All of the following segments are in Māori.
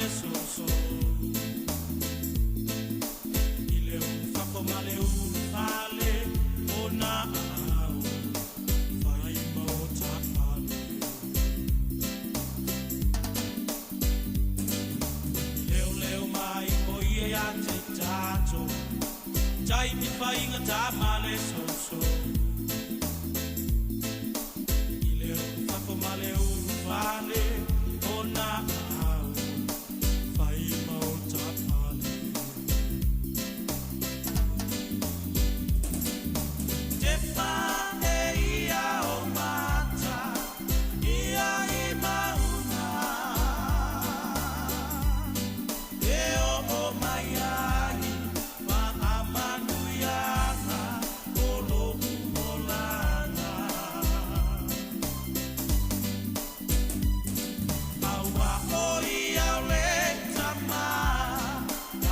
soso ile ufako male ufale ona au fai mota ale leo mai oie ya te tato jai ti fai ngata male soso ile ufako male ufale ona au fai mota ale te fa ia o mata ia I mauna e o mai ai ma amanu yana o lo molana awa oi au le tama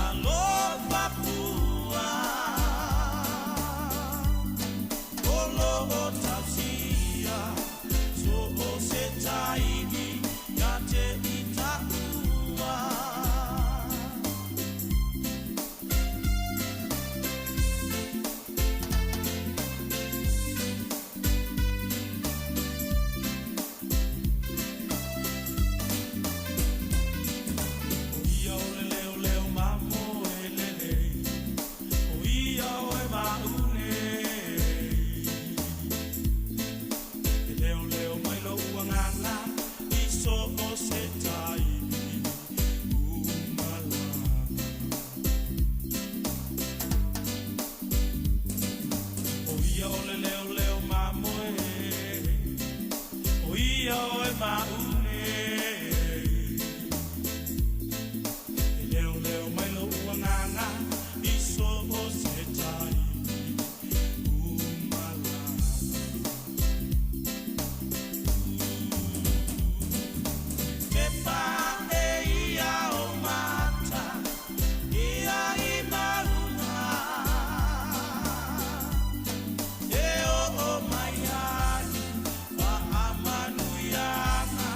alo papua olo o tausia so o se taini ya te itaua Ia o le leo mamo e lele o ia o e maune e leo mai lo uangana I so o se taini umala o ia o le leo mamo o ia o e maune leo mai lo uangana I so o se taini umala te pa e ia o mata ia I mauna e o mai ai wa amanu yana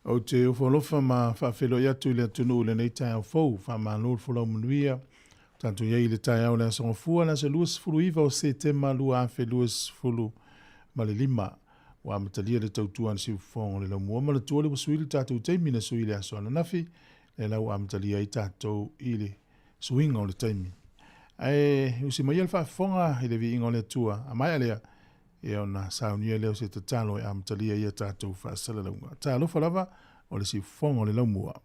O te ufolofa ma whawhelo ia tu le tunu le nei tai au fau, wha ma nol fulau manuia, tanto iei le tai au le asonga fua na se luas fulu iwa o se te ma lua afe luas fulu ma le lima, wa matalia le tautua si ufongo le lau mua ma le tua le wasuili tātou teimi na sui le asona nafi, le lau amatalia i tātou i le suinga o le teimi. Ai, usi mai al whafonga i le vi ingo le tua, a mai alea, e ona saunia leo se te talo e amatalia i a tātou whaasala launga. Tā lofa lava o le si fongo le laumua.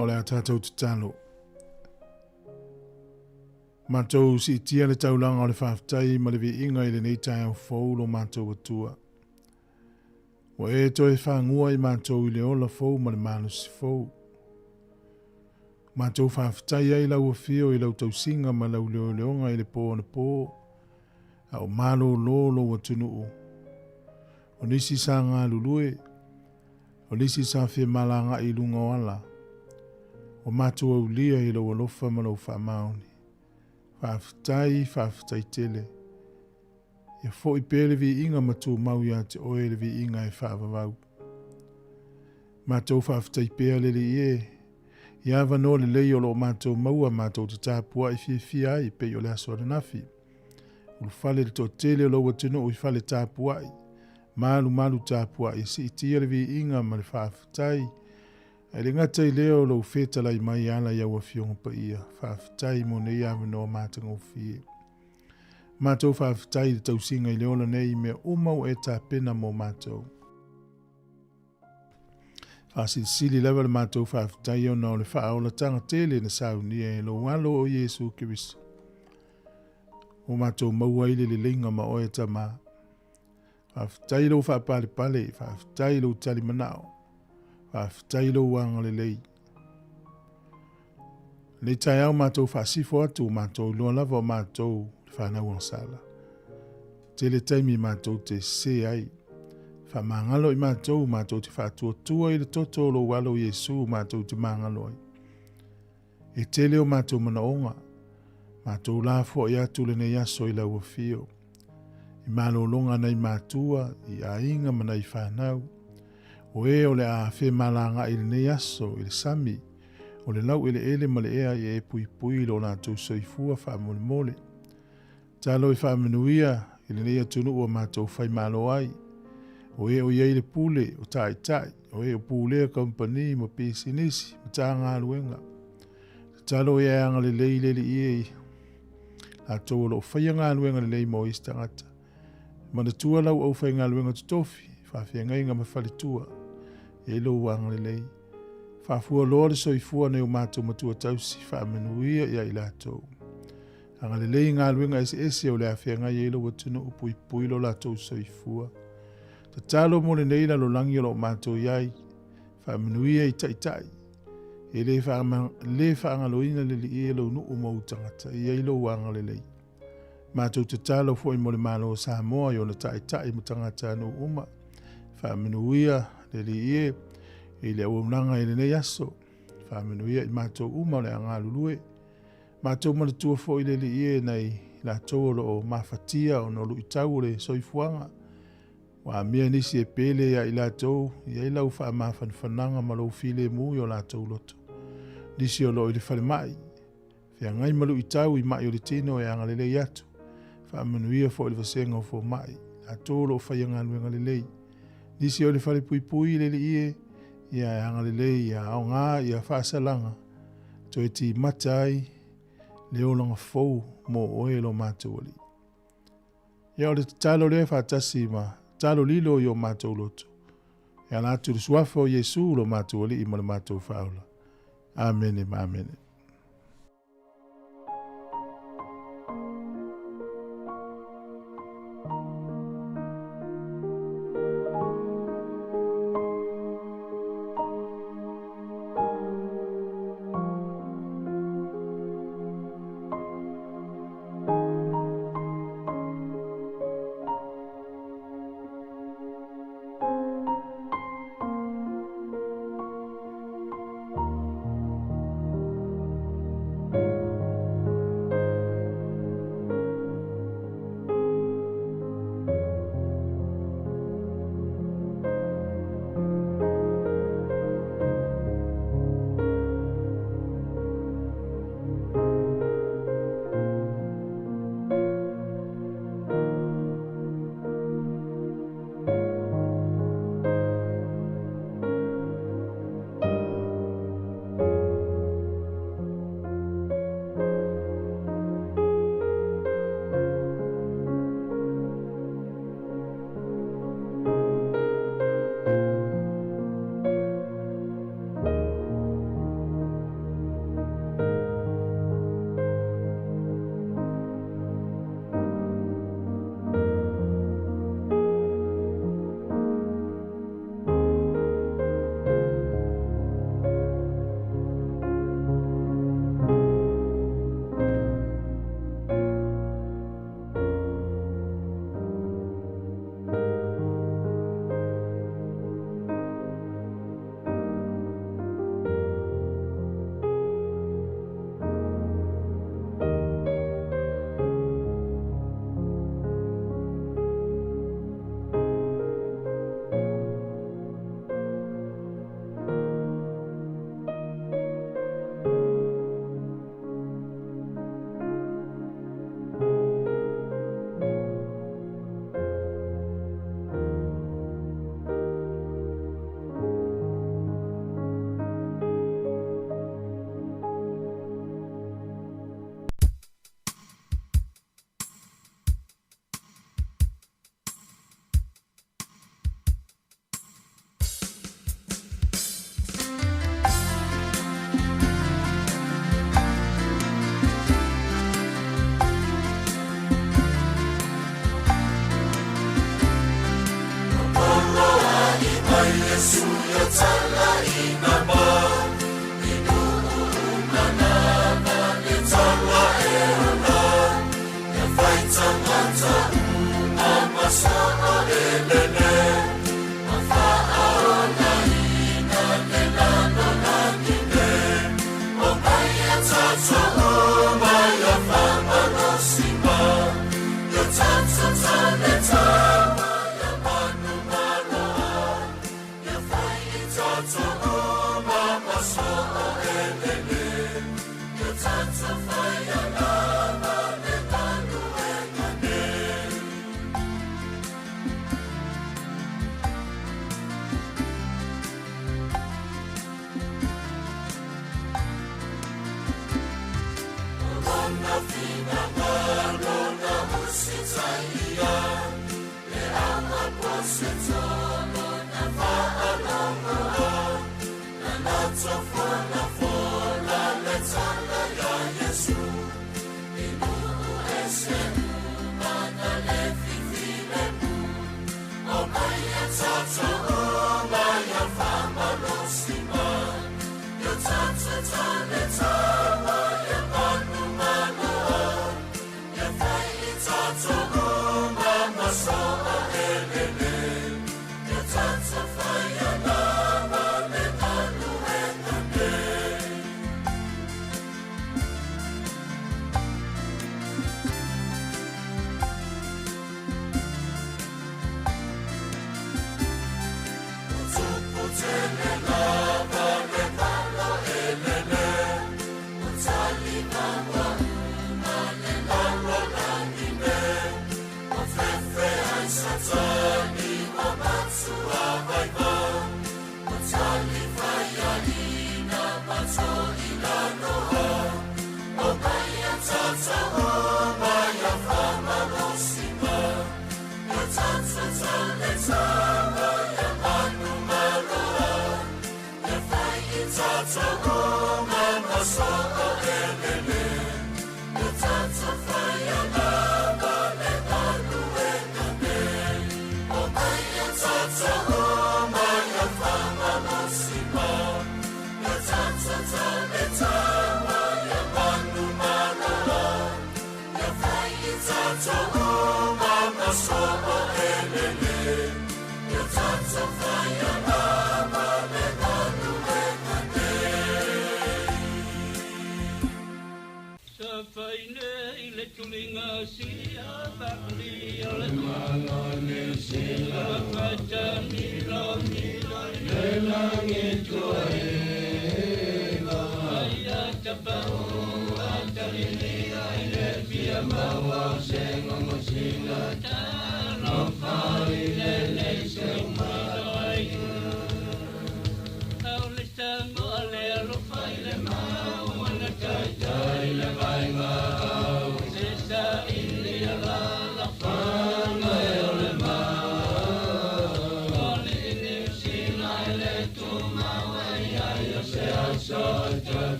o le tātou te talo. Mātou si tia le taulanga o le whaftai ma le vi inga i le nei tai au fau lo mātou atua. O e toi whangua i mātou i le ola fau ma le manu si fau. Mātou whawhitai ai lau awhio I lau tausinga ma lau leonga I le pō na pō. Au malo lolo wa tunu. O nisi sa ngā lulue. O nisi sa whi malanga I lunga wala. O mātou au lia I lau alofa ma lau whamaoni. Whawhitai tele. Ia fo I pēle vi inga matu mau ia te oe le vi inga e whaavavau. Mātou whawhitai pēle li ie. Ia wano le lei o lo mātou maua mātou te tāpua I fia I pe o le aso nafi. Ulu whale le tō tele o lo watino o I whale tāpua I. Malu tāpua I si itia le vi inga ma le whawhitai. E le ngata I leo lo whetala I mai ala ia wa fionga pa ia. Whawhitai mo ne ia wano mātanga o fie. Mātou whawhitai le tausinga I leo la nei mea umau e tā pena mo mātou. Whasili lewa le mātou whawhitai o nao le whaola tanga tele na saunia e lo walo o Yesu Kiriso. O mātou maua ile le linga ma oe ta mā. Whawhitai lo whapale pale, whawhitai lo tali manao. Whawhitai lo wanga le lei. Le tai au mātou whasifo atu mātou loa lava o mātou le whanau ang sala. Tele taimi mātou te se ai. Whamangalo I mātou te whātua I le toto lo walo Yesu mātou te mangalo ai. E tele o mātou manaonga. Mātou la fo I atu le nei aso I lau fio. I malolonga nei mātua I a inga mana I whanau. O e o le a whe malanga I le nei aso I le sami. O le lau I le ele ma le ea I e pui lo nātou soifua whamole mole. Talo I whamenuia I le nei atunu o mātou whai malo ai. O e o iei le pule o tai. O e o pule a kompani mo pisinisi mo tā ngā luenga. Talo e anga le lei le iei. A tō lo whai ngā luenga le lei mo istangata. Mana tua lau au whai ngā luenga tutofi. Whawhia ngai ngā mawhalitua. E lo wanga le lei. Whafua loa le soifua nei o mātou matua tausi. Whamenuia ia I lātou. Anga le lei ngā luenga ese o le awhia ngai e lo watunu upui lo lātou soifua. Ta talo mo le neila lo langi o lo mātou iai. Whamenuia I tai. E le whaangaloina le li e lo nuu mau tangata. Iai lo wanga le lei. Mātou te talo fo I mo le malo o Sāmoa I o na tai mo tangata anu uma. Whamenuia le li e. E le au nanga I le nei aso. Whamenuia I mātou uma le anga lulue. Mātou malatua fo I le li e nei la tōro o mawhatia o no lu I tau le soifuanga. Wa mea nisi e pele ia I lātou, ia I lau wha mawhanwhananga ma lau file mui o lātou loto. Nisi o lo I le whare mai. Whia ngai malu I tau I mai o le tino e anga lelei atu. Wha manuia fo I le vasenga o fo mai. Lātou lo whaianga luenga lelei. Nisi o le whare pui le ie, ia e anga lelei, ia au ngā, ia whaasalanga. To e ti matai, leo langa fau mo oe lo mātou ali. Ia o le talo le whaatasi ma, talo lilo I o mātou loto. Ia nātu le suafa o Yesu lo mātou ali I ma le mātou whaula. Amen. Amen.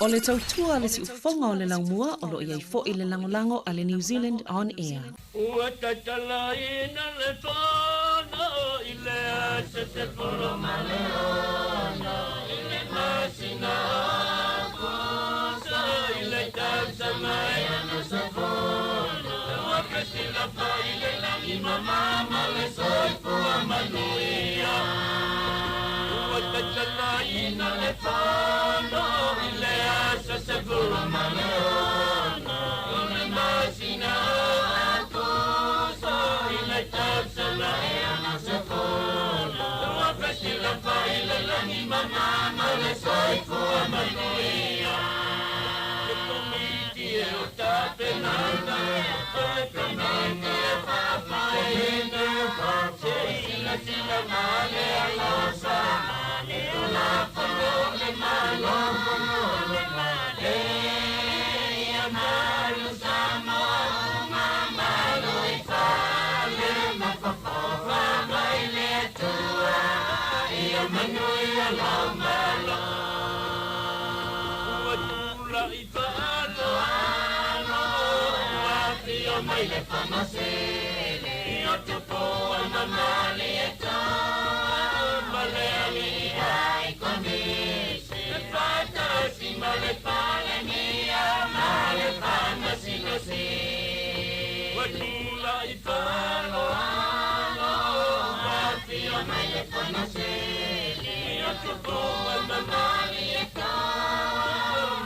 O le tautua le si ufonga o le laumua o lo iai fo i le langolango a le New Zealand On Air. Ua tatala ina le whana i le asa te polo maleona i le masina kusa i le tausa mai ana sa polo ua kasila pa i le langi mamama le soifua manuia ua tatala ina le whana i le asa te polo maleona i le masina Mama le soifua manuia le komiti e o tapenana le komiti e whapaine se sila male alosa o la whano le malo le male ia malu Sāmoa mama lui whale mawhapowa mai le atua ia manuia la malo ua tula i whaano ati o mai le whamasele i o tupoa mamali e tā male ali ai konisi le whatasi ma le pale mia ma le whamasinosi ua tula i whaano ati o mai le whamasele Tupoa mamali e tā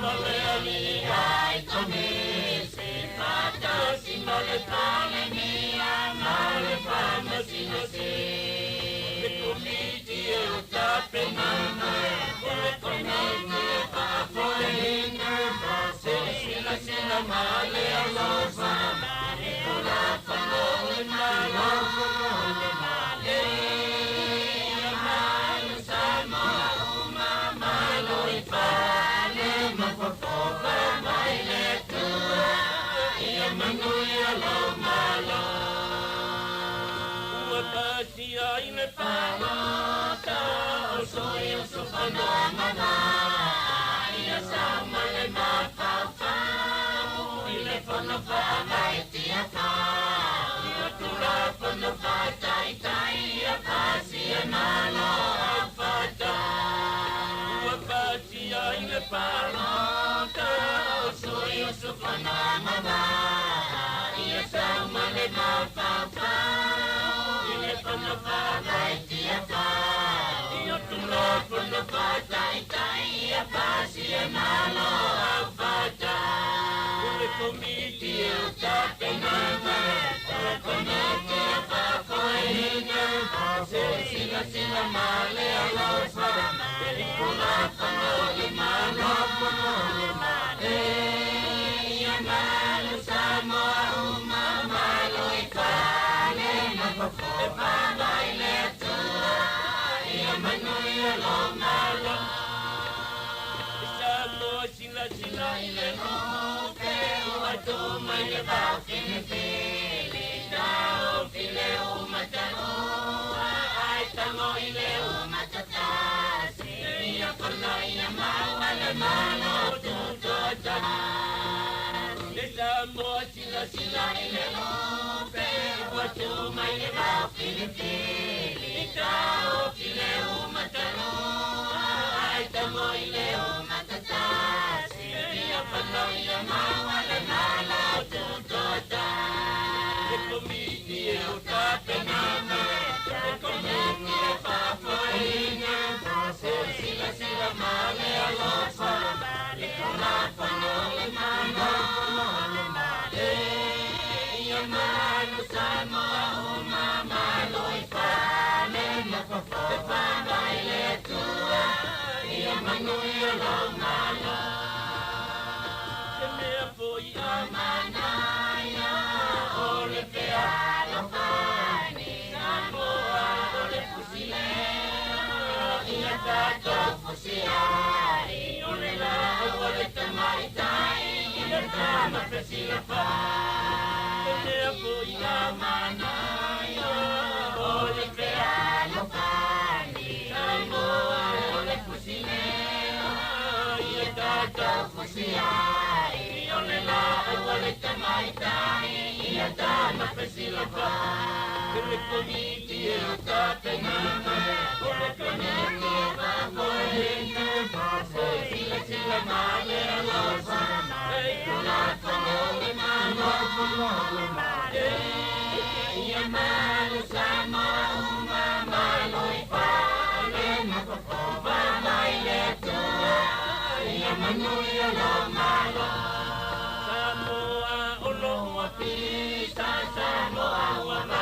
male ali ai konisi whatasi ma le pale mia ma le whamasinosi le komiti e o tapenana le komiti e whapoina se sila male alosa o la whano le malo le male ai le palota o soi o sofano mama ia sama le mafafau i le fono whanai tia whau ia tura fono whatai tai ia pasi e malo a whatai ua pasi ai le palota o soi o sofano mama ia sama le mafafau Pono whanai tia whau Ia tula pono whatai tai Ia pasi e malo au whatai Ule komiti e o tapenana Ule komiti e whakoina Se sila male alosa Eri pula whano le malo le male Ia malo Sāmoa malo i whale E whanai le tua Ia manuia lo malo E Sāmoa sila i le hope Ua tō mai le wau kene whili Tau ki le umataroa Ai tango i le umatatasi Ia whanai a maua le malo tutota E Sāmoa sila i le hope Ua tō mai le wau kene whili Tau ki le umataroa Ai tango i le umatatasi Ia whanai a maua le malo tutota Le komiti e o tapenana Le komiti e whapoina Se sila male alosa Le kona whano le malo le male Ia malo Sāmoa malo i whale E whanai le tua Ia manuia lo malo Se mea po i a manaia O le pea lo whani Sāmoa o le fusilea Ia tātou fusiari O le lau o le tamaitai Ia tama pesila whai Se mea po i a manaia O le pea lo whani Sāmoa o le fusilea Ia tātou ai, o le la ua le tamaitai, ia tana pesilapa. Le komiti e o tapenanga, o le komiti e papoena, o sila sila male alosa, e kula tanole male, ia malu Sāmoa uma malo I pale, makokoba mai le tua, ia manui alo malo. Sāmoa olo ua pisa, Sāmoa ua mana.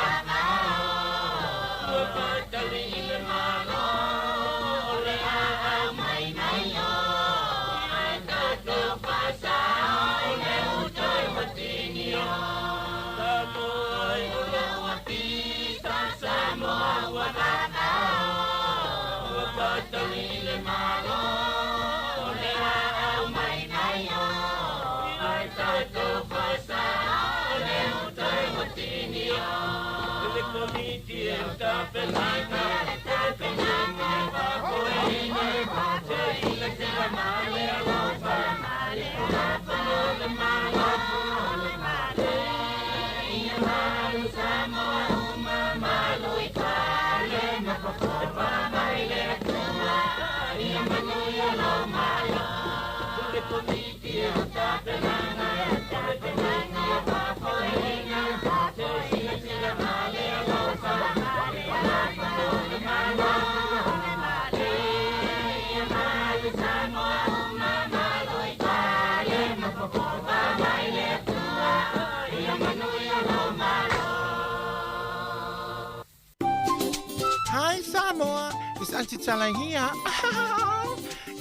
Hi Sāmoa, it's Auntie Tala here.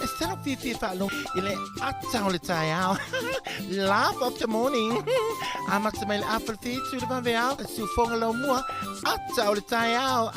Instead of Fifi Falo, ile atau le tayao. Laugh of the morning. Amat semel apple feet to the baveao, su fongalo mua, atau le tayao.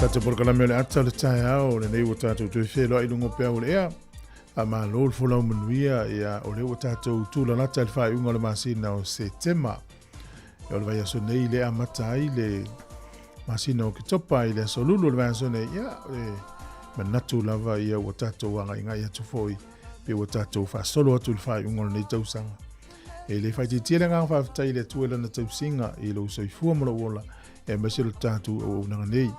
Tata porkalame le ata le tae au le nei o tātou tui whelo ai lungo pēo le ea. A mā lol folau manuia ia o le o tātou tūla nata le whai unga le masina o September. E o le vai aso nei le amata ai le masina o ki topa i le aso lulu le vai aso nei ia manatu lava ia o tātou wanga inga ia tufoi pe o tātou wha solo atu le whai unga le nei tausanga. E le whai titiele ngā whawhitai le tuela na tausinga i lo soifua mara wola e masilo tātou o unanga nei.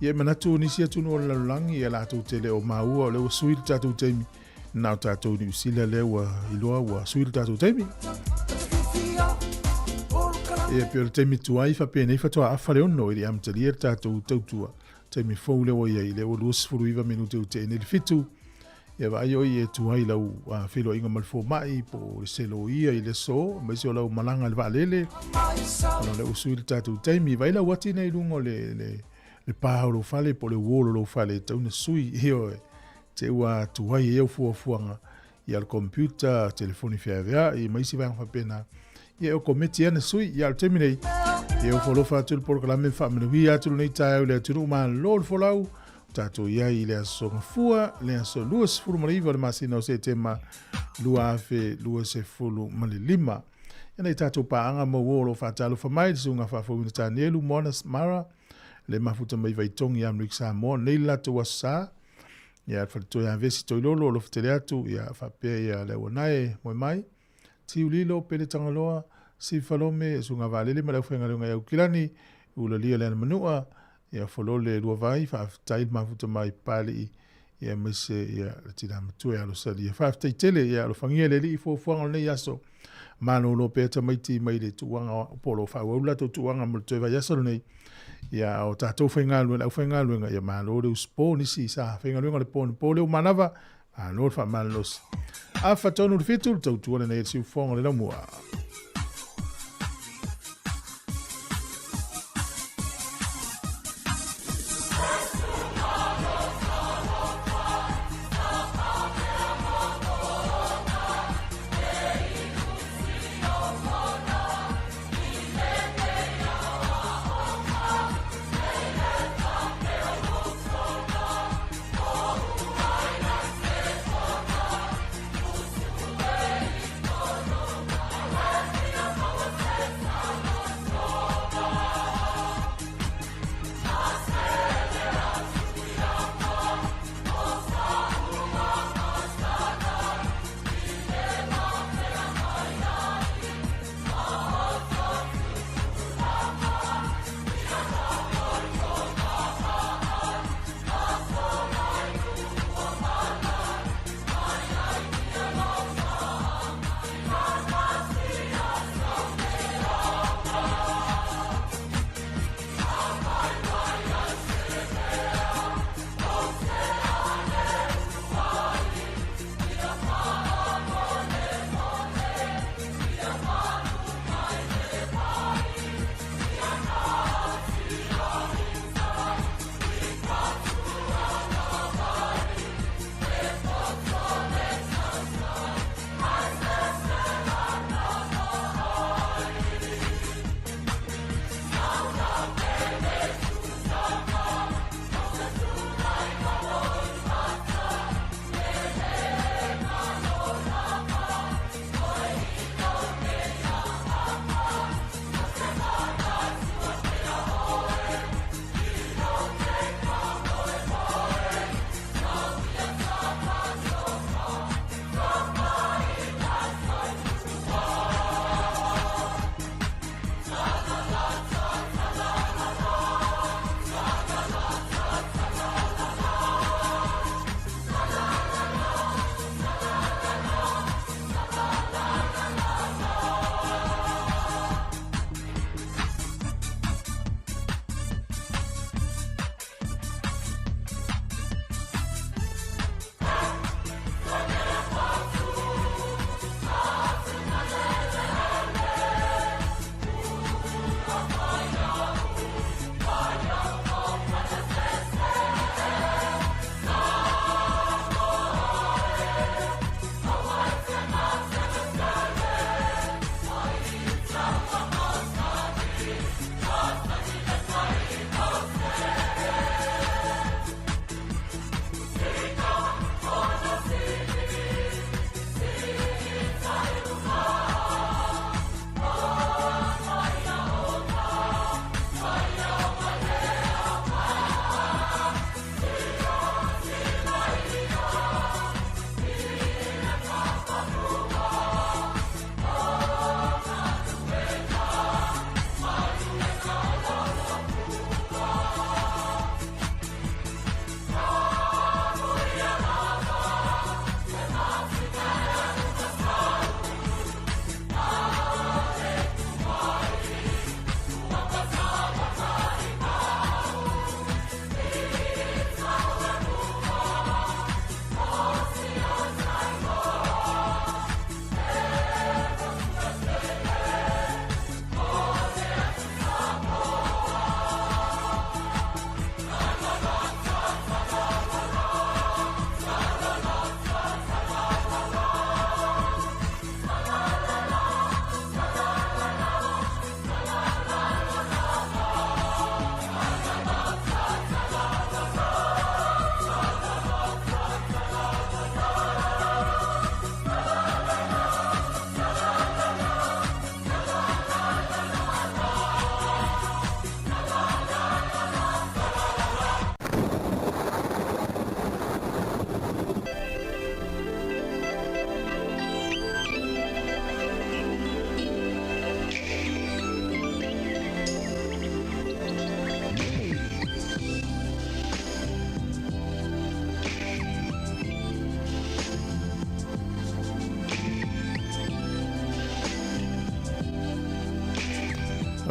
Ia manatu nisi atu no la langi ia la tu tele o maua le o suil tatu temi na tatu ni usila le wa iloa wa suil tatu temi ia pe temi tu ai fa pe nei fa to afa le ono ia am tele tatu tautua temi fo le o ia le o lus furu iva minuto te ne fitu ia va io ia tu ai la u filo inga mal fo mai po se lo ia ile so ma se la malanga le valele no le o suil tatu temi vai la wati nei lungo le pāhoro fale po le wolo lo fale tauna sui heo te ua tuai e au fuafuanga i al computer, telefoni whiawea i maisi vang whapena i au kometi ana sui i al teminei i au wholofa atu le porokalame whamenui atu nei tae au le atunu ma lor folau tato ia i le aso ngafua le aso luas furu mariva le masina o se tema lua afe lua se fulu mali lima ia nei tato paanga ma wolo whatalo whamai le sunga whafawina tānielu Monas Mara le mafuta mai vai tongi am rik Sāmoa nei lato wasa ia whatu ia vesi toilolo lo whatere atu ia whapea ia le wanae moe mai tiu lilo pele tangaloa si whalome sunga valele ma lau whenga runga iau kilani ula lia le manua ia whalole lua vai whaftai mafuta mai pali ia mese ia tina matu ia lo sali ia whaftai tele ia lo whangia le li i fōwhanga nei aso mano lo pe tamaiti mai le tuanga polo whawaula to tuanga mo te vai aso nei ia o tātou whaingalu au whaingalu ia malo le uspo nisi sa whaingalu le pōni pōleo manava ano fa malos a fatonu le fitu tau tuana nei si fonga le lamua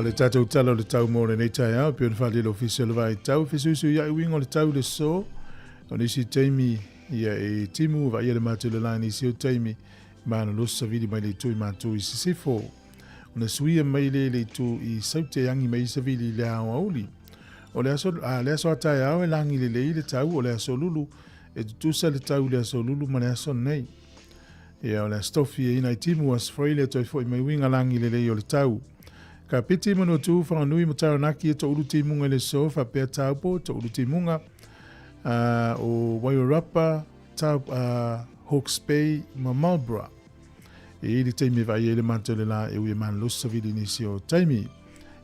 le tātou tala o le tau mō le nei tai au, pio na whale lo official vai tau, whisuisu ia i wingo le tau le so, o nisi teimi ia e timu va ia le mātou le lai nisi o teimi, mana losa vidi mai le tui mātou i sisifo. O na suia mai le tu i saute angi mai sa vidi le au auli. O le aso atai au e langi le tau, o le aso lulu, e tutusa le tau le aso lulu ma le aso nei. Ia o le stofi e ina i timu as freile toi fo i mai winga langi le o le tau. Ka piti manu tu whanganui mo taranaki e to uru timunga le so, fa pea taupo, to uru timunga o Wairarapa, Hawke's Bay, ma Marlborough. E ili teimi vai e le manto le la e ui man losa vidi nisi o taimi.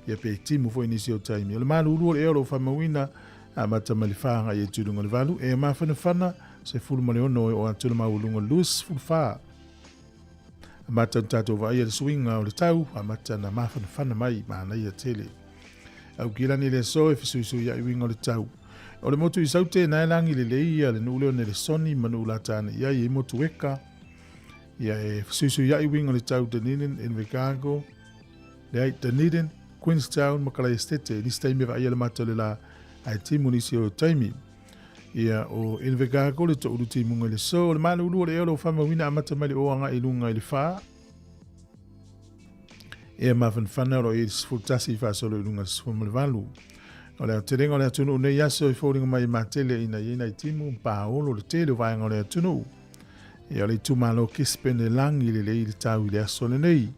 Ia pe timu fo nisi o taimi. O le manu uru o le ero whamawina a mata malifanga i e tudunga le valu. E ma whanawhana se fulu male ono o atula maulunga lus fulu wha. A mata tato vai e le swinga o le tau, a mata na ma whanawhana mai ma na ia tele. Au kilani le so e fisuisu ia i winga o le tau. O le motu i saute na elangi le leia le nuleo ne le soni manu la tane ia i motu weka. Ia e fisuisu ia i winga o le tau Dunedin, Invercargill, le ai Dunedin, Queenstown, Makala Estete, nisi taimi vai e le mata le la ai timu nisi o taimi. Ia o Invercargill le to uru timunga le so, le mana ulu o le ero whamawina amata mai le oanga i lunga i le wha. Ia mawhan whanaro i sfultasi i whasolo i lunga sfulma le valu. O le terenga o le atunu nei aso i fōringa mai matele ina i timu mpaolo le tele o vaenga o le atunu. Ia le tumalo kispene langi le le tau i le aso le nei.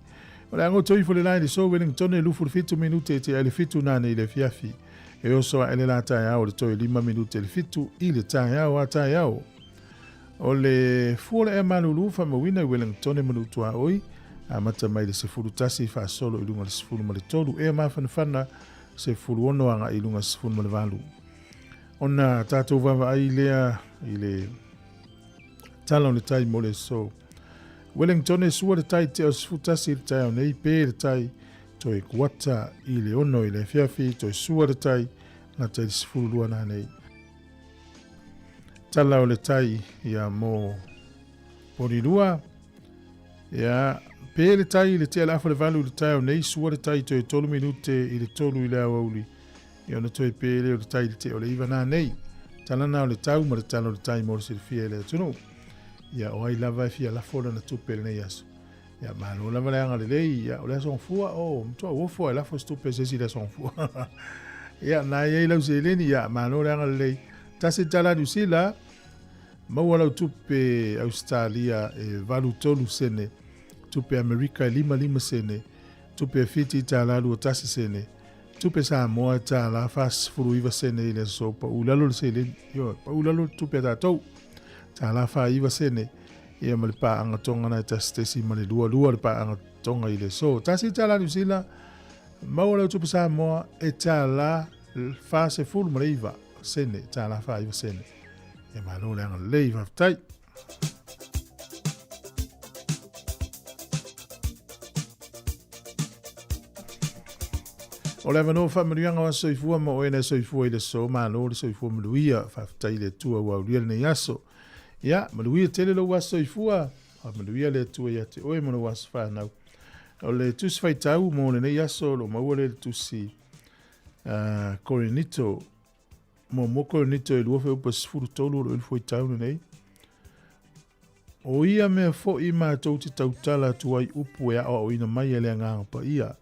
O le angoto i fo le lai le so Wellington e lufu le fitu minute te le fitu nane i le fiafi. E oso a ele la tai au le toi 5 minute le fitu i le tai au a tai au. O le fuole e malulu whamawina i Wellington e manutua oi. A mata mai le se furu tasi wha solo i lunga le se furu ma le tolu. E ma whanawhana se furu ono anga i lunga se furu ma le valu. Ona tātou wawa ai lea i le tala o le tai mo le so. Wellington e sua le tai te o se furu tasi le tai au nei pe le tai. Toi kuata i le ono i le fiafi, toi sua le tai, na tai se furu lua na nei. Tala o le tai ia mo porirua, ia pe le tai i le te alafa le valu i le tai o nei, sua le tai toi 3 minute i le tolu i le awauli. Ia ona toi pe le o le tai le te o le iwa na nei. Tala na o le tau ma le tala o le tai mo le silfia le atunu. Ia o ai lava e fia la fola na tupe le nei aso. Ia malo la valanga le lei, ia o le son fua, mtua uofo e la fo stupe se si le son fua. Ia na ia lau se leni, ia malo le anga le lei. Tase tala du sila, maua lau tupe Australia e valu tolu sene, tupe Amerika e 5 sene, tupe fiti tala lu o tase sene, tupe Sāmoa tala fas furu iwa sene i le so, pa ulalo le se leni, pa ulalo tupe tatou, tala fa iwa sene, ia ma le paanga tonga na ta stesi ma le lua le paanga tonga i le so. Tasi tala ni sila, maua lau tupu Sāmoa e tala fa se fulu ma le iwa sene, tala fa iwa sene. E ma lo le anga le iwa tai. O le avano whamarianga wa soifua ma oena soifua i le so, ma lo le soifua maluia, whaftai le tua wa uria le nei aso. Ia, maluia tele lo waso i fua, maluia le tua ia te oe mana waso whanau. O le tusi whai tau mo le nei aso, lo maua le tusi Coronito, mo Coronito e lua whai upa sifuru tolu lo ilfo i tau nei. O ia mea fo i maa tau te tautala tuai upu e ao ina mai e le nganga pa ia.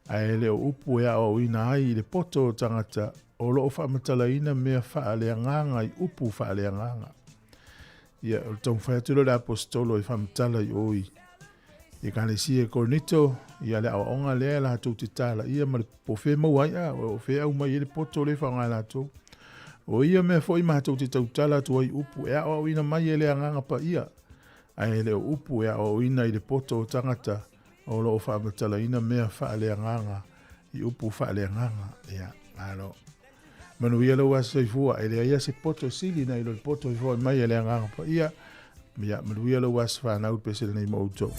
A e leo upu e ao ina ai i le poto o tangata, o lo o whamatala ina mea wha le nganga i upu wha le nganga. Ia, o tau whaaturo le apostolo i whamtala i oi. Ia kane si e Coronito, ia le awa onga lea la hatou te tala. Ia ma le pofe mauai o fe au mai le poto le whanga la hatou. O ia mea fo i ma hatou te tautala tu ai upu e au ina mai e le anganga pa ia. Ai le upu e au ina i le poto o tangata. O lo o whamatala ina mea wha le anganga. I upu wha le anganga. Ia, alo. Manu ia lo wasa i fua, e lea ia se poto sili na ilo le poto i fua mai e lea nganga pa ia. Ia, manu ia lo wasa whanau pese le nei mautou.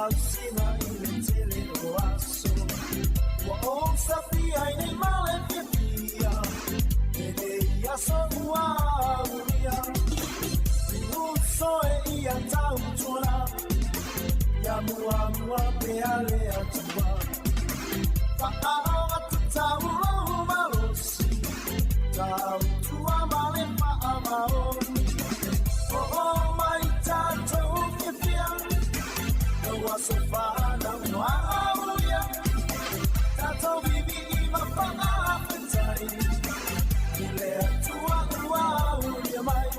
Ausina i le tele o aso. Wa o sapi ai nei male pia. E nei aso ua uria. Uso e ia tau tua. Ya mua mua pe ale atua. Pa awa tu tau lohu malosi. Tau tua male pa amaoni. Oh my tato kifia. No waso fana no aulia. Tato bibi ima pa apetai. Ile atua ua ulia mai.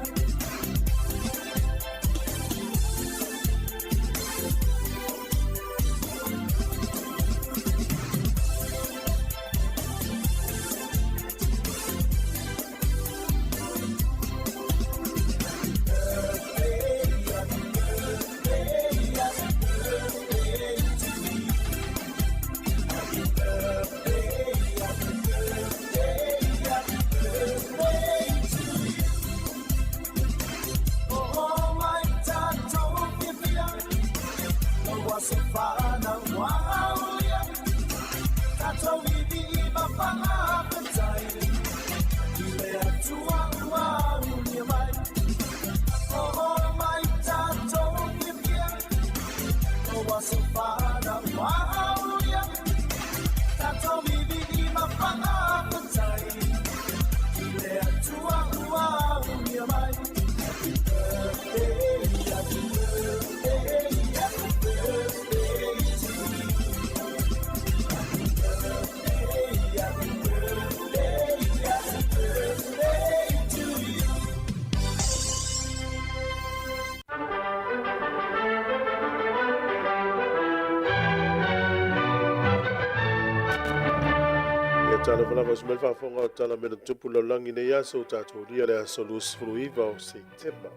Tala valava o smel whaafonga o tala mena tupu laulangi nei aso tātou ria le aso luas fruiva o Septemba.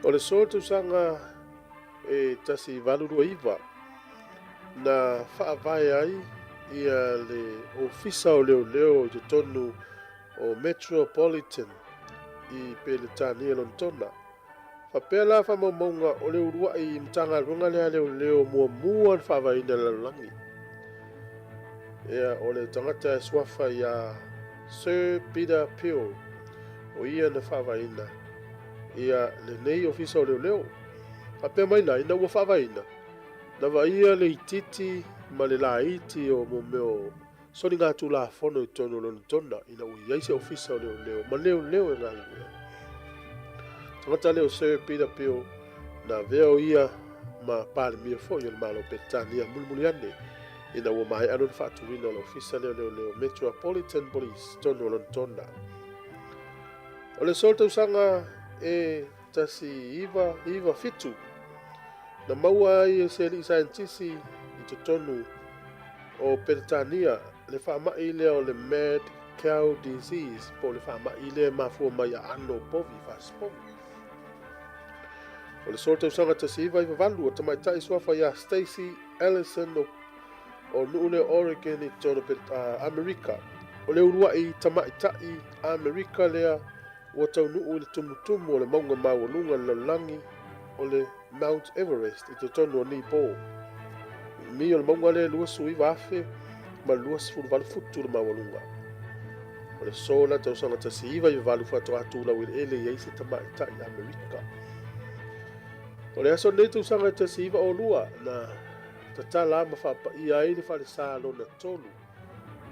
O le soto sanga e tasi valurua iwa na whaavai ai ia le ofisa o leo leo i te tonu o Metropolitan i Peletania Lontona. Whapea la whamaumaunga o leo rua i mtanga runga lea leo leo mua mua whaavai na laulangi. Ia o le tangata e swafa ia Sir Peter Peel o ia na whawaina. Ia le nei ofisa o leo leo. Apea maina ina ua whawaina. Na wa ia le ititi ma le la iti o mo meo soni ngā tu la fono i tono lona tona ina ua iaise ofisa o leo leo. Ma leo leo e ngā leo. Tangata leo Sir Peter Peel na veo ia ma pāle mia fo i le malo petania mulmuli ane. Ina ua mai anu na whaatuwina o le ofisa leo Metropolitan Police tono Lontona. O le solta usanga e tasi iwa fitu. Na maua ai e se li saintisi i te tonu o Peretania le whaamai lea o le mad cow disease po le whaamai lea mafua mai a ano povi whaspovi. O le solta usanga tasi iwa valu o tamaitai swafa ia Stacey Ellison o nuune Oregon i tono Amerika. O le urua i tamaitai Amerika lea ua tau nuu le tumutumu o le maunga mawalunga laulangi o le Mount Everest i te tonu o Nipo. Mi o le maunga le lua suiva afe ma lua sifuru valu futu le mawalunga. O le sola tau sanga tasi iwa i valu fatu atu lau i ele i eise tamaitai Amerika. O le aso nei tau sanga tasi iwa o lua na tatala ma whaapai ai le whare sālona tonu.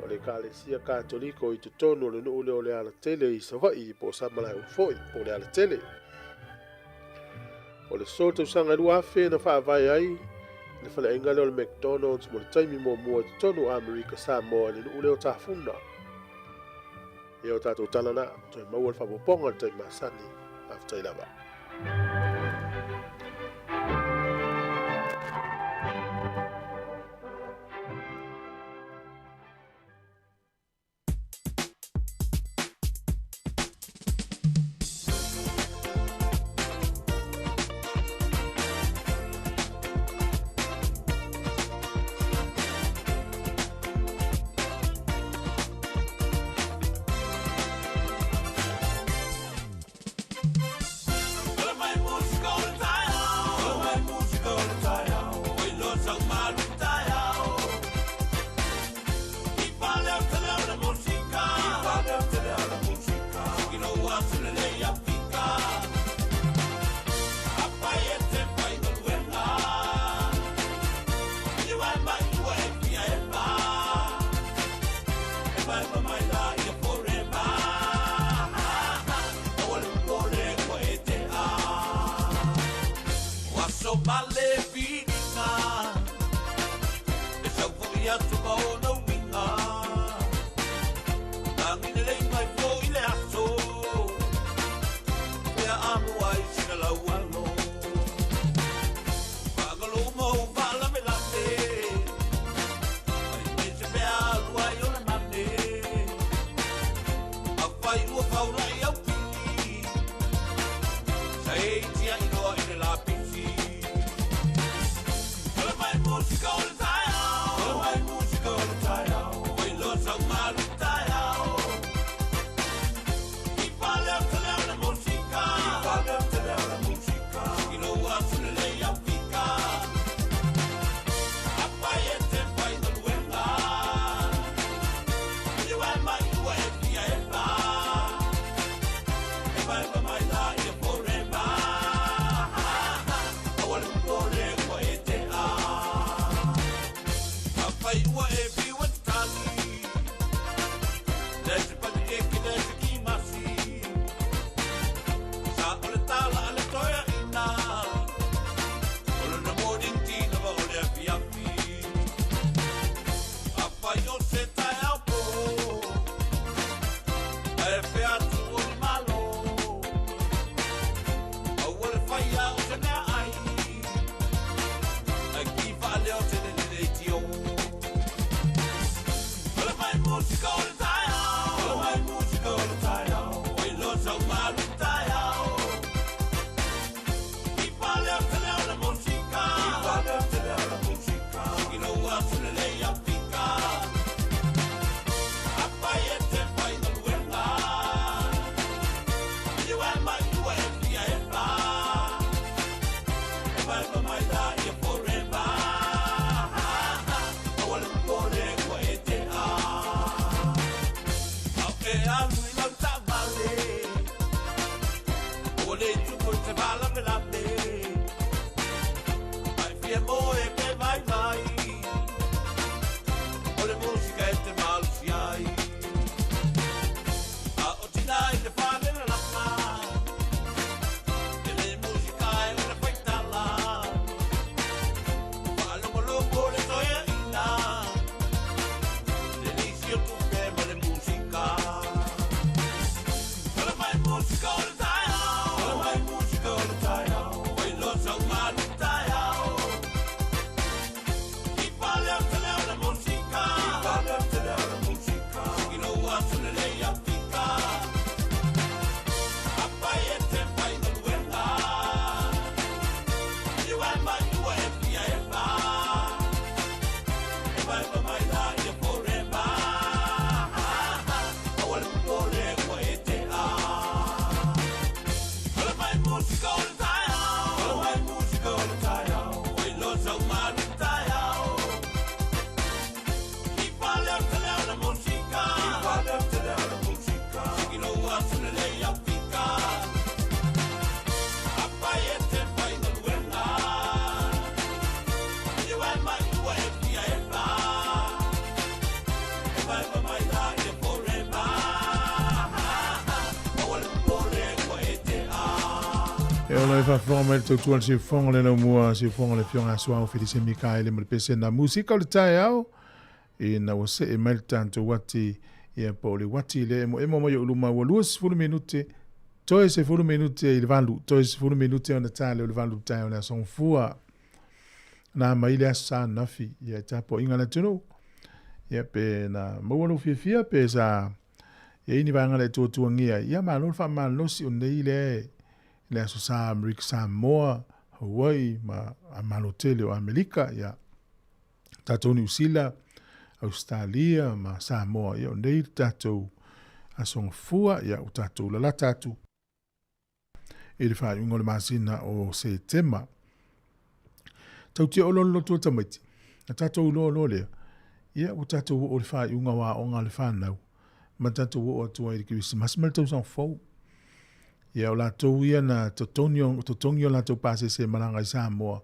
O le kālesia kātoliko i te tonu o le nuu leo le ala tele i Savai po samalai ufoi po le ala tele. O le soto sanga lua afe na whaavai ai le whale inga leo le McDonald's mo le taimi mua i te tonu Amerika Sāmoa le nuu leo tāwhuna. E o tātou tala na, toi maua le whapoponga le taimi masani aftai lava. E o lai whawhonga mai tau tuan si whonga le na mua si whonga le whionga sua o whiri se mika ele mo le pese na musika o le tae au e na wa se e mai tanto wati e po le wati le mo emo mai o luma wa luas fulu minute toi se fulu minute i le valu toi se fulu minute ona tae le valu tae ona son fua na mai le asa nafi e tapo inga na tuno e pe na mawalo fia pe sa e ini vanga le tuangia ia malo fa malo si o nei le aso Sāmoa, Hawaii, ma Malotele o Amerika, ia tatou New Zealand, Australia, ma Sāmoa, ia o nei tatou asongafua, ia o tatou lala tatou. E le whaaiunga le masina o Septemba. Tau tia o lolo tua tamaiti, na tatou lolo lea, ia o tatou o le whaaiunga wa onga le whanau, ma tatou o atua i le kiwisi, masimale tau sang fau. Ia o lātou ia na totongio lātou pāse se maranga i Sāmoa.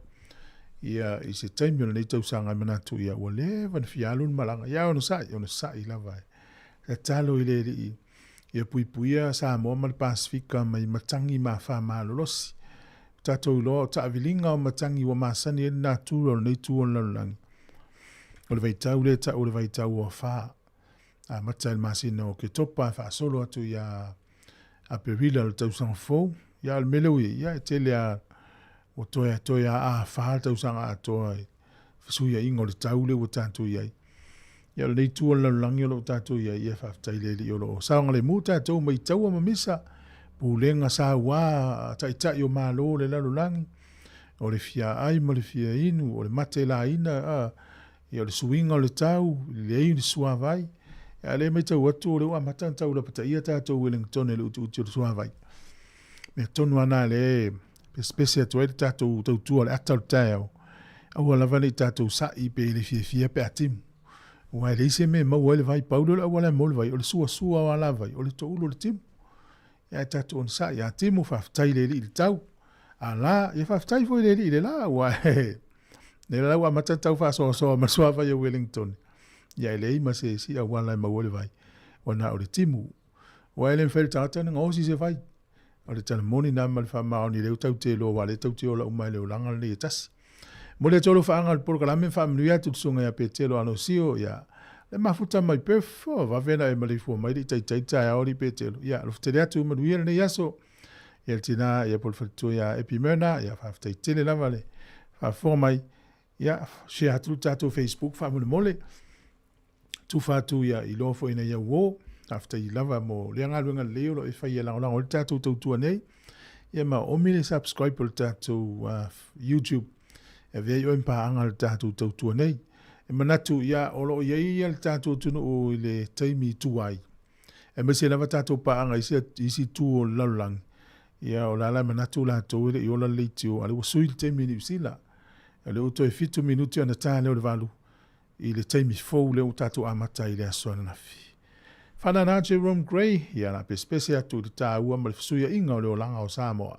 Ia i se taimio na nei tau sanga manatu ia ua lewa na fialun maranga. Ia ono sai lava e. talo i le i ia puipuia Sāmoa ma le Pasifika mai matangi ma whamalolosi. Tātou loa ta avilinga o matangi wa masani e nā tūra o nei tūra lalulangi. O le vaitau le ta o le vaitau o wha. A matai le masina o ke topa wha solo atu ia a perila le tausanga fōu. Ia le meleu ia e tele a o toia a wha tausanga a toa i. Fisuia ingo le taule o tātou iai. Ia le nei tūra lalulangi o lo tātou iai ia whaftai le li o lo. Saonga le mū tātou mai taua mamisa. Pulenga Sāmoa tai o malo le lalulangi. O le fia ai ma le fia inu. O le mate la ina. Ia le suinga o le tau. Le ei le suavai. Ia le mai tau atu o le ua matan tau la pata ia tātou Wellington le uti o le suavai. Me tonu ana le spesi atu e tātou tautua le atau tau. Au alava le tātou sai pe le fia pe atimu. Ua le ise me mau ele vai paulo le awala mo le vai. O le sua o ala vai. O le toulo le timu. Ia tātou on sa. Ia timu whaftai le li tau. A la, ia whaftai foi le li le la. Ua he. Ne la ua matan tau whasoa ma suavai o Wellington. Ia ele ima se si awala e mau ele vai. Wana o le timu. Ua ele mwhele tangata nga osi se vai. O le tana moni na ma le whamao ni leo tau te lo wale tau te ola umai leo langa le tasi. Mo le tolo whaanga le poro kalame whamanu ia tutunga ia pe telo ano sio ia. Le mafuta mai perfo, wawena e malifu mai li tai aori pe telo. Ia, lo ftele atu manuia le yaso. Ia le tina ia polfatu ia epimena, ia whaftai tele lava le. Whafo mai, ia, share hatu tato Facebook, whamunu mole. Tu fatu ia ilofo ina ia uo. Whaftai lava mo leanga luenga leo lo e whai ia langolang o le tato tautua nei. Ia ma omile subscribe o le tato YouTube. E vei o impa anga le tato tautua nei. E manatu ia olo iei ia le tātou tunu o le taimi tuai. E mese lava tātou paanga isi tu o lalulang. Ia o lala manatu la tau ile i ola leiti o ale o sui le taimi ni usila. E le uto e fitu minuti ana tā leo le valu. I le taimi fau leo tātou amata i le asoana na fi. Whana na Jerome Gray, ia la pespese atu le tā ua ma le fisuia inga o leo langa o Sāmoa.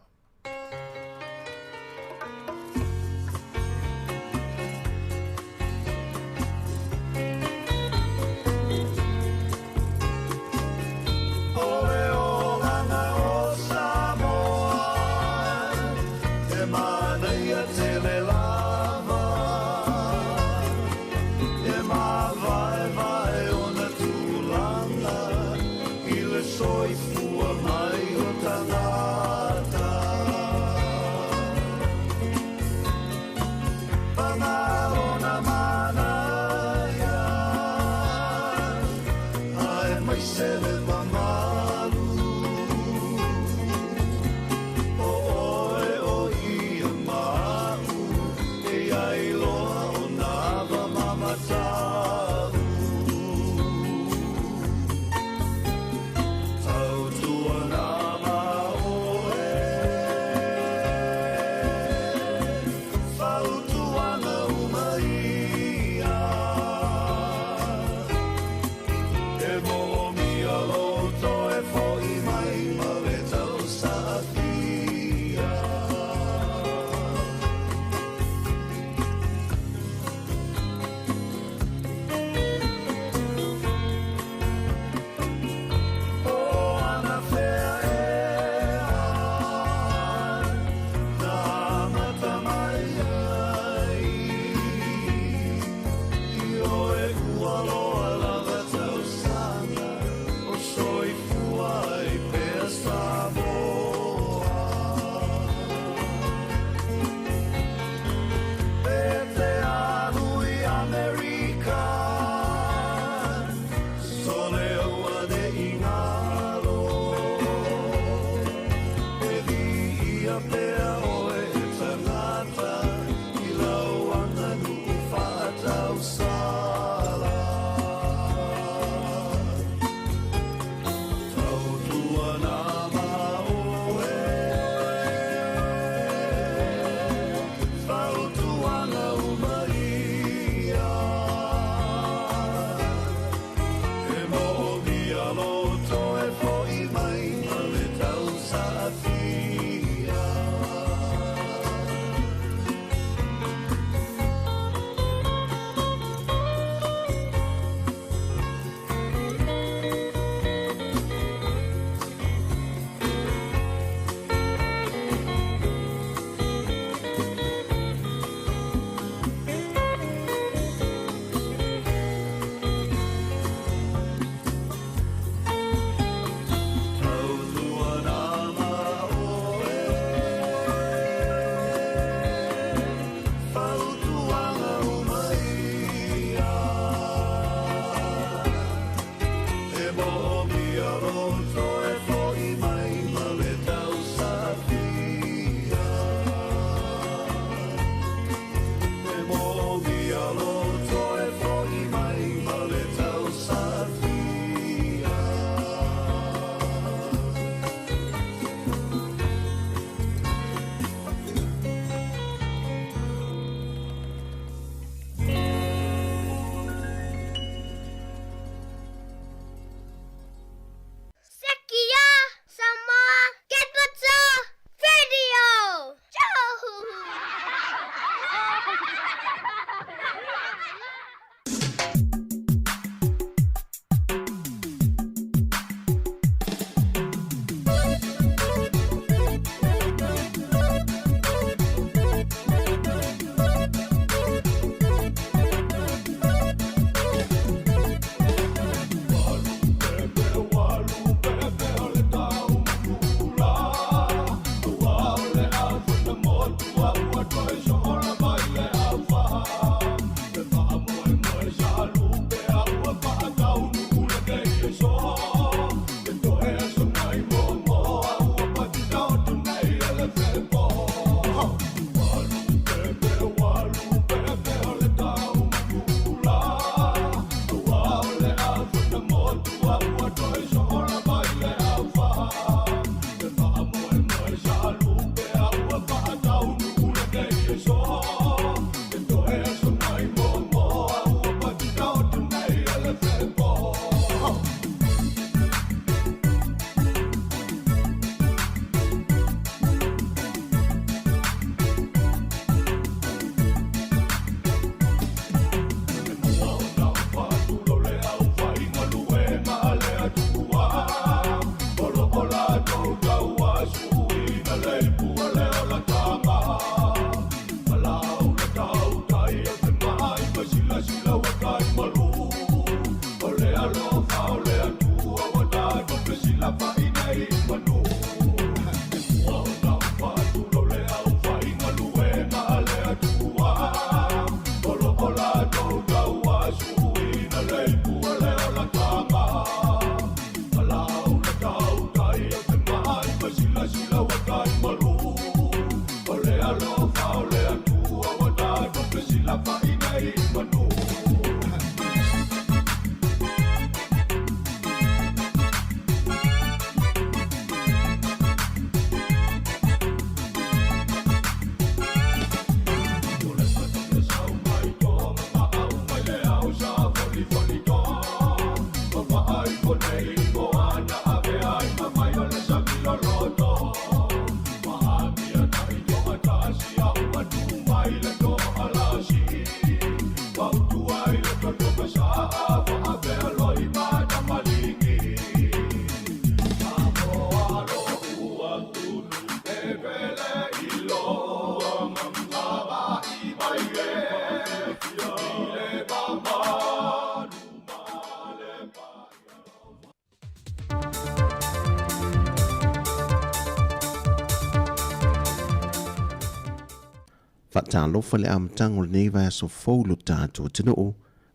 Whatalofa le amtango le nei vai so fou lo tātou tino o.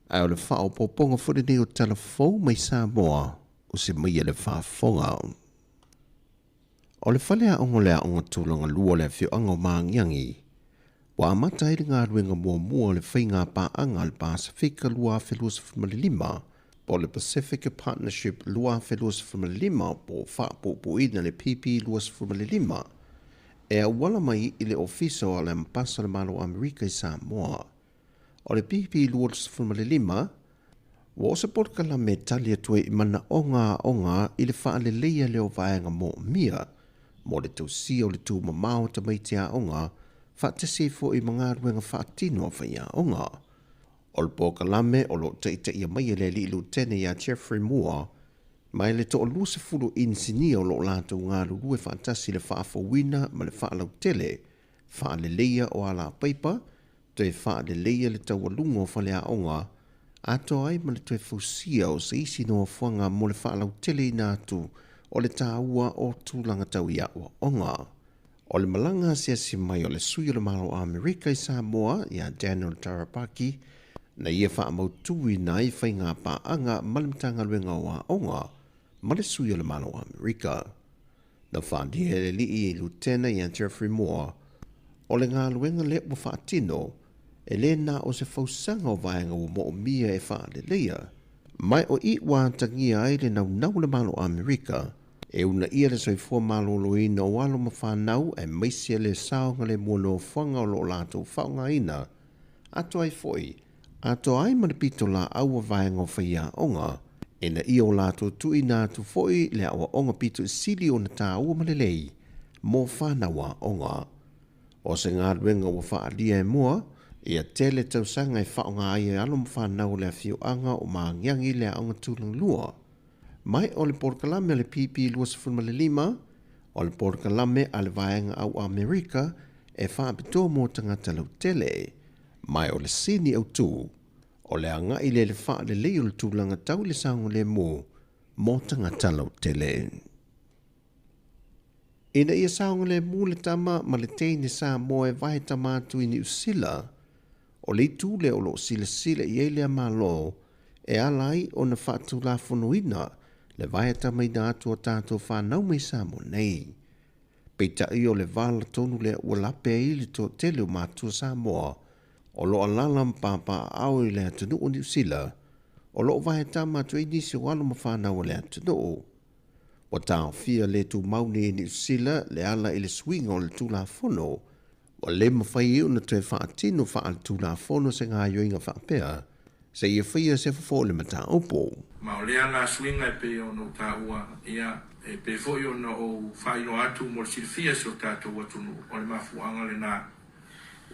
Ai o le whao poponga furi nei o tala fou mai Sāmoa o se mai le whaafonga. O le whale a ongo lea onga tūlanga lua le whio anga o maangiangi. Wa amata i ngā ruenga mua le whainga pā anga le Pasifika lua whelus whamalilima po le Pacific Partnership lua whelus whamalilima po whaapopo ina le PP lua whamalilima. E a wala mai i le ofiso a le mpasa le malo Amerika I Sāmoa. O le pipi luots whamalilima, wa o se porkala me talia tue I mana onga I le wha le leia leo vaenga mo mia, mo le tausia o le tū mamao ta maiti a onga, wha te sefo I mga ruenga wha tino a whaia onga. O le porkalame o lo teita ia mai le li lutene ia Jeffrey Moore, mai le to lusa fulu insinia o lo lato ngā lulue fantasi le whaafawina ma le whaalau tele, wha le leia o ala paipa, te wha le leia le taualunga o whalea onga, ato ai ma le tue fusia o se isi noa whanga mo le whaalau tele I nātu o le tāua o tūlanga tau ia o onga. O le malanga si mai o le sui o le malo Amerika I Sāmoa, ia Daniel Tarapaki, na ia wha mautui na I whainga pa anga malimtanga luenga o onga, ma le sui o le malo Amerika. Na whaandi he le li I lutena I Jeffrey Moore, o le ngā luenga le o whaatino, e le na o se fausanga o vaenga o mo mia e wha le leia. Mai o I wātangia ai le nau le malo Amerika, e una ia le soifua malo loina o alo ma whanau e maisia le saonga le mono whanga o lo lato whaunga ina. Ato ai foi, ato ai ma le pito la aua vaenga o whaia onga, e na ia o lato tu I nātu foi le awa onga pito sili o na tā ua ma le lei, mo whanawa onga. O se ngā ruenga o whaalia e mua, ia tele tausanga e whaonga ai e alo ma whanau le whio anga o maangiangi le aonga tūlang lua. Mai o le porkalame le PP luas whamalilima, o le porkalame a le vaenga au Amerika e whaapito mo tangata lau tele. Mai o le sini au tū, o le anga I le wha le leo le tūlanga tau le sango le mo tangata lau tele. Ina ia sango le le tama ma le teine Sāmoa e vai tamatu I New Zealand, o le tū le o lo sila I ele malo, e alai o na whatu la whanuina, le vai tamai na atu o tātou whanau mai Sāmoa nei. Peita I o le vala tonu le ua lape I le tō tele o mātua Sāmoa, o lo alala mpapa au I le atunu o New Zealand, o lo vai tamatu I nisi o alo ma whanau o le atunu o. O tāo fia le tu mauni I New Zealand le ala I le swing o le tūla whono, o le mawhai iu na tue whaatino wha al tūla whono se ngā yoinga whaapea, se ia whia se whafo le mata opo. Ma o lea ngā swinga e pe o no tā ua, ia e pe fo I o no o whaino atu mo le silfia se o tātou atunu, o le mafuanga le nā.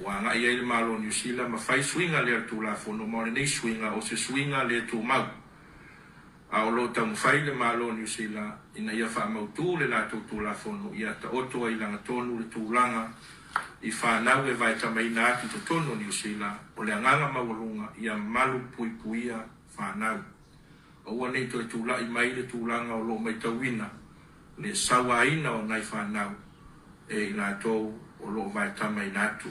Wa ngā ia I le malo New Zealand, ma whai swinga le tūla whono, ma o le nei swinga o se swinga le tū mau. A o lo tamu whai le malo New Zealand, ina ia wha mautu le nā tūla whono, ia ta oto ai langa tonu le tūlanga, I whanau e vai tamai nāti to tono New Zealand, o le anganga mawalunga, ia malu pui puia whanau. o nei to tula I mai le tulanga o lo mai tawina le sawaina o nai whanau e la to o lo mai tamai natu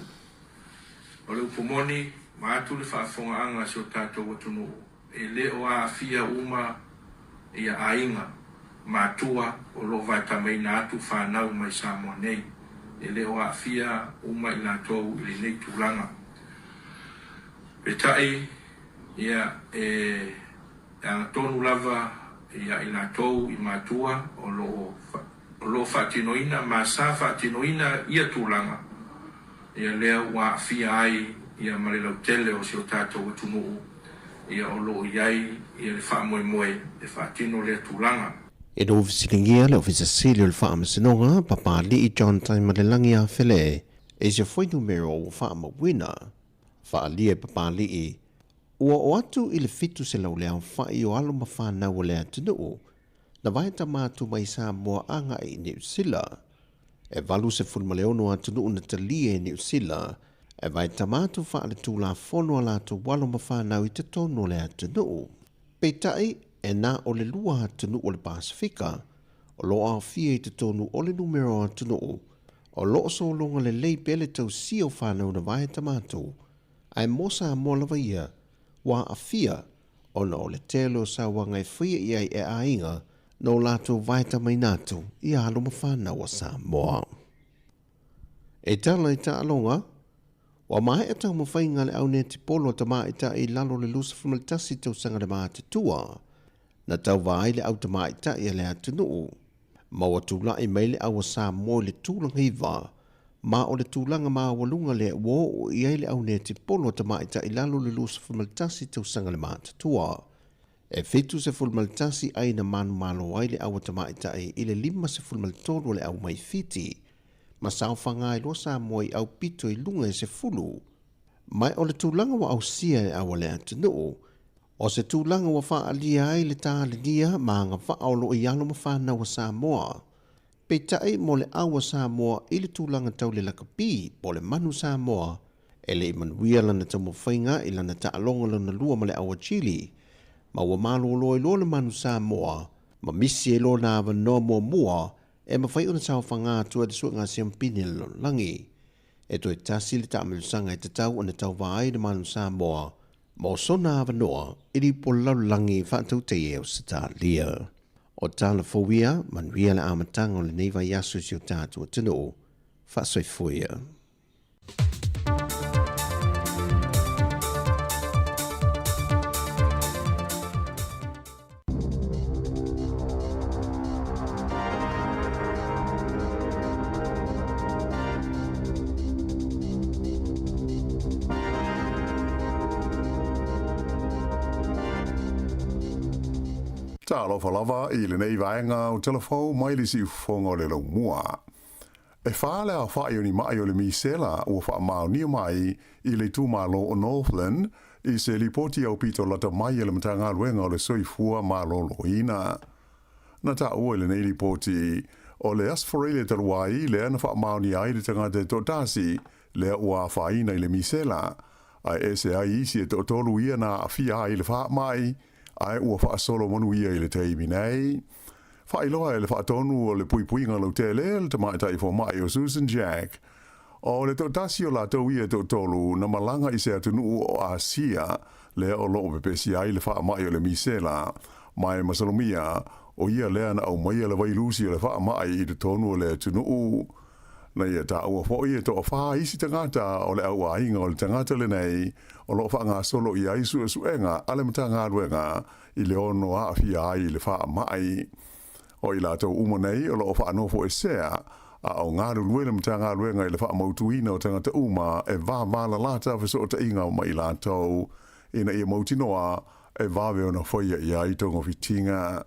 o le upomoni maatu le whaafonga anga si o tātou atunu e le o a fia uma ia ainga matua o lo vai tamai natu whanau mai Sāmoa nei e le o a fia uma I la to I le nei tulanga petai ia ang tonu lava ia I la tou I matua o lo whaatinoina ma sa whaatinoina ia tūlanga ia lea wa fia ai ia marelau tele o si o tātou atunuu ia o lo iai ia le whaamoe moe le whaatino lea tūlanga E no visilingia le ofisa sili o le whaamasinoga papali I John Taimalelangi a Fele e se foi numero o whaamawina whaalia papali I ua o atu I le fitu se lau lea whai o alo mawhana o lea tunu na vai tamatu mai Sāmoa anga I New Zealand e valu se fulmaleono atunu na talia I New Zealand e vai tamatu whaale tūla whono ala tu walo mawhana I te tono lea tunu peitai e nā o le lua atunu o le Pasifika o lo a fia I te tonu o le numero atunu o lo so longa le lei pele tau si o whanau na vai tamatu ai mo Sāmoa lava ia wa a fia ona o le telo sa wanga I fia ia e ainga no lato vaita mai natu I alo mawhana wa Sāmoa. E tala I ta alonga, wa mai e tau mawhainga le au ne te polo ta mai ta I lalo le lusa fumaltasi tau sanga le maa te tua, na tau vai le au ta mai ta I le atunu. Ma wa tula I mai le au Sāmoa le tūlanga hiva, ma o le tūlanga maa walunga le wo o I le au ne te polo ta mai ta I lalo le lusa fumaltasi tau sanga le maa te tua. E fitu se fulmaltasi ai na manu malo ai le awa tamaitai I le 5 se fulmaltolo le au mai fiti. Ma sao whanga I lo Sāmoa I au pito I lunga se fulu. Mai o le tūlanga wa au sia e awa le atanu. O se tūlanga wa wha alia ai le tā le nia ma nga wha aolo I alo ma whana wa Sāmoa. Peitai mo le awa Sāmoa I le tūlanga tau le lakapi po le manu Sāmoa. E le imanuia lana tau mawhainga I lana ta alonga lana lua ma le awa Chile. Ma ua malo loi lo le manu Sāmoa, ma misi e lo na awa no mua, e ma whai una sao whanga tua de sua ngā siampini lo langi. E toi tasi le ta amilusanga I te tau ana tau vai le manu Sāmoa, ma o sona awa noa, iri po lau langi whaatau te eo sa tā lia. O tāla fowia, manuia le amatanga o le neiva yasu si o tātua tino, whaasoi fuia. Ta alofa lava I le nei vaenga o telefo mai li si fonga le lo mua. E whaale a whae o ni mai o le misela o wha mao ni mai I le tūmalo o Northland I se lipoti au pito lata mai le matanga luenga o le soifua malo loina. Na ta ua le nei lipoti o le asforele taruai le ana wha mao ni ai le tangata totasi le ua whaina I le misela. Ai ese ai isi e totolu ia na a fia ai le wha mai ai ua wha solo manu ia I le teimi nei. Wha iloa e le wha tonu o le pui ngā lau tele le tamaitai fo mai o Susan Jack. O le tōtasi o la tau ia tōtolu na malanga I se atunu o Asia le o loo pepesi ai le wha mai o le misela. Mai masalomia o ia lea na au mai le wailusi o le wha mai I te tonu o le atunu. Na ia ta ua fo ia to wha isi tangata o le au ainga o le tangata le nei o lo wha ngā solo I aisu e suenga ale mata ngā ruenga I le ono a fia ai le wha mai. O I la tau uma nei o lo wha anofo e sea a o ngā rulue le mata ngā ruenga I le wha mautuina o tangata uma e vā vāla lata fiso o ta inga o mai la tau ina ia mautinoa e vāwe o na whaia I ai tongo fitinga.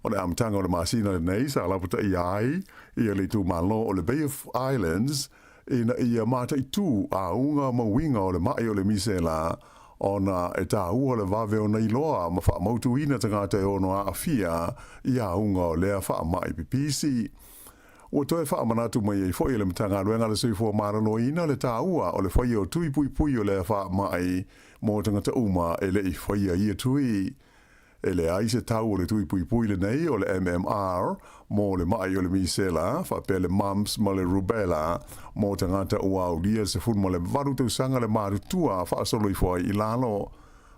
O le amatanga o le masina nei sa laputa I ai ia le tū malo o le Bay of Islands ina ia mata I tū a unga mawinga o le mai o le misela o na e tā ua le vave o nei loa ma wha mautu ina tangata e ono a fia ia unga o lea wha mai pipisi. Ua toe wha manatu mai e foi le matanga ruenga le sui fua marano ina le tā ua o le whai o tui pui o lea wha mai mō tangata uma e le I whai ia tui. e le ai se tau o le tui pui pui le nei o le MMR mo le mai o le misela fa pe le mumps ma le rubella mo tangata ua o dia se fun mo le varu tau sanga le marutua fa solo i foi i lalo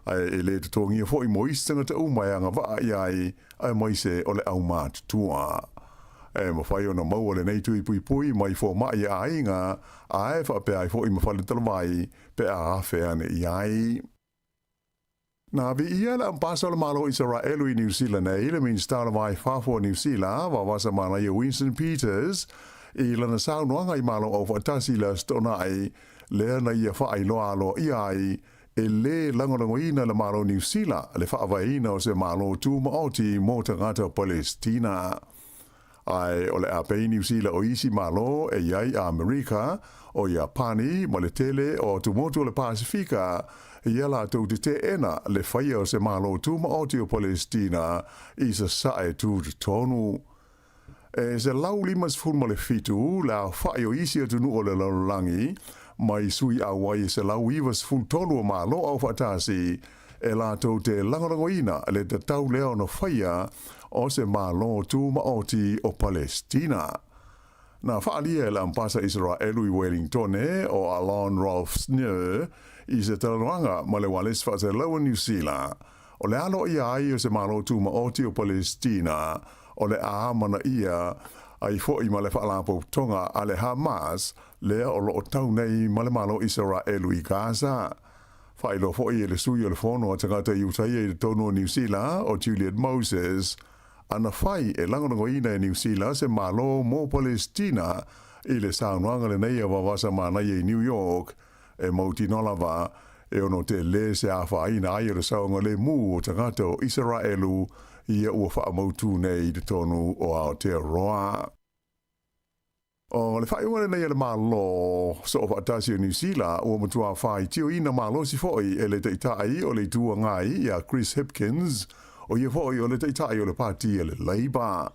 ai e le tongi e foi mo istanga te umai anga va ai ai mai se o le au matua e mo fai ona mau o le nei tui pui pui mai fo mai ai nga ai fa pe ai foi mo fa le talvai pe a fe ane i ai na vi ia la pasa le malo Israel i New Zealand e le min star vai fa for New Zealand va va sa mana i Winston Peters i la na sa no ngai malo o fa tasi la stona ai le na ia fa ai lo alo i ai e le lango ina le malo New Zealand le fa vai ina o se malo tu mo oti mo tangata Palestina ai o le ape New Zealand o isi malo e iai a Amerika o Japani mo le tele o tumotu le Pasifika ia la tau te ena le whaia o se malo tuma o te o Palestina i sa sae tu te tonu. E se lau limas fulma le fitu la whai o isi atu nu o le laulangi mai sui a wai se lau iwas ful tonu o malo au whatasi e la tau te langorangoina le te tau leo no whaia o se malo tuma o te o Palestina. Na whaalia la mpasa Israelu i Wellington o Alon Rolf Snur i se talaroanga ma le wales fa se lawa New Zealand. O le alo ia ai o se malo tuma o te o Palestina o le aamana ia ai fo i ma le whaalapo tonga a le Hamas lea o lo o tau nei ma le malo Israelu i Gaza. Whailo fo i le sui o le fono a tangata i utai e tono New Zealand o Juliet Moses ana whai e langorangoina e New Zealand se malo mo Palestina i le saunuanga le nei a wawasa mana i New York e mauti nolava e ono te le se a whaina ai o le saunga le mu o tangata o Israelu i e ua wha mautu nei de tonu o Aotearoa. O le whai wane nei le malo so o whaatasi o New Zealand ua matua whai tio ina malo si foi e le teitai o le tua ngai ia Chris Hipkins o ia foi o le teitai o le pati e le Labour.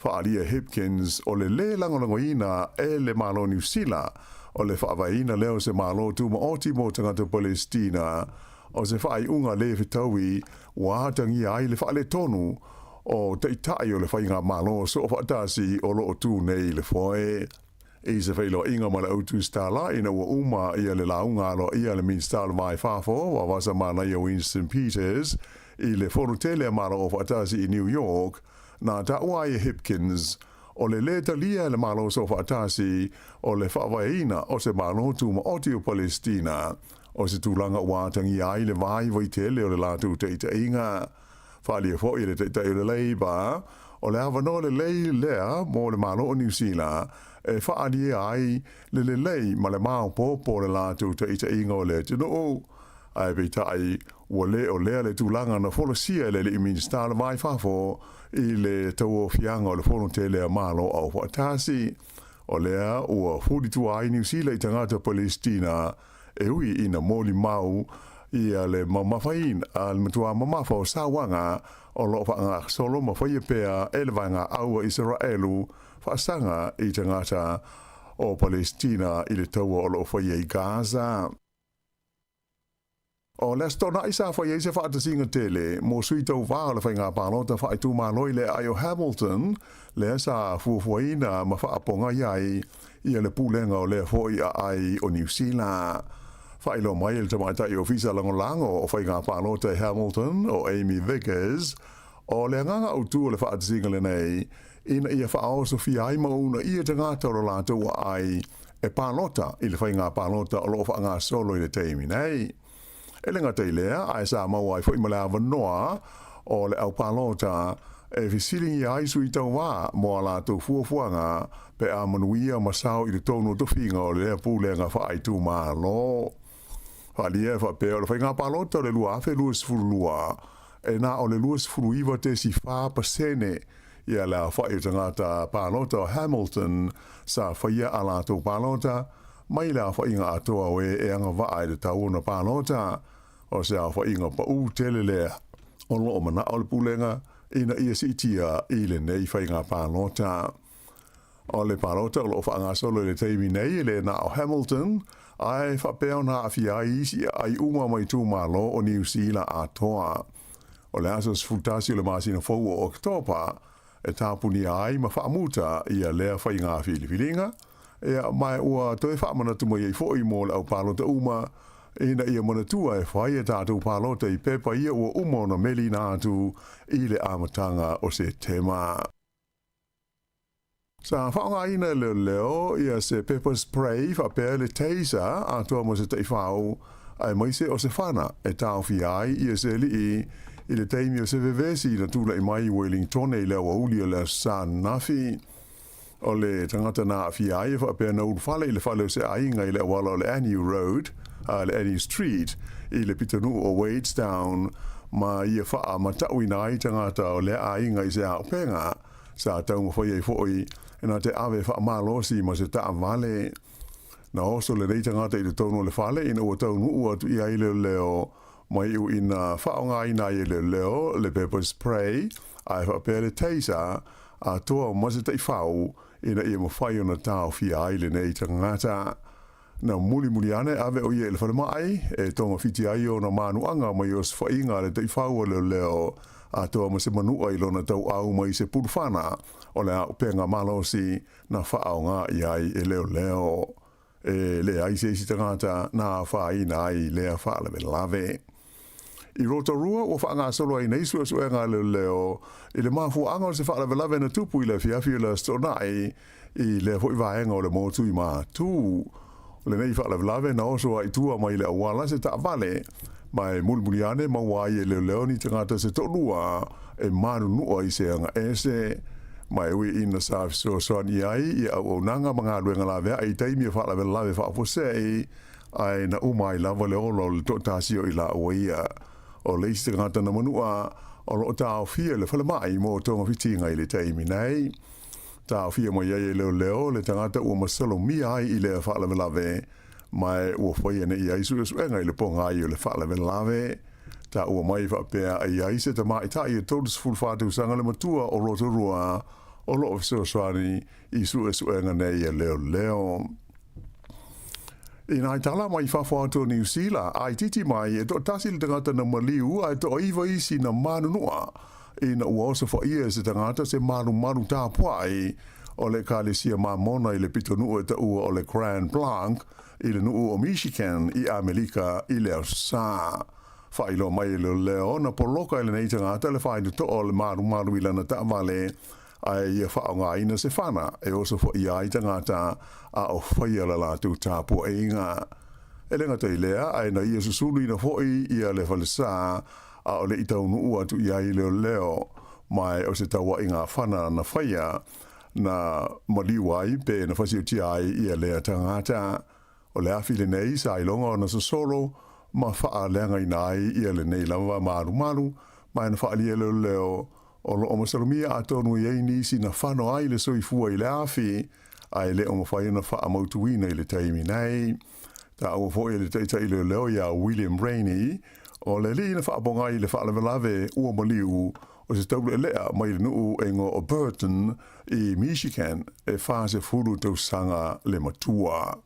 Whaalia Hipkins o le langolangoina e le malo New Zealand o le whaavaina leo se malo tuma oti mo tangata Palestina o se whaai unga le whitaui wātangi ai le whaale tonu o teitai o le whainga malo so o whaatasi o lo o tū nei le foe. I se whailo inga ma le autu stala ina ua uma ia le launga alo ia le min stala mai whafo wa wasa mana ia Winston Peters i le forutele malo o whaatasi i New York na ta uai Hipkins o le talia le malo so whaatasi o le whaavaina o se malo tuma oti o Palestina o se tūlanga wātangi ai le vai tele o le lātu teita inga. Whaalia fo i le teita i le Labour o le awano le lei lea mo le malo o New Zealand e whaalia ai le lei ma le mao popo le lātu teita inga o le tino o ai peitai ua le o lea le tūlanga na folosia le i minstala vai whafo i le tau o fianga o le fono tele a malo au whaatasi. O lea ua fuditua ai New Zealand i tangata Palestina e ui ina moli mau i a le mamawhain al matua mamafa o sawanga o lo whaanga solo mawhaia pea e le vanga aua Israelu whaasanga i tangata o Palestina i le tau o lo whaia i Gaza. O le stona isa whaia se whaatasinga tele mo sui tau wā le whainga pālota whaitu māloi le ai o Hamilton le sa fuafuaina ma whaaponga iai i le pūlenga o le foi a ai o New Zealand. Whailo mai le tamatai o Fisa Langolango o whainga pālota Hamilton o Amy Vickers o le nganga o tū le whaatasinga le nei ina ia whaao Sofia ai mauna ia tangata o lātou ai e pālota i le whainga pālota o lo whaanga solo i le teimi nei. E le ngata i lea, ai Sāmoa i fwoi malawa noa o le au pālota e fisiringi ai sui tau wā mo a lātou fuafuanga pe a manuia masao i le tonu tofinga o le lea pūlenga whaai tū mā lo. Whalia wha pe o le whainga pālota o le lua awhe lua sifuru lua e nā o le lua sifuru iwa te si whā pasene i a la whai tangata pālota o Hamilton sa whaia a lātou pālota mai la whainga atoa we e anga wā le tauna pālota o se a whainga pa u tele lea o lo o mana o le pūlenga ina ia si itia i le nei whainga pālota. O le pālota o lo whaanga solo le teimi nei le na o Hamilton ai whapeo na awhia isi ai uma mai tū malo o New Zealand atoa. o le aso sfutasi o le masina fau o Oktopa, e tāpuni ai ma whaamuta ia lea whai ngā whiliwhilinga, mai ua toi whaamana tu mai fo i mō le au pālota uma, ina ia manatua e whai e tātou pālota I pepa ia ua umona meli nā atu I le amatanga o se tema. Sa whaonga ina leo ia se pepper spray whapea le taser a toa mo se tei whao ai maise o se whana e tāo fi ai ia se li I le teimi o se vevesi na tūla I mai Wellington e lea wa uli o le san nafi o le tangata na fi ai e whapea na ulwhale I le whale o se ainga I le wala o le Annie Road le Annie Street I le pitanu o Wadestown ma ia wha ma tau I nai tangata o le ainga I se aopenga sa taunga whai e fhoi na te awe wha malosi ma se taa vale na oso le reita ngata I le tono le whale ina ua taunu ua tu ia I leo mai u ina whaonga ina I leo le pepper spray ai whapea le taser a toa ma se tei whau ina ia mawhai o na tau fia ai le nei tangata na muli ane ave o ia le whale mai e tonga fiti ai o na manuanga mai o se whainga le tei whau o leo a toa ma se manua I lona tau au mai se purwhana o le au penga malosi na whaonga I ai e leo le ai se isi tangata na whaina ai lea whaale me lave I Rotorua o whaanga solo ai nei sua suenga leo I le mafu anga o se whaale me lave na tupu I le fiafi le stonai I le hoi vaenga o le motu I ma tu le nei whaale me lave na oso ai tua mai le awala se ta vale mai mulmuniane mawai e leo ni tangata se tolua e manu nua I se anga ese mai ui ina sa so soni ai I au nanga mga luenga lave ai taimi whaala me lave whaapose ai na umai lava le olo le totasio I la uia o le isi tangata na manua o lo tau fia le whale mai mo tonga fitinga I le taimi nei tau fia mo iai leo le tangata ua masalo mi ai I le whaala me lave mai ua whaia ne iai suenga I le ponga ai o le whaala me lave ta ua mai whapea ai ai se ta mai ta I totus fulfatu sanga le matua o Rotorua o lo so swani I suenga nei leo Ina tala mai whawha to New Zealand ai titi mai e to tasi le tangata na maliu ai to iwa isi na manunua ina ua osa whaia se tangata se manu tā puai o le kālesia mamona I le pitonu e ta ua o le Grand Blanc I le nuu o Michigan I Amerika I le sa whailo mai leo na poloka I le nei tangata le whainu to o le manu I lana ta vale ai ia whaonga ina se whana e oso whaia I tangata a o whaia la lātu tāpua e inga. E lenga te lea ai na ia susulu ina hoi ia le whalesa a o le itaunu ua tu ia I leo mai o se taua inga whana na whaia na maliwai pe na whasiuti ai ia lea tangata o le awhile nei sa ilonga o na sosolo ma wha leanga inai ia le nei lava maru mai na wha lia leo o lo o masalumia a tonu iei nisi na whano ai le soifua I le awhi ai le o mawhai na wha amautuina I le taimi nei ta au fwoi le teita I leo ia William Rainey o le li na wha abonga I le wha lave ua maliu o se taule lea mai le nuu e ngo o Burton I Michigan e whase furu tau sanga le matua.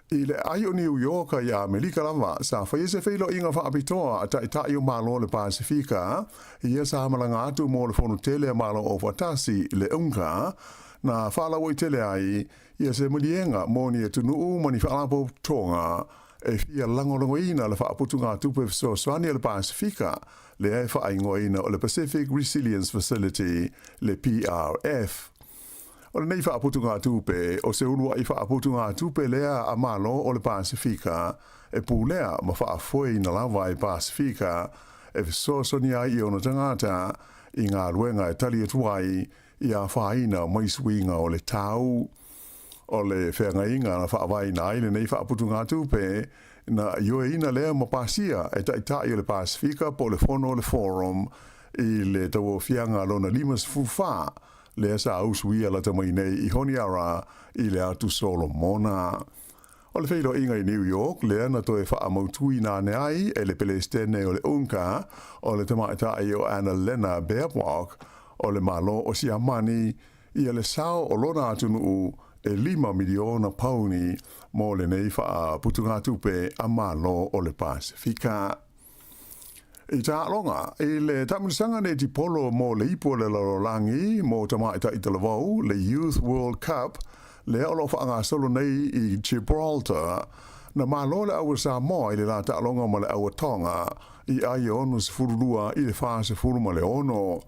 I le ai o New York I Amerika lava sa whai se whilo inga wha apitoa a tai o malo le Pasifika I sa malanga atu mo le whonu tele malo o watasi le unga na whala woi tele ai ia se mulienga mo ni e tunu mani whaalapo tonga e fia langolango ina le whaaputunga tupe so swani le Pasifika le e whaingo ina o le Pacific Resilience Facility le PRF. O le nei whaaputunga tupe o se unua I whaaputunga tupe lea a malo o le Pasifika e pūlea ma whaafoi na lawa I Pasifika e visosoni ai I ona tangata I ngā ruenga e tali atuai I a whaina mai suinga o le tau. O le whenga inga na whaawaina ai le nei whaaputunga tupe na ioe ina lea ma pasia e tai o le Pasifika po le fono le forum I le tau fianga lona limas fufa le sa ausui ala tamai nei I honi ara I le atu Solomona. O le whilo inga I New York, le na toe wha amautui nā ne ai e le pelestene o le unka o le tamaitai o Anna Lena Baerbock o le malo o si amani I le sao o lona atunu e 5 miliona pauni mo le nei wha putunga tupe a malo o le Pasifika. I tā longa, i le tamusanga ne ti polo mo le ipo le larolangi, mo tamaita i te lavau, le Youth World Cup, le olo whaanga solo nei i Gibraltar, na malo le awa Sāmoa i le la tā longa ma le awa Tonga, i ai onu se furulua i le whaa se furu ma le ono.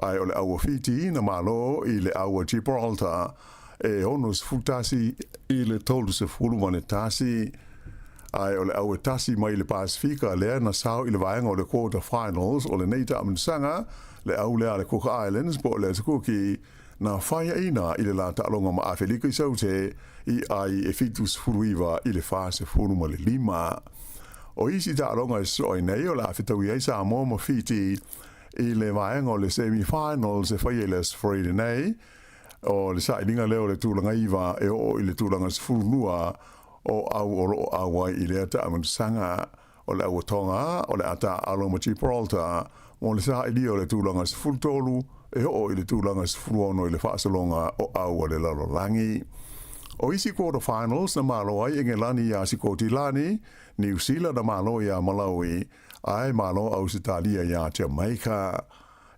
Ai o le awa Fiti na malo i le awa Gibraltar, e onu se futasi i le tolu se furu ma le tasi, ai o le awa tasi mai le Pasifika lea na sao i le vaenga o le quarter finals o le neita amensanga le au lea le Cook Islands po le tukuki na whaia ina i le la ta'alonga ma Awhelika i saute i ai e fitus furuiva i le fase furu ma le 5. O isi ta'alonga e soi nei o le awhitawi ai Sāmoa ma Fiti i le vaenga o le semi-finals e whaia le Friday nei o le sailinga leo le tūlanga iwa e o i le tūlanga sfurunua o au oro awai i le ata amensanga o le Tonga o le ata aloma Gibraltar mo le sa ili o le tūlanga sfurtolu e o i le tūlanga sfuruono i le whaasalonga o au o le lalolangi. O isi quarter finals na malo ai Engelani a Sikotilani, New Zealand na malo ia Malawi, ai malo Ausitalia ia Jamaica.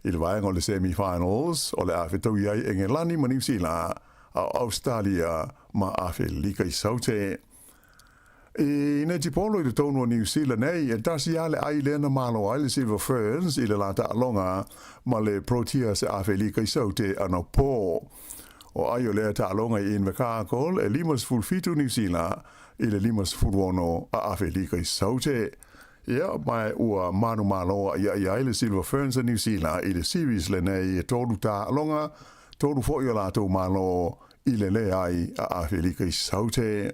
I le vaenga o le semi-finals o le awhitau ai Engelani ma New Zealand a Australia ma Awhelika i saute. I ne tipolo i le tonu o New Zealand nei, e tasi ale ai lena malo ai le Silver Ferns i le la ta'alonga ma le Proteas e Awhelika i saute ana pō. O ai o lea ta'alonga i Invercargill e 5.5 New Zealand i le 5.1 a Awhelika i saute. Ia, mai ua manu maloa ia ai le Silver Ferns a New Zealand i le series le nei e tolu ta'alonga, tolu fo i o lato malo i le le ai a Awhelika i saute.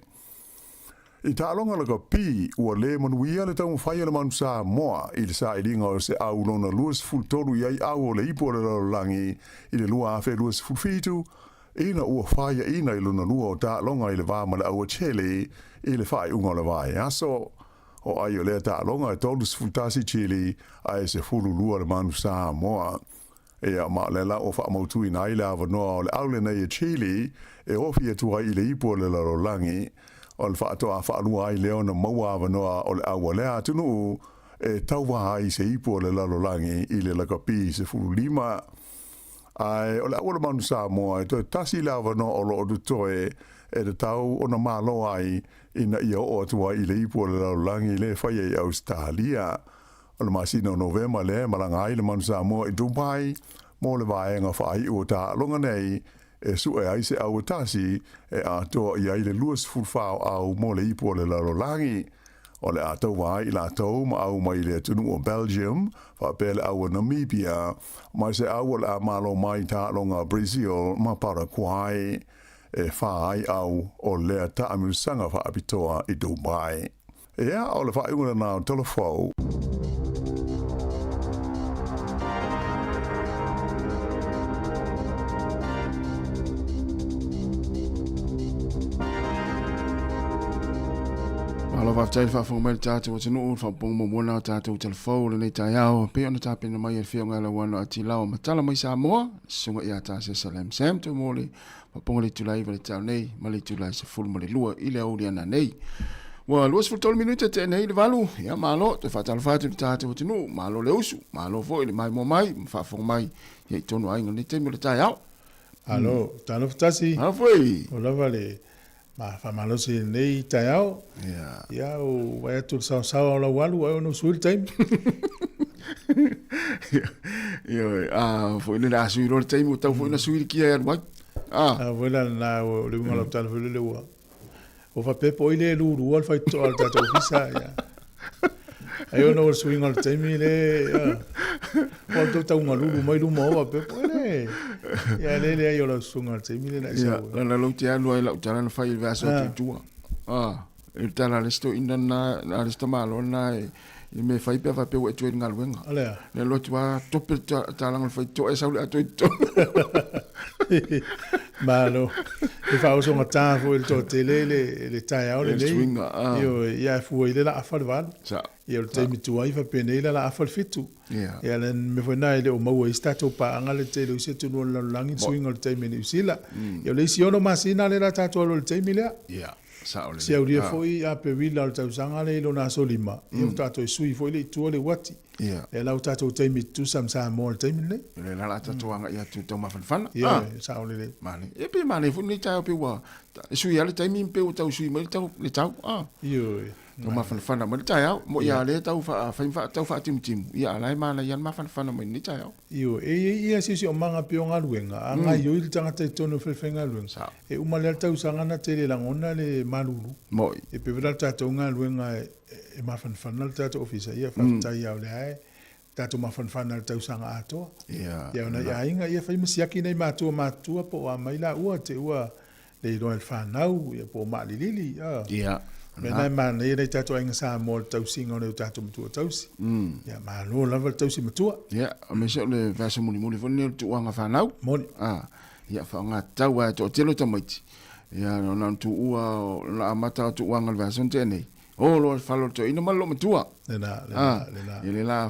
I ta'alonga laka pi ua le manuia le tau whaia le manu Sāmoa i le sa ilinga o se au lona luas fultoru iai au o le ipo le lalolangi i le lua awhe luas fulfitu, ina ua whaia ina i luna lua o ta'alonga i le vāma le aua Chile i le whai unga le vai aso. O ai o le ta'alonga e tolus fultasi Chile ai se fulu lua le manu Sāmoa. Ea ma le la o whaamautu ina i le avanoa o le au le nei e Chile e ofi e tua i le ipo le lalolangi. O le whaatoa whaanua ai leo na maua avanoa o le aua lea tunu e tauwa ai se ipo le lalolangi i le lakapi se fulu 5. Ai o le aua le manu Sāmoa e toi tasi le avanoa o lo o dutoe e te tau o na malo ai ina ia o atua i le ipo le lalolangi le whaia i Australia. O le masina o November le malanga ai le manu Sāmoa i Dubai mo le vaenga whai o ta longa nei e su e aise au tasi e a toa i aile luas fulfao au mo le ipo le lalolangi. O le a tau wai la tau ma au mai le tunu o Belgium, wha pele au Namibia, mai se au le a malo mai ta longa Brazil ma Paraguay, e whaai au o le ta amusanga wha apitoa i Dubai. Ea o le wha iuna nao telefou. Alo va tele fa fo tatu o tunu fa pong mo mona tatu telefone le tai au pe ona tape na mai fe ngala wana ati lao matala mai Sāmoa sunga ia ta se salam sam to mole fa pong le tulai va tau nei ma le tulai se ful mo le lua ile au na nei wa luas fo tol minuta te nei le valu ya malo te fa tal fa tatu o tunu malo le usu malo fo ile mai mo mai fa fo mai ye tonu ai ngani te mo le tai au alo tano ftasi alo foi o la vale ma fa malo si nei tai au ya o vai tu sa la walu o no sul time yo foi le la suiro le time tau foi na suir ki ai mai voilà na o le ngala tal foi le wa o fa pe po ile lu lu al fa to al ta ofisa ya ayo no swing al time le quando ta un lu mai lu mo pe po le ya le ayo lo swing al time le na sa la lo ti alu ai la tana fa il verso tu il tala le sto in na le sto malo na il me fai pe fa pe e tu ngal wenga le lo tua tope tala ngal fa to e sa le to malo e fa uso ma ta fu il to tele le tai au le io ya fu ile la fa val io te mi tu ai fa penela la fa fitu ya len me foi nai le o mau sta to pa ngale te le se tu no langi swing al te me ni sila io le si ono masina le la ta to le te mi le Se auria foi a pe wila o tausanga le lo na solima. E o tato e sui foi le tua le wati. E la o tato taimi tu sam sa mo le taimi le. Le la tato anga ia tu tau mafana. Ia, sa o le. Mane. E pe mane fu ni tau pe wa. Sui ale taimi pe o tau sui mai tau le tau. Io. Tau mafana mai tau. Mo ia le tau fa tau fa tim. Ia lai mana ia mafana mai ni tau. Io, ia si o manga pe o ngaluenga. Anga io il tanga te tono felfenga luenga. E uma le tau sanga na te le langona le malulu. Moi. E pe vera tato ngaluenga e mafana le tato ofisa. Ia fa tai au le ai. Tato mafana le tau sanga ato. Ia. Ia ona ia inga ia fa masiaki nei matua po a maila ua te ua le roel whanau ia po maalilili. Ia. Mena mana ia nei tato inga sa mo le tau singa o nei tato matua tausi. Ia malo lava le tausi matua. Ia, me se le vasa muli foni le tuanga whanau. Moni. Ia fa nga tau a to telo tamaiti. Ia na tu ua la amata tu wanga le vasa tene. O lo falo to ina malo matua. Lena. Ile la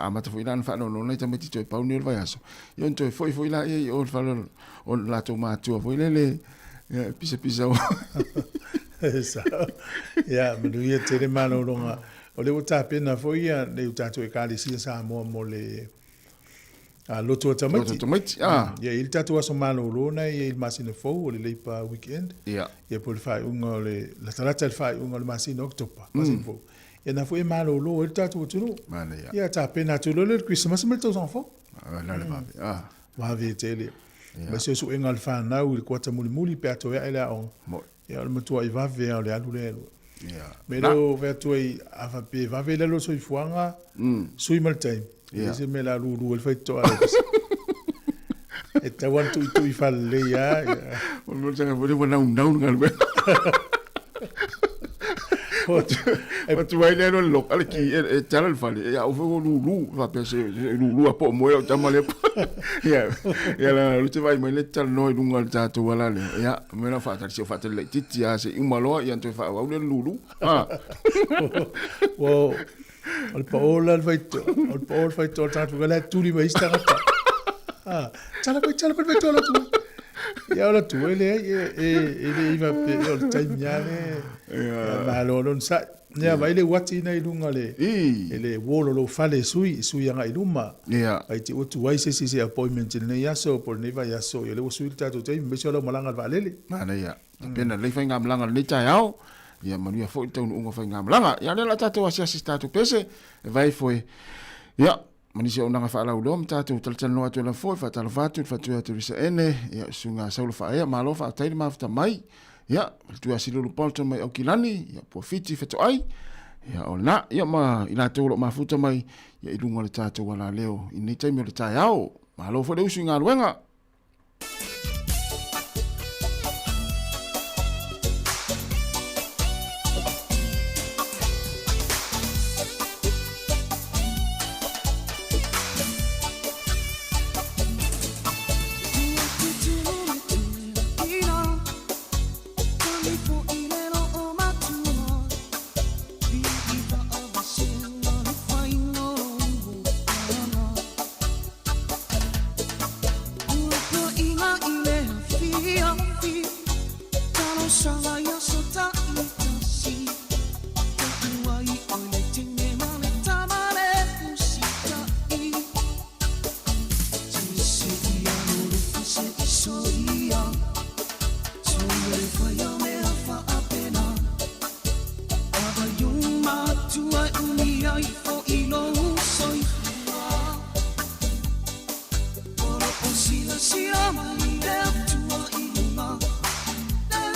amata foi lan fa no nei tamaiti to pa unir vaso. Io to foi la e o falo o la to matua foi le pisa Esa. Ia, manu ia tere malo longa. O le uta pena foi ia le uta to e kali sia Sāmoa mo le loto tamaiti. Ia il tato aso malo lona ia il masina fou o le leipa weekend. Ia. Ia po le fai unga le la tarata le fai unga le masina oktopa. Masina fou. Ia na foi malo lo il tato o tunu. Mana ia. Ia ta pena tu le Christmas me tos enfants. La le va. Va vite. Ma se su engal fa na u ko ta muli pe ato ia ela on. Ia le matua i va ve le alu le. Ia. Me lo ve tu i ava pe va ve le lo soi fuanga. Sui mal time. Ia se me la lu el feito a. E te want tu i falle ia. O no tanga pode bona un down ngal. E tu vai le no local ki e tala il falle. Ia o fu lu va pe se lu a po mo e tama le. Ia la lu te vai mai le tal no lungal tato wala le. Ia me na fa ta se fa te le titi a se imalo ia to fa wa le lu. Wo al paola al faito tato gala tuli mai stangata. Tala per vettola tu. Ia ora tu ele iva pe o taimiale. Ma lo non sa. Ia vai le wati nei lunga le. Ele wolo lo fale sui anga iluma. Ia. Ai ti o tu vai se appointment nei yaso por nei vai yaso. Ele o sui tato te me solo malanga valele. Mana ia. Pena le fai ngam langa le tai au. Ia manu foi tau unga fai ngam langa. Ia le la tato asia tato pese. Vai foi. Ia. Manisi o nanga whaala ulom tātou taltano atu la foi whaatala whātu whātua atu risa ene ia sunga saula whaea malo whaatairi mawhita mai ia whatua silulu polton mai au kilani ia pua fiti whato ai ia o na ia ma ina tōlo mawhuta mai ia ilunga le tātou wala leo i nei taimi o le tai au malo whare usu ngā ruenga. Sila, sila, mali, left to a iluma. Tell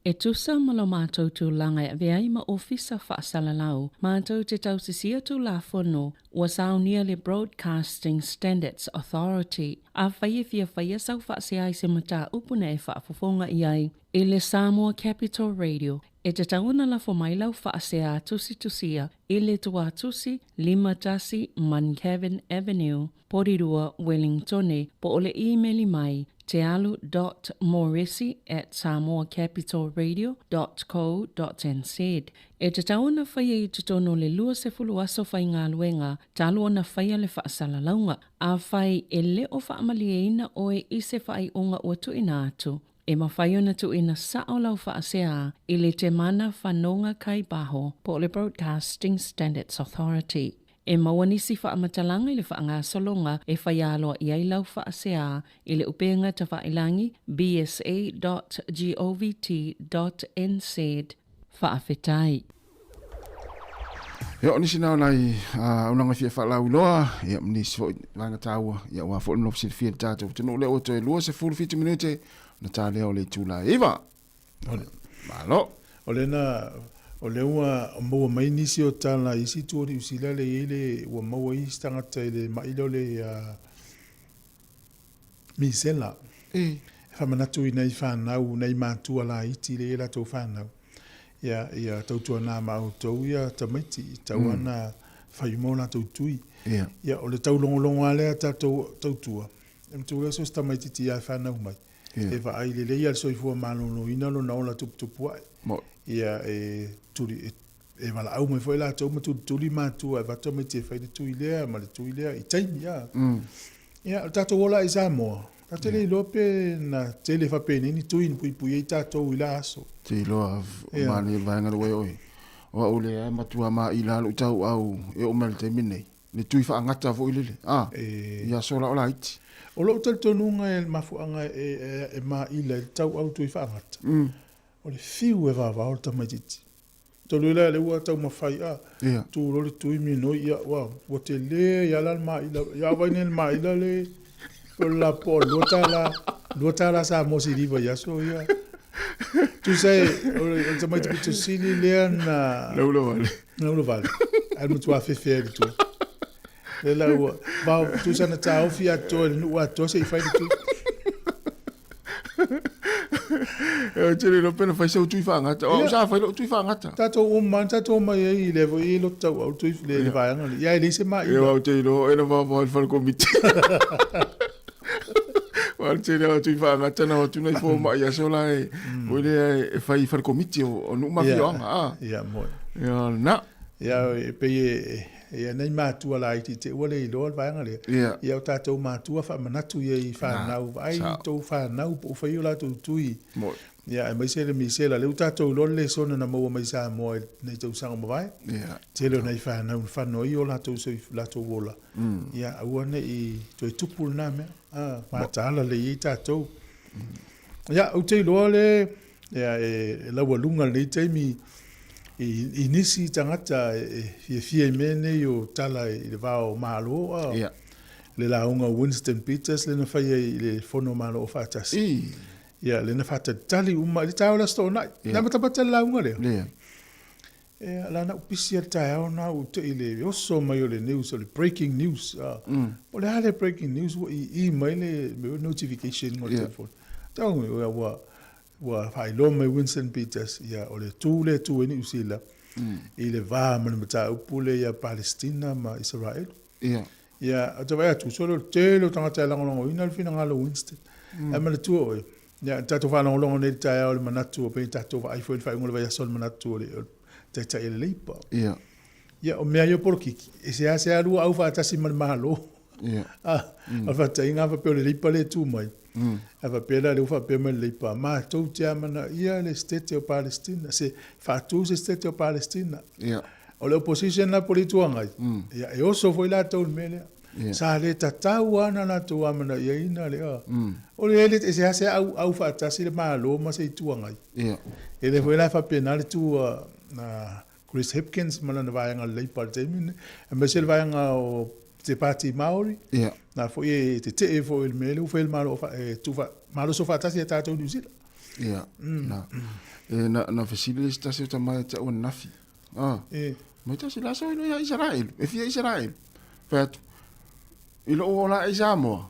E tusa ma lo mātou tūlanga e veai ma ofisa whaasalalau, mātou te tausisia tū la whono, wa saunia le Broadcasting Standards Authority, a whaia fia whaia sau whaaseai se mata upuna e whaafofonga iai, e le Sāmoa Capital Radio, e te tauna la whamailau whaasea tusi tusia, i le tua tusi, lima tasi, Mancavan Avenue, Porirua, Wellingtone, po ole e-maili mai, tealu.morisi@samoacapitalradio.co.nz. E te tauna whaia i te tono le lua se fulu aso whai ngā luenga, talo ona whaia le whaasala launga, a whai e le o whaamalieina o e ise whai unga ua tuina atu. E mawhai ona tuina sao lau whaasea i le te mana whanonga kai baho po le Broadcasting Standards Authority. E mawanisi whaamatalanga i le whaanga solonga e whaialoa i ai lau whaasea i le upenga ta whailangi bsa.govt.nz whaafetai. Ia nisi nao nai unanga fia whalau loa, ia nisi fo vanga taua, ia ua fo nopsi le fia tātou. Tino leo o toi lua se fulu fitu minute, na tā leo le tūla iwa. Malo. O le ua maua mai nisi o tāna isi tuori usila le ele ua maua isi tangata i le mailo le misela. Whamanatu i nei whanau, nei mātua la iti le ela tau whanau. Ia tautua nā mautau ia tamaiti, tau ana whaimona tautui. Ia o le tau longolongo alea tautua. Mtu ea sos tamaiti ti ai whanau mai. E wa ai le leia le soifua mālono ina lo naola tupu ai. Ia turi e wala au mai foi la tau ma tuli mātua e wata mai te whaide tui lea, ma le tui lea i taimi ia. Ia tatou ola i Sāmoa. Tatele lope na tele whapenini tui ni pui e tatou i la aso. Te loa mani e vaenga roe oi. Oa ule e matua ma i la lu tau au e o mele te minei. Le tui whaangata vo i lele. Ia sola ola iti. O lo utal tonunga e mafuanga e ma ila e tau au tui whaangata. O le fiu e wawa o tamaititi. Tolu le ua tau mawhai tu roli tui mino ia wa te le ia la ma ila ia waine ma ila le o la po luota la sa mo si riva ia so ia. Tu sai o tamaititi tu sili le na Laulo vale. Al mutu a fefe tu. Le la ua tu sana ta ofia to ua to se fai tu. Tere no pena fai sau tui whaangata. O sa fai lo tui whaangata. Tato o man, tato mai e levo e lo tau au tui le vaianga. Ia e leise mai. Ia au te ilo, e na wha wha komiti. Wal tere au tui whaangata na watu nei fo mai a sola e. Oile e fai wha komiti o numa fionga. Ia moi. Ia na. Ia e pe ia nei mātua la iti te ua le ilo al vaianga le. Ia o tātou mātua wha manatu ia i whanau. Ai tau whanau po whai o la tau tui. Moi. Ia e maisele misela leu tātou lole sona na maua mai Sāmoa nei tau sanga mawai. Te leo nei whanau whanoi o la tau wola. Ia aua ne i toi tupul nā mea. Mātala le i tātou. Ia au te loa le ia e laua lunga le teimi I nisi tangata fia mene o tala I le vao malo le launga Winston Peters le na whaia I le fono malo o whatasi. Ia le na whata tali uma le tau la sto nai. Na matapata launga lea. La na upisi al tai au na u te ile oso mai o le news o le breaking news. O le hale breaking news I mai le notification o le telefone. Tau me wa whailo mai Winston Peters ia o le tu eni usila I le vā mani mata upule ia Palestina ma Israel. Ia ata vai atu solo telo tangata langolongo ina le fina ngalo Winston. Ama le tu oi. Ia tato whanongolongo nei tai au le manatu o pe tato wa iPhone whai ungola vai asol manatu o le taita ele leipa. Ia o mea yo porokiki. E se ase alua au whaatasi mani mahalo. Al whata inga whapeo le leipa le tu mai. Ava pela le ufa pema le pa ma tau te amana ia le state o Palestina se fatu se state o Palestina o le opposition na polituanga ia e oso foi la tau mele sa le tatau ana na tu amana ia ina le o le ele se ase au fata se le malo ma se tuanga ele foi la fa pena le tu na Chris Hipkins mana na vai nga le pa te mine e me se vai nga o te parti Maori na foi te fo il mele o foi il malo tu malo so fata se tato New Zealand Ia. Na facilities tasi o tamai ta o nafi. Mai tasi la so ino ia Israel. E fia Israel. Fatu. Ilo o la Sāmoa.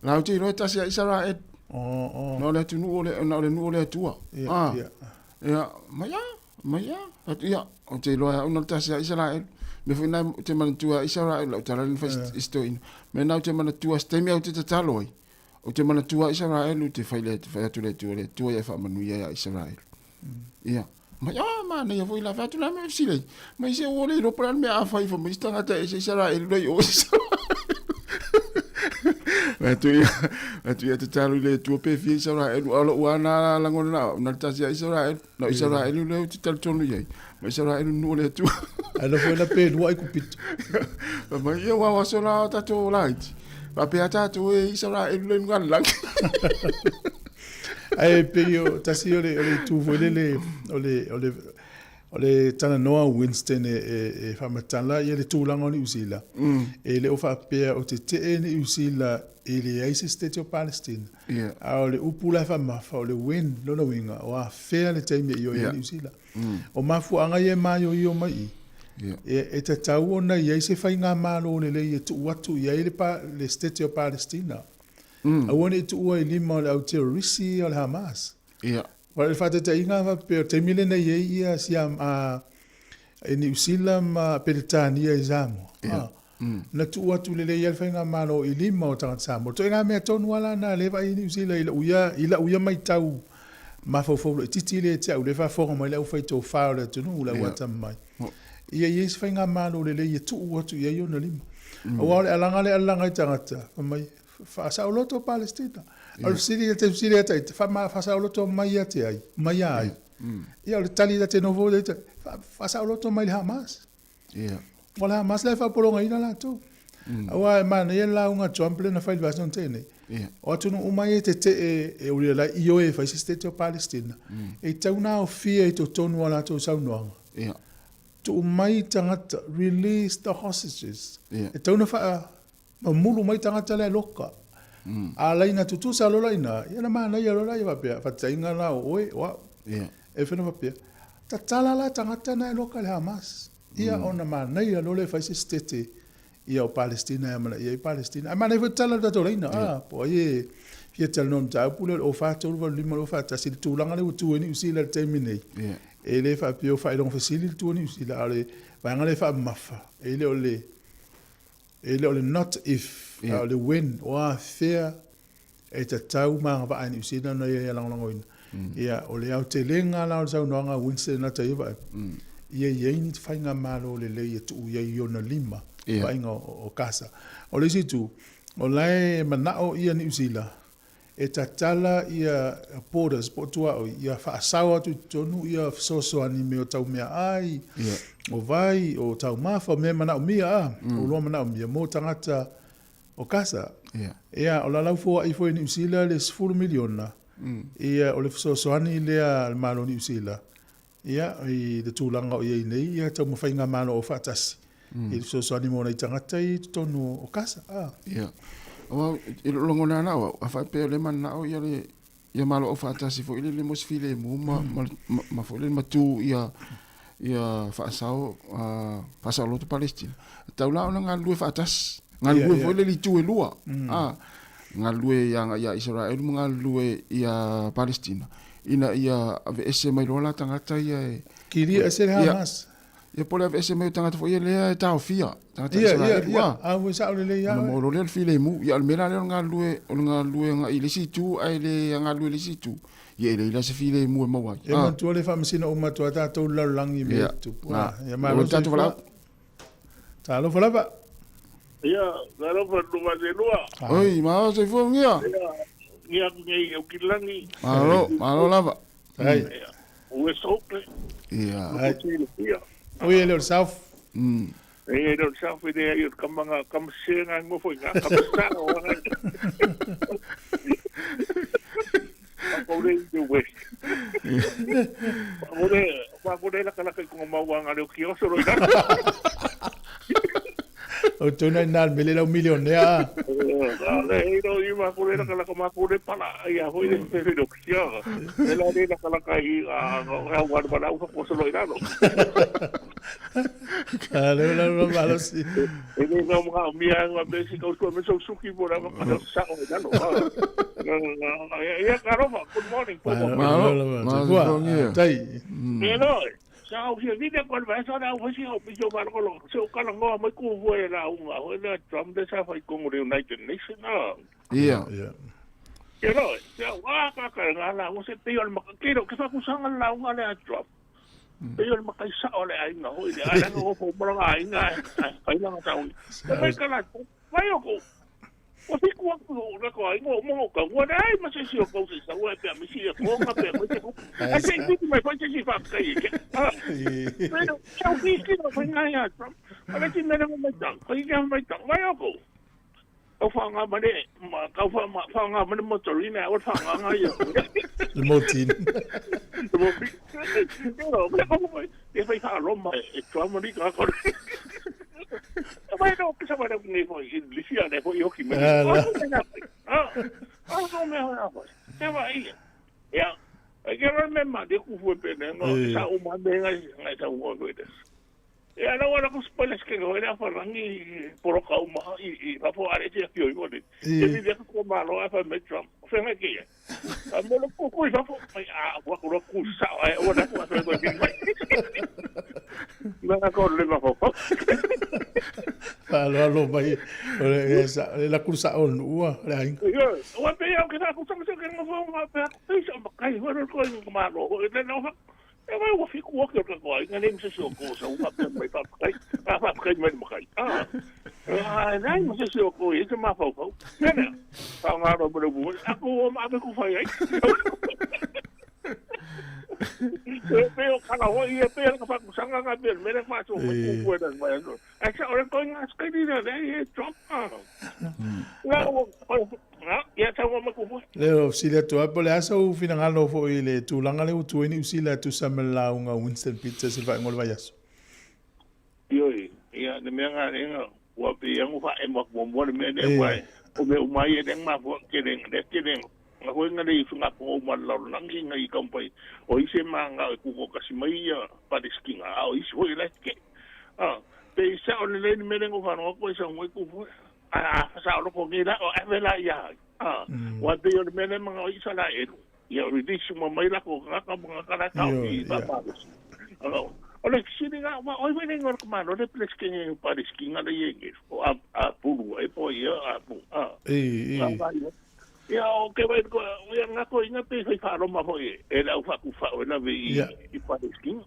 La uti ino tasi a Israel. No le tu nu ole tua. Ia. Maya. Fatu ia. O te loa una tasi a Israel. Me foi na te mana tua Israel. La utara ni fai isto ino. Me na te mana tua stemi au te tataloi. O te mana tua Israel u te whaile atu le tua e whamanuia ia Israel. Ia. Mai mana ia foi la whatu la me sile. Mai se o le ropran me a whai whamais tangata e se Israel rei o Israel. Atu ia te talu le tua pe fi Israel. Alo uana langona na. Una tasi a Israel. Na Israel u leo te talu tonu iai. Ma Israel nu le tua. Alo foi na pe lua i kupito. Mai ia wawa sola tato laiti. Pa pe ata tu e Israel le ngan lang. Ai pe yo tasi ole tu volele ole tana noa Winston e famatala ia le tūlanga o ni usila. E le ofa pe o te ni usila e le aise state o Palestine. A ole upula famafa o le win lona winga o a fea le taimi i o ni usila. O mafu anga ia mai o i o mai. E te tau ona iai se whai ngā mālo le lei e tu watu iai le state o Palestina. A wane e tu ua i lima o le au terrorisi o le Hamas. Wa le whate te inga wa pe o te mile na iai ia siam e ni usila ma Peritania i Sāmoa. Na tu watu le lei al whai ngā mālo i lima o tangata Sāmoa. To inga mea tonu ala na lewa i ni usila ila uia mai tau ma fawfawlo i titi le te au le whafonga mai le au whai tō whao le tunu ula wata mai. Ia yes fai ngā mālo le le tu watu ia iona lima. O wale alanga i tangata. Mai whaasau loto Palestina. Alu siri te siri atai. Whaasau loto mai ate ai. Mai ai. Ia le tali da te novo le te. Whaasau loto mai le Hamas. Wale Hamas le whaporonga ina la tō. Awa e mana ia la unga Trump le na whai vason tēnei. O atunu umai e te e uri la i oe whai si state o Palestina. E tauna o fia i tō tonu ala tō saunoanga. To mai tangata release the hostages. E tauna wha mulu mai tangata le loka. A laina tutu sa lo laina. Ia na mana ia lo lai wapea. Whatainga la o oe. E whena wapea. Ta tala la tangata na loka le Hamas. Ia ona mana ia lo le whaisi stete. Ia o Palestina ia mana ia i Palestina. A mana i whatala da to laina. Po ie. Ia tala non ta upule o whata urwa lima o whata. Sili tūlanga le utu ni usila le teiminei. E le fa pio fa long facility tu ni sila ale va ngale fa mafa e le ole not if le win wa fair e ta tau ma va ani sila no ia lang lang oin ia ole au te lenga la sa no nga Winston na te va ia ni fa nga malo le le tu ia iona lima va nga o casa ole si tu ole manao ia ni sila e tatala ia borders potua o ia whaasawa tu tonu ia sosoani me o tau mea ai o vai o tau mafa me mana o mia o loa mana o mia mo tangata o kasa ia o lalau fua i foi ni usila le 10 miliona ia o le sosoani lea malo ni usila ia i le tūlanga o ia i nei ia tau mawhainga malo o whaatasi i le sosoani mo nei tangata i tonu o kasa o i longo na na o fa pe le man na o ia malo o fa tasi fo ile mos file mo ma fo le matu ia fa sao lo to Palestina tau la nga lu fa tas nga lu fo le tu e lua nga lu ia Israel nga lu ia Palestina ina ia ave ese mai rola tangata ia kiri ese Hamas ia pole ave ese mai tangata fo ia le ta ofia ia a we sa le ia mo lo le file mu ia le mera le nga lu nga ile situ ai le nga lu le situ ia le se file mu mo wa e ma tu le fa masina o ma tu ta to la langi me tu ia ma lo tanto fala ta lo fala ba ia garo fa tu ma de lua oi ma se fo ngia ia ngai o kilangi malo lava ai o sople ia o ia le south e no sa foi de aí kamanga kam senga ngo foi nga kam sa o nga ko le de west o le la kala ko ma wa nga le ki o so ro O tuna na mele la milionea. Le ino I ma kule na kala ma kule pala ia hoi le fe do ksia. Le la ni na kala kai a ha wa ba na ko so lo ina no. Kale la lo malo si. E ni no ma mi a ma be si ko me so suki bo na ma sa o ina no. Ia karoma, good morning. Tai. Pero sao si ni de kon va so na ho si ho pi so ba ko lo so ka ngo ma ku vo la unga ho na Trump de sa fa ko mo United Nations na. Yeah. Pero ya wa ka la mo se pio ma kiro ke fa ku sanga la unga le Trump. Pio ma kai sa ole ai na ho ile ala ngo ko mo nga ai nga ai la ta u. Mai ka la vai ko. O fi ku ku na ko ai ngo mo ka wa dai ma se si o ko se sa wa pe mi si ko nga pe mo se ko. Ai se ti mai fa si fa kai ke. Pero ya vi que no fue nada Trump. A ver si me lo me tan. Ai ya me tan. Vai ko. O fa nga ma de ma ka fa nga ma de motorina o fa nga ya. Le motin. Mo bi. Pero me ko mo e fa ka Roma e Trump ni ka ko. Vai no que se va a venir por Licia de por yo que me. No me va. Se va ahí. Ya. Hay que remember de que fue peneno, sa uma benga ngai sa wo goides. Ya no wala ko spoilers que go era farangi por ka uma I va for are je pio go de. E de ko malo fa me Trump. Fe me que. Amo lo ko ko va for wa ko ku sa o da ko fa go bin. Na ko le va for. Alo mai. Esa la cursa on ua la in. Yo, o pe yo que sa ku sa que no va ma pe. Isa ma kai wa ko ko malo. Le no e vai o fico o que eu tô aí, nem sei se eu gosto, uma pessoa tá aí, a ficar mais mais. Não, não sei se eu conheço, mas falou. Né? Tá lá no Brasil, a boa mas que foi aí. Eu pego cada um e eu pego para o sangue a ver, me faz o que foi das mais. Essa hora tô em as cadeiras, né? Trump. Não, ia sa wa makufu. Leo sila tu apa le asa u finangalo fo ile tu langa le tu ini usila tu samela unga Winston Pizza se va ngol vayas. Yo, ia de me nga nga wa pe yang fa e mak mo mo me ne wa. O me mai e deng ma fo ke deng nga ho nga le funga ko mo la langi nga I kampai. O ise ma nga ku ko kasi mai pa diskinga. O ise ho ile ke. Pe sa o le me ngo fa no ko sa mo ku fo. Sa lo ko ngira o avela ya wa te yo me mga o isa la e ya ridis mo mai la ko ka mga kala ka I ba ba o le sini nga wa o me ngor ko ma no le ples ke ni pa diskinga le ye o a pulu e po ya ya o ke vai ko ya nga ko ina pe fa ro ma ho e la fa ku fa o na ve I pa diskinga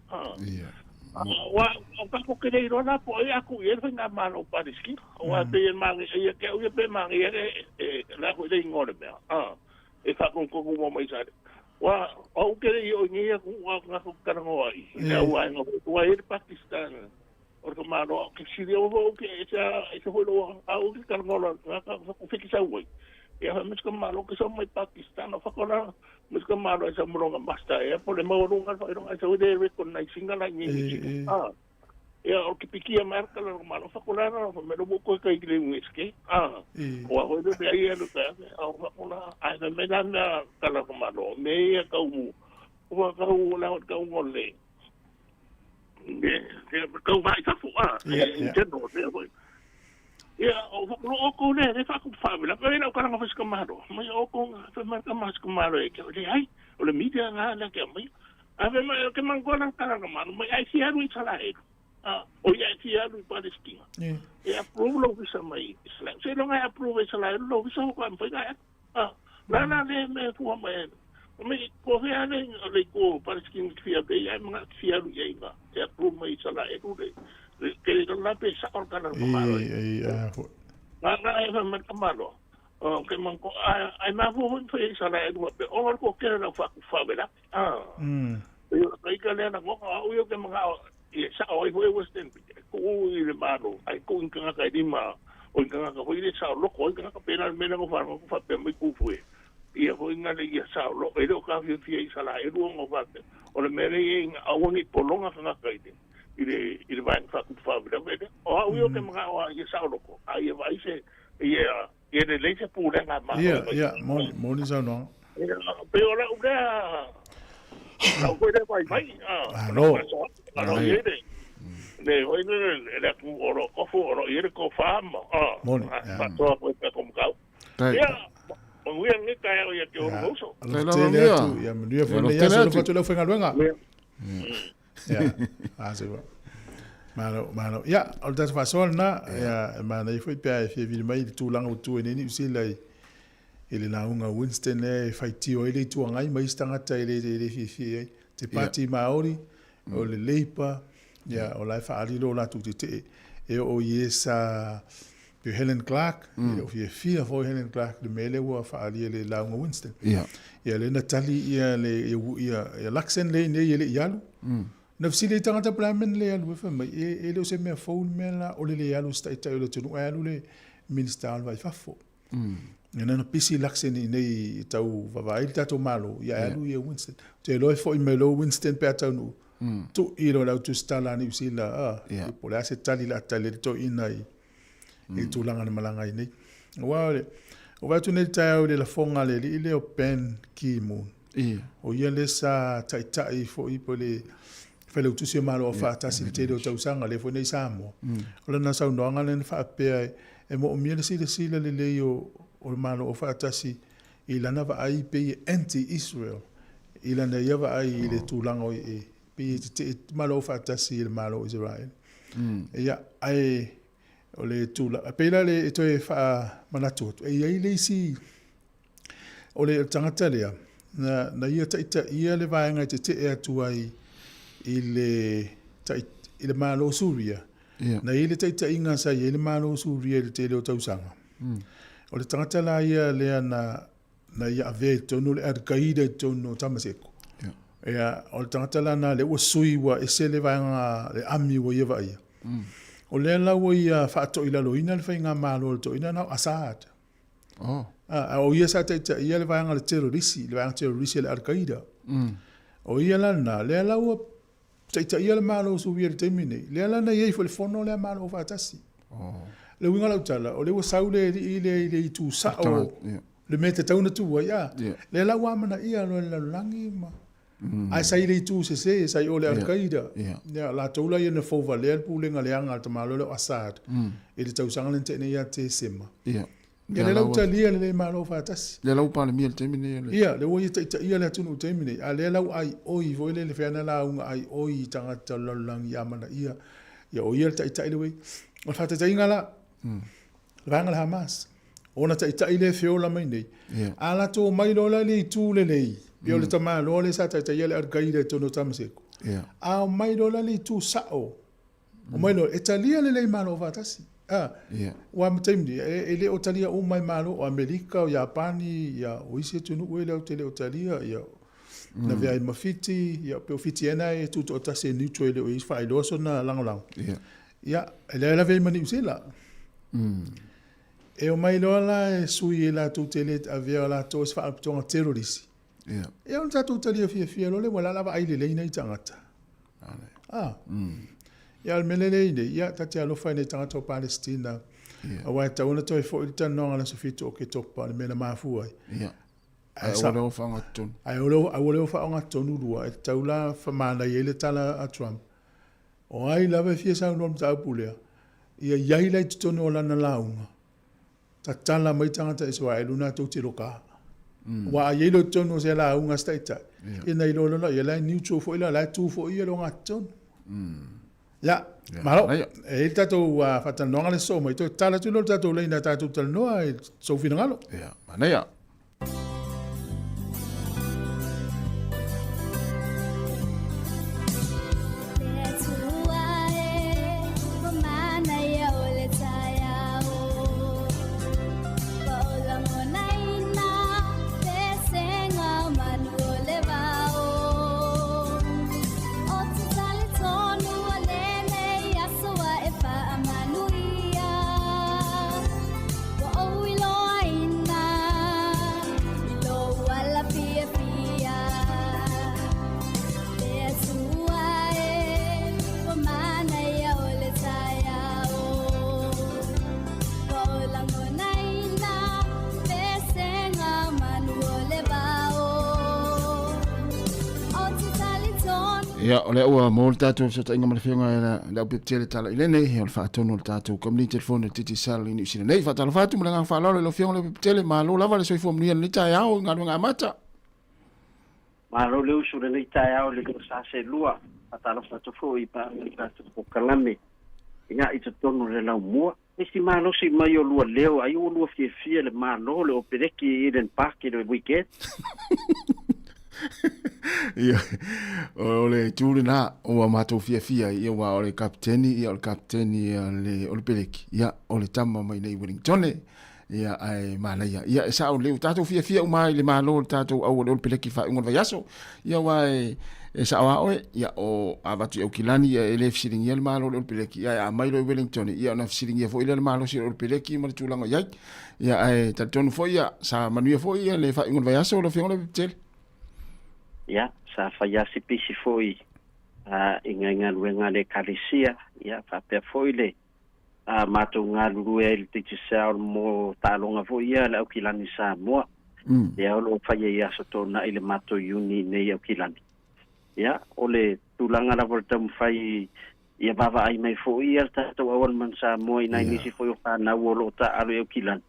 wa o ka ko ke ro na po ya ku ye fa na ma no pa diskinga wa te ma ye ke o ye pe ma ye la ko le ngore be e fa ko mo mai sa wa o ke yo ni ya ku wa na ko ka no ai ya wa no wa e Pakistan o ko ma no ke si o ke esa ho lo o ke ka no na ka ko fi ki sa wo ya mes ko ma lo ke so mai Pakistan o fa ko na mes ko ma lo sa mo nga basta e po le mo ro nga fa ro sa de recognize singa la ni ya o ke pikia marca lo ma lo fa ko na me lo ko ka igre wiski o ho de ai lo ta o fa ko na ai de me na ka lo ma lo me ya ka u o ka u la ka u le ka u vai fa fu intendo ya o ko ne de fa ku fa la pe na ka nga fa skamaro mai o ko fa ma ka mas skamaro e ke le ai o le media nga la ke mai ave ma ke man ko na ka nga ma mai ai si aru sala e o ya si aru pa de skinga ya approve lo visa mai islam se lo nga approve sala lo visa ko am fa ga na le me fu mai me ko he ane le ko pa de skinga fia be ya ma fia lu ya nga ya approve mai sala e ko de que la pesa or kana malo na e fa me malo que man ko ai ma fu fe sala e do pe o ko ke na fa bela yo kai ka le na ko o yo ke mga sa o i Western ko I le malo ai ko in ka ka di ma o in ka ka ho I sa lo ko ka pena me na ko fa pe me ku fu ia ho inga le ia sa lo e do ka fi sala e do ngo fa o le mere a woni polonga ka ka ide ile vai fa ku fa bila vede o yo ke mga o ye sa loko ai vai se ye le le se pura nga ma mo ni sa no pe ora uga na ko de vai no ye de le oi le ku oro ko fu oro ye ko fa mo mo fa to ko ko ka ya Ui ang nika ya o ya ke oro uso. Tele atu, ya mnua fone ya solo fatu le fenga luenga. Ya, aseba. Mano, ya, o tatu fasol na, ya, mana i foi pia e fie mai tu langa utu e nini usila ele na unga Winston e faiti o ele tu ngai mai stangata ele fie te pati maori o le leipa, ya, o lai fa ali lo la tu te e o yesa Helen Clark, of je 4 voor Helen Clark, de mele wa faali le la Winston. Ja. Ja le Natalie ya laksen le ne ye yalu. Nafsi le tanga plamen le yalu fa mai e le se me phone me la o le yalu sta ita le tunu yalu le minister vai fafo. Na pisi laksen ne tau va il tato malo ya yalu ye Winston. Te lo fo me lo Winston pe tanu. Tu ilo la tu stala ni usila e pola se tali la tali to inai. E tūlanga na malanga i nei. O watu nei tai au le la fonga le le o pen ki moon. O ia le sa tai fo i po le whele utusi o malo o whaatasi le te reo tausanga le fo nei Sāmoa. O le nasa unoanga le whaapea e mo o mia le sila le lei o le malo o whaatasi i lana wa ai pe i anti-Israel. I lana ia wa ai i le tūlanga o i pe i te malo o whaatasi i le malo o Israel. Ia ai o le tula pela le to e fa manatu e ia le si o le tangata le na ia taita ia le vaenga te e atu ai ile malo suria na ile taita inga sa ile malo suria le te le tausanga o le tangata la ia le na ia ave tonu le arkaida tonu tamaseko ia o le tangata la na le usui wa ese le vaenga le ami wo ia va ia o le la wo ia fato ila loina le fainga malo to ina na asat o ia sa te ia le vanga le terrorisi le Al-Qaeda o ia la na le la wo te ia le malo su wir termine le la na ia fo le fono le malo fatasi le winga la tala o le wo saule ile tu sa o le mete tauna tu ia le la wa mana ia lo la langi ma ai sai le tu se sai o le Al-Qaeda ya la tola ia na fo vale al pulenga le anga te malo le Assad e le tau sanga lente ne ia te sema ya le la utalia le malo fatas le la upale mi te mine ia le wo ia ia le tunu te mine a le la ai oi vo le fena la unga ai oi tanga tala lang ia mana ia ya o ia tai le we o fata tai ngala vanga la Hamas ona tai le fiola mai nei ala to mai lo la le tu le lei Pio le tama lo le sa ta yele Al-Qaeda tono tamaseko. A mai lo la le tu sao. O mai lo Italia le malo vatasi. Wa mtemdi ele Italia o mai malo o Amerika o Japani ya o ise tunu ele o tele Italia ya na via mafiti ya pe fiti ena e tu o tase neutral o isfa idoso na langolang. Ya ele la ve mani usela. E o mai lo la sui la tu tele avia la to isfa tonga terrorist. E on tatu talia fia lo le wala lava ai le nei tangata. Ya al melele ide ya tati alo fa nei tangata o Palestina. A wa ta ona toi fo ita no ala sofito o ke topa le mena mafu ai. Ai o fa ngaton. Ai o fa ngaton lua e taula fa mana ile tala a Trump. O ai lava fia sa no mta pulea. Ia yai lai tono la na launga. Tatala mai tangata Israel una to tiloka. Wa yelo tono se la unga staita ina ilo lo ya la neutral fo ila la tu fo yelo ngaton ya malo e tato wa fatan no ngale so mai to tala tu lo tato le ina tato tal no so fina ngalo ya mana ya Ia, ole ua mo le tātou sa tainga mana whiunga e la upi tele tala ile nei, he o le whaatono le tātou kamni telefone titi sal ini usina nei, whaatala whaatu mula ngang whaalole lo whiunga le upi tele, ma lo lava le soifua mnia ni tai au, ngā runga amata. Ma lo le usu le nei tai au le kira sa se lua, whaatala whaatu fo I pa le tātou po kalame, inga I te tono le lau mua, esi ma lo si mai o lua leo, ai o lua fia le ma lo le o pereki I den parki le weekend. Ia, o le tūre nā, o a mātou fia, ia wa o le kapteni, ia o le kapteni, o le peleki, ia o le tama mai nei Wellingtone, ia ai mālaia, ia e sa o leo, tātou fia umai le mālo, tātou au le peleki wha ungon vai aso, ia wa e sa o aoe, ia o a watu au kilani, ia e le fisiringi le mālo le peleki, ia a mailo Wellingtone, ia o na fisiringi fo ile le mālo si le peleki, ma le tūlanga iai, ia ai tatonu fo ia, sa manuia fo ia le wha ungon vai aso, le whionga le tele. Ya, sa fayasi pisi foi inga luenga le kalisia, ya fa foi le mato ngalu e le tisa mo talonga foi ya le okilani Sāmoa. Ya lo faye ya sotona ile mato uni ne okilani. Ya, ole tulanga la volta mfai ia bava ai mai foi ia tatou awan man Sāmoa ina nisi foi o kana wolo ta alo okilani.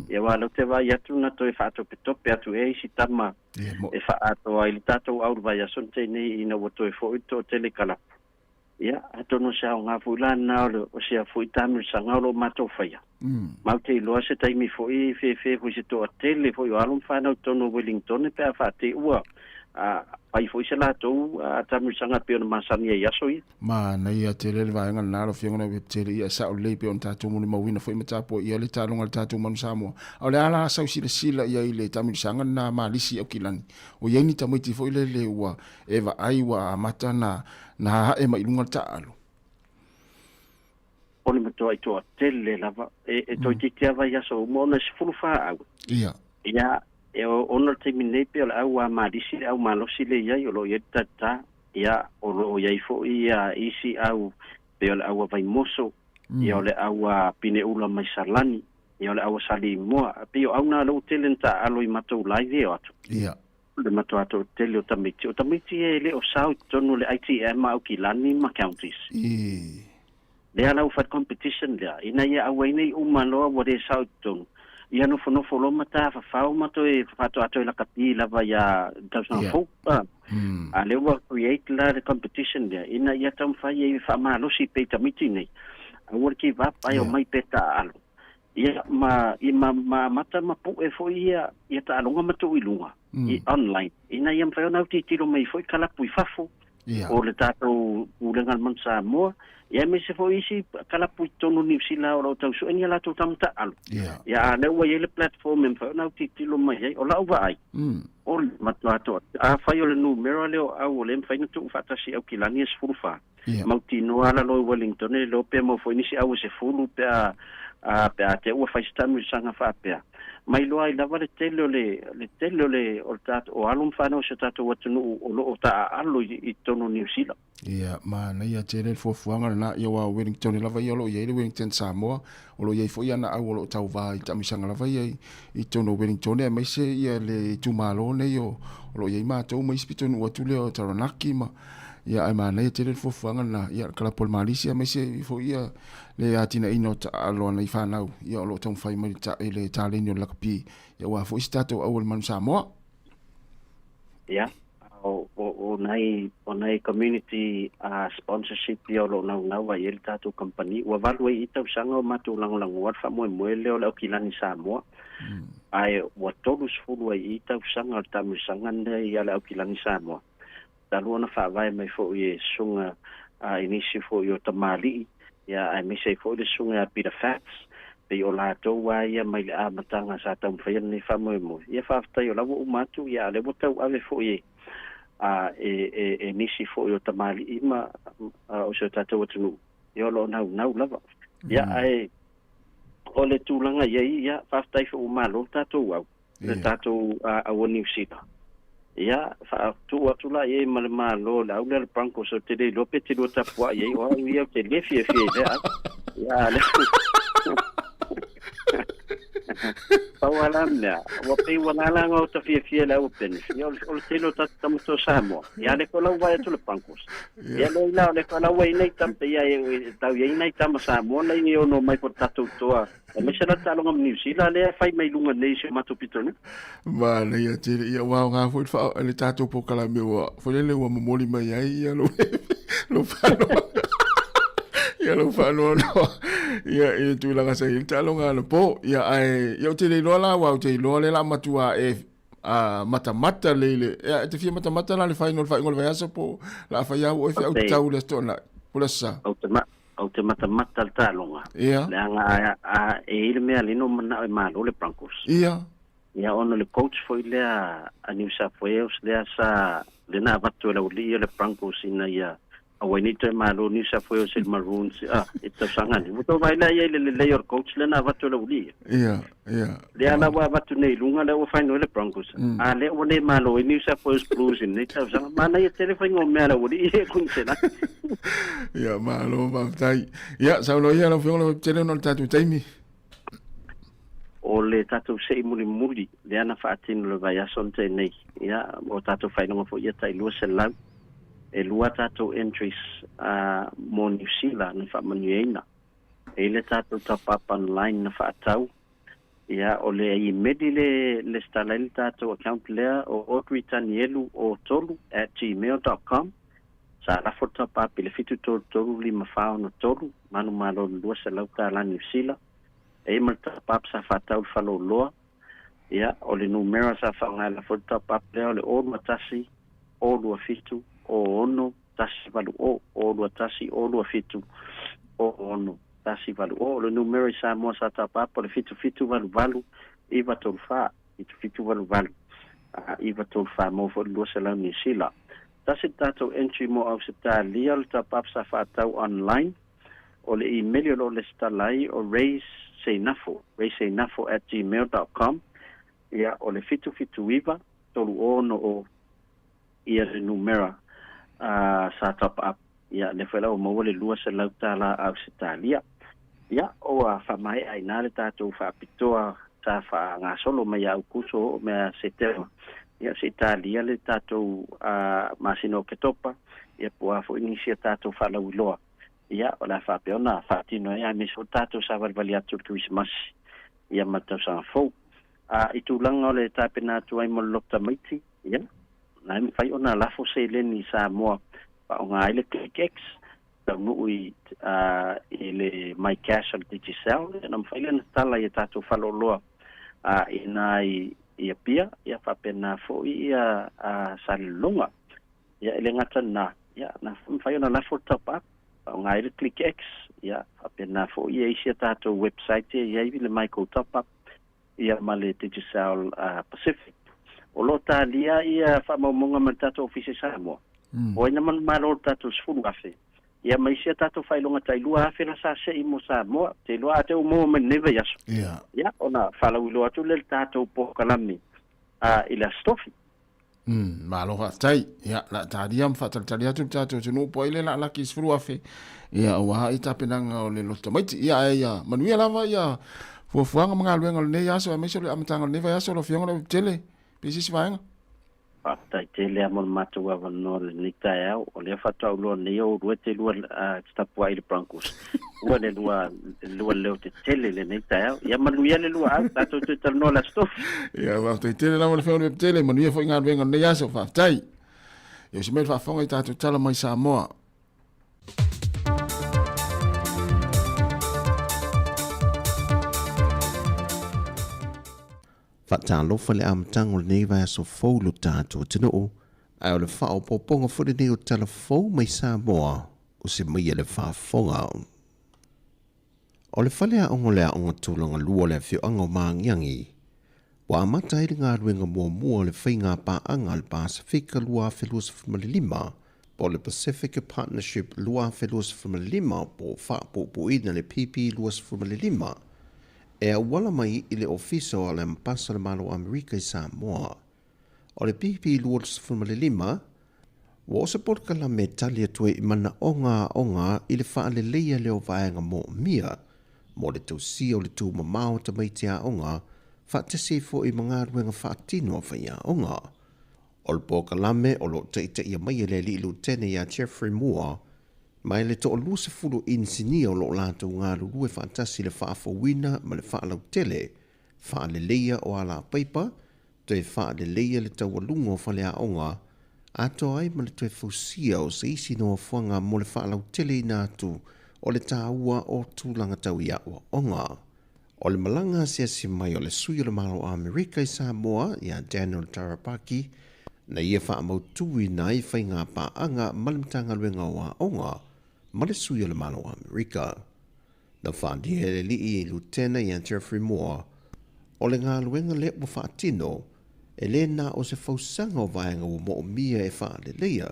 Ia wala te vai atu na toi whaato petope atu e isi tama e whaato ai li tātou auru vai ason te nei ina wato e fōi tō tele kalapu. Ia, atono sa o ngā fuilana o sea fōi tāmiru sa ngaulo mātou whaia. Mau te iloa se taimi fōi fe fōi se tō a tele fōi o alum whanau tono Wellington e pēr whaate ua. Pai fōi se lātou tāmiru sa ngā pēo na masani e aso ia. Ma nei a te lele vaenga nāro whiongana web tele ia sa o lei peo na tātou muni mawina fōi matapo ia le tālonga le tātou manu Sāmoa. Au le ala asau sila ia i le tāmiru sanga na malisi au kilani. O iei ni tamuiti fōi le ua eva ai wa amata na hae mai lunga ta alo. Ole matua I toa tele lava e toi titia vai aso mona se fulu wha au. Ia. Ia. E o ono te minei pe o le au a marisi au malosi le iai o lo iei tata ia o lo iei fo ia isi au pe o le au a vai moso ia o le au a pine ula mai salani ia o le au a sali moa pe o au na lo tele ta alo I matou lai veo atu ia le matou ato tele o tamiti e le o sau tonu le ITM au kilani ma counties le ala u fat competition lea ina ia au nei umaloa wa le sau tonu ia no lo mata fa fau mato e fato ato la kapila va ya tausna fopa a le wa create la the competition there ina ia tam fa ye fa malo si pe tamiti nei a worki va pa yo mai peta alo ia ma mata ma pu e fo ia ta longa mato I lunga I online ina ia fa na ti tiro mai foi kala pui fafo o le tato ulenga man Sāmoa ia me se foi isi kala pui tonu New Zealand o tau so enia la to tamta alo ia le wa ile platform en fa na ti tilo mai o la vai o matwa to a fa yo le numero le au le fa tu fa ta si au kilani es furfa mauti no ala lo Wellington le lo pe mo foi nisi au se fulu pe a te ua fa stamu sanga fa pe mai lo ai lava le tele o tato o alum fa no se tato watunu o lo ta alo I tono New Zealand ia ma nei a tele fuafuanga na ia wa Wellington lava ia lo ia le Wellington Sāmoa o lo ia foi ana au lo tau vai tamisanga lava ia I tono Wellington e mai se ia le tumalo nei o lo ia ma tau mai spitonu watu le o Taranaki ma ia ai ma nei tele fuafuanga na ia kala pol Malaysia mai se foi ia le atina ino ta alo na I whanau ia o lo tau fai mai ta ele taleni o lakapi ia wa foi stato au le manu Sāmoa ia o nei community sponsorship yo lo na wa yel tatu company wa value I tau sanga matu lang wa fa mo le o kilani Sāmoa ai wa tolus fulu I tau sanga tamu sanga nei ya le kilani Sāmoa dalu na fa vai mai fo ye sunga inisi fo yo tamali ya ai me se fo le sunga pi the facts pe o la to wa ya mai a matanga sa tam fa ni fa mo ya fa ta yo la wo matu ya le botau ave fo ye e nisi fo yo tamali ima o se tato watu yo lo nau lava ya ai o le tulanga ya fa tai fo malo tato wa le tato a New Zealand ya fa tu la ye malo la le banco so te lo peti lo tapua ye o ya te le fie ya le Pawalam na. Wapi wala lang o ta fia la open. Yo o tilo ta tamto Sāmoa. Ya le ko la vai tu le pancos. Ya le ko la vai nei tam pe ya tau ye nei tam Sāmoa le ni ono mai por tatu toa. Me se la talo ngam New Zealand le fai mai lunga nei se matu pitonu. Ma le ya te ya wa nga fu fa le tatu po kala me wa. Fo le wa mo moli mai ai ya lo fa ya lo fa no ya e tu la sa il talo nga lo po ya ai ya te le la wa te lo le la matua mata le ya te fi mata la le final ngol va so po la fa ya o fi au tau le sto na pula sa au te mata le talo nga le nga e il me alino mana ma lo le Broncos ya ono le coach foi le a New South Wales le sa le na vatu le uli le Broncos ina ya awenito malo New South Wales el Maroons ito sangani muto vai la le your coach le na vatu le uli le ala wa vatu nei lunga le o final le Broncos le o ne malo New South Wales Blues in ito sang mana ye telefone me ala uli e kunsena ya malo va tai ya saulo ya lo fiolo tele no tatu taimi o le tatu sei muri le ana faatino le vai ason te nei ya o tatu final fo ia tai lo se lau e lua tātou entries mo New Zealand na whamanueina. E le tātou top-up online na whaatau. Ia o le i medi le stalaili tātou account lea o Audrey Tanielu o tolu @gmail.com. Sa lafo top-up i le fitu tolu 5 whao tolu. Manu malo lua se lau tāla New Zealand. E mal top-up sa whaatau whalo loa. Ia o le numera sa whaongai lafo top-up lea o le o matasi o lua fitu. O ono tasi valu o lua tasi o lua fitu o ono tasi valu o le numero Sāmoa sa tapapo le fitu valu iwa tolfa fitu valu iwa tolfa mo fo lua se lau New Zealand tasi tatou entry mo au se talia le tapap sa whaatau online o le email o le stalai o raise seinafo @gmail.com ia o le fitu iwa tolu ono o ia le numero sa top up ya le fela o mo le lua se lau tala au Italia ya o fa mai ai na le tatou fa pitoa sa fa nga solo mai au kuso me setema ya se Italia le tatou masino ke topa ya po fo inicia tatou fa lau loa ya o la fa peona fa tino ya me so tatou sa valvali atu Christmas ya mata sa fo itu lang ole tapena tu ai mo lokta maiti ya na mi fai ona la fo se le ni Sāmoa pa nga ile click ta nui ile my cash al digital na fai le tala ia tatu faloloa ina ia pia ia fa pena fo ia salunga ia ile ngata na ia na fai ona la fo top up pa nga ile click ia fa pena fo ia isia tatu website ia ile my top up ia male digital Pacific o lo talia ia whamamunga man tato ofisi Sāmoa. O ina man maro tato sfuru afe. Ia maisia tato whailonga tailua afe na sa se imo Sāmoa. Te loa ate o mo man neve yaso. Ia ona whalawilo atu le tato po kalami ila stofi. Malo tai ia la tadia mfataltalia tu tato tunu po ile la laki sfuru afe. Ia o ha ita penanga o le loto maiti ia manuia lava ia fuafuanga mga luenga le yaso a meso le amatanga le neva yaso lo fionga le tele. Pisi si vaenga? Tai te lea mon matu wa vano le nika eau, o lea whatau loa neo rue te lua tapua i le Broncos. Ua le lua leo te tele le nika eau. Ia manuia le lua au, tato te talno la stof. Ia wau te tele namo le whao le tele, manuia fo inga ruenga ne yaso whaftai. Ia si mei whafonga i tato tala mai Sāmoa. Whaatalofa le amtango le nei vai so fau lo tātou tino o, ai o le whao poponga fwere nei o tala fau mai Sāmoa, o se mai le whaafonga. O le whale a ongo le a onga tūlanga lua le whio anga o maangiangi, wa amata ili ngā ruenga mua le whainga pā anga le Pasifika lua whelus whamalilima, po le Pacific Partnership lua whelus whamalilima po whaapopo ina le PP lua whamalilima, e a wala mai i le ofiso a le mpasa le malo Amerika i Sāmoa. O le pipi luots whamalilima, wa o se porkala me tali atue i mana onga i le wha le leia leo vaenga mo mia, mo le tausia o le tū mamao ta mai te aonga, whaatese fo i mga ruenga whaatino whai aonga. O le pōkalame o lo te ia mai le li Lieutenant ia Jeffrey Moore, mai le to o lusa fulu insinia o lo lātou ngā rurue whaatasi le whaafowina ma le whaalau tele, whaaleleia o ala paipa, te whaaleleia le taualunga o whale aonga, ato ai ma le toe fausia o se isi noa fuanga mo le whaalau tele i nātu o le tāua o tūlanga tau ia o onga. O le malanga si mai o le sui o le malo a Amerika i Sāmoa, ia Daniel Tarapaki, na ia whaamautui na i whai ngā pāanga malimtanga luenga o a onga, ma le sui o le malo a Amerika. Na whaandia le li i Lieutenant ia Jeffrey Moore, o le ngā luenga le o whaatino, e le nā o se fausanga o vaenga o mo o mia e whaaleleia,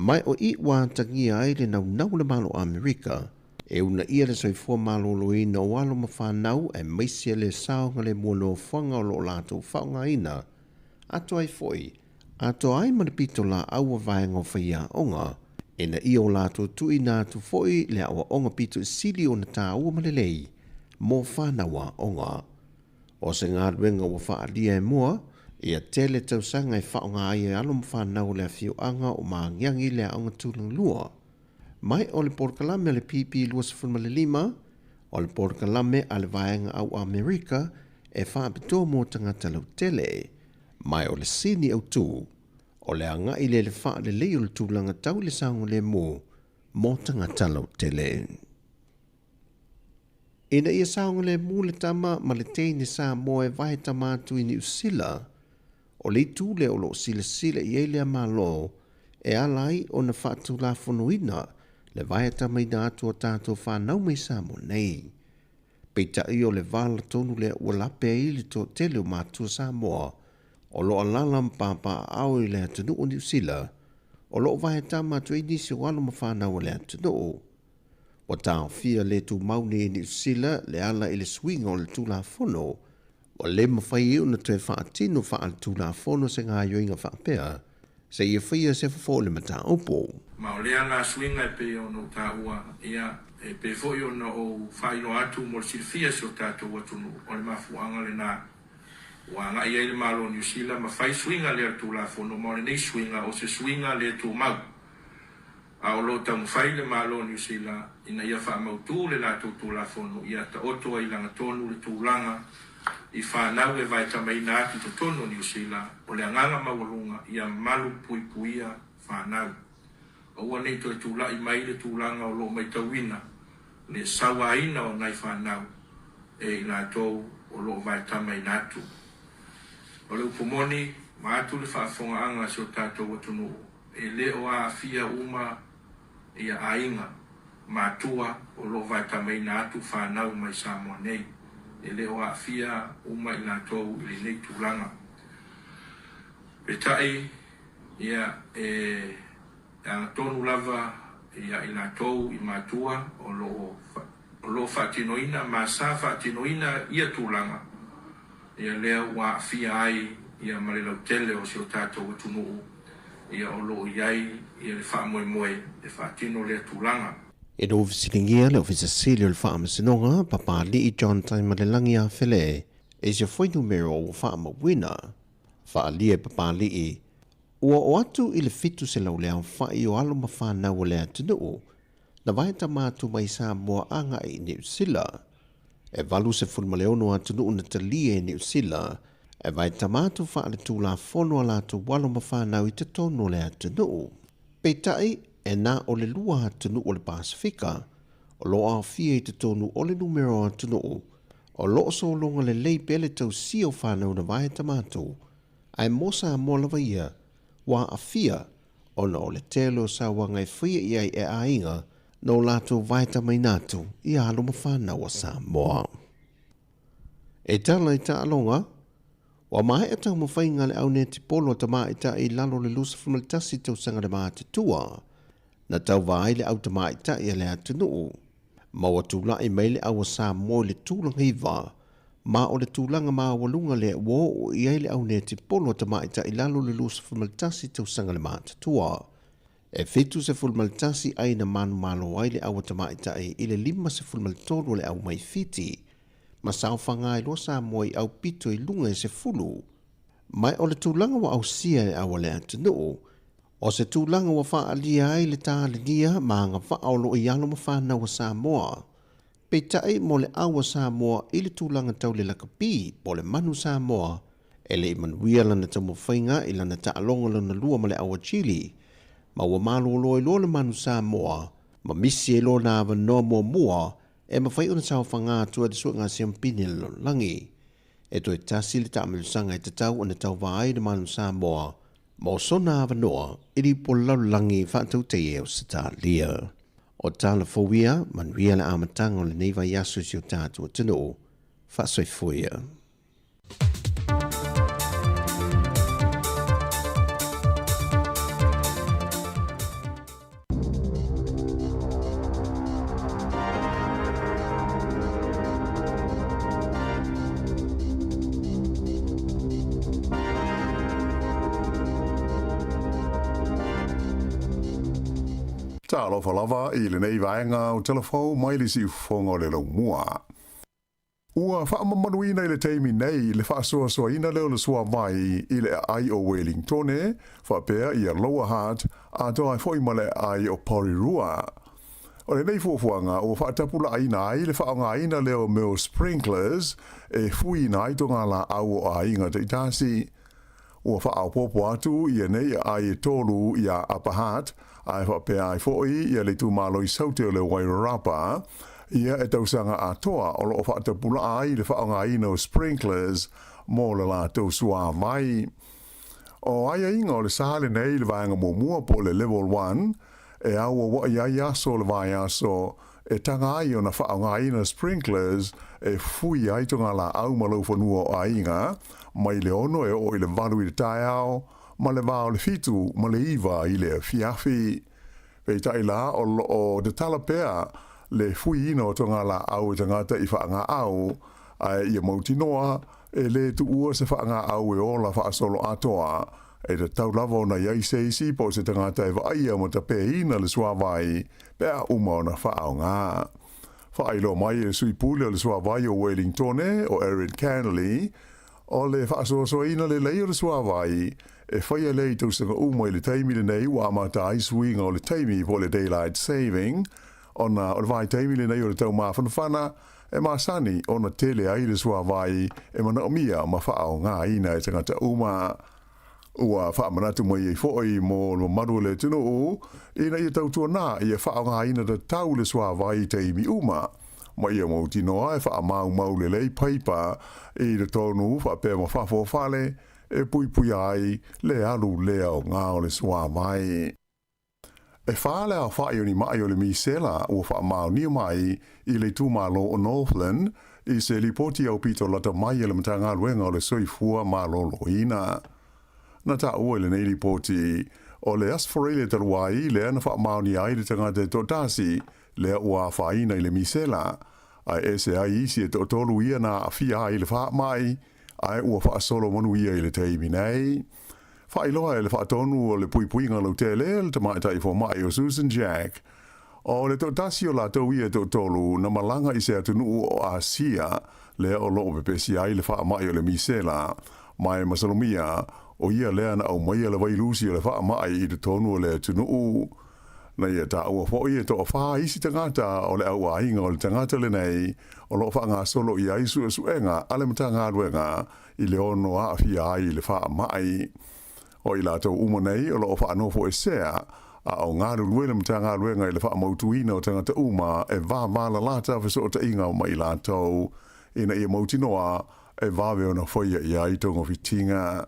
mai o i wātangia ai le nau le malo a Amerika, e una ia le soifua maloloina o alo ma whanau e maisia le saonga le mono whanga o lo lātou whaonga ina. Ato ai foi, ato ai manapito la aua vaenga o whaia onga, e na ia o lātou tui nātu foi le aua onga pito sili o na tā ua malelei, mō whanawa onga. O se ngā ruenga o whaalia e mua, ia tele tausanga e whaonga ai e alo ma whanau le whio anga o maangiangi le aonga tūlang lua. Mai o le porkalame le PP luas fulmalelima, o le porkalame a le vaenga au Amerika e whaapito mō tangata lau tele, mai o le sini au tū, o le anga i le wha le leo le tūlanga tau le saunga le mō tangata lau tele. Ina ia saunga le le tama ma le teine Sāmoa e vahe tamatu i New Zealand, o le tūle o lo sila i eilea malo, e alai o na whaatu la fonoina, le vai tamai na atua tātou whanau mai Sāmoa nei. Peita i o le vala tonu le ua lape i le tō tele o mātua Sāmoa, o lo alala mpapa au i le atunu o New Zealand, o lo vai tama tu inisi o alo ma whanau le atunu. O tāo fia le tu mauni i New Zealand le ala i le swinga o le tūla fono, o le mawhai iu na tue whaatino wha al tūla fono se ngā yoinga whaapea, se ia whaia se whafo le mata opo. Ma o lea ngā swinga e pe o no tā ua, ia e pe fo i o na o whaino atu mo le silfia se o tātou atunu, o le mafuanga le nā. Wa ngā ia i le malo New Zealand, ma whai swinga le atu la fono, ma o le nei swinga, o se swinga le tu mau. A o lo tamu whai le malo New Zealand, ina ia wha mautu le la tu la fono, ia ta oto ai langa tonu le tūlanga, i whanau e vai tamai nā ki to tono New Zealand, o le anganga mawalunga, ia malu pui puia whanau. O ua nei to e tūla i mai le tūlanga o lo mai tawina, le sawa ina o nai whanau, e ina tō o lo vai tamai nātu. O le upomoni, ma atu le whaafonga anga se o tātou atunu, e le o a fia uma ia ainga, mātua o lo vai tamai nātu whanau mai Sāmoa nei. E le o a fia uma i nā tōu i le nei tūlanga. E tai, ia ang tonu lava ia i nā tōu i mātua o lo whaatinoina, mā sā whaatinoina ia tūlanga. Ia lea ua a fia ai, ia marilau tele o si o tātou atunuu, ia o lo iai, ia le wha moe moe, e whaatino lea tūlanga. E no visitingia le ofisa sili o le whaamasinoga, papa li i John Taimarelangi a Fele, e se foi numero o whaamawina. Whaali e papa li i, ua o atu i le fitu se lau lea whai o alo ma whanau o lea tunuu, na vaita mātu mai Sāmoa anga i New Zealand. E valu se fulmaleono a tunuu na talia i New Zealand, e vaita mātu whaale tūla fono a lātu walo ma whanau i te tono lea tunuu. Peitai, e nā o le lua atunu o le Pasifika, o lo a fia i te tonu o le numero atunu o lo so longa le lei pele tau si o whanau na vai tamatu, ai mosa a mola vaia, wa a fia, o na o le telo sa wanga e fia i ai e ainga, no lato vai tamai natu, i alo ma whanau a Sāmoa. E tala i ta alonga, wa mai e tau mawhainga le au ne ti polo ta maa i ta i lalo le lusa fumaltasi tau sanga le maa te tua, na tau vai le au ta maa i ta i le atunu. Ma wa tūla i mai le au a Sāmoa le tūlanga hiva, ma o le tūlanga maa walunga le wo o i ai le au ne ti polo ta maa i ta i lalo le lusa fumaltasi tau sanga le maa te tua. E fitu se fulmaltasi ai na manu malo ai le awa tamaitai i le 5 se fulmaltolu le au mai fiti. Ma sao whangai loa Sāmoa i au pito i lunga e se fulu. Mai o le tūlanga wa au sia e awa le atunuu. O se tūlanga wa wha alia ai le tāle nia ma nga wha aolo i alo ma whanau wa Sāmoa. Pei tai mo le awa Sāmoa i le tūlanga tau le lakapi po le manu Sāmoa. E le imanuia lana tamu whainga i lana taalonga lana lua ma le awa Chile. Ma wa malo loa i loa le manu Sāmoa. Ma misi e loa na awa noa mua mua. E ma whai ona sao whanga atua de suat ngā siampini le langi. E toi tasi le taamilusanga e tatau ana tau vaai le manu Sāmoa. Ma o sona awa noa, iri po lau langi whaatau te eo sa tā lia. O tāla fawia, manuia le amatanga o le neiva yasu si o tātua tino, whaasoi fuia. Tālo whalawa i le nei vaenga o telefou mai li si ufonga o le lau mua. Ua whaamamanuina i le teimi nei le whaasoa ina leo le sua mai i le ai o Wellingtone, whapea i a Lower Heart, a toa foi ma le ai o Porirua. O le nei fuafuanga o whaatapula aina ai le whaonga ina leo meo sprinklers e fui na i tonga la au o a inga te itasi. Ua whaaupopo atu i a nei ai e tolu i a Upper Heart, ai whapea ai foi i a le tu malo i saute o le Wairarapa, ia e tausanga a toa o lo whaatapula ai le whaonga ina o sprinklers mo le la tau sua mai. O ai a inga o le sahale nei le vaenga mua po le level 1, e aua wa ia aso le vai aso e tanga ai o na whaonga ina sprinklers e fui ai tonga la au malo whanua o a inga, mai le ono e o i le valu i le tai au, ma le vao le fitu, ma le iwa i le fiafi. Pei tai la o de talapea le fui ina o tonga la au e tangata i whaanga au, ai ia mautinoa e le tu ua se whaanga au e ola whaasolo atoa, e te tau lava o na iai seisi po se tangata e vaia mo ta pe ina le suawai, pea uma o na whaonga. Whailo mai e sui pule o le suawai o Wellingtone o Erin Canley, o le whaasoa ina le lei o le suawai, e whaia lei tausanga uma i le taimi le nei wa amata ai suinga o le taimi po le daylight saving, o le vai taimi le nei o le tau mawhanawhana, e masani o na tele ai le suawai e mana o mia ma whaao ngā ina e tangata uma. Ua whaamanatu mai e fo'i mo maru le tino o, ina ia tautua nā ia whaao ngā ina da tau le suawai taimi uma. Ma ia mauti noa e wha mau le lei paipa i le tonu whapea ma whafo whale e pui ai le alu lea o ngā o le sua mai. E whale a whae o ni mai o le misela o wha mau ni mai i le tūmalo o Northland i se lipoti au pito lata mai e le matanga luenga o le soifua malo loina. Na ta ua le nei lipoti o le asforele taruai le ana wha mau ni ai le tangata totasi le ua whaina i le misela, ai ese ai isi e tolu ia na a fia i le wha mai, ai ua wha solo manu ia i le teimi nei. Wha iloa e le wha tonu o le pui ngalo tele, le tamaitai fo mai o Susan Jack. O le totasi o la tau ia tolu na malanga i se atunu o Asia, le o loo pepesi ai le wha mai o le misela, mai masalomia o ia lea na au mai le vailusi o le wha mai i le tonu o le atunu. Na ia ta ua fo ia to fa isi tangata o le au ainga o le tangata le nei o lo fa nga solo ia isu suenga ale mtanga luenga i le ono a fia ai le fa mai o ila to umo nei o lo fa no fo esea a o nga luele mtanga luenga i le fa mautuina o tangata uma e va la lata fa so ta inga mai la to ina ia mautinoa e va ve ona fo ia i tongo fitinga.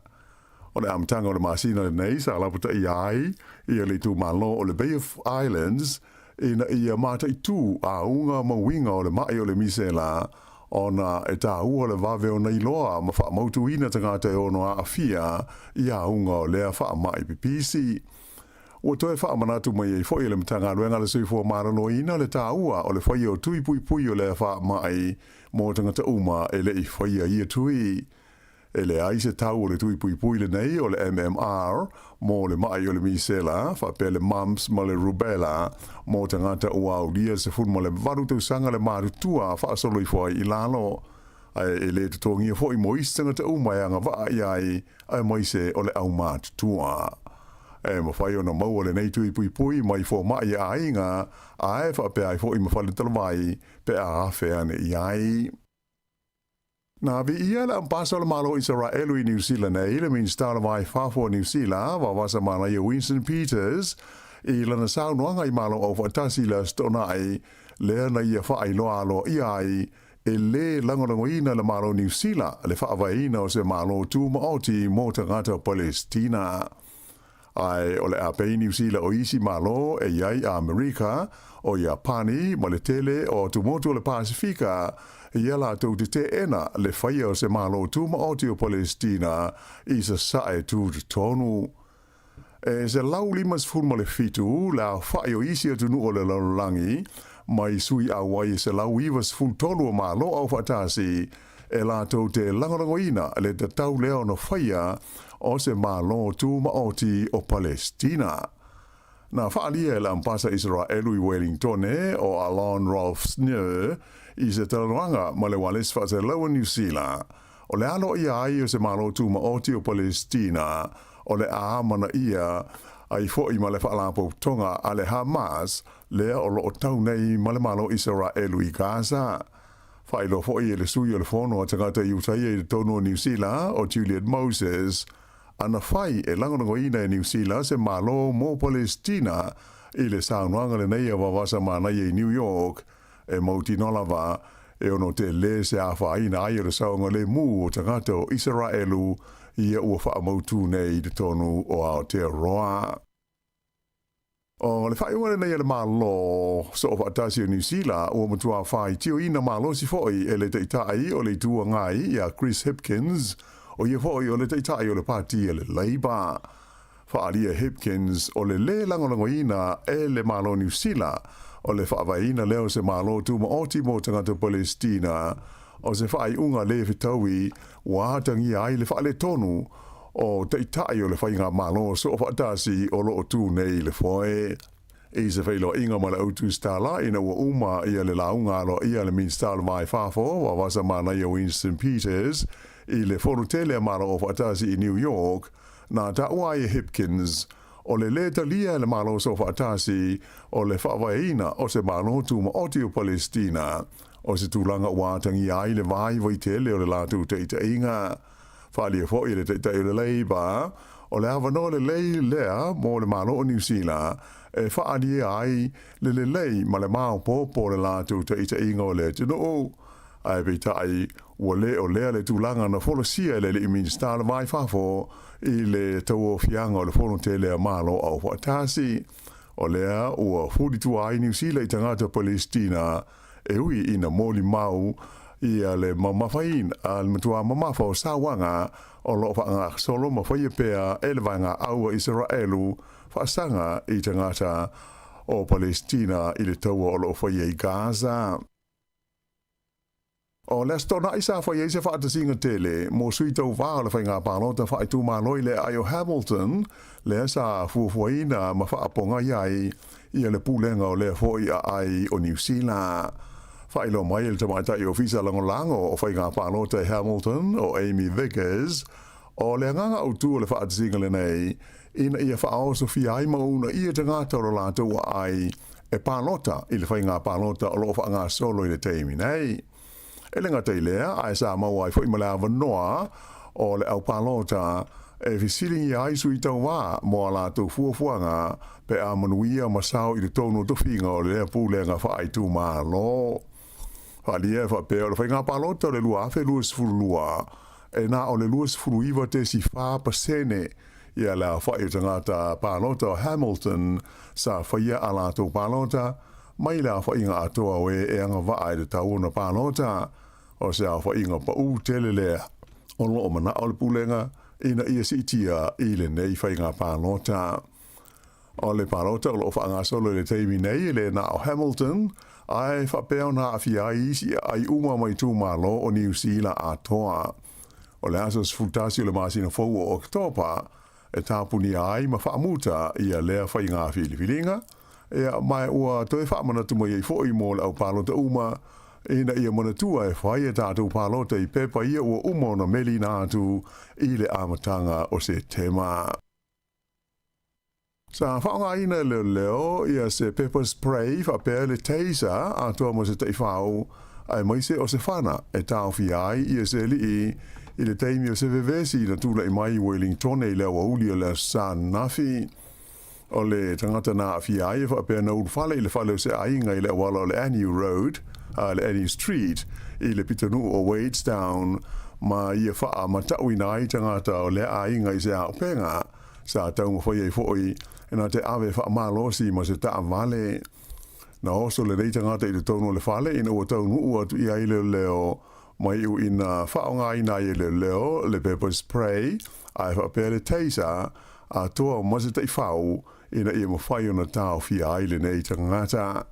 O le amtanga o le masina nei sa la puta iai ia le tu malo o le Bay of Islands ina ia mata i tu a unga mawinga o le mai o le misela ona e ta ua le vave o nei loa ma wha mautu ina tangata e ono a fia ia unga o lea wha mai pipisi. Ua toe wha manatu mai e foi le mtanga luenga le suifua marano ina le ta ua o le foi o tui pui o lea wha mai mo tangata uma e le i foi ia tui. E le ai se tau o le tui pui pui le nei o le MMR, mo le mai o le misela, whape le mumps ma le rubella, mo tangata o au lia se fun mo le varu tau sanga le marutua, whaasolo i fwai i lalo. E le te tongia fo i mois tangata umai anga waa i ai moise o le au marutua. E mawhai o na mau o le nei tui pui pui mai fo mai a inga, ai whape ai fo i mawhale talamai, pe a hawhi ane i ai. Na vi ia le ampasa o le malo Israelu i New Zealand e le min stala vai fafo New Zealand, wa wasa mana i Winston Peters, i lana saunoanga i malo o fatasi la stona ai, lea na ia wha ai loa alo i ai, e le langolangoina le malo New Zealand, le wha avaina o se malo tu maoti mo tangata Palestina. Ai o le apei New Zealand o isi malo e iai a Amerika, o Japani, ma le tele o tumotu o le Pasifika, ia la tau te ena le whaia o se malo tu maoti o Palestina i sa sae tu te tonu. E se lau limas furma le fitu, la whai o isi atu nu o le laulangi, mai sui a wai se lau iwas ful tonu o malo au whatasi, e la tau te langorangoina le te tau leo no whaia o se malo tu maoti o Palestina. Na whaalia e la ampasa Israelu i Wellington o Alon Rolf Snur i se talanuanga ma le wales whaase laua New Zealand. O le alo ia ai o se malo tu maoti o Palestina, o le aamana ia ai fo i ma le whaalapo tonga a le Hamas, lea o lo tau nei ma le malo Israelu i Gaza. Whailo fo i le sui o le fono a tangata i utai e tono New Zealand o Juliet Moses, ana whai e langorangoina e New Zealand se malo mo Palestina i le saunuanga le nei a wawasa manai e New York, e mauti nolawa e ono te le se a whaina ai le saunga le mu o tangata o Israelu i a ua wha mautu nei te tonu o Aotearoa. O le whaiua nei le malo so o whaatasi o New Zealand o matua whai tio ina malo si foi e le teitai o le tua ngai i a Chris Hipkins o ia foi o le teitai o le pati e le Labour. Whaalia Hipkins o le langolangoina e le malo New Zealand o le whaavaina leo se malo tu maoti mo tangata Palestina o se whaai unga le whitaui wātangi ai le whaale tonu o teitai o le whainga malo so o whaatasi o lo tu nei le foe. I se whailo inga ma le autu stala ina ua uma ia le launga alo ia le min stala mai whafo wa wasa mana ia Winston Peters i le whorutele malo o whaatasi i New York na taua e Hipkins o le leta lia le malo so whaatasi o le whaavaina o se malo tu maoti o Palestina o se tūlanga wātangi ai le vai vai tele o le lātu teita inga. Whaalia fo i le teita i le Labour o le awano le lei lea mo le malo o New Zealand e whaalia ai le lei ma le mao popo le lātu teita inga o le tino o. Ai peitai ua le o lea le tūlanga na wholosia le minister vai whafo i le tau o fianga o le whono te lea malo au whaatasi. O lea ua whuritu ai New Zealand i tangata Palestina e ui ina moli mau i a le mamawhain a le matua mamafa o sawanga o lo whaanga solo mawhaia pea e le vanga aua Israelu whaasanga i tangata o Palestina i le tau o lo whaia i Gaza. O le stona isa fa ye se fa te singa tele mo sui tau va le fa nga palo ta fa tu ma loi le ayo Hamilton le sa fu fuina ma fa ponga yai i le pulenga o le foi ai o New Zealand fa ilo mai le tamata i ofisa lango o fa nga palo ta Hamilton o Amy Vickers o le nga o tu le fa te singa le nei ina ia fa o Sofia ai ma una ia te nga to la to ai e palota i le fa nga palota o lo fa nga solo i le teimi nei. E le ngata i lea, ai Sāmoa ai fwoi malawa noa o le au palota e fisilingi ai sui tau wā mo la tau fuafuanga pe a manuia masao i le tono tofinga o le lea pūlenga whaai tū maa lo. Whalia whape o le whainga palota o le lua awhe luas furu lua e na o le luas furu iwa te si wha pasene ia la whai tangata palota o Hamilton sa whaia a la tau palota mai la fa inga atoa we e anga va ai tau na palota o se fa inga pa u telele o lo mana o pulenga ina ia sitia ile nei fa inga palota o le palota o fa anga solo le teimi nei le na o Hamilton ai fa pe ona afia isi ai uma mai tu malo o New Zealand atoa o o le aso sfutasi o le masina fou o Oktoba, e tāpuni ai ma whaamuta ia lea whai ngā whiliwhilinga, mai ua toi whaamana tuma i fōi mō le au pālota uma, ina ia manatua e whai e tātou pālota i pepa ia ua umona meli nā atu i le amatanga o se tema. Sa whaonga ina leo ia se pepper spray whapea le taser a toa mo se tei whao ai maise o se whana e tāo fi ai ia se li i le teimi o se vevesi na tūla i mai Wellington e leo auli o le San Nafi o le tangata na fi ai e whapea na urwhale i le whale o se ainga i le wala o le Annie Road le Annie Street i le pitanu o Wadestown ma ia wha ma tauina ai tangata o le ainga i se a penga sa taunga whai e whoi ena te awe wha malosi ma se taa vale. Na oso le reita ngata i te tono le whale ina ua taunu ua tu ia i leo mai u ina whaonga ina i leo le pepper spray ai whapea le taser a toa ma se tei whau ina ia mawhai o na tau fia ai le nei tangata.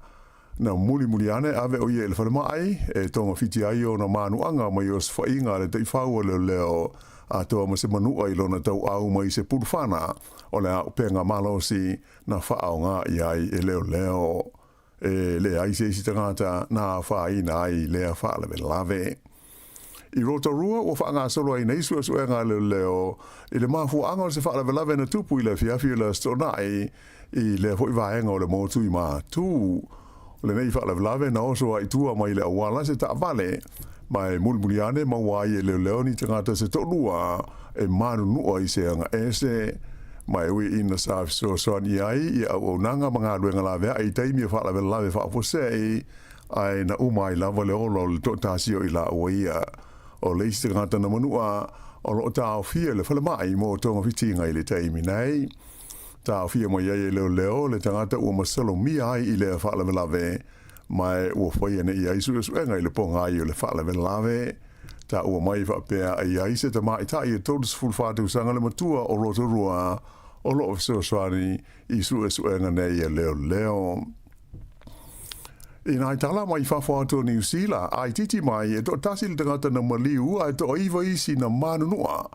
Na muli ane awe o ia le whale mai e tonga fiti ai o na manuanga mai o swainga le tei whau o leo a toa ma se manua i lona tau au mai se purwhana o le au penga malosi na whaonga i ai e leo. E le ai se isi tangata na whaina ai lea whaalewe lave. I Rotorua o whaanga solo ai nei sua suenga leo i le mafu anga o se whaalewe lave na tupu i le fiafi o le stonai i le hoi vaenga o le motu i maa tū. Le nei whaalewe lave na oso ai tua mai le awala se ta vale mai mulmuliane mawai e leo ni tangata se tolua e manu nua i se anga ese mai ui ina sa so ni ai i au nanga mga luenga lave ai taimi e whaalewe lave whaafosei ai na umai lava le olo le totasio i la uaia o le isi tangata na manua o lo tau fia le whale mai mo tonga fitinga i le taimi nei tau fia mo iai leo le tangata ua masalo mi ai i le whaalewe lave mai ua whaia ne i ai suenga i le ponga ai o le whaalewe lave ta ua mai whapea ai ai se ta mai ta i totus fulfatu sanga le matua o Rotorua o lo of soani i suenga nei e leo. Ina i tala mai whawhātua New Zealand, ai titi mai e to tasi le tangata na maliu ai to iwa isi na manunua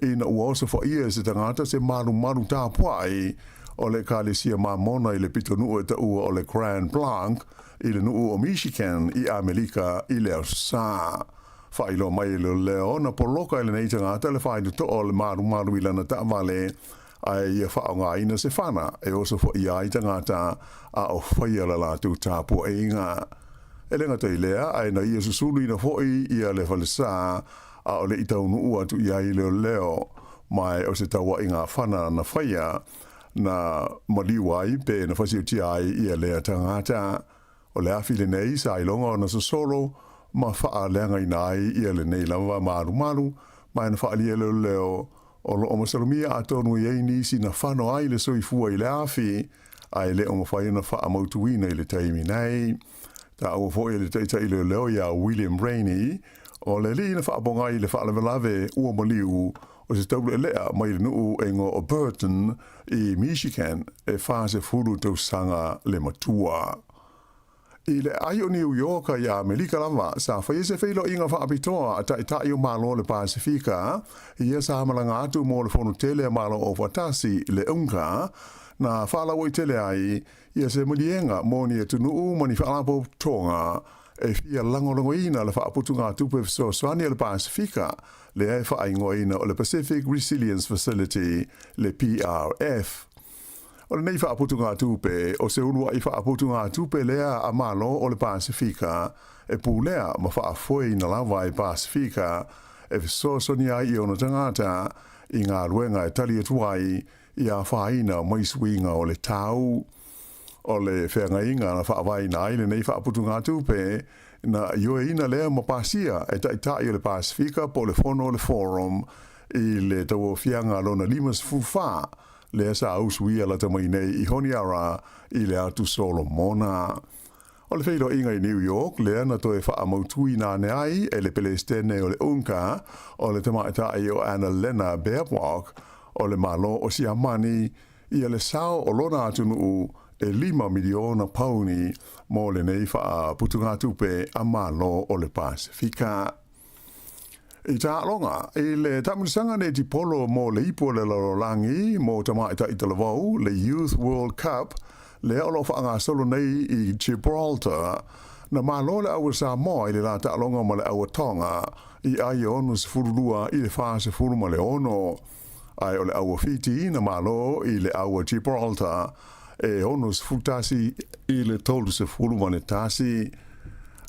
ina ua osa whaia se tangata se manu tāpuai o le kālesia mamona i le pitonu e ta ua o le Grand Blanc i le nuu o Michigan i Amerika i le Ausa. Whailo mai leo na poloka i le nei tangata le whaidu to o le maru i lana ta vale ai ia whaonga ina se whana e oso whaia i tangata a o whaia la lātu tāpua e inga. E lenga te lea ai na ia susulu ina hoi ia le whalesa a o le itau nuu atu ia i leo mai o se taua inga whana na whaia na maliwai pe na whasio ti ai ia lea tangata o le awhile nei sa ilonga o na sosolo ma wha leanga ina ai ia le nei lava maru mai na wha alia leo o lo o masalumia a tonu i eini si na whano ai le soifua i le awhi ai le o mawhai na wha amautuina i le taimi nei ta o fo i le teita i leo ia William Rainey o le li na wha abonga i le wha lave ua maliu o se taule lea mai le nuu e ngo o Burton i Michigan e whase furu tau sanga le matua. I le ai o New York i Amerika lava sa whai se whilo inga whaapitoa a tai o malo le Pasifika ia sa malanga atu mo le whonu tele malo o Watasi le unga na whaalawo i tele ai ia se mulienga mo ni e tunu mani whaalapo tonga e fia langolongo ina le whaaputunga tupe so swani le Pasifika le e whaingo ina o le Pacific Resilience Facility le PRF. O le nei whaaputunga tupe, o se unua i whaaputunga tupe lea a malo o le Pasifika, e pūlea ma whaafoi na lawa i Pasifika, e fisosoni ai i ona tangata i ngā ruenga e tali atuai i a whaina mai suinga o le tau. O le whenga inga na whaawai na aile nei whaaputunga tupe, na ioe ina lea ma pasia e taitai o le Pasifika po le fono o le forum i le tau fianga lona limas fufa, le sa ausui ala tamai nei i honiara i le atu Solomona. O le whairo inga i New York, lea na toe wha amautui nā ne ai e le pelestene o le unka o le tamaitai o Annalena Baerbock o le malo o Siamani i le sao o lona atunu e 5 miliona pauni mo le nei wha putunga tupe a malo o le Pasifika. I tā longa, I le tamirisanga ne ti polo mo le ipo le langi, mo tama ita ita lavau, le Youth World Cup, le alo whaanga solo nei I Gibraltar, na malo le awa Sāmoa I le la tā longa ma le awa tonga, I ai ono se furulua I le whaase furu ma le ono. Ai o le awa Fiti, na malo I le awa Gibraltar, e ono se futasi I le tolu se furu ma le tasi,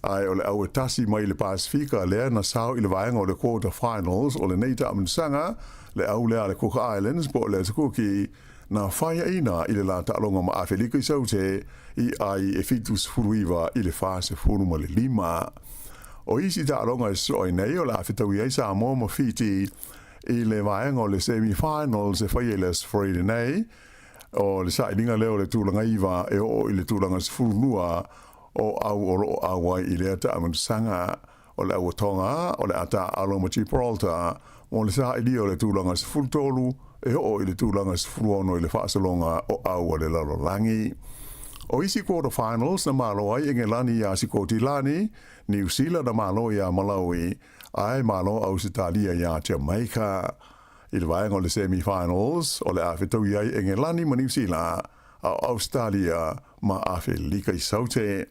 ai o le awa tasi mai le Pasifika lea na sao I le vaenga o le quarter finals o le neita aminsanga le au lea le Cook Islands po le tukuki na whaia ina I le la ta'alonga ma Awhelika I saute I ai e fitus furuiva I le fase furu ma le lima. O isi ta'alonga so I nei o le awhitawi ai Sāmoa ma Fiti I le vaenga o le semi-finals e whaia le Friday nei o le sailinga leo le tūlanga iwa e o I le tūlanga sfurunua o au awai I le ata amansanga o le awatonga o le ata aloma Gibraltar o le sa ili o le tūlanga sfultolu e o I le tūlanga sfuluono I le whaasalonga o au le lalolangi. O isi quarter finals na malo ai Engelani ia Sikoti Lani, New Zealand na malo ia Malawi, ai malo Australia ia Jamaica. I le vaenga o le semi-finals o le awhitawi ai Engelani ma New Zealand a Australia ma Awhelika I saute.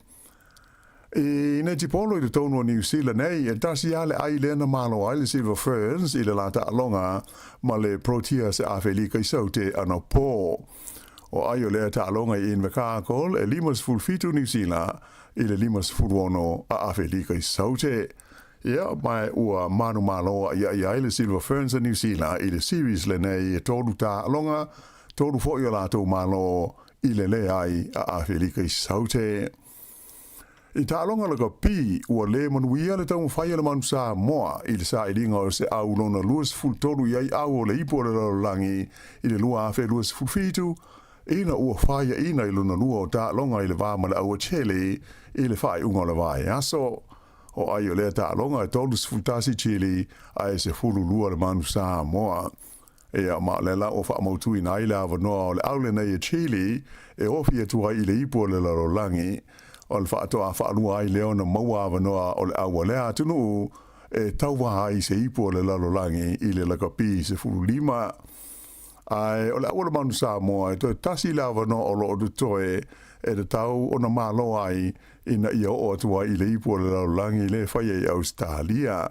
I ne tipolo I le tonu o New Zealand nei, e tasi ale ai le na malo ai le Silver Ferns I le lata alonga ma le Proteas e Awhelika I saute ana po. O ai o le ta alonga I Invercargill e limas fulfitu New Zealand I le limas fulwono a Awhelika I saute. Ia mai ua manu malo ai le Silver Ferns a New Zealand I le series le nei e tolu ta alonga, tolu fo I o lato malo I le ai a Awhelika I saute. I tālonga laka pi ua le manuia le tau whaia le manu Sāmoa I le sa ilinga o se au lona luas fultoru iai au o le ipo le lalangi I le lua awhe luas fulfitu ina ua whaia ina I lona lua o tālonga I le vāma le aua Chile I le whai unga le vai aso. O ai o le tālonga e tolus fultasi Chile ai se fulu lua le manu Sāmoa. Ea ma le la o wha mautu ina I le awanoa o le aule nei e Chile e ofi e tua I le ipo le lalangi. O le whaatoa whaanua ai leo na maua awanoa o le awa lea atunu e tauwaha I se ipo le lalolangi I le lakapi se furu lima. Ai o le awa le manu Sāmoa e toi tasi le awanoa o lo o toe e le tau o na malo ai ina ia o atua I le ipo le lalolangi le whaia I Australia.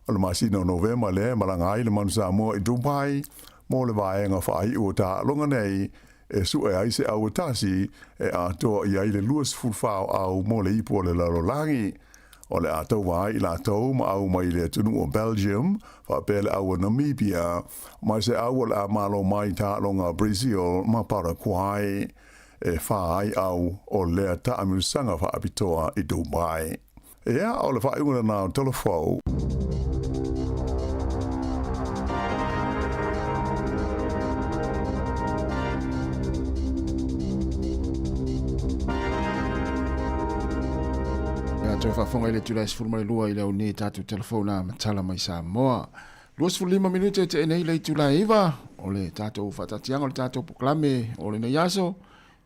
O le masina o Novema le malanga ai le manu Sāmoa I Dubai mo le vaenga whaai o ta longa nei e su e aise au tasi e atoa I ai le luas fulfao au mo le ipo le lalolangi. O le atau wai I la tau ma au mai le tunu o Belgium, wha pele au Namibia, mai se au le amalo mai ta longa Brazil ma Paraguay, e whaai au o le ta amusanga wha apitoa I Dubai. Ea o le wha iuna nao telefou. Tau whafonga ile tula sifuru mai lua ile au ne tatu telefona matala mai Sāmoa. Lua sifuru 5 minute te enei le tula iwa o le tatu whatatianga o le tatu poklame o le nei aso.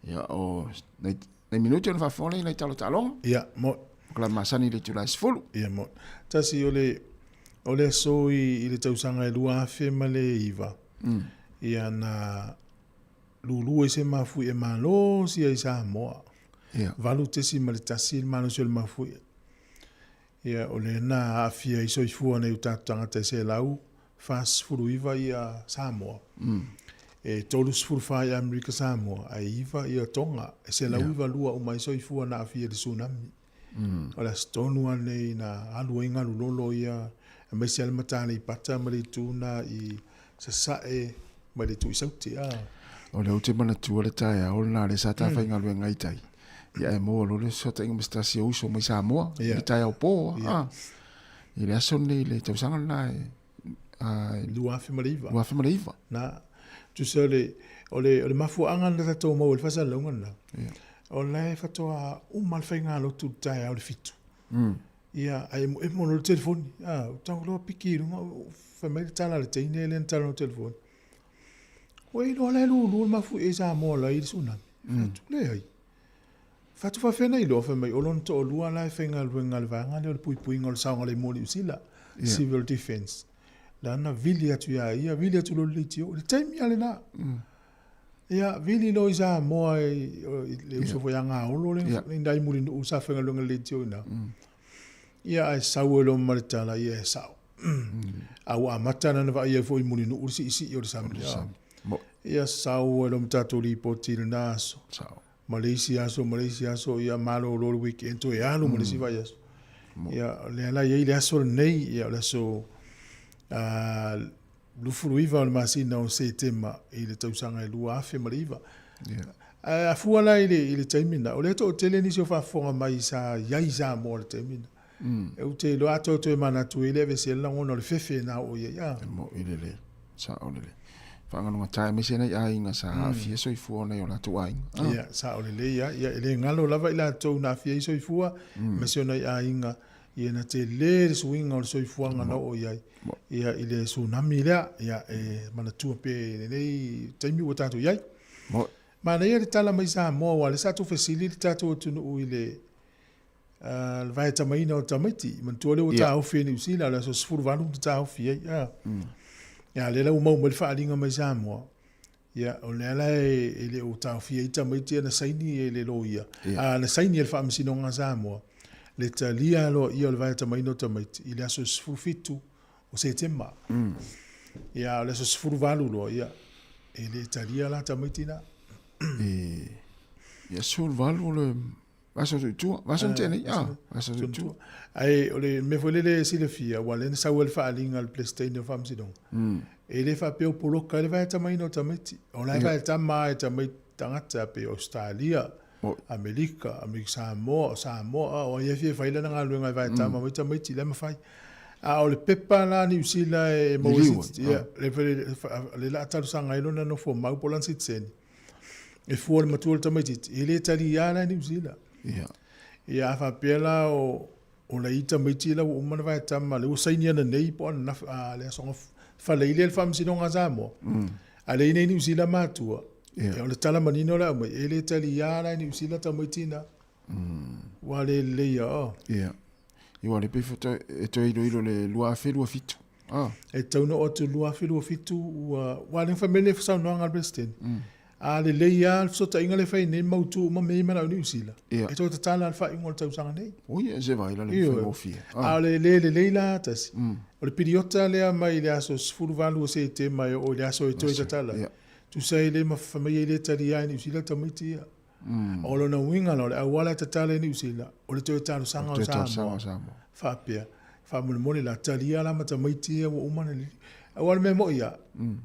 Ia o nei minute o le whafonga ile talo talonga. Ia mo. Poklame masani le tula sifuru. Ia mo. Tasi o le aso I le tausanga e lua afe ma le iwa. Ia na lulu e se mafu e malo si ai Sāmoa. Yeah. Valu tesi ma le tasi mano se le mafui. Ia o le na afia I soifua nei utatanga te se lau fas furu iwa ia Sāmoa. E tolus furu whai Amerika Sāmoa a iwa ia tonga. E se lau iwa lua o mai soifua na afia le tsunami. O le stonu nei na alu inga lulolo ia e mai se almatane I pata ma le tuna I sasae ma le tu isauti. O le ute mana tua le taia o le na le sata whainga lue ngaitai. Ia e moa lole sota inga mastasi o uso mai Sāmoa. I taia o po. I le aso nei le tausanga na Lua afe ma le iwa. Lua afe ma le iwa. Na, tu se o le mafuanga na tatou mau le fasa launga na. O le fatoa umal whainga lo tu taia o le fitu. Ia, ai e mono le telefoni. Tango loa piki runga, whamai le tala le teine le tala no telefoni. Wei loa le lulu mafu e Sāmoa la I le tsunami. Fatu le hai. Fatu fa fena I loa whamai, o lon to o lua la e whainga luenga le vanga le o le pui pui ngol saunga le moli usila. civil defense. Lana vili atu ia vili atu lo litio. Le taimi ale na. Ia vili no isa mo le uso fo yanga olo le ndai muri no usa fenga longa litio na. Ia ai sau lo maritala ia sau. Au amatana na va ia fo muri no ursi isi o samia. Ia sau lo mtato li poti naso. Malaysia so ia malo lo weekend to ia lo Malaysia vai aso. Ia le la ia aso nei ia la so lu fruiva o masina o se tema i le tausanga i lua afe mariva. A fuala i le taimina. O le to tele ni se fa fonga mai sa iai sa mo le taimina. E u te lo ato to e mana tu i le vese la ngono le fefe na o ia. Mo i le sa o le. Whanganunga tae me sena i ainga sa hawhia so i fua nei o la tu ainga. Ia, sa o le ia le ngalo lava i la tau na hawhia i so i fua, me se ona i ainga, ia na te le suinga o le so i fua ngana o iai. Ia i le tsunami lea, ia mana tua pe nei taimi o tatu iai. Ma na ia le tala mai Sāmoa wa le sa tu fesili le tatu o tunu u i le vai tamaina o tamaiti, man tua le o ta hawhia ni usila, la so sifuru valu ta hawhia ia. Ya le la umau mal faalinga mai Sāmoa. Ya o le ala le o tau fia ita mai tia na saini le loia. Na saini el whaamisino ngā Sāmoa. Le ta lia lo ia o le vai tamai no tamaiti. I le aso sifuru fitu o se tema. Ya o le aso sifuru valu lo ia. E le ta lia la tamaiti na. Ya sifuru valu le vaso tua. Vaso tene ya. Vaso tua. Ai o le me foi le silefia wa le sa wel faalinga le PlayStation whaamisino. E le fa peo poloka le vai tamai no tamiti. O le vai tamai tamai tangata pe Australia, Amerika, Sāmoa, o ia fie faila na ngā luenga vai tamai tamiti le mawhai. A o le pepa la ni usila e mawisi. Le la ataru sa ngailo na no fo mau polan sitseni. E fuo le matua le tamiti. E le tali ala ni usila. Ia fa pela o la ita maiti la o mana vai tamai le usaini ana nei po na le asonga faleile le whaamisino ngā Sāmoa. A le ine ni usila mātua. E o le tala manino la mai. E le tali iara ni usila tamaitina. Wa le leia o. Iwa le pefo e to ilo le lua whelua fitu. E tauna o tu lua whelua fitu. Wa le whamele whasau noa ngā President. A le leia so ta inga le whai nei mautu ma mei mana o ni usila. E to ta tala al whai ingo le tausanga nei. Oia, se vai la le whaimofia. A le leila tasi. O le piriota lea mai le aso sifuru valu o se te mai o le aso e toi tatala. Tu sai le mawhamai e le tali ai ni usila tamaiti ia. O lo na winga lo le awala tatala ni usila. O le toi talo sanga o Sāmoa. Whapea. Whamule mone la tali ia la matamaiti ia wa umana li. Awala me mo ia.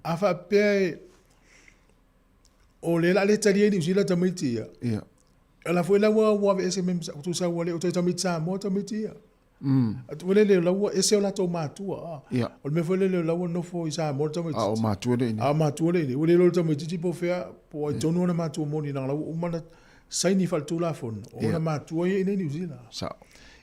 A whapea o le la le tali ai ni usila tamaiti ia. Ala foi la wa ese mem tu sa wale o toi tamaiti Sāmoa tamaiti ia. Wale le laua ese o la tau mātua. O me foi le laua no fo i Sāmoa tamaiti. O mātua le ini. Mātua le ini. Wale lo tamaiti tipo fea po ai tonu na mātua moni na lau umana saini faltu la fon. O na mātua i nei New Zealand.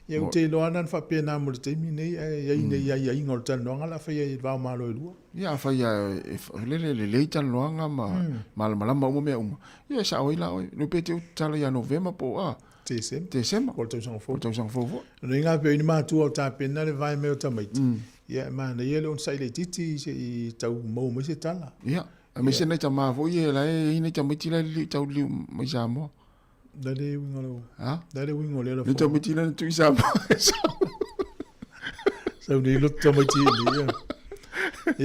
Ia o te loanan whapea nā mo le teimi nei ia inga o le tanu anga la whaia i wao mālo e lua. Ia whaia le leitan loanga ma malama uma mea uma. Ia sa oi la oi. No pete o tala ia Novema po Tesema. Ko le tausanga fo. No inga peo ini mātua o tāpena le vai meo tamaiti. Ia mana ia le on sai le titi i tau mau mai se tala. Ia. A me se nei ta mavo ia la e nei tamaiti la li tau liu mai Sāmoa. Dale wingo lo. Dale wingo le lo. Ni tamaiti la tu Sāmoa. Sa ni lo tamaiti ni.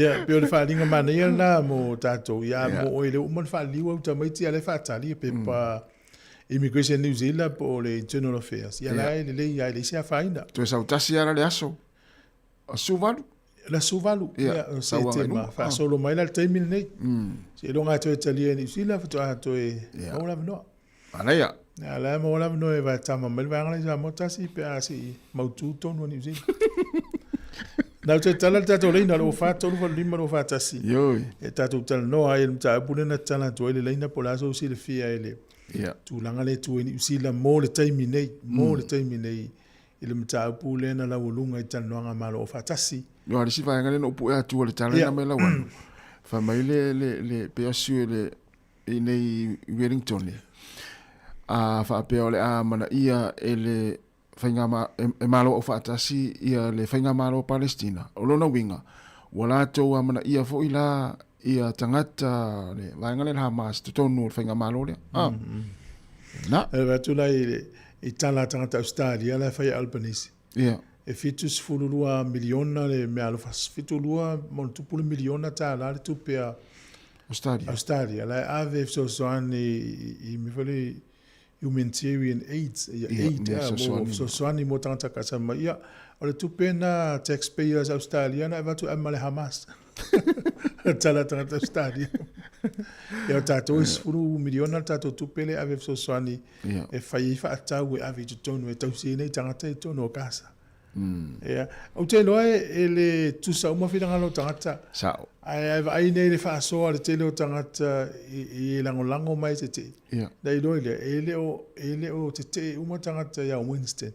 Ia, peo le whalinga mana ia na mo tātou. Ia mo o ele uman whaliwa o tamaiti ale whatali pe pa Immigration New Zealand po le Internal Affairs. Ia lai le le sia whaina. Tu e sau tasi ara le aso. A suvalu. La suvalu. Ia, se tema. Wha solo mai la le taimina nei. Se longa to e talia New Zealand, fa to a to e maula vinoa. Anaia. Ia, la maula vinoa e vai tama mai vangala isa mo tasi pe a si mautu tonu New Zealand. Nau te tala le tato leina lo fa tonu fa lima lo fa tasi. Yoi. E tato tala noa e mta apune na tala to ele leina po la so si le fia ele. Tu langa le tu ni usila mo le taimi nei ile mta pu le na la wolunga i tano nga malo o fatasi yo ali sifa ngale no pu ya tu le tala na mela wa fa mai le PSU le nei Wellington le a fa pe ole a mana ia ele whainga malo o whaatasi ia le whainga malo Palestina. O lona winga. Wala tau amana ia fo ila ia tangata le vaenga le Hamas te tonu o whainga malo le. Na. E watula i tala tangata Australia la whai Albanese. Ia. E fitus fululua miliona le me alo fas fitulua mon tupulu miliona tala le tupea Australia. La ave so soani mi fale humanitarian AIDS so soani mo tangata kasama ia o le tupena taxpayers Australia na vatu amale Hamas. Tala tangata Australia. Ia tato isfulu miliona tato tupele ave so soani e fai fa atau e ave tonu e tausi nei tangata e tonu kasa. Ia, o te loa ele tusa uma whiranga lo tangata. Sao. Ai nei le whaasoa le tele o tangata i lango mai te te. Dai loa ele o te te uma tangata ia Winston.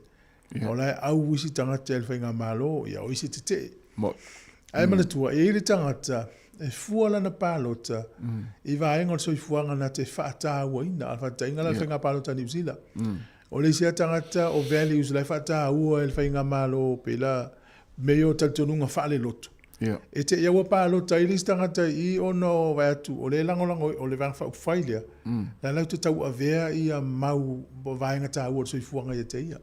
O lai au wisi tangata ele whainga malo ia o isi te te. Ai mana tua, ele tangata e fuala na palota i vaenga o soi fuanga na te whaataua ina alfa tainga la whainga palota New Zealand. O le sia tangata o values lai whata ua e whainga malo pela meo tatununga whale loto. E te iaua pālota i lis tangata i ono vai atu o le langolango o le vanga whailia. La lau te tau a vea i a mau vaenga tā ua soi fuanga i te ia.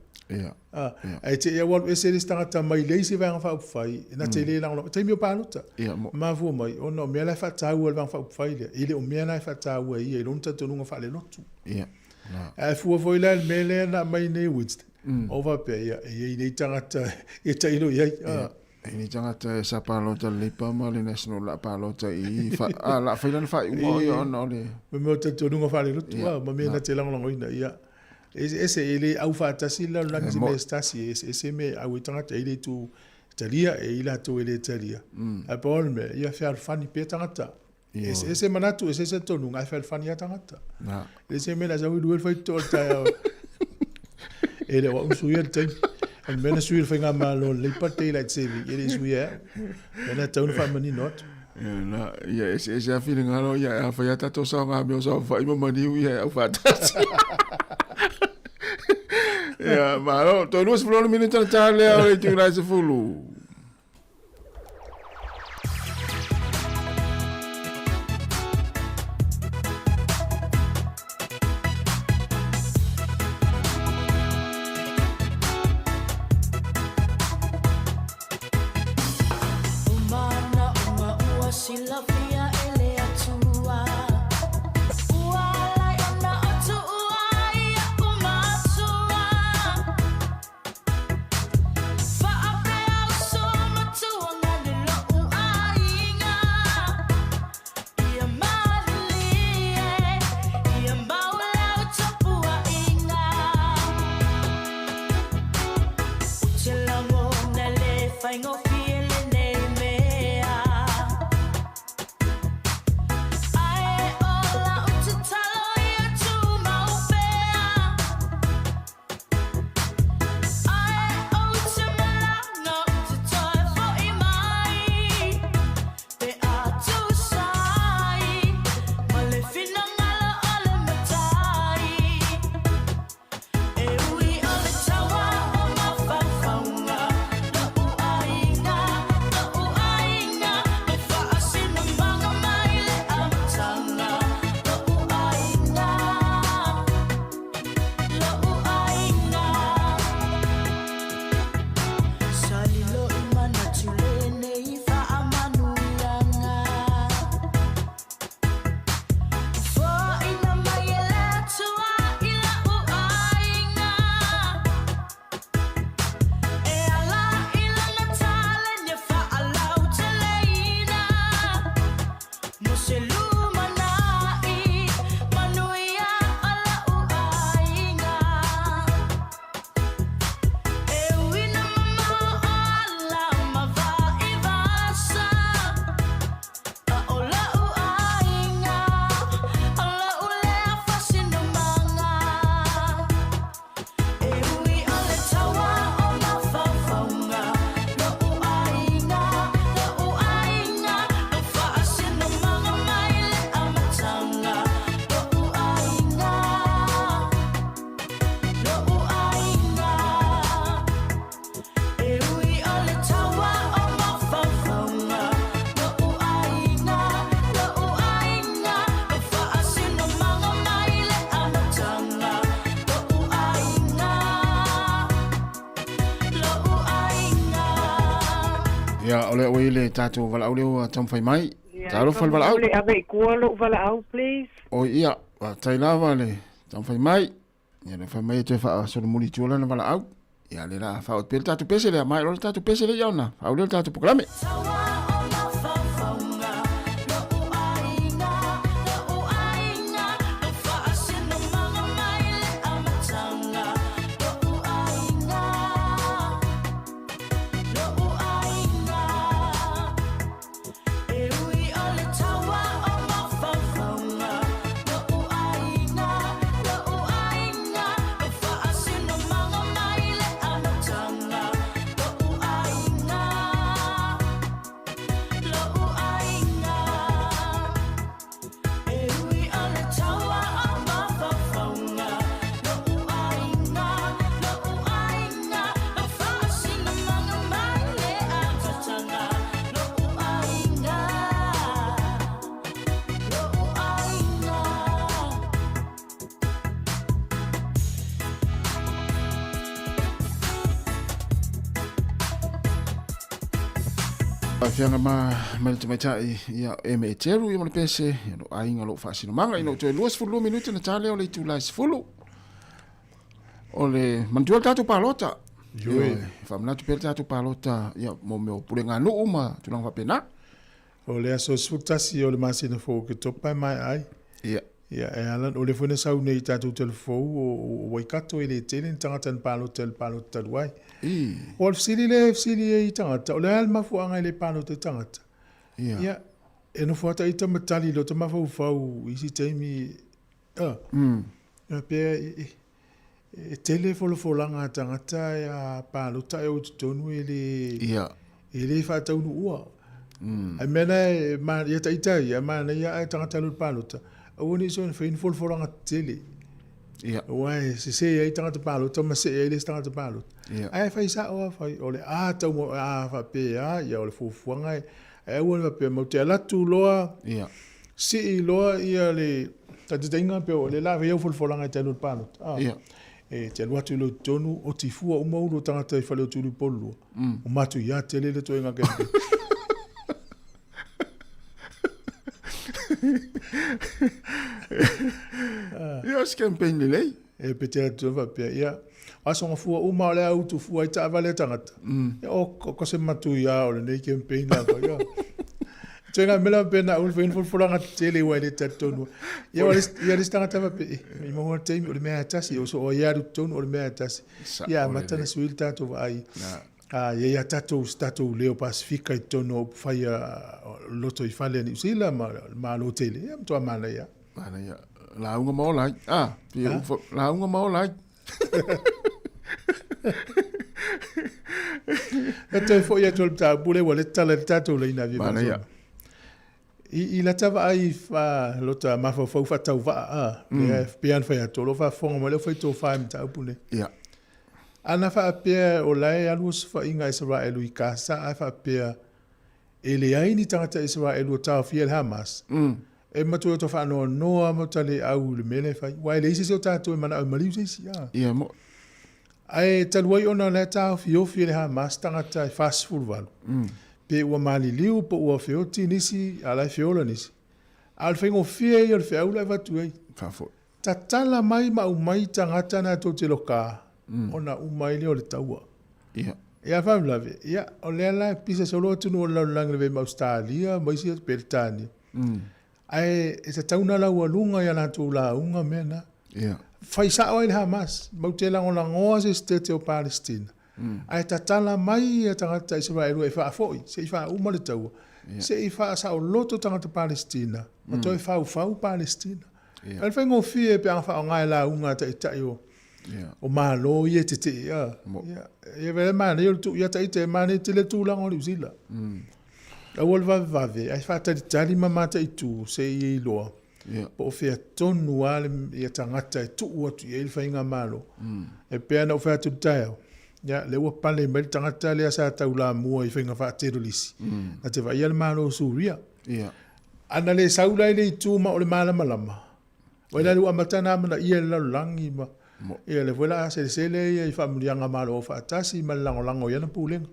E te iaua e se lis tangata mai leisi vanga whai na te le langolango. Te meo pālota. Ma vua mai ono mea lai whata ua le vanga whailia. I le o mea lai whata ua i e lona tatununga whale loto. E fua foi la mele na mai nei Winston. Ova pe ia e nei tangata e tailo ia. E nei tangata e sa palota le pama le national la palota i la whailan whai ua ia ono le. Me meo tatununga whale loto. Ma mea na te langolango ina ia. Ese ele au whaatasi la langi me stasi ese me au i tangata ele tu talia e ila tu ele talia. A paul me ia whiar whani pe tangata. Ese manatu ese se tonu ngai fel fani atangata. Ese me la jau duel foi torta. Ele wa usuia te. En mena suil finga malo le pate la tsevi. Ele suia. Ena tonu fa mani not. Na ia ese a feeling alo ia fa ya tato sa nga me so fa ima mani ia au fa tasi. Ya malo to lus flo minute tale o tu la se fulu. Ia, ole o ile tātou wala au leo tam whai mai. Tālo whai wala au. Ole ave kua lo wala au, please. O ia, wa tailawa le tam whai mai. Ia le whai mai te wha soro muri tuola na wala au. Ia le la wha o te pere tātou pese lea mai, ole tātou pese lea iau na. Au leo tātou pokalame. Fianga ma te mai tai ia e me teru ia mo pese ia no ainga lo fa sino manga ino te luas fulu minuto na tale o le tu lai fulu o le mantual tatu palota yo fa mna tu per tatu palota ia mo me o pulenga no uma tu lang fa pena o le aso sutasi o le masina fo ke topa mai ai ia ia e alan o le fone sau nei tatu telefo o waikato ele tele tangatan palota wai o fsili e tangata o le alma fuanga le palota tangata ia e no fuata ita matali lo tama fau isi taimi ia pe e tele folanga tangata ia palota e o tonu ele fa taunu ua ai mena ma ia taita ia ma ia tangata lo palota o ni so fein folanga tele ia wai se ai tangata palota ma se ele tangata palota ai fai sa o fai ole tau mo fa pe ia ole fuanga e o le pe mo te la tu loa si loa ia le tatinga pe ole la ia folanga te lo palota ia e te loa tu lo tonu o tifua o mo lo tangata i fale tu lo polo o matu ia tele le to inga ke ia scampaign lei e pete tu va pe ia aso ngafua uma le au tu fua ita vale tangata o ko se matu ia o le nei campaign la ko ia tenga mela pena ul fein fulanga tele wa le tatonu ia le tangata va pe mi mo te o le mea tasi o so o ia du tonu o le mea tasi ia matana suil tatu ai ia tatu stato leo pacifica i tono fai loto i fale ni usila ma lo tele ia mto amana ia la unga mo lai la unga mo lai Até foi a tol ta bule wala tala tato le ina vi mana i la tava ai fa lota ma fa tau va e pian fa to lo fa fong mo le foi to fa ta bule ia ana fa pe o lai alus fa inga Israel i casa a fa pe ele ai ni tangata Israel o ta fiel Hamas e matu to fa no mo tale au le mele fa wa le isi so tato mana mali isi ia mo ai talwai ona le ta fio le Hamas tangata fast food valu pe ua mali liu po ua fio ti nisi ala fiola nisi al fengo fie i al feo le vatu ai fafo tatala mai ma umai tangata na to te loka ona umai le o le taua ia fam lave ia o le ala pisa solo tunu o la lang le ma Australia mai si pertani ai e tauna la ua lunga ia na tu la unga mena fai sa o le Hamas mau te lango se state o Palestina ai tatala mai e tangata Israel e fa foi se fa uma le tau se fa sa o loto tangata Palestina ma to fa Palestina al fengo fie pe fa ngai la unga ta itaio o malo ye te ia vele man yo tu ya ta ite man te le tu lango le usila a volva vave ai fa ta tali mama ta itu se i lo po fe tonu ale ia tangata tu o tu ele fa inga malo e pe na fa tu taio ya le wa pale me tangata le sa ta ula mo i finga fa terrorist na te va ia malo suria ana le saula le tu ma o le mala malama wa le wa matana mana ia la langi ma Ia le wela sele ia I whamulianga malo o whaatasi ma lango ia na pūlenga.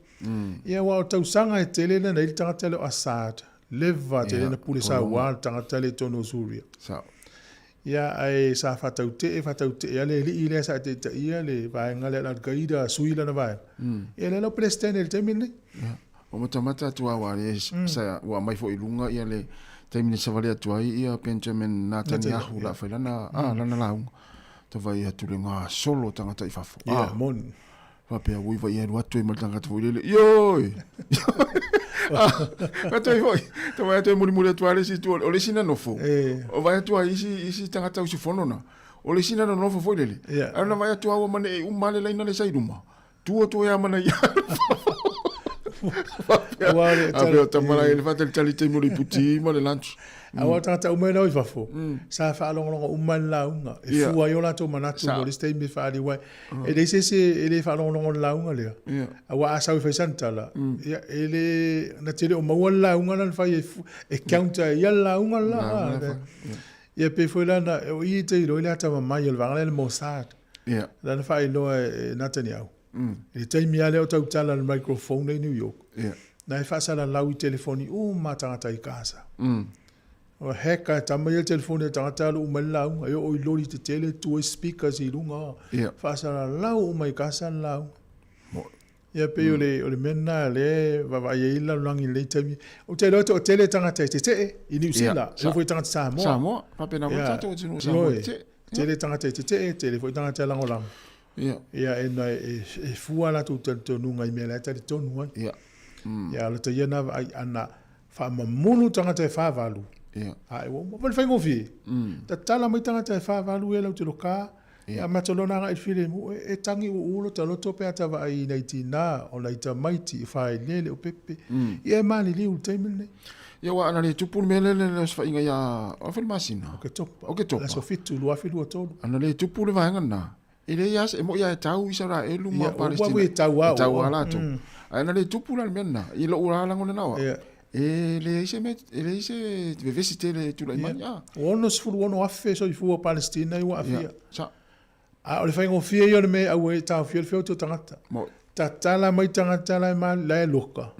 Ia wa o tausanga e tele na nei tangata le o Assad. Leva tele na pūle sa wā tangata le tono Suria. Ia ai sa whataute ia le li ile sa te ia le vaenga le al-Qaida suila na vaenga. Ia le lo prestene le temine. O matamata tua wale sa wa mai fo ilunga ia le temine sa vale tua ia Benjamin Netanyahu la failana lana launga. Ta vai atu le ngā solo tangata I whafo. Ia, mon. Wapea ui vai ia ruatu ma tangata fo ilele. Ioi! Katoi foi. Ta vai atu muri atu ale si tu o le sina nofo. O vai atu isi tangata usi fonona. O le sina no nofo fo ilele. Ana vai atu awa mane umale la ina le sairuma. Tu ya mana ia. Ape tamara ele fatel talite muri puti ma le lunch. Awa tangata umena o I whafo. Sa whaalonga umana launga. E fua I ola tō manatu mo le stay me whaari wai. E le se ele whaalonga launga lea. Awa asau whaisantala. Ele na tere o maua launga na whai e counter ia launga la. Ia pe fwe lana o I te ilo ile ata mamai o wangale le Mossad. Lana whai loa Netanyahu. E taimi ale o tau tala le microphone in New York. Na e whaasala lau I telefoni ma tangata I casa. O heka tama ia telefone tangata lu umalau ayo o lori te tele tu speakers I lunga whaasala lau umai casa lau ia pe o le mena le vava ia ila langi le tami o te loto o tele tangata te I New Zealand o foi tangata Sāmoa papena mo tato o tinu Sāmoa tele tangata tele foi tangata langolang ia e na e fua la tu tonu ngai mele ta tonu ia le te ia ai ana fa mamunu tangata whavalu ai wo mo fa ngofi ta tala mai tanga ta fa valu ela te loka ya matolona ga ifile mo e tangi u lo talo to pe ata va I nei tina o lai ta maiti fa lele o pepe e mani li u temene ya wa ana le tupu mele le fa inga ya o fa masina o ke top la so fitu lo afilu to ana le tupu le va ngana ile ya e mo ya tau Isara e lu ma Palestina wa tau ala to ana le tupu la mena I lo ura la ngona na ele ise visite le tu la mania ono sfuru ono affe so I fu Palestina I wa afia a o le faingo fia yo me a we ta fia fia to tangata ta tala mai tangata la ma la loka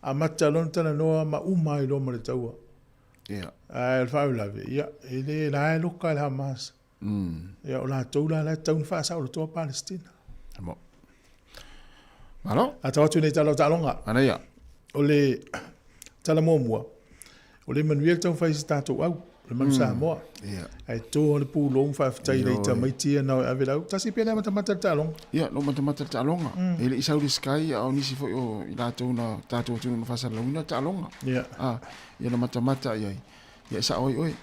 a matalon tana no ma uma I lo mo le taua a el fa la ve ele la loka la Hamas o la toula la taun fa sa o to Palestina mo malo ata tu ne talo talonga ana ya o le tala mua o le manuel tau fai stato au le manu Sāmoa ai to le pulo fa tai le tamaiti na ave lau tasi pena mata talong no mata talonga ele I Saudi Sky au nisi fo o I la to na tato tu na fa sa luna talonga ia na mata ia sa oi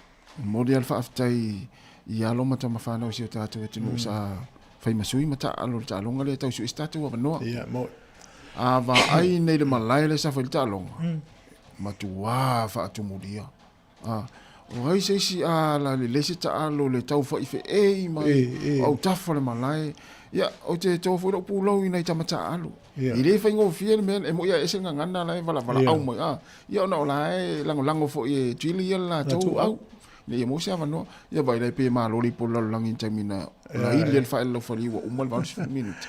model fa tai ia lo mata mafana o si tato tu sa fai masui mata alo talonga le tau su stato wa no mo va ai nei le malai le sa fa talonga matua fa atumulia o ai se si ala le se ta alo le tau fa ife mai au tafa le malai ya o te tau fo pu lo ina tamata alo I le fa ngo fiel men e mo ya ese ngana la vala au mai ya no la lango fo e tili la tau au le mo se avano ya vai le pe ma lo li po lo langi tamina la ile fa lo fa li wa umal va 5 minutes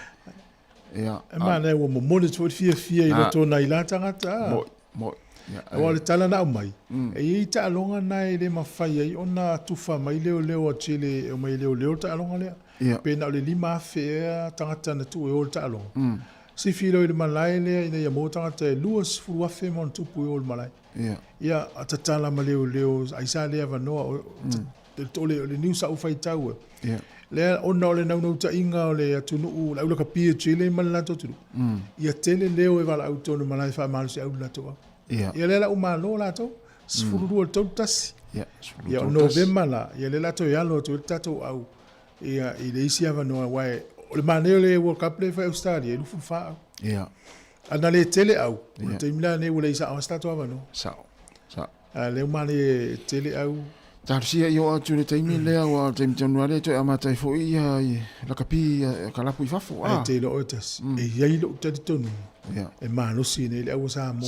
ma le wo mo le tso fia ina to na ila tangata mo o le tala na mai e ta alonga na le mafai ai ona tufa mai leo chile o mai leo ta alonga le pe na le lima fe tangata na tu o ta alonga si filo le malai le ina ya mo tangata luas furua fe mon tupu o malai ia atatala ma leo ai sa le ava no to le new sa ufai tau le ona le nau ta inga le atunu la ka pie chile malala to tu ia tele leo e vala auto no malai fa mal se au la to ia le la uma lo la to sfuru to tas ia november la ia le la to ya lo to tato au ia ile isi ava no wai le maneo le World Cup le fa Australia lu fa ana le tele au te mila ne wala isa au stato ava no sa le mane tele au tarsia yo atu le taimi le au te januari to amata fo ia la kapi kala pu fafo te lo otas e ia lo te tonu e mano sine le au sa mo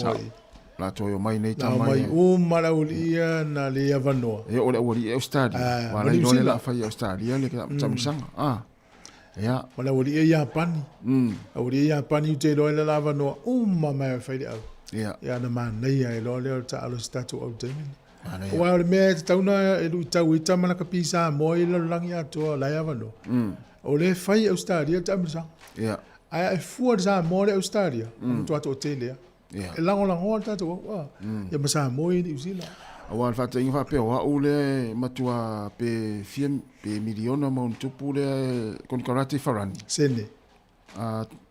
la to yo mai nei tamai o maraulia na le avanoa e o le o Australia wala no le la fa Australia le ka tamsanga Ia. Wala wali ia pani. Wali ia pani te lo le lava no mai fai au. Ia. Ia na mana ia lo le ta alo statu au te mina. Wa le me te tauna e lu tau i tamana ka pisa mo i lo langi ato la ia no. O le fai Australia ta misa. Ia. Ai fu za mo le Australia. Tu ato tele. Ia. E lango lango ta to wa. Ia masa mo i New Zealand. Awan fa te inga pe wa ule matua pe fiem pe miliona mo tupu le kon karate farani. Sene.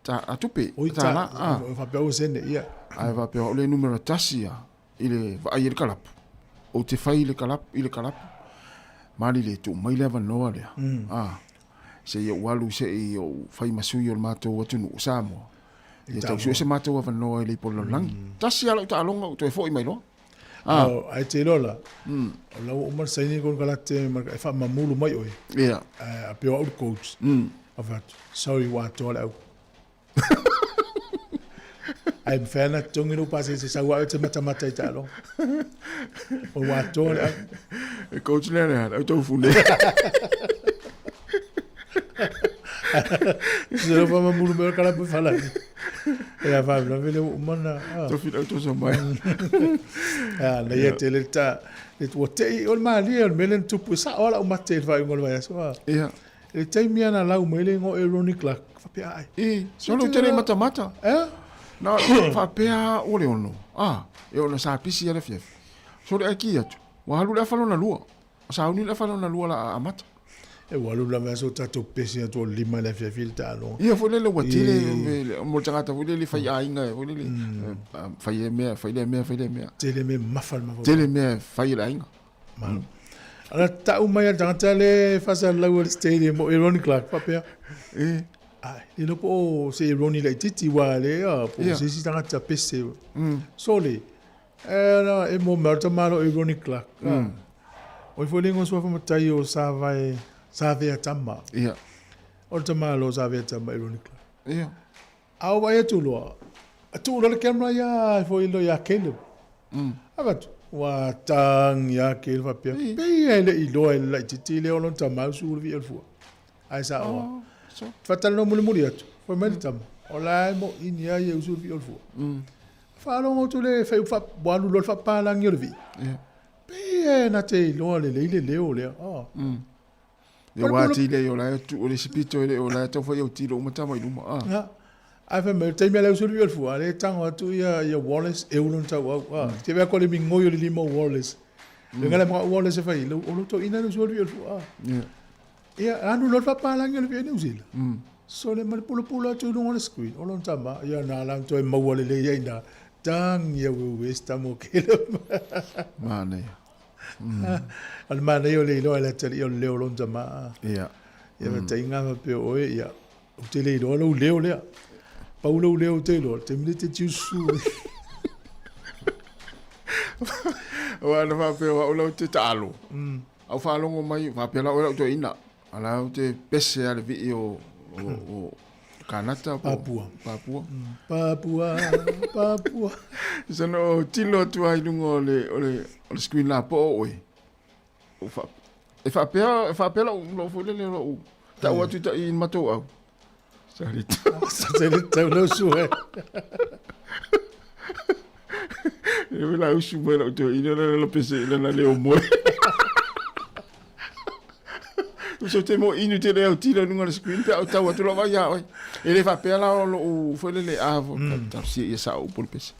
Ta atupe. Ta la. Fa pe o sene ia. Ai va pe ule numero tasia ile va ai le kalap. O te fai le kalap ile kalap. Mali le tu mai le va no le. Se ia walu se i o fai masui o mato watu no Sāmoa. Ia tau se mato wa no le polo langi. Tasia lo ta longa to e foi mai lo. Ai te lola. La o mar sai ni kon kalate mar e fa mamulu mai oi. Ia. A pe o coach. Avat. Sorry wa to la. Ai fena tongi no pase se sa wa te mata i talo. O wa to la. E coach le au to fu le. Se fa mamulu me kala pe fala. E va la vele o mana. To fi to so mai. La ia te le ta le tu te o mali o melen tu pusa ola o mate vai ngol vai so. Ia. Le te mia na lau mele ngo ironic la fa pe ai. Solo te le mata. Na fa pe o le ono. E ona sa pisi ala fief. So le aki atu. Wa halu le falo na lua. Sa uni le falo na lua la amata. E walu la meso tato pesi to lima le fief il talo. Ia fo le watile mo tangata fo le fai ainga fo le fai le mea. Tele me mafal ma. Tele me fai la ainga. Malo. Ala ta umaya tangata le fasa Lower Stadium o ironic la papea. Ai, no po se ironi la titi wale po se si tangata pesi. Sole. Na e mo merta malo ironic la. O fo lengo so fa matai o sa vai sa vea tama. Ia. O tama lo sa vea tama ironic la. Ia. Au vai tu lo. Tu lo le camera ya fo ilo ya kele. Avat. Wa tang ya kele va pe. Pe ele ilo ele titi le o tama su vi el fu. Ai sa o. Fatal no muli atu. Fo me tama. Ola mo inia ye usu vi el fu. Fa lo mo tu le fa fa boalu lo fa pa la ngir vi. Ia. Pe na te lo le o le. Le wati le o la tu o le sipito le o la to fo yo tiro o mata mai luma. Ai fa me te me le usu vi el fu. Ale tango tu ya Wallace e uno ta wa. Te ve ko le mingo yo le limo Wallace. Le ngala mo Wallace fa ile o lo to ina usu vi el fu. Ia anu lo fa pa la ngir vi ni usila. So le mal pulo tu no on screen. O lo tama ya na la to e mo wale le ya ina. Tang ya we estamos que Mane. Al mane yo le lo la tele yo le lo tama. Ia. Ia te inga pe o ia. O te le lo le. Paulo le te lo te mi te jusu. Wa na fa pe o lo te talo. Au fa longo mai fa pe la o to ina. Ala te pese al video o Kanata Papua. Sano tilo tu ai lungo le screen la po oi. O fa. E fa pe lo fo le lo. Ta wa tu ta in mato au. Sorry. Sa lo su e. E la usu mo lo to ina lo pese na le o mo. So te mo inu te leo tira nunga le screen pe au tau atu lo vai oi. E le fa pe la o foi le avo ta si ia sa o por pese.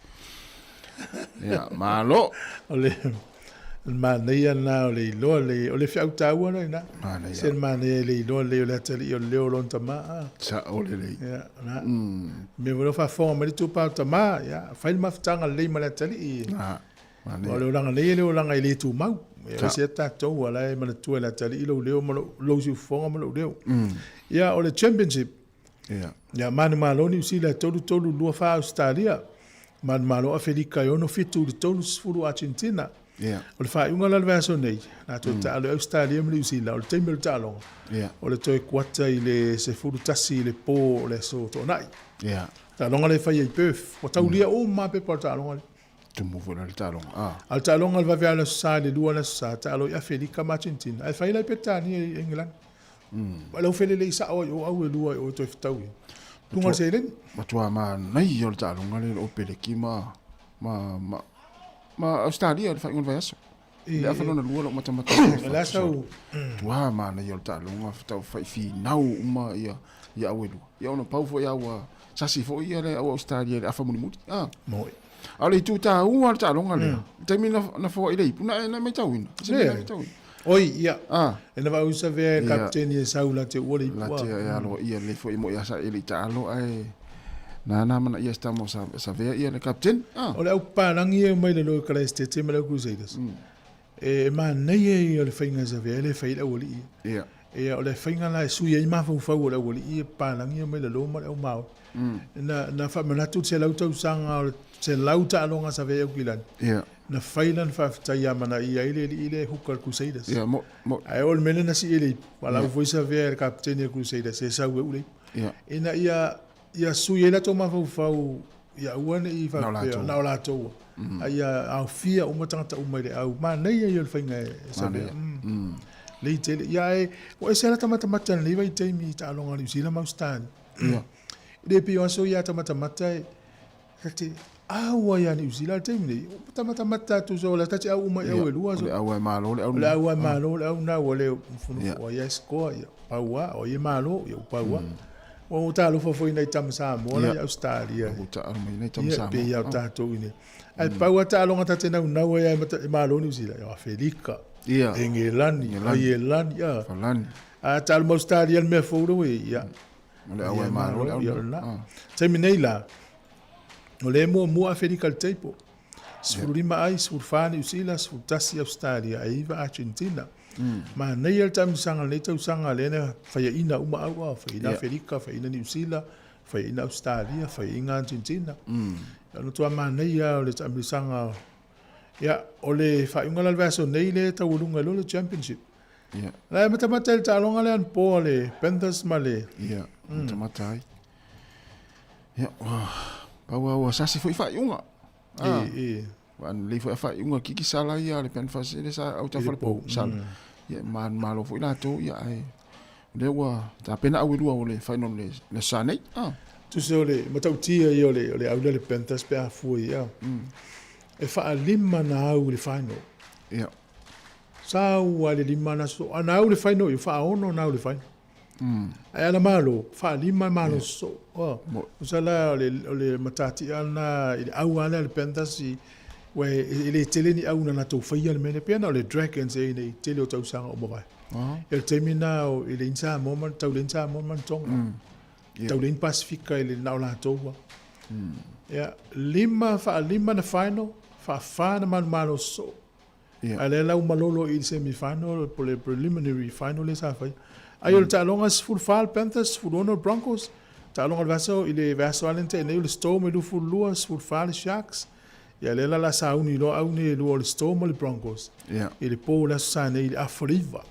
Ya, malo. Ole. El mania na le le fiau tau na. Se mania le le tele o le lo tama. Sa ole le. Ya, na. Me volo fa fo me tu pa tama, ya. Fa il maftanga le ma le tele. Mane. Ole langa le tu mau. E se tatou wala e mana tu la tali ilo leo lo si fonga malo leo. Ya o le championship. Ya mani malo ni si la tolu lua fa Australia. Man malo Afrika yo no fitu de tolu furu Argentina. O le fa unga la verso nei. Na to talo Australia mo si la o te mil talo. O le toi kwata ile se furu tasi le po le so to nai. Ta longa le fa ye peuf. O taulia o ma pe porta longa. Tu mo vo al talong. Al talong al va vers le sa le dua le sa talo ya Felica Argentina. Al fa ile petani England. Ma lau fele le sa o au e lua o to ftau. Tunga se len. Ma tua ma nei o ta longa le o pele ki ma Australia fa ngon vai aso. Le fa lona lua lo mata. La sau. Tua ma nei o ta longa ftau fa fi nau uma ia au e lua. Ia ona pau fo ia wa sasi fo ia le Australia le afa muni. Mo. Ale tu ta u ta longa le. Temi na fo ile puna na me tawina. Oi, ia. E na vau sa vea kapteni e saula te ua le la te ia lo ia le fo imo ia sa ile ta alo ai. Na mana ia estamos sa vea ia le kapten. O le au parangi e mai le lo kala este me le Crusaders. E ma nei e o le fainga sa vea le faila o li. Ia. E o le fainga la su ia ma fa o le o li e parangi e mai le lo ma o mau. Na fa manatu se lauta usanga se lauta alonga sa vea o kilan. Ia. Na failan fa taya mana ia ile hukar Crusaders. Ia mo ai ol mena na si ile wala foi sa ver kapteni Crusaders e sa we ule. Ia. Ina ia su ia to ma fau ia uane i fa na la to. Ai a fia uma tanga uma ile au ma nei ia fainga sa ver. Le tele ia e o se la tamata mata le vai temi ta longa ni sila maustan. Ia. De pio so ia tamata mata kati awa ya ni usila temni mata tu so la tati au uma eu lua so au malo le au na wole funu o ya sko ya paua o ye malo yo paua o ta lo fo ina tam Sāmoa ya Australia o ta arma ina tam Sāmoa pe ya ta to ine ai paua ta longa tati na ya malo ni usila ya felika engelani ya falani a ta mo Australia me fo do ya le au malo le au temni la o le mua Fedical Teipo. Sfurima ai, sfurfani usila, sfurtasi Australia, aiva Argentina. Ma nei al tam sanga le tau sanga lena, faya ina uma awa, faya ina Fedica, faya ina New Zealand, faya ina Australia, faya ina Argentina. No tua ma nei o le tam sanga, ya, o le faya unga lalvaso nei le tau ulunga lo le championship. La matamata le talonga le an po le, Panthers ma le. Ia, matamata ai. Ia, Paua sasi foi fai unga. Wan le foi fai unga kiki sala ia le pen fase le sa au ta po sal. Ia man malo foi la to ia ai. Le wa ta pena au lua le final le sanei. Tu se le matau tia ia le au le Panthers pe fu ia. E fa lima na au le final. Ia. Sa wa le lima na so ana au le final ia fa ono na au le final. Ai ana malo, fa lima malo so. Usala le matati ana ile au ana le pentasi we ile teleni au na to faia le mene pena le dragons e ile tele o tau sanga o mai. El termina ile insa moment tau le insa moment tong. Tau le Pacifica ile na la to. Ya lima na final fa na malo so. Ale la malolo il semifinal pour le preliminary final sa fa. Ayol talongas full fall Panthers full honor Broncos talongal vaso ile vaso alente ne le storm le full luas full fall Sharks ya lela la sauni lo auni lo le storm le Broncos ile po la sane ile afriva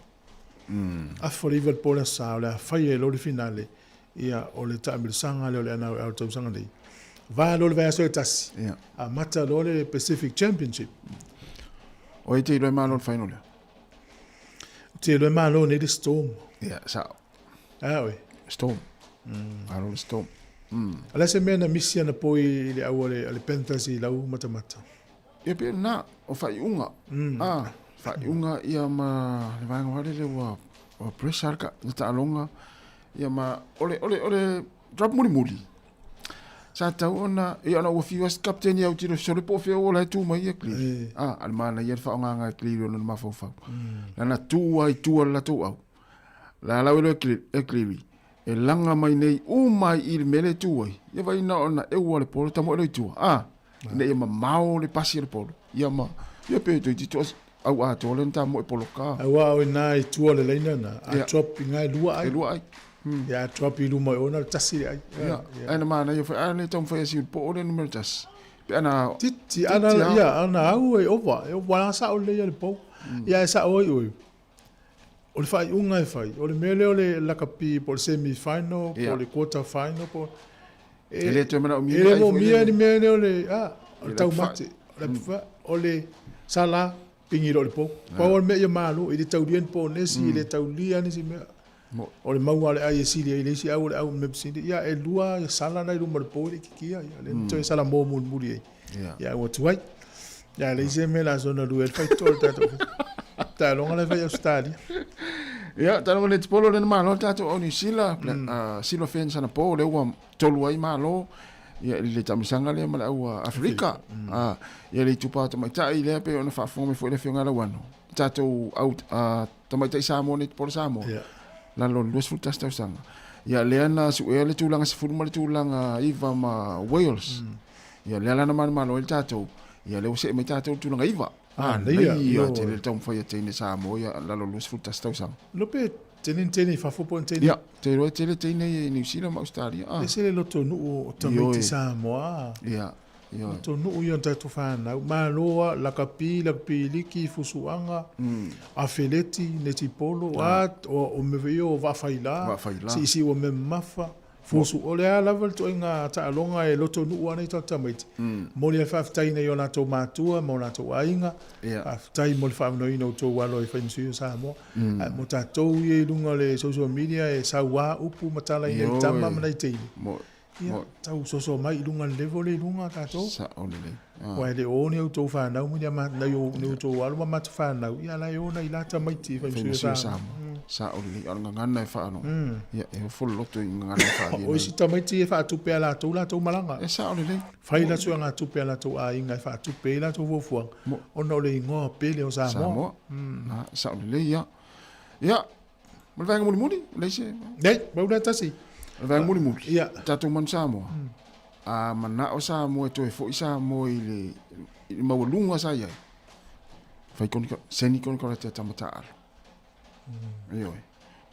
afriva po la sa la faye lo le finale ya o le tamil sanga le na auto sanga le va lo le vaso tas a mata lo le Pacific Championship o ite lo malo final te lo malo ne le storm. Ja, so. Oui. Storm. Aro storm. Ala se mena misia na poi le awale ale pentasi lau mata. Ia pe na o fai unga. Fai unga ia ma le vanga wale le wa pressure ka ta longa ia ma ole drop muri. Sa tau ona ia na o fiwas captain ia utiro sole po fe ola tu mai ia kli. Almana ia fa nga kli no ma fo fa. Na tu ai tu la tu au. La welo ekliwi e langa mai nei o mai il mele tuai ia vai na ona e o le polo tamo le tu ne ma mau le pasi le polo ia ma ia pe to tos au a to le tamo e polo ka wa o nai tu le leina na a drop ngai lua ai ia drop i luma ona tasi ai ia ana mana ia fa ana tom fa si po le numero tas pe ana titi ana ia ana au e ova e wa sa o le ia le po ia sa oi o le fai unga e fai, o le mele o le lakapi po le semi-final, po le quarter-final, po... Ele te mena o mia. Ele mo mia ni mele o le... o le tau mate. O le sala pingi lo le po. Pa o le mea ia malo, i le tau lian po nesi, i le tau lia nisi mea. O le mau ale ai sili ai lesi au le au mepsindi ia e lua sala nai rumar po le kikia ia le to sala mo mun muri ai. Ia o tuai. Ia le se me la zona lu el fai tol tato. Ta longa le fai Australia. Ia ta le polo le malo tato o ni sila silo fen sana po le wa tolu ai malo. Ia le tamisanga le mala au Afrika. Ia le tupa to mai tai le pe ona fa fo me foi le fianga la wano. Tato out to mai tai Sāmoa ni por Sāmoa. La lo los frutas tau sanga. Ia le ana su e le tulanga se fulu le tulanga iva ma Wales. Ia le ana man malo el tato. Ia le se me tato tulanga iva. Ia te le tom foi te ni Sāmoa ia la lo los frutas tau sanga. Lo pe teni fa fo pon teni. Ia te ro te le teni New Zealand ma Australia. E se le loto nu to me te Sāmoa. Ia. To nu ia tatu fana maloa la kapi liki fusuanga a feleti neti polo o me veo va faila si o me mafa fusu ole ala vel to inga ta longa e loto nu ana ta tamait mo le fa tai ne ona to matua mo na to ainga a tai mo fa no ino to walo e fa nsi Sāmoa mo ta to ye lunga le social media e sa wa upu matala i tama mana i Ia, tau soso mai lunga level le lunga tato. Sa olele. Wa le o ne to fa na mu ya ma na yo ne to wa ma to fa na ia la yo na ila ta mai ti fa sa. Sa olele on ngana fa no. Ia e full loto ngana fa dia. O si ta mai ti fa tu pe la to malanga. E sa olele. Fa ila tu nga tu pe la to a inga fa tu pe la to vo fu. O no le ngo pe le o Sāmoa. Na sa olele ia. Ia. Mo va ngomuli le se. Dai, ba una tasi. Vai muri muri. Ia. Tato man Sāmoa. Mana o Sāmoa to e fo Sāmoa i le mawalunga sa ia. Fai kon seni kon ko te tamata al. Io.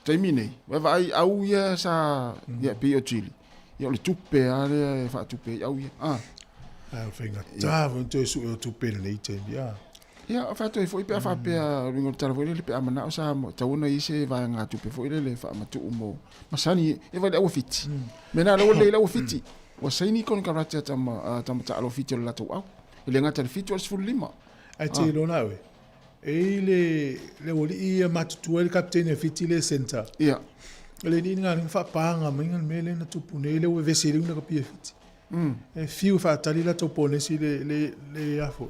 Termine. Vai au ia sa ia pe o Chile. Ia le tupe ale fa tupe au ia. Fenga. Ta vo to su tupe le te ia. Ia fa to e fo pe fa pe ringo telefone le pe amana o Sāmoa. Tauna i se vai nga tupe fo le fa matu mo. Masani e vai o fiti. Mena lo le o fiti. Wa saini kon karate tama alo fiti la to au. Ile ngata le fiti o sful lima. Ai te lo nawe. E le woli ia matu el captain e fiti le center. Ia. Le ni nga fa panga minga mele na tupu ne le o vesiri una kapia fiti. E fiu fa tali la to pone si le afo.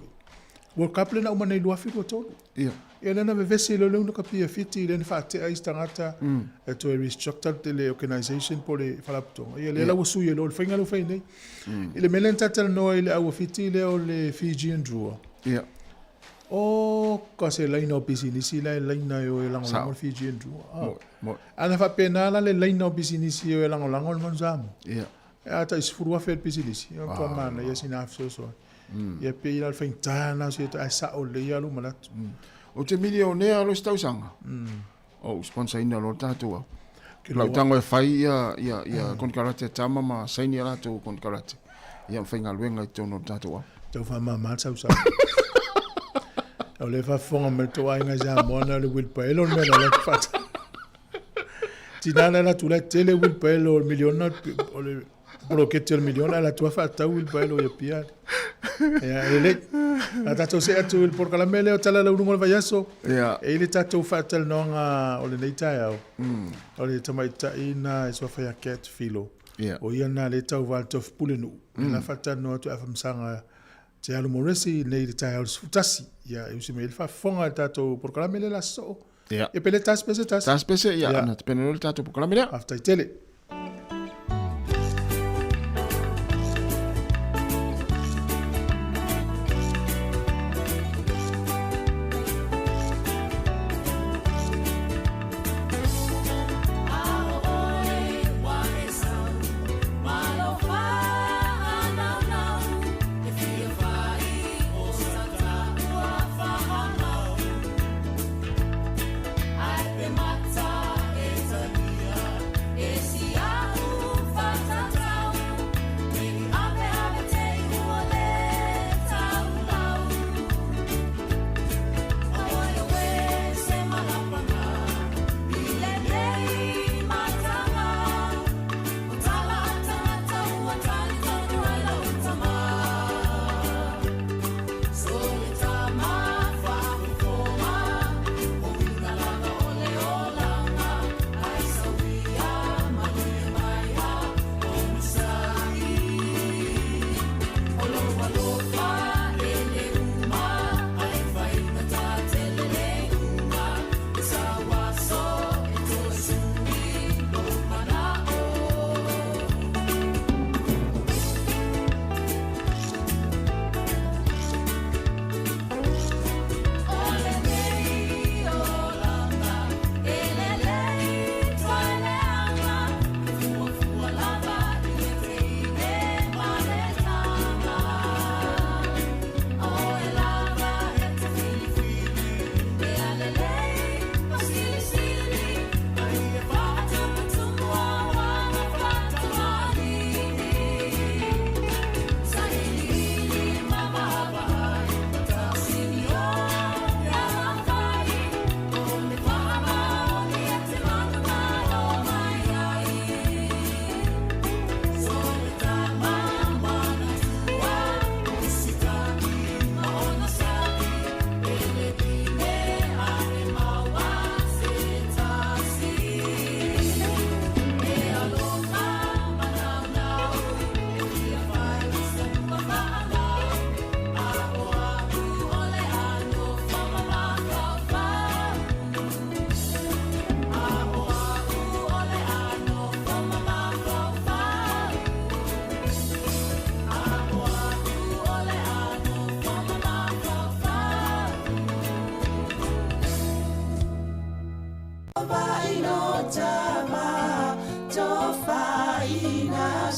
World Cup le na uma nei lua fitu tolu. Ia. Ia lena me vesi le una kapia fiti le fa te ai stangata e to e restructured le organization por le falapto. Ia le la usu ye lo fainga lo fainei. Ile melenta tel no ile au fiti le o le Fijian draw. Ia. O kasi line o business la line na yo elang lang Fijian draw. Ana fa pena la le line o business yo elang lang on Sāmoa. Ia. Ata isfurua fe business. Yo to mana ya sinaf so. Ia pe ila faintana se ta sa o le ya lo malat. O te milionea lo stau sanga. O sponsor ina lo tatua. Lau tango e fai ia kon karate tama ma saini ala tu kon karate. Ia whainga luenga i tono tatua. Tau wha mama sau sau. Au le wha whonga me toa inga Sāmoa na le wilpaelo me na le whata. Tinana la tu la tele wilpaelo o miliona o le bloquete o miliona la tua whata wilpaelo ia pia. Ia ele la tato se atu il por calamele o tala la unungo vai aso. Ia. E ile tato fatal nonga o le neitai au. O le tamaita ina so fa cat filo. Ia. O ia na le tau val tof pulenu. Na fata no tu afamsanga te alu moresi nei le tai au futasi. Ia e usi me fa fonga tato por calamele la so. Ia. E pele tas pese tas. Tas pese ia na te penelo tato por calamele. After tele. Esse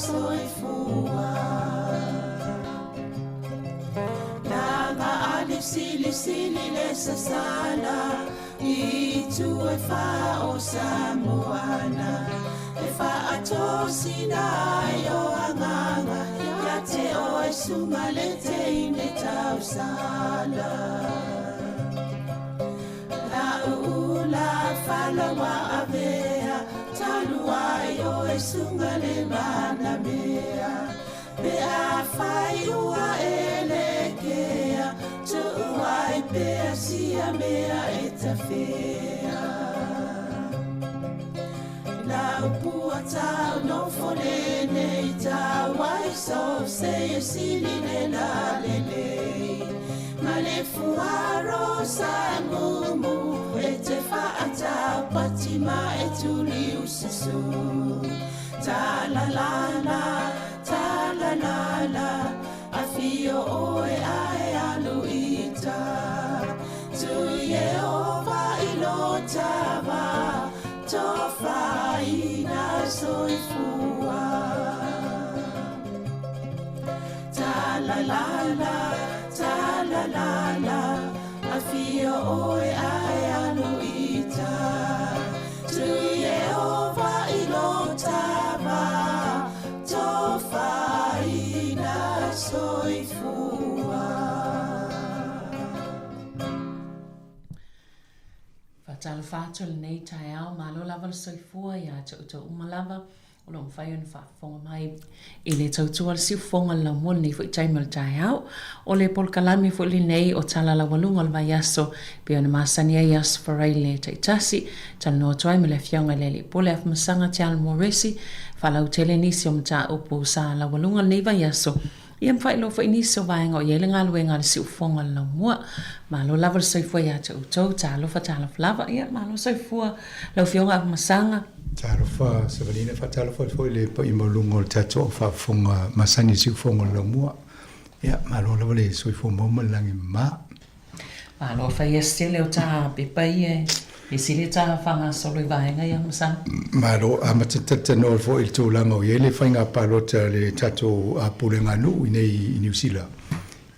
soifua Nanga alif sili le sasala Itu e fa o Samoana E fa atosina yo anganga Ya te o e sunga le te ine tau sala La ula fala wa avea Talua yo e sunga le mana mea Pe a fai ua elekea Tu uai pe a sia mea e ta fea La upua tau no folene i tau Wai so se e sili le la lelei Ma le fuaro sa mumu E te whaatau patima e tuli usisu Ta la la la, ta la la la A fio oe ae aluita Tu Yehova ilo tava Tofa ina soifua Ta la la la, ta la la la A fio oe ae aluita Tu Yehova ilo tava Tofa ina soifua Fatala fatula nei tai au malo lava le soifua ia tau umalava o lo mwhai on whaafonga mai i le tautua le siufonga la mwana i fwoi taima le tai au o le polkalami fwoi li nei o tala la walunga le vai aso pe ona masania i aso farai le taitasi tala noa tuai me le fionga le li pole af masanga te al moresi whala utele nisi o mta upo sa la walunga le nei vai aso ia mwhai lo fwoi nisi o vaenga o iele ngā luenga le siufonga la mua malo lava le soifua ia tau talo fa talo flava ia malo soifua lau fionga af masanga Tarofa Savalina fatalofa foi le pa imalungo tato fa fonga masani si fonga la mua ya malo le soi fo moma langi ma malo fa yestele o ta pe pai e sile ta fanga solo vaenga ya masana malo amatata no fo il to langa o yele fainga palota le tato a pulenga nu nei New Zealand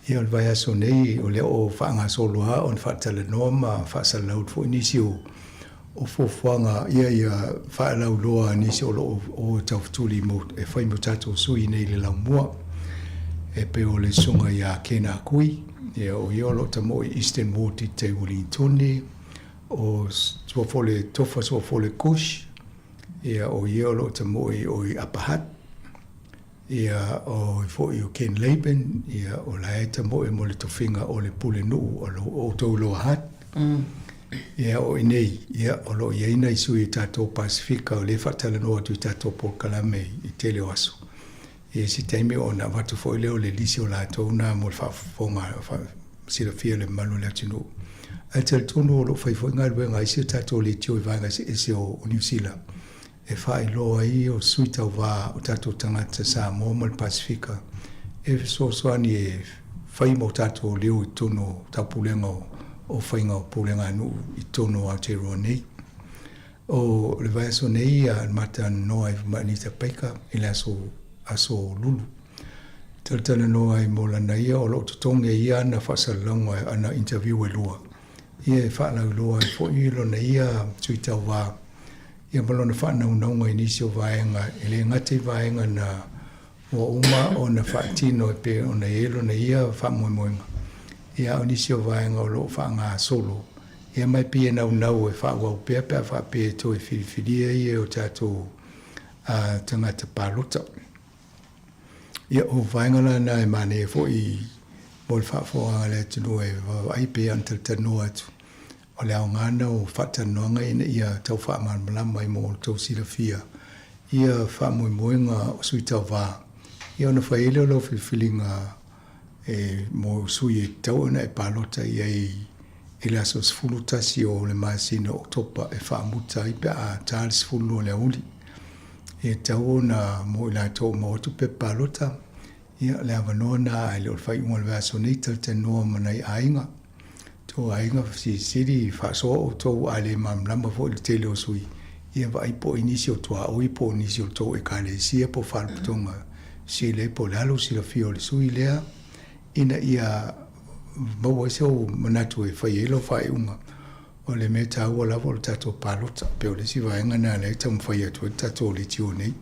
ia vai aso nei o le o fanga solo ha on fatale no ma fa salau fo inisio o fofuanga ia whaalau loa nisi o tautuli mo e whai mo tatou sui nei le lau mua e pe o le sunga ia kena kui ia o iolo ta mo i Eastern Ward i te Wellingtone o suafole tofa suafole kush ia o iolo ta mo i o i Apahat ia o i fo i o Ken Laban ia o la e ta mo i mo le tofinga o le pule nuu o tau loa hat ia o inei ia o lo ia ina isu i tatou Pasifika o le whatala noa tu i tatou Polkalame i tele o aso. Ia si taimi o na watu fo i leo le lisi o la tau na mo le whafonga sila fia le malu le atinu. Ai tele tonu o lo whaifo inga lue ngai si o tatou le tio i vanga si ese o New Zealand. E wha i loa i o suita o wā o tatou tangata Sāmoa mo le Pasifika. E so soani e whai mo tatou leo i tono tapulenga o whainga o pulenga nu i tono a te roa nei. O le vai aso nei a mata noa i manita peika i le aso lulu. Talatala noa i mola na ia o lo tutonge ia na whasalonga ana interview e lua. Ia e whaalau lua i fo ilo na ia tuita wā. Ia malona whanau naunga i nisi o vaenga i le ngate vaenga na o uma o na whaatino e pe o na elo na ia whamoemoenga. Ia o nisi o vaenga o lo whaanga solo. Ia mai pia nau e whaua o pia pia whapea to e whiriwhiria ia o tātou tangata pārota. Ia o vaenga na e mane e fo i mol whaafoanga le tunu e wai pia antal tanoa atu. O le aongana o whatanoanga ina ia tau whaamalama i mo tau silafia. Ia whaamoemoenga o sui tau wā. Ia ona whaile o lo whiwhilinga e mo sui e tau ana e palota ia i le aso sifulu tasi o le masina o topa e whaamuta i pe a tāle sifulu o le auli. E tau ona mo i la tau mo tu pe palota ia le avanona e le o whai unga le aso nei te noa mana i ainga. Tō ainga si siri whaasoa o tau a le mamlama fo i le tele o sui ia vai po inisio tua o po inisio to e kale sia po fal tonga si le po lalo si la fio le sui lea ina ia mo se o manatu e fai elo fai unga o le meta o la vol tato palota pe o le si vai ngana le tam fai atu tato le tio nei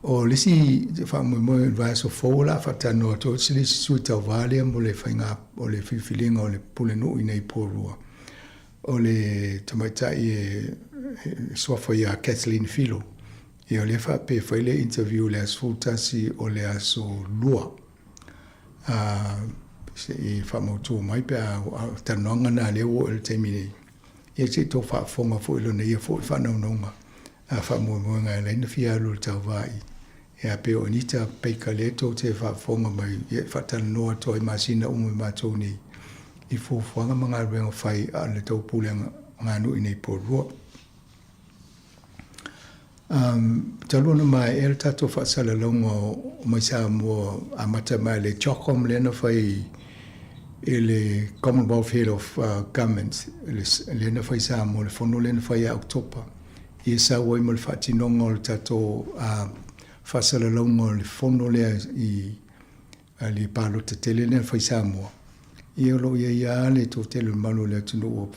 o le si fa mo va so fola fa tano to si le sui ta vale mo le fai nga o le filinga o le pule no ina i porua o le tamatai e sofa ia Kathleen Filo e o le fa pe fai le interview le asfultasi o le aso lua se e fa motu mai pe tanonga na le o el temine e se to fa fonga fo lo nei fo fa no nonga fa mo nga le na fia lo tawai e a pe o nita pe kaleto te fa fonga mai e fa tan no to i masina umu ma to ni i fo fonga manga renga fai a le to pulenga nganu i nei porua talona mai el tato fa sala longo mai sa mo amata mai le chokom le no fai ele Commonwealth Head of Governments le no fai sa mo le fono le no fai October e sa wai mo le fati nongo le tato fa sala longo le fono le i ali palo te tele le fai sa mo e lo ia le to tele malo le tunu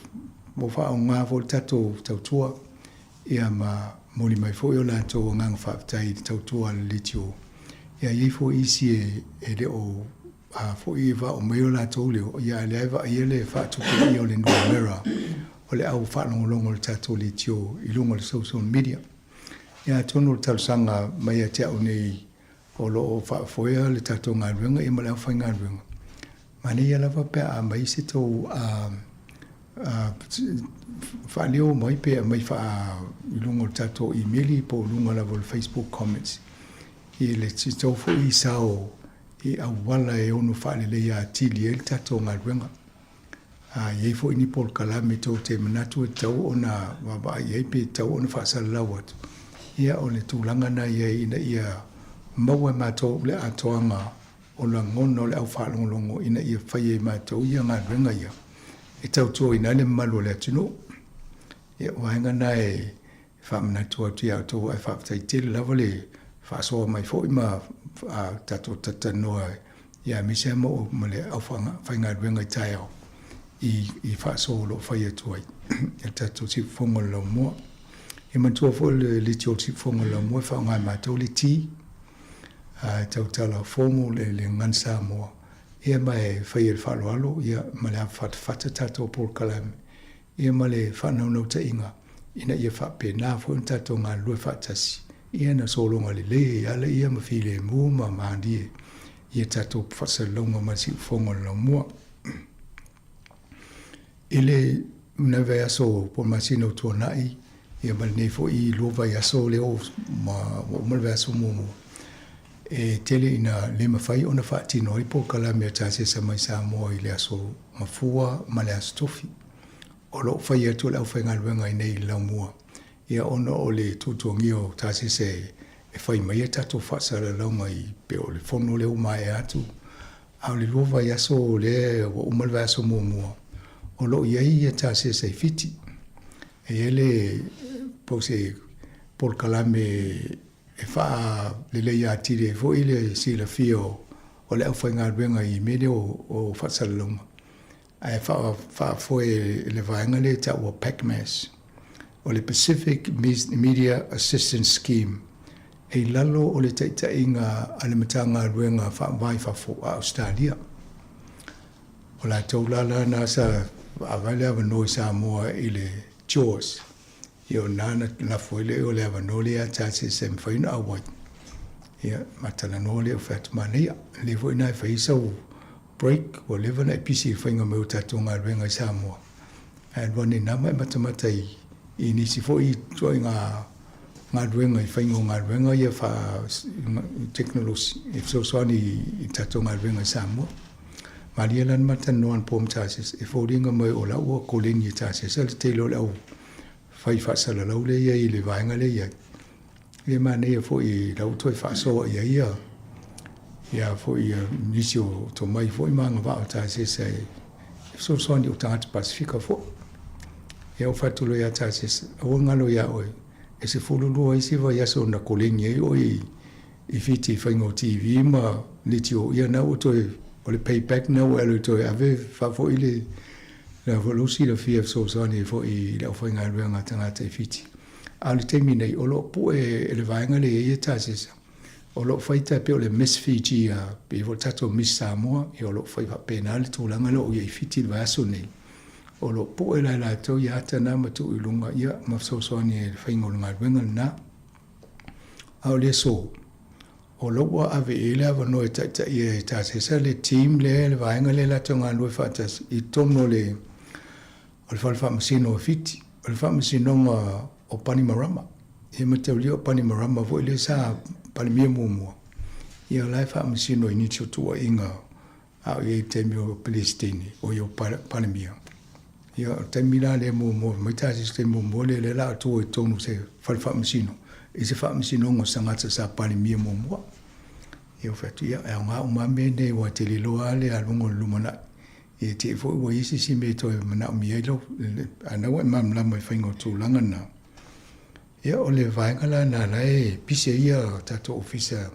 mo fa nga vo tato tautua e ma moli mai fo yo la to ngang fa tai tautua le tio ia i fo isi e le o fo i va o mai la to le ia le va ia le fa tu ke yo le no mera o le au fa no longo le tato le tio i longo le social media ia tonu tal sanga mai te o nei o lo fa fo ia le tato nga renga e mala fa nga renga mani ia la va pe a mai se to fa leo mai pe mai fa lungo tato email po lungo la vol Facebook comments e le tito fo i sao e a wala e ono fa le ya tili el tato ngalwenga ye fo ini pol kala me to te manatu tau ona baba ye pe tau ona fa sala lawat ia ole tulanga na ye ina ia mawe mato le atoanga ona ngono le au fa longo ina ia fa ye mato ia ngalwenga ia e tau tō ina le malu le atino. E wahenga na e whamana tua tia tō ai whaptai tele lava le whasoa mai fo ima tato tatanoa ia misia mo ma le au whainga ruenga i tai au i whasoa lo whai atu ai. E tato si whonga lau mua. E mantua fo le tio si whonga lau mua whaunga mātou le ti. Tau tala whomo le ngansa mua. Ia mai whai e whaloalo, ia ma le whata tato por kalame. Ia ma le whanau ta inga, ina ia whape nā fwon tato ngā lue whatasi. Ia na solonga le ia le ia ma while mua ma maandie. Ia tato whasalonga ma si whonga la mua. Ile una vea so por masino tua nai, ia ma le nefo i lova ia so leo ma vea so mumu. E tele ina le mawhai ona whaatino i po kalame a tase sa mai Sāmoa i le aso mafua ma le aso tofi. O lo whai atu le au whai ngaluenga i nei lau mua. Ia ona o le tutuangi o tase se e whai mai e tato whaasara launga i pe o le whono le umai atu. Au le lova i aso le wa umalwa aso mua mua. O lo iai e tase se fiti. E ele po se por kalame e wha lele ia tire fo ile si la fio o le au whainga ruenga i mene o whasalonga. Ai wha fo le vaenga le ta ua PACMAS o le Pacific Media Assistance Scheme e lalo o le taita inga alimatanga ruenga wha vai wha fo a Australia. O la taulala nasa avale ava noi Sāmoa i le Jaws. Io nana la foile o le avanoli a tasi sem faina awai. Ia matala noli o fat mania. Le foina e faisa o break o leva na pisi fainga meu tatunga renga i Sāmoa. And wani nama e matamata i nisi fo i toi ngā renga i fainga o ngā renga ia fa technology e fsoswani i tatunga renga i Sāmoa. Maria lan matanoan pom tasis e fo ringa mai o lau o koleni i tasis al teilo lau fai whaasala lau le ia i le vaenga le ia. Le mane ia fo i lau toi whaasoa ia ia. Ia fo i nisi o to mai fo i manga wao ta se se so soani o tangata Pasifika fo. ia o fatulo ia tasis o ngalo ia oi e se fululu ai siva ia so na kolengi ai oi i fiti whaingo TV ma litio ia na o toi o le payback na o elu toi ave fafo ile la volusi la fia so sani fo i le whainga ruanga tangata i fiti a le temi nei o lo pu e le vaenga le ia tasis o lo whaita pe o le Miss Fiji a pe o tato Miss Sāmoa i o lo whaipa pena le tūlanga lo i fiti le vaso nei o lo pu e la tau i ata na matu i lunga ia ma so sani e whainga o ngā ruanga na a o le so o lo wa ave ele ava no ta e tasis le team le vaenga le la tonga lo fatas i tono le o le whalfa masino fiti o le whalfa masino o Panimarama e matau lio Panimarama vo ile sa Palimia mua. Ia lai wha masino i nitio tua inga a i temi o Palestine o i o Palimia. Ia temi la le mua, mai tasi te mua le la tua i tonu se wha masino. I se wha masino ngo sangata sa Palimia mua. Ia whatu ia e ngā umame ne wa te liloa le a lungo lumana. Ia te fo i wa isi si me toi mana o mielo anawa mamla mai whaingo tūlanga na. Ia o le vaengala na lai pise ia tato ofisa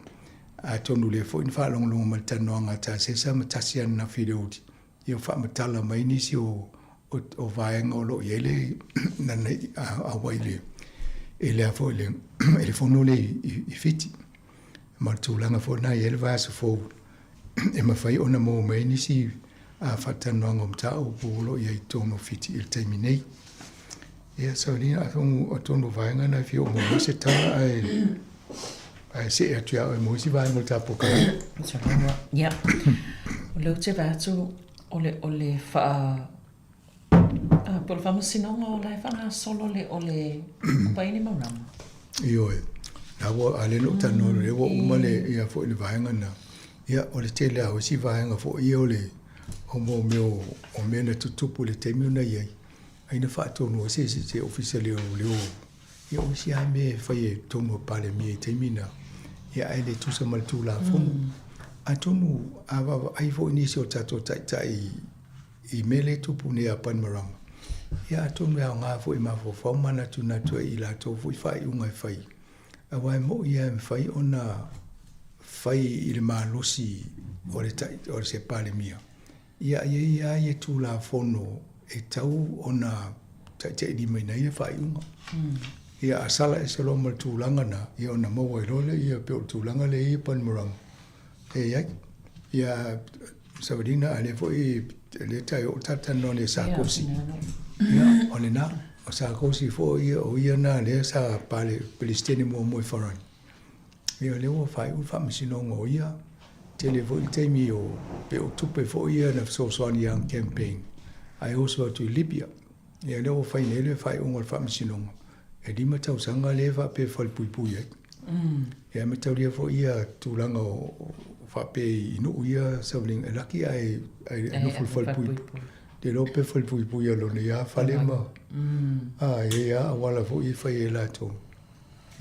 a tonu le fo in whalongalonga ma tanoanga ta sesa ma tasian na whireudi. Ia wha matala mai nisi o vaenga o lo iele na nei a waile. E lea fo ele fono le i fiti. Ma tūlanga fo na iele vasa fo e ma whai ona mo mai nisi a whatanoanga o mta o polo ia i tono fiti il taimi nei. Ia saulina a tonu vaenga na fio mo se tala ai se e tua e mo si vaenga ta poka. Ia. O leo te vatu o le wha por vamos sinonga o lai whanga solo le o le paini maurama. Io e. Na wo ale no tano le wo umale ia fo le vaenga na. Ia o le tele a o si vaenga fo ia o le o mo meu o mena tutupu le temi na ia. Aina wha tonu o se ofisa leo ia o si a me whai tonu o pale mi e teimina ia ai le tusa maltu la fonu a tonu a wawa ai fo inisi o tato tai i mele tupu ne a Panimarama ia a tonu a ngā fo i mafo whaumana tuna tua i la tō fo i whai ungai whai a wai mo ia me whai ona whai i le mālosi o le se pale mia ia e tu la fono e tau ona te di mai nei fa iunga. Ia asala e selo mal tūlanga na ia ona maua i role ia pe o tūlanga le i Panimarama. E iai, ia sawadina ale fo i le tai o tatano le Sākosi. Ia o le na o Sākosi fo ia o ia na le sa pale Palestine mo i wharani. Ia le o whai u whamisinonga o ia te le fo i teimi o pe o tupe fo ia na Sosoani Young Campaign. Ai oso atu i Libya. Ia leo whai nele whai unga le whamisinonga. E lima tau sanga le wha pe whai pui pui ai. Ia me tau lia fo ia tūlanga o wha pe inu ia sauling. E laki ai nufu whai pui. Te lo pe whai pui pui alo ne ia whale ma. E ia awala fo i whai e lato.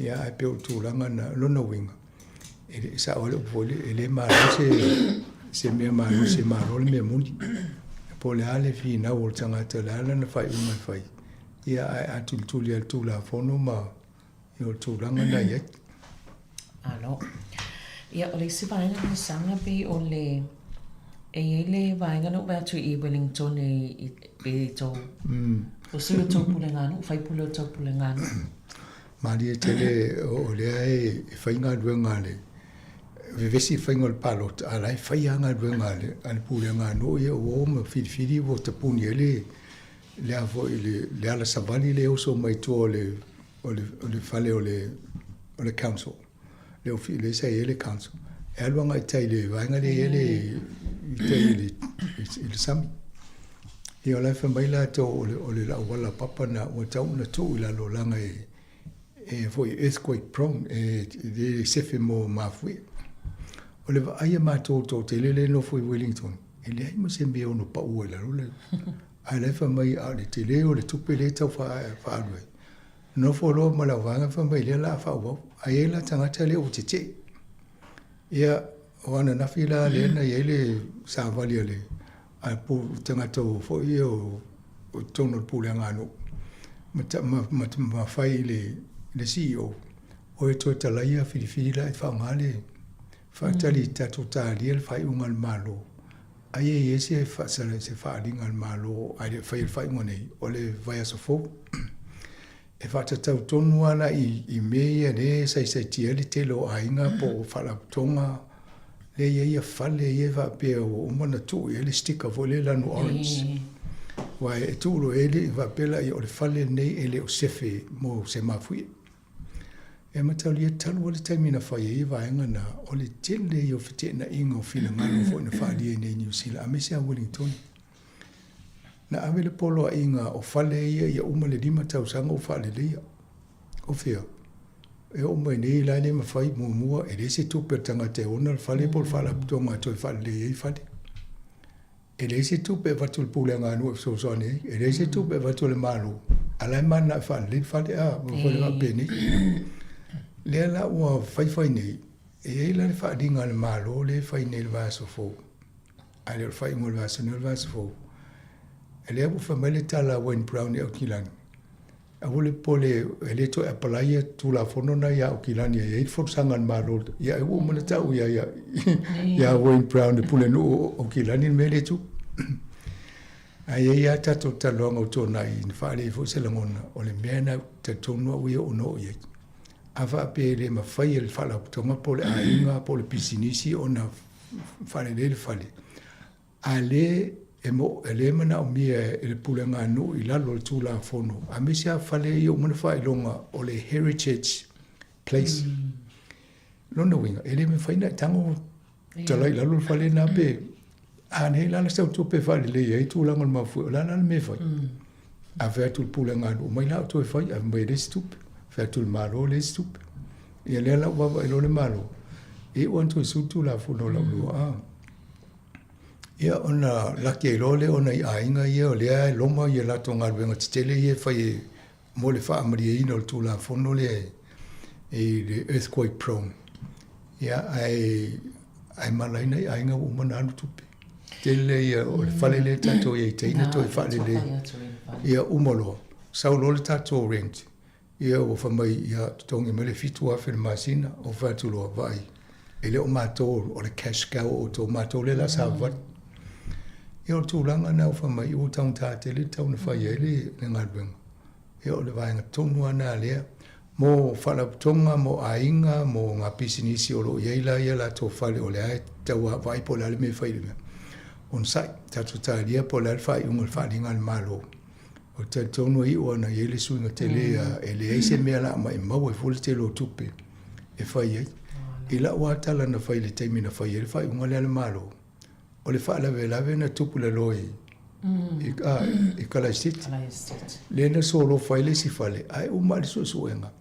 Ia ai pe o tūlanga na lona winga. E sa ole upole e le maro se mea maro se maro le mea muni. Po le ale fi na o tangata le ala na whai umai whai. Ia ai atultuli al tūla whono ma i o tūlanga na iek. Alo. Ia o le si vaenga ni sanga pe o le le vaenga no watu i Wellington e pe tō. O sila tō pule ngānu, whai pule tō pule ngānu. Mari e tele o le ai whai ngā rua ngā le. Vevesi whaingo le palot, alai whai anga ruenga le, ane pūle ngā no ia o ma whiriwhiri o te puni ele, le avo le ala savali le oso mai tō o le whale o le council, le sei ele council. E aluanga i tai le vaenga le ele, i tai le sami. I o lai whambaila tō o le la wala papa na o tau na tō i la lo langa e foi earthquake prone, e sefe mo mawhi. O le aia mātou te lele no fui Wellington. E le ai ma se mea ono pa ua la role. Ai lefa mai a le te leo le tupe le tau whaarue. No fo lo ma la wanga wha mai le la whaua. Ai e la tangata le o te te. Ia o ana nafi la le na i le sāwali le. Ai po tangata o fo i o tono pule ngāno. ma fai le CEO o e to talaia fili la fa ngale fa tali tatu tali el fai un al malo ai ese fa se fa dinga al malo ai fai ngone o le vai a sofo e fa tatu tonu ana i meia ne sai tieli te lo ainga po fa la tonga le ia fale ia va pe o mana tu ele stika vole la no orange wa e tu lo ele va pela i o le fale nei ele o sefe mo se mafui e matali e talu o le taimina fai e vaenga na o le tele i o fite na inga o fina ngalo fo na whaali e nei New Zealand a me sea Wellington na ame le polo a inga o fale ia uma le lima tausanga o fale leia o fea e uma i nei la le mawhai mua e le se tupe tanga te ona le fale pol fala tonga toi fale leia i fale e le se tupe vatu le pule anga anu e so soane e le se tupe vatu le malo ala mana fale le fale a fale va pene le la ua fai nei e la le whaadinga le malo le fai nei le vaso fo a le fai mo le vaso nei le vaso fo e le abu famele tala Wayne Brown e au kilani a wole pole e le to e palaia tu la fono na ia au kilani e i forsanga le malo ia e ua mana tau ia Wayne Brown e pule no au kilani me le tu a ia tato talonga o tona i whaare i fo se langona o le mena tatonua uia o no ia ava pe le mafai le fala tonga pole a inga pole pisinisi ona fale le fale ale e mo ele mana o mia e le pulenga no i lalo tu la fono a me sia fale i o mana fai longa o le heritage place lona winga ele me fai na tango tala i lalo fale na pe a ne la sa tu pe fale le i tu la ma fu la me fai a ver tu pulenga no mai la tu fai a me de stup Fatu le malo le stup. Ia le la wa le malo. E on to sutu la funo la lua. Ia ona la ke le ona i ainga ia o le loma ia la tonga venga tele ia fai mo le fa amri ino tu la funo le e earthquake prone. Ia ai malaina i ainga o mana anu tupe. Tele ia o le fale le tato ia te ina to fale le. Ia umolo. Saulo le tato rent. Ia o famai ia tongi mele fitu a fil masina o fatu lo vai ele o mato o le cash cow o to mato le la savat ia o tulanga na o famai o tang ta te le tau na fai ele le ngalbeng ia o le vai nga tonu ana le mo fala tonga mo ainga mo nga pisinisi o lo ia la to fale o le ai tau vai po la le me fai le on sai tatu ta dia po la fai un fai ngal malo o te tono i o na yele suinga te lea e le eise mea la mai mau e fule te lo tupe e fai ei i la ua tala na fai le teimi na fai e fai unga lea le malo o le fai lave na tupu le loi i kala istit le na solo fai le si fale ai uma le suenga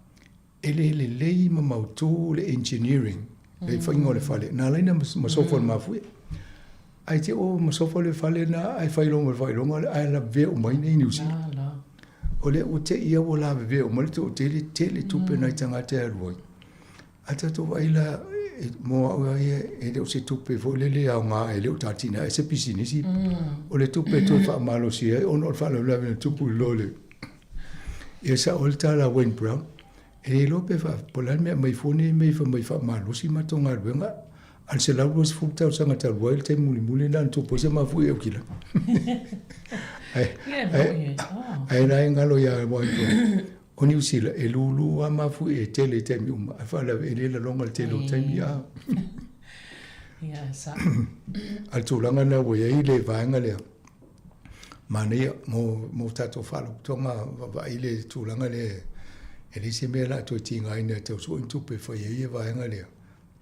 e le lei ma mautu le engineering le fai ingo le fale na leina masofo le mafue ai te o masofo le fale na ai fai longa ai la ve o mai nei niusi o le o te ia o la ve o mai te o tele tupe na tanga te aroi ata to vai la mo o e le o se tupe vo le au nga e le o tatina e se pisinisi o le tupe to fa malo si e o no fa la ve tupu lole e sa o la Wayne Brown e lo pe fa pola me mai fone mai fa malo si matonga venga al se la was futa sanga tal boil te muli na to pose ma fu e kila ai na ngalo ya boy o New Zealand e lulu ma fu e tele te mi fa la e la longa tele te mi ya sa al tu langa na wo ye le vanga le mane mo tato fa lo tonga va ile tu langa le e le se me la to tinga ina te so in tu pe fa ye vanga le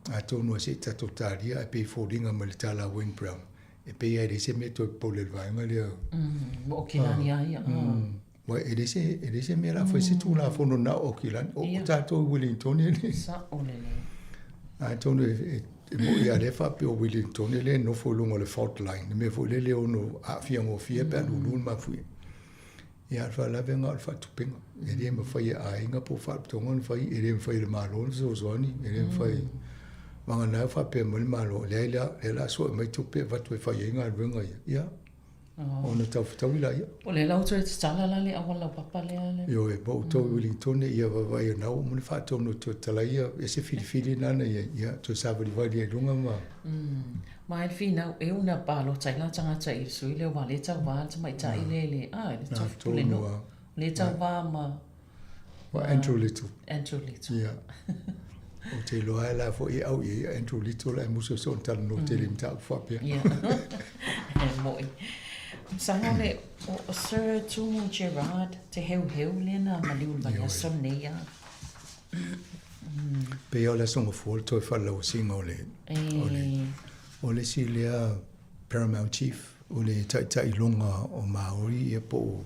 a tonu se tato talia e pe foldinga ma le tala Wayne Brown e pe e se me to po le vanga le o kilani ia wa e se me la foi se tu la fono na o kilani o tato Wellington le sa o le a tonu mo ia le fa pe o Wellington le no fo lungo le fault line me fo le ono a fiango fie pe lu ma fu ia fa la venga fa tu pinga e le me fa ia inga po fa tongon fa e le fa le malo so zoni e le fa Manga na fa pe mo malo le la so mai tu pe va tu fa yenga venga ia Ona tau fitau ila ia. O le lau tue te tala la le awala papa le ale. Yo e bo to Wellington ia vai na o mun fa to no to tala ia e se fili nana ia to sa vai vai lunga ma. Mai fina e una palo tai la tanga tai sui le wa le tau wa mai tai le le le to le no. Le tau wa ma. Wa Andrew Little. Yeah. O te loa la fo i au i Andrew Little la muso so tal no te lim tau fa pia. Yeah. Moi. Sanga le o Sir Tumu Gerard te heu lena maliu mai sonea. Pe o la songo fol to fa lo singo le. O le si lea Paramount Chief o le tai longa o Maori e po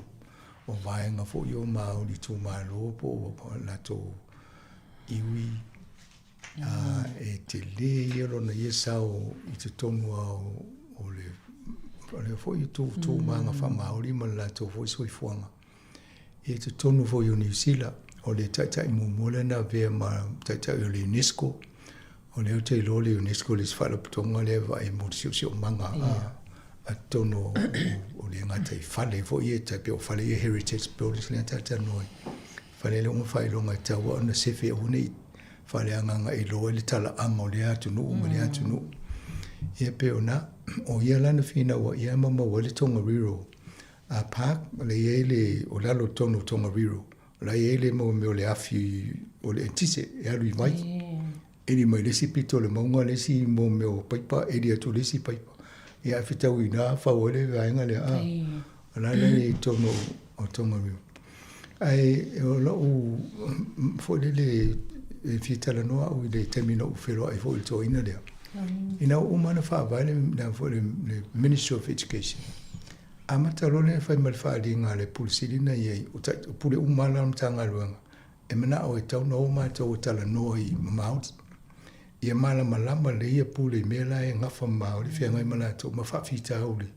o vaenga fo yo Maori tu malo po la to iwi e te le yero na yesao i te tonu o le fo i tu manga fa Maori ma la to fo i soi fuanga e te tonu fo yo New Zealand o le tai mumole na vea ma tai o le UNESCO o le te lo le UNESCO le sfala putonga le va e mo sio manga a tono o le ngata i fale fo i te pe o fale i heritage buildings le tata noi fale le unga fai longa tawa ona sefe o nei fale anga i lo le tala anga o le atu nu o le atu nu e pe ona o ia lana fina wa ia mama wa le tonga riro a park le ele o lalo tono tonga riro la ele mo me o le afi o le entise e alu i mai eni mai le si pito le maunga le si mo me o paipa e dia tu le si paipa ia fitau ina fa ole vaenga le la le tono o tonga riro ai o lo fo le fitala no au le termino fero ai fo il to ina le ina o mana fa vale na fo le Ministry of Education amata lo le fa mal fa dinga le pulsili na ye o pule umala mtanga luanga e mana o tau no ma to tala no i maut ia mala malama le ia pule mela e ngafa ma o le fia ngai mana to ma fa fita uli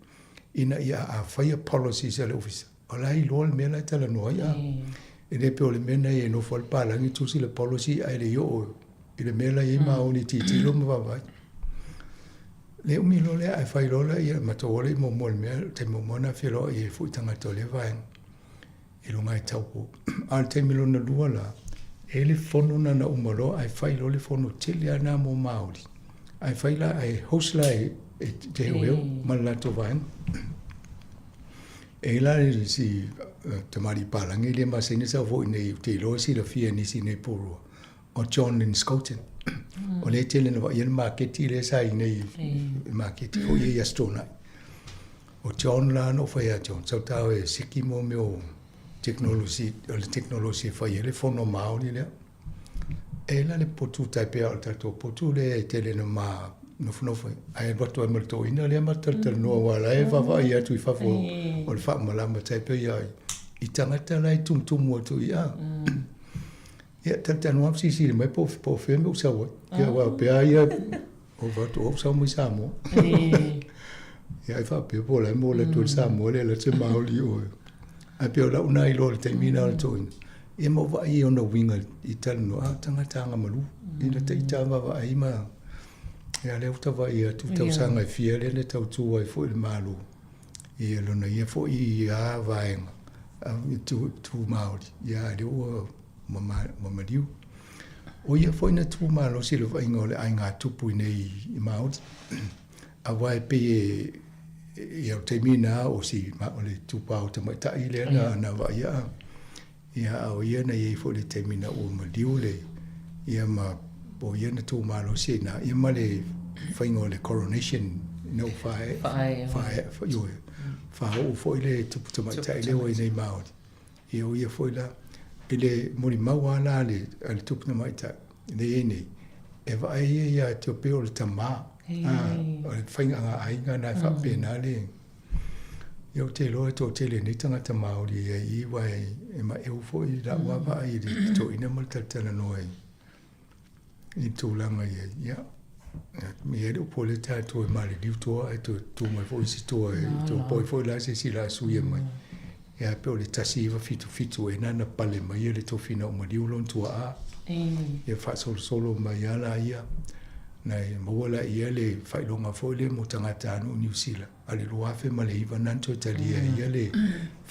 ina ia a fire policies ale office ola i lo mela tala no ia e le pe o le mena e no fol pala ngi tu si le policy ai le yo i le mela i ma o ni ti lo ma va le umi lo le ai fai lo le ia ma to le mo mo me te mo mona filo e fu tanga to le vai e lo mai tau al te milo na lua la e le fono na umalo ai fai lo le fono tele ana mo maori ai fai la ai hosla e te heu ma la to vai e la si te mari palangi le ma sene sa vo nei te lo si la fia ni si nei poro o John in Scotland o le tele no ia market le sai nei market o ia stona o John la no fa ia John so ta e sikimo meu technology fa ia le fono maori le e la le potu tai pe al tato potu le tele no ma no fa ai bato e molto ina le ma tal no wala e fa ia tu fa fo o fa malama tai pe ia i tangata lai tum mo tu ia ia tata no si le mai po fe me usa wa ia wa pe ia o va tu o sa mo Sāmoa ia fa pe po la mo le tu Sāmoa le te maoli o a pe la una i lo te mina o to e mo va i ona winga i tal no tangata malu ina te tama va ai ma ia le uta va ia tu tau sanga fia le tau tu ai fo il malu ia lo na ia fo i a vaenga tu maoli ia le o mama diu o ia foi na tu malo si lo vai ngole ai nga tupu nei i maut a vai pe ia te mina o si ma o le tu pa o te mai tai le na va ia o ia na ia foi le te mina o ma diu le ia ma o ia na tu malo si na ia ma le vai ngole coronation no fai yo fa o foi le tu te mai tai le o nei maut ia foi la ele mori maua la le tupu na mai ta le nei e vai ia te pe o le tama o le whainga nga ainga na fa pena le eu te loa to te le ni tanga ta maori e i wai e ma eu fo i la wa va i le to ina mal tala noi i tu langa ia mi e po le ta to e mali di to e to mai fo si to e to poi fo la si la su ia mai ia pe o le tasi iwa fitu e nana pale mai e le tofina o maliu lon tua a ia fa solo mai ala ia Nei mola ia le whailonga fo le mo tangata anu New Zealand. Ale loa fe ma le iwa nanto talia ia le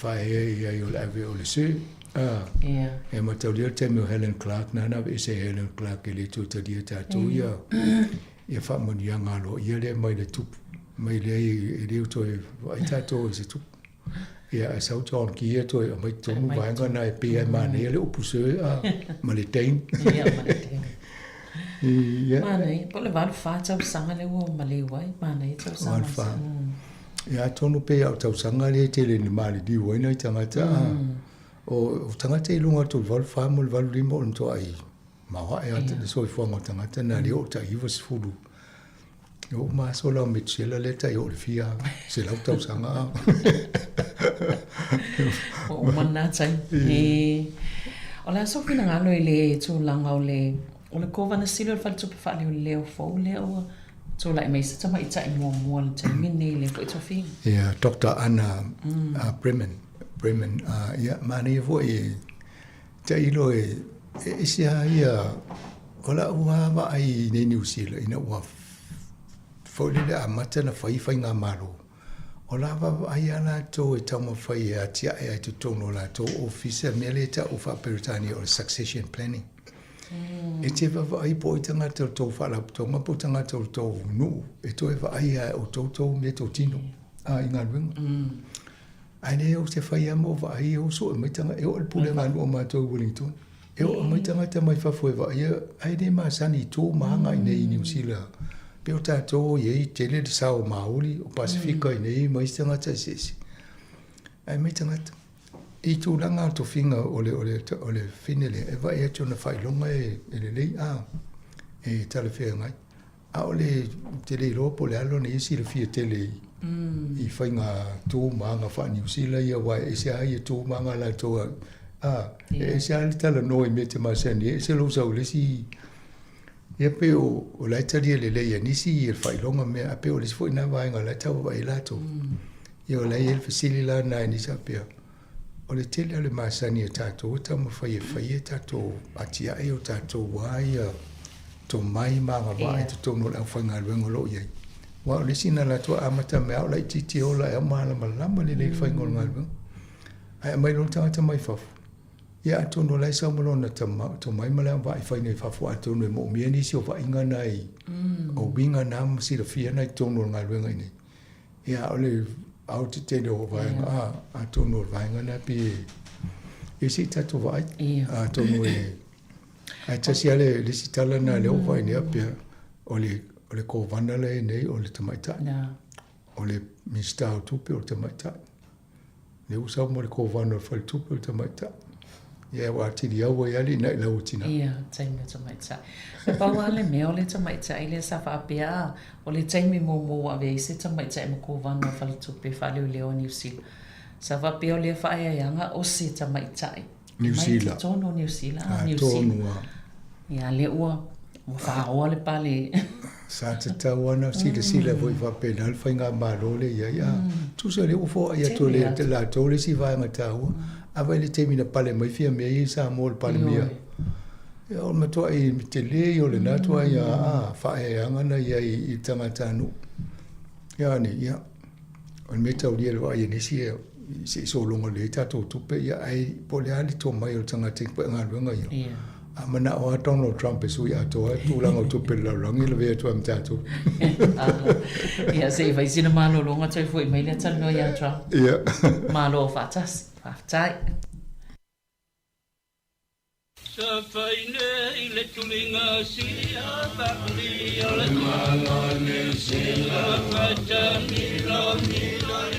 whae ia i o le ave o le se. E ma tau leo te meo Helen Clark nana e se Helen Clark e le tō talia tātou ia. Ia whamoni a ngalo ia le mai le tupu. Mai le e leo to e ai tātou e se tupu. Ia a sau tōn ki ia to e mai tomu vaenga na e pia mane ia le opuse a ma le tein. Ia ma le tein. Mana po le valu fa tau sanga le o male wai mana I tau sanga. Ya tonu pe au tau sanga le tele ni mali di wai nei tangata. O tangata I lunga tu valu fa mo le valu limo nto ai. Ma wa e ate so I fonga tangata na le o ta I was fulu. O ma so la mitchela le ta yo le fia se la tau sanga. O mana tai. Ola so fina ngalo ile tu langa o le kova na silo le faltupe whaale o leo fau leo so la mai se tama ita I mua le taimine le ko ito fin. Yeah, Dr. Anna Bremen, yeah, mani vo e te ilo e sia ia ola ua wa ai ne New Zealand ina ua fau le amata na fai ngā maro. Ola wa ai ana to e tama fai e atia e ai tutono la to officer mele ta ufa peritani o succession planning. E te wa ai po I tangata o tō whalaputonga po tangata o tō nu. E to e wa ai o tō me tō tino. I ngā runga. Ai ne o te whai amo wa ai o so e mai tanga. E o pule ngā nua mai tō Wellington. E o mai tangata mai whafo e wa ai. Ai ne maa sani tō maanga I nei New Zealand. Pe o tātō I tele de sao Māori o Pasifika I nei mai tangata sesi. Ai mai tangata. I tū langa to finga o le finele e vai e tōna whailonga e le lei e tala whea ngai. A o le tele ropo le alo ne isi le fia tele I whainga tō maanga wha New Zealand ia wai e se ai e tō maanga la tōa. E se ai tala noi me te masani e se lo sau lesi ia pe o laitari le lei nisi I le whailonga mea a pe o lesi fo ina vaenga la tau vai lato. Ia o lai el fasili la na nisa pea. O le tele ale masani e tātou ta ma whai e tātou atia e o tātou wai tō mai maanga wai te tōno le au whainga luenga lo iei. Wa o le sina la tō amata mea o lai titi o la e maana malama le lei whainga o ngā luenga. Ai mai lo tangata mai whafu. Ia a tōno lai sau malona tō mai malama wai whainga I whafu a tōno e mo mieni si o whainga nai. O winga nā masira fia nai tōno ngā luenga inei. Ia o le au te tene o vaenga a tono vaenga na pi e si tato vai a tono e ai tasi ale le si tala na le o vai ne apia o le ko vana le nei o le tamaita o le mista o tupe o tamaita le usa mo le ko vana o fai tupe o tamaita ia wa tiri au e ali na la utina ia taimi tamaita e paua le me o le tamaita I le safa apia o le taimi mo ave se tamaita e mo ko vana o fai tupe fale o leo New Zealand safa apia o le whae yanga o se tamaita New Zealand tono New Zealand ia le ua mo whaoa le pale sa te tawana sila voi whapena al whainga marole ia tu se le ufo ia to le te la tole si vaenga taua avai le temina pale mai fia mea I Sāmoa le pale mea. Ia o matua I te le o le natua ia whae angana ia I tangata anu. Ia ne, ia. O le meta o lia le wai nisi e se iso longa le tato tupe ia ai po le ali tō mai o tangata ikpa ngā luenga ia. A mana o a Donald Trump e sui atoa tūlanga o tupe la rangi le vea tua mtato. Ia se I vai sina malo longa toi fui mai le tano ia Trump. Ia. Malo o fatas. Aftai. Sa faine I le tulinga sia bakli o le mangone sila pacha milo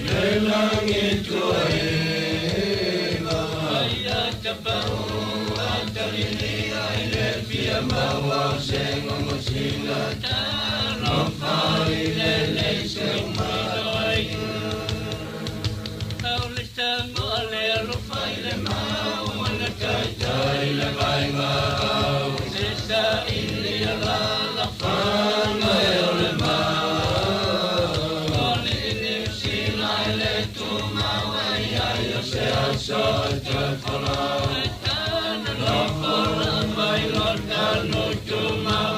le langi tua e Aya tapau atalini ai le pia mawa sengo sila no fai le se mai au le Sāmoa le lo fai le mau na tai le vainga au se sa ili la fanga o le mau o le si le tu mau ai o se aso te fala no fala vai lo no tu mau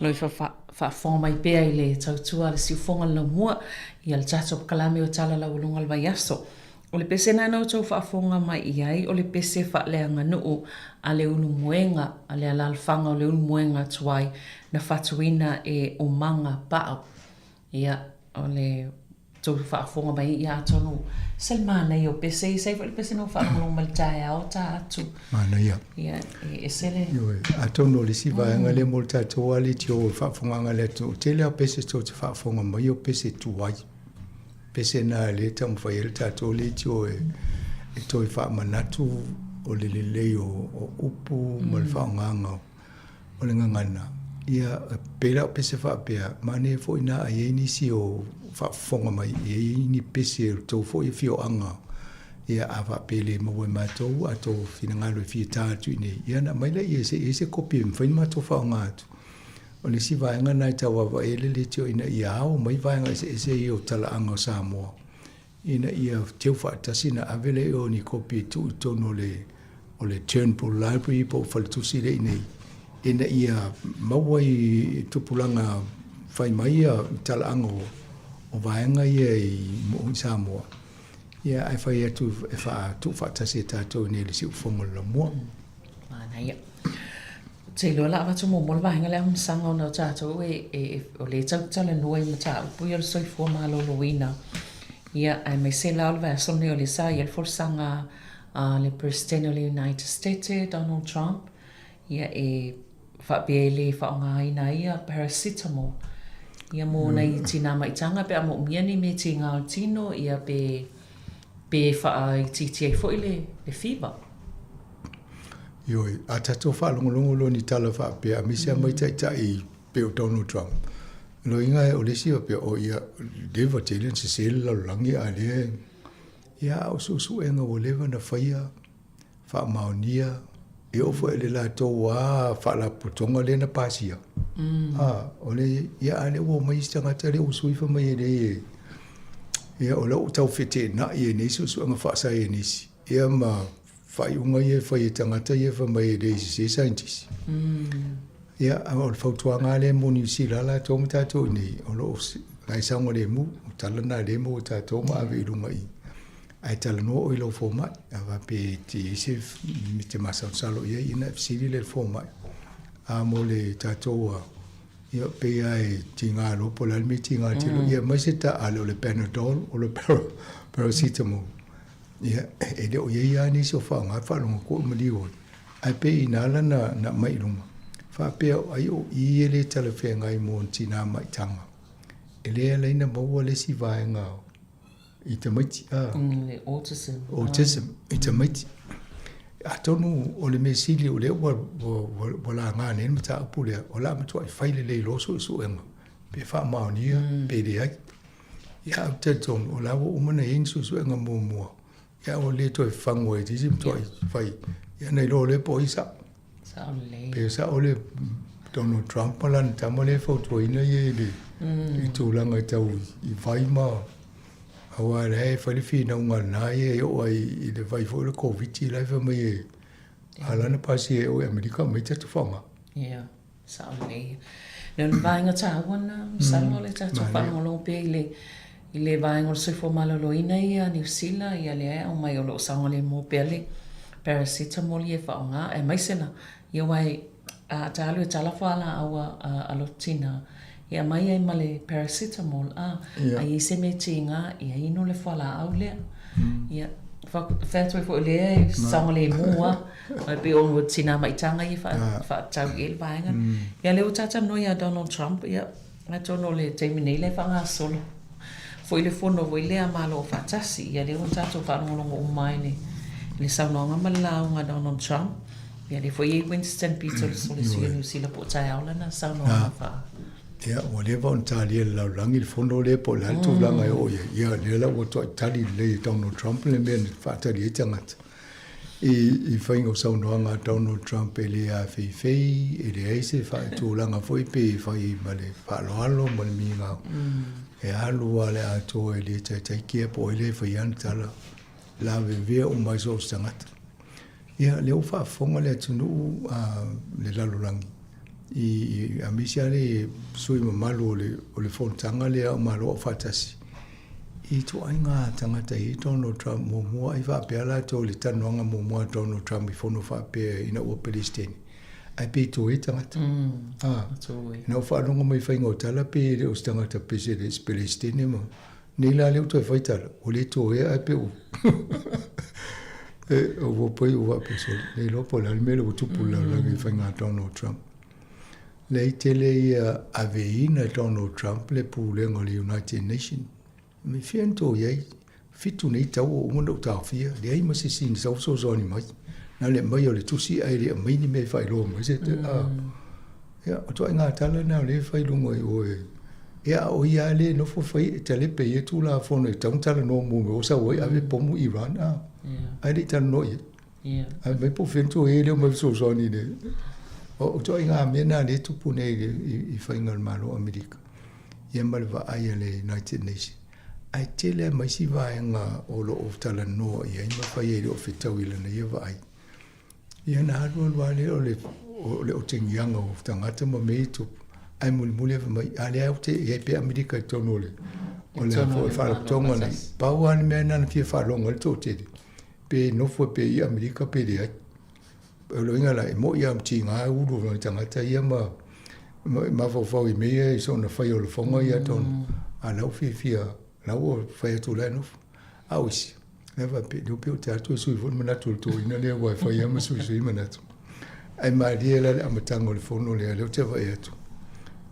Loi fa forma I pea I le tautua le siufonga la mua I al tato kalame o tala la ulunga al vaiaso. O le pese na no tau whaafonga mai I ai, o le pese whaleanga nuu a le unu muenga, a le alalfanga o le unu muenga tuai na whatuina e o manga pao. Ia, o le tau whaafonga mai I a tonu. Selmana I o pese I sei, o le pese no whaangalong maltae au ta atu. Mana ia. Ia, e sele. A tonu le siva ngale molta toa le tio whaafonga ngale tu. Tele a pese tau te whaafonga mai o pese tuai. Pese na le tamu whaiel tato le tio e toi wha manatu o le lelei o upu ma le whaonganga o le ngangana. Ia pera o pese wha pia mane fo ina a ieni si o whafonga mai ieni pese o tau fo I fio anga. Ia a wha pele mawe matou a tau finangalo I fia tātu ine. Ia na maila I ese kopi mwhain matou whaonga atu. O le si vaenga nai tau awa ele le tio ina ia au mai vaenga ese I o tala anga o Sāmoa. Ina ia teo whaatasi na avele o ni kopi tu tono o le Turnbull Library po whalitusi le inei. Ina ia mawai tupulanga whai mai a tala anga o vaenga ia I mo Sāmoa. Ia ai whai atu e wha tu whaatasi e tātou ne le si ufonga la mua. Mana ia. Te lo la va tumo mol vaenga le am sanga o na tato e o le tau tala nuai mata pui o soi fo malo loina. Ia ai me se la va sonne o le sa ia for sanga le president of the United States Donald Trump. Ia e fa bele fa nga ina ia paracetamol. Ia mo na I tina mai tanga pe amo miani me tinga tino ia pe fa I titi fo le fever. Ioi, a tato whaalongolongo lo ni tala whaapea, misia mai tai pe o Donald Trump. Lo inga o lesi o pe o ia deva telen se sele la langi a le. Ia o susu enga o lewa na whaia, wha maonia, e ofo ele la tō wā whala putonga le na pasia. O le ia ale o mai stangata le o suifa mai ele Ia o lau tau fete na ia nisi o suanga whaasa ia nisi. Ia ma whai unga ia whai tangata ia wha mai reisi se scientist. Ia o le whautuanga le mo New Zealand la tō matato nei o lo lai saunga le mu talana le mo tato ma ave ilunga i. Ai talano o ilo fo mai ava pe te ise mi te masa salo ia ina fsiri le fo mai. A mo le tato ia pe ai tinga lo po la mi tinga tilo ia mai se ta alo le Panadol o le paracetamol. Ia e le o ia ni so fa nga fa lo ko mo di o. Ai pe ina la na mai lunga. Fa pe ai o i le telefe ngai mo tina mai tanga. Ele le ina mo le si vai nga. I te maiti. Autism. I te maiti. A tonu o le mesili o le wala ngā nene mata apu lea. O la matua i whaile le loso i suenga. Pe wha maonia, pe le ai. Ia au te tonu o la wo umana hing su suenga mua mua. Ia o le toi whango e tisi matua i whai. Ia nei lo le po isa. Pe sa o le Donald Trump malan tamo le fautua ina ye le. I tūlanga i tau i whai maa. Awa le fai fina unga na ye o ai I le vai fo le COVID I lai fa mai ala na pasi e o Amerika mai te whanga. Yeah, sa le. Nō vainga tā wana, salo le tā whanga lo pe I le vainga o se fo malolo ina ia New Zealand ia le au mai o lo sanga le mo pele paracetamol e whanga e mai sena ia wai tā alu e tala whala awa alotina. Ia mai ai male paracetamol ai se me tinga ia ino le whala au lea. Ia whātua fo lea sanga le mua mai pe o tina mai tanga I wha e le vaenga. Ia leo tata noi a Donald Trump ia na tono le teimi nei le whanga solo. Fo le fono vo lea malo o whatasi ia leo tata whanongolongo o mai le saunonga malaunga Donald Trump. Ia le fo Winston Peter sole sui New Zealand po tai aula na saunonga wha. Ia, o le wa Ontario le laulangi le fondo le po le altu langa e oia. Ia, le la o toi tali le Donald Trump le mea whaatari e tangata. I whaingo saunoanga Donald Trump e le a fei e le eise whaetu langa foi pe whai ma le whaaloalo ma le minga. E alua le ato e le tai kia po e le whai antala la vevea o mai so tangata. Ia, le o whaafonga le atunu le lalulangi. I amisia le sui mamalu o le fontanga le au malo o fatasi. I tu ai ngā tangata I Donald Trump mo mua I whapea la tō le tanuanga mo mua Donald Trump I whono whapea ina ua Palestine. Ai pe tō e tangata. Ina o whanonga mai whaingo tala pe le o tangata pese le Palestine mo. Nei la leo toi whaitala. O le tō e ai pe o. O wapai o wapeso. Nei lopo la mele o tupu la langi whainga Donald Trump. Le tele ia aveina Donald Trump le pulenga le United Nations. Me fiento ia fitu nei tau o umana o tawhia. Le ai masi sin sau so zoni mai. Na le mai o le tusi ai le mai ni me whai lo mai se te ia o toi ngā tala na le whai lunga I oe. Ia o ia le no fo whai te le pe e tu la fono e tautala no mo me o sa oi ave pomu Iran. Ai le tala no ia. Ai mai po fiento e le mai so zoni ne. O toi ngā mena le tupu nei I whainga malo Amerika. Ia malwa aia le United Nations. Ai tele mai si vaenga o lo of tala noa ia ima whai e o whetau ila na ia vai. Ia na harua wale o le o tengianga o tangata ma mei tupu. Ai muli ava mai. Ale au te ia pe Amerika I tono le. O le hafo e whalatonga nei. Pau ane mea nana fia whalonga le tō tede. Pe nofo pe I Amerika pe de ai. Lo inga la mo ia mti ngā uru no tangata ia ma fau I mea I so na whai o le whonga ia tonu. A lau fia lau o whai atu lai nofu. Awisi. Newa pe leo pe o te atu sui fonu manatu to ina lea wai whai ama sui manatu. Ai maa lia la le amatango le whono lea leo te wai atu.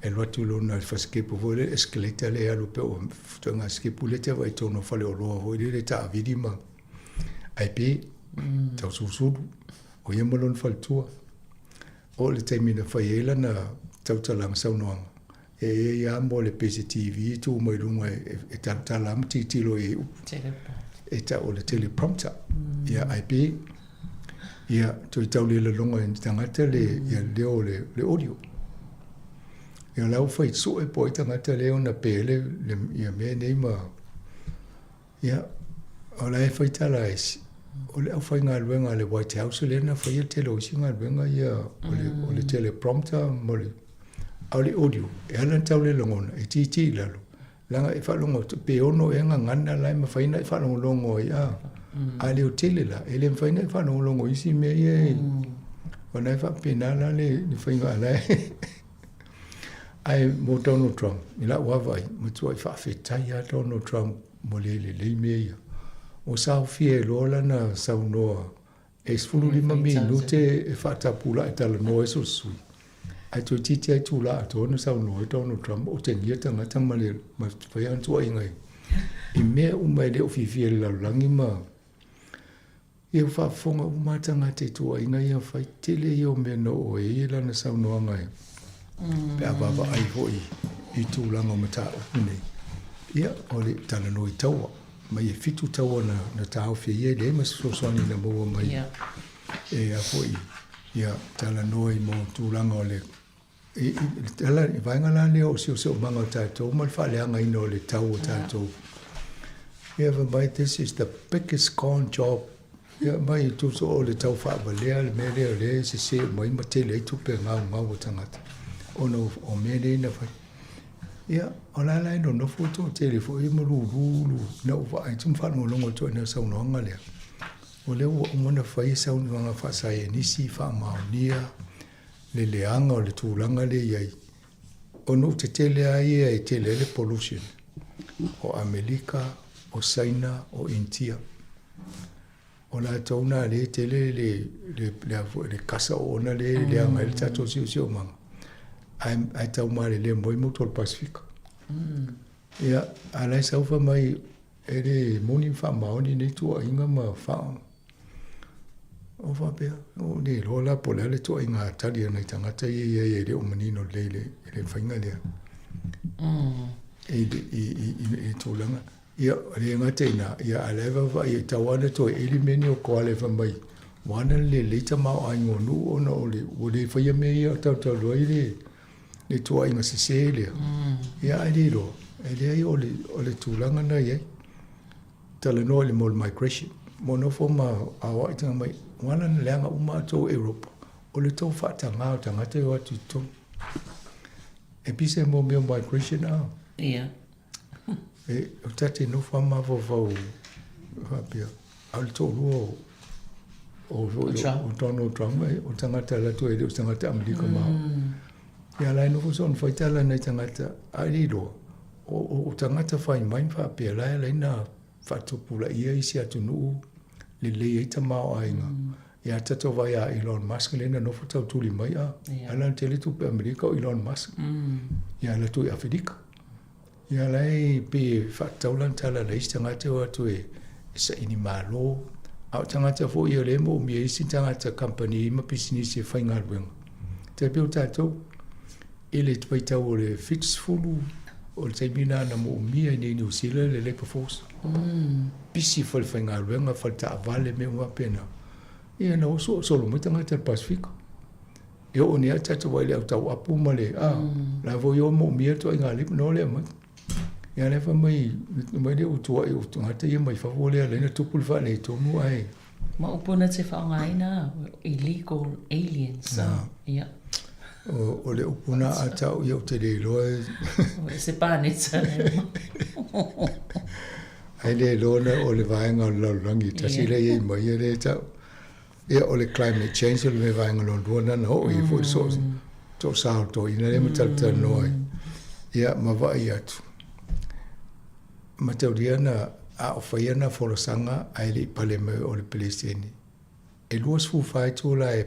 E loatu lona le whaskepu vo le escalator lea lo pe o futonga skepu le te wai tono whale o loa hoi le ta avidi ma. Ai pe tau susuru. O ia malon faltua. O le taimina whaiela na tautalang saunoanga. E ia mo le PCTV tu mai runga e talam titilo e u. E ta o le teleprompter. Ia IP. Ia tu tau le longa in tangata le ia leo le audio. Ia lau whai so e po i tangata leo na pele le ia me nei ma Ia, o lai whaitala esi. O le au whai ngā luenga le White House le na whai tele o si ngā luenga ia o le teleprompter mo le au le audio. E ala tau le longona, e titi lalo. Langa e whalongo, pe ono e ngā ngana lai ma whaina e whalongo longo ia. A le o tele la, e le whaina e whalongo longo isi mea ia. Wana e whapena la le whainga ala e. Ai mo Donald Trump, i la wawai, matua i whawhetai a Donald Trump mo le mea ia. O sao fie lola na sao noa. E sfulu lima minute e whatapula e tala noa e so sui. Ai tui titi ai tula a tōna sao noa e Donald Trump o te nia tanga tama le ma whaian tua ingai. I mea umai le o fifie le laulangi ma. Ia whafonga umatanga te tua ingai a whai tele i o mea no o e lana sao noa ngai. Pea baba ai hoi i tūlanga o mata o nei. Ia o le tala no i taua. Mai e fitu taua na tau fia ia le ma sosoni na mua mai. E a hoi. Ia tala no i mo tūlanga o le. Tala i vainga la leo o si o manga o tātou. Ma le whaleanga ino o le tau o tātou. Ia mai, this is the biggest con job. Ia mai i tūso o le tau whaabalea le mea leo le se mai ma te le tupe ngau o tangata. Ono o mea le na whai. Ia, o la lai no foto telefo e mo lu na o vai tum fa no longo to na sa no ngale. O le o mo na fai sa no nga fa sa e ni si fa ma nia le leanga o le tūlanga le iai. O no te tele ai e tele le pollution. O Amerika, o China, o India. O la tauna le tele le kasa o na le anga le tato si o manga. Ai tau mare le moi mo tol Pacifica. Ia, alai saufa mai e le moni wha maoni nei tua inga ma wha. O wha pia, o le lola po le tua inga tali anai tangata e le o manino le whainga lea. E tōlanga. Ia, le ngate ina, ia aleva wa i tawana to e li meni o koa le wha mai. Wana le leita mao aingo nu ona o le whaia me ia tau loi le tua inga se lea. Ia ai lo, e le ai o le tūlanga na iai. Tala noa le mol migration. Mono fo ma awa i tanga mai, wana na leanga uma tō Europa. O le tō whaatanga o tangata o atu tō. E pise mo mea migration a. Ia. E o tate no wha ma vau hapia. Au le tō rua o Donald Trump, o tangata la tu e o tangata Amerika mao. Ia lai no fuson fai tala nei tangata ai lo o tangata fai mai fa pe lai na fatupula ia isi atu nu le le ita mau ainga. Ia tato vai a Elon Musk le na no futa tuli mai a. Ala tele tu pe Amerika o Elon Musk. Ia la tu Afrika. Ia lai pe fataulan tala le tangata o tu e sa ini malo. Au tangata fo ia le mo mi isi tangata company ma business e fai ngalwenga. Te pe tato ele te pai tau o le fixfulu o le taimina na mo umia nei New Zealand le Labour Force. Pisi fal whainga ruenga fal ta avale me ua pena. Ia na oso solo mo tanga te Pacifica. Ia o nea tata wai le au tau apu ma le la vo yo mo umia to inga lip no le mai. Ia le fa mai le utua i utungata ia mai favo le na tupul fa le tomu ai. Ma upuna te whaongaina illegal aliens. Ia. O le upuna a tau iau te le loa. Se pāneta. Ai le loa o le vaenga o laurangi. Tasi le iei mai e le tau. Ia o le climate change o le vaenga o luana na ho i fo so. To sao to ina le matalta noi. Ia ma vai atu. Ma tauria na a o whaia na forosanga ai le pale me o le Palestini. E luas fu fai tūla e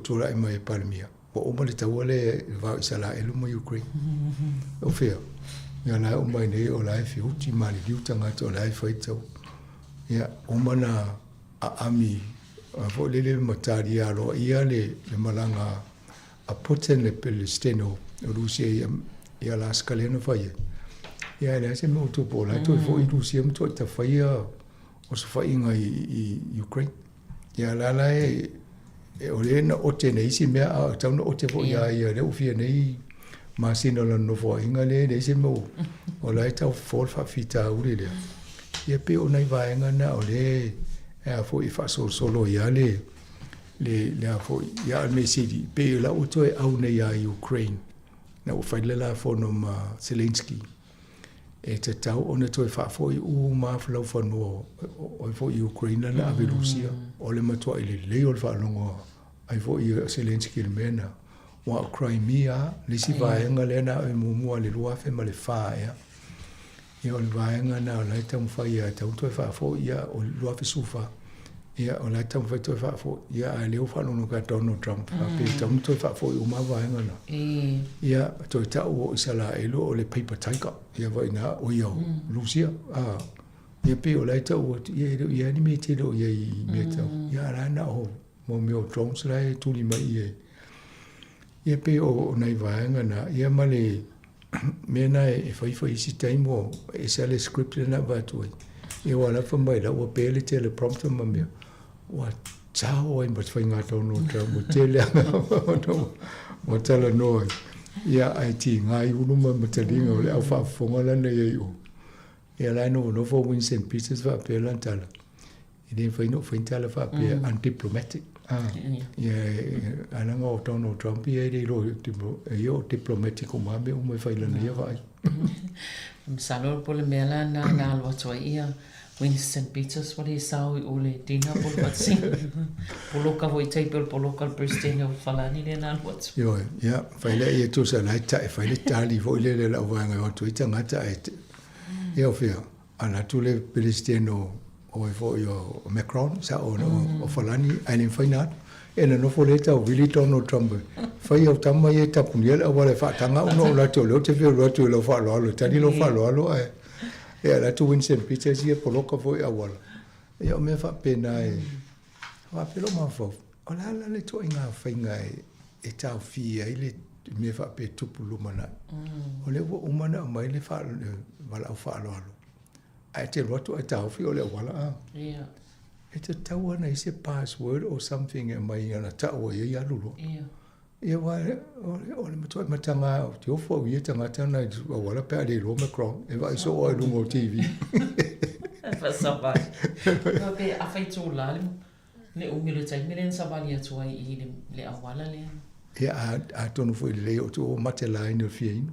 tūla e mai e Palmia. O ma le taua le vau isala e luma Ukraine. O fea. Ia lai o mai nei o lai whiuti ma le liutanga o lai whaitau. Ia o mana a ami vo lele matari alo ia le malanga a poten le Palestino o Rusia ia la skalena whaia. Ia le se mo tupo la to fo i Rusia mo to ta whaia o se whainga i Ukraine. Ia la lai o le na o te nei si mea a tau na o te fo ia le ufia nei ma sino la no fo inga le se mo o lai tau for fa fita uri le ia pe o nei vaenga na o le e fo I fa solo ia le fo ia me sidi pe la o toe au nei a Ukraine na o fai le la fo no ma Zelensky e te tau ona toe fa fo I u ma flau fa no o fo Ukraine na ave Rusia o le matua I le o fa longo ai fo I Zelensky le mena wa Crimea le si vaenga le na e mumua le lua fe ma le fa ia ia o le vaenga na o lai tamu fai ia tau toe fa fo ia o lua fe sufa ia o lai tamu fai toe fa fo ia a leo fa lono ka Donald Trump pe tamu toe fa fo I uma vaenga na ia toe tau o isala elo o le paper tiger ia vai na o ia Lucia ia pe o lai tau ia ni me te lo ia I me tau ia la na o mo me o drones lai tuli mai ia pe o nei vaenga na ia male mena e fai si taimo e sale script na va tu e wala fa mai la o pele teleprompter ma me wa chao e mas fai ngata no tra mo tele o tele no ia IT ngai unu ma matalinga o le au fa fonga la nei o ia la no for Winston Peters va pele tala e den fai no fai tala fa pe undiplomatic ia ana ngo Donald Trump ia de lo tipo io diplomatico ma me o fai la ia vai Salor por le mela na lo ia Winston Peters what is sao o le dina por vatsi poloka voi table poloka president o falani le na lo io ia fai le ia tu sa lai tai fai le tali voi le la va nga tu ita ngata et io fia ana tu le president o fo io Macron sa o falani ani fainat ena no fo leta o Willie Donald Trump fai o tama ye tapuniel o wale fa tanga uno la to lo te ve lo to lo fa lo tani lo fa lo e la tu Winston Peters ia poloka fo ia wala e o me fa pena e fa pelo ma fo o la le to inga fainga e tau fi ai le me fa pe tupulu mana o le o mana mai le fa wala fa lo ai te roto e tau fi o le wala ia it's a tau ana ise password or something e mai ana tau e ia lulu ia wa o le matua matanga o te ofo ia tanga tana o wala pe ale lo Macron e vai so o lungo TV fa sapa no pe a fai tu la le o milo tai meren sabali atu ai I le awala le ia a tonu foi le o tu matela ina fien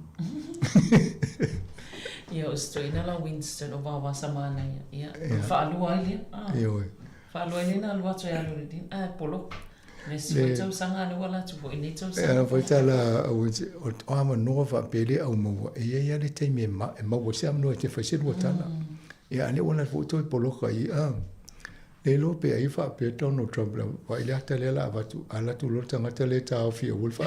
ia o stoina la Winston o va samana ia fa alua ile fa alua ile na alua tu ia lo din polo nesi foi tau sanga no wala tu foi ni tau sanga foi tala o ama no fa pele au mo ia le te me ma mo se no te fa se lo tala ia ne wala fo tu polo kai e lo pe ai fa pe Donald Trump la wa ile tele la va tu ala tu lo tanga tele ta fi o fa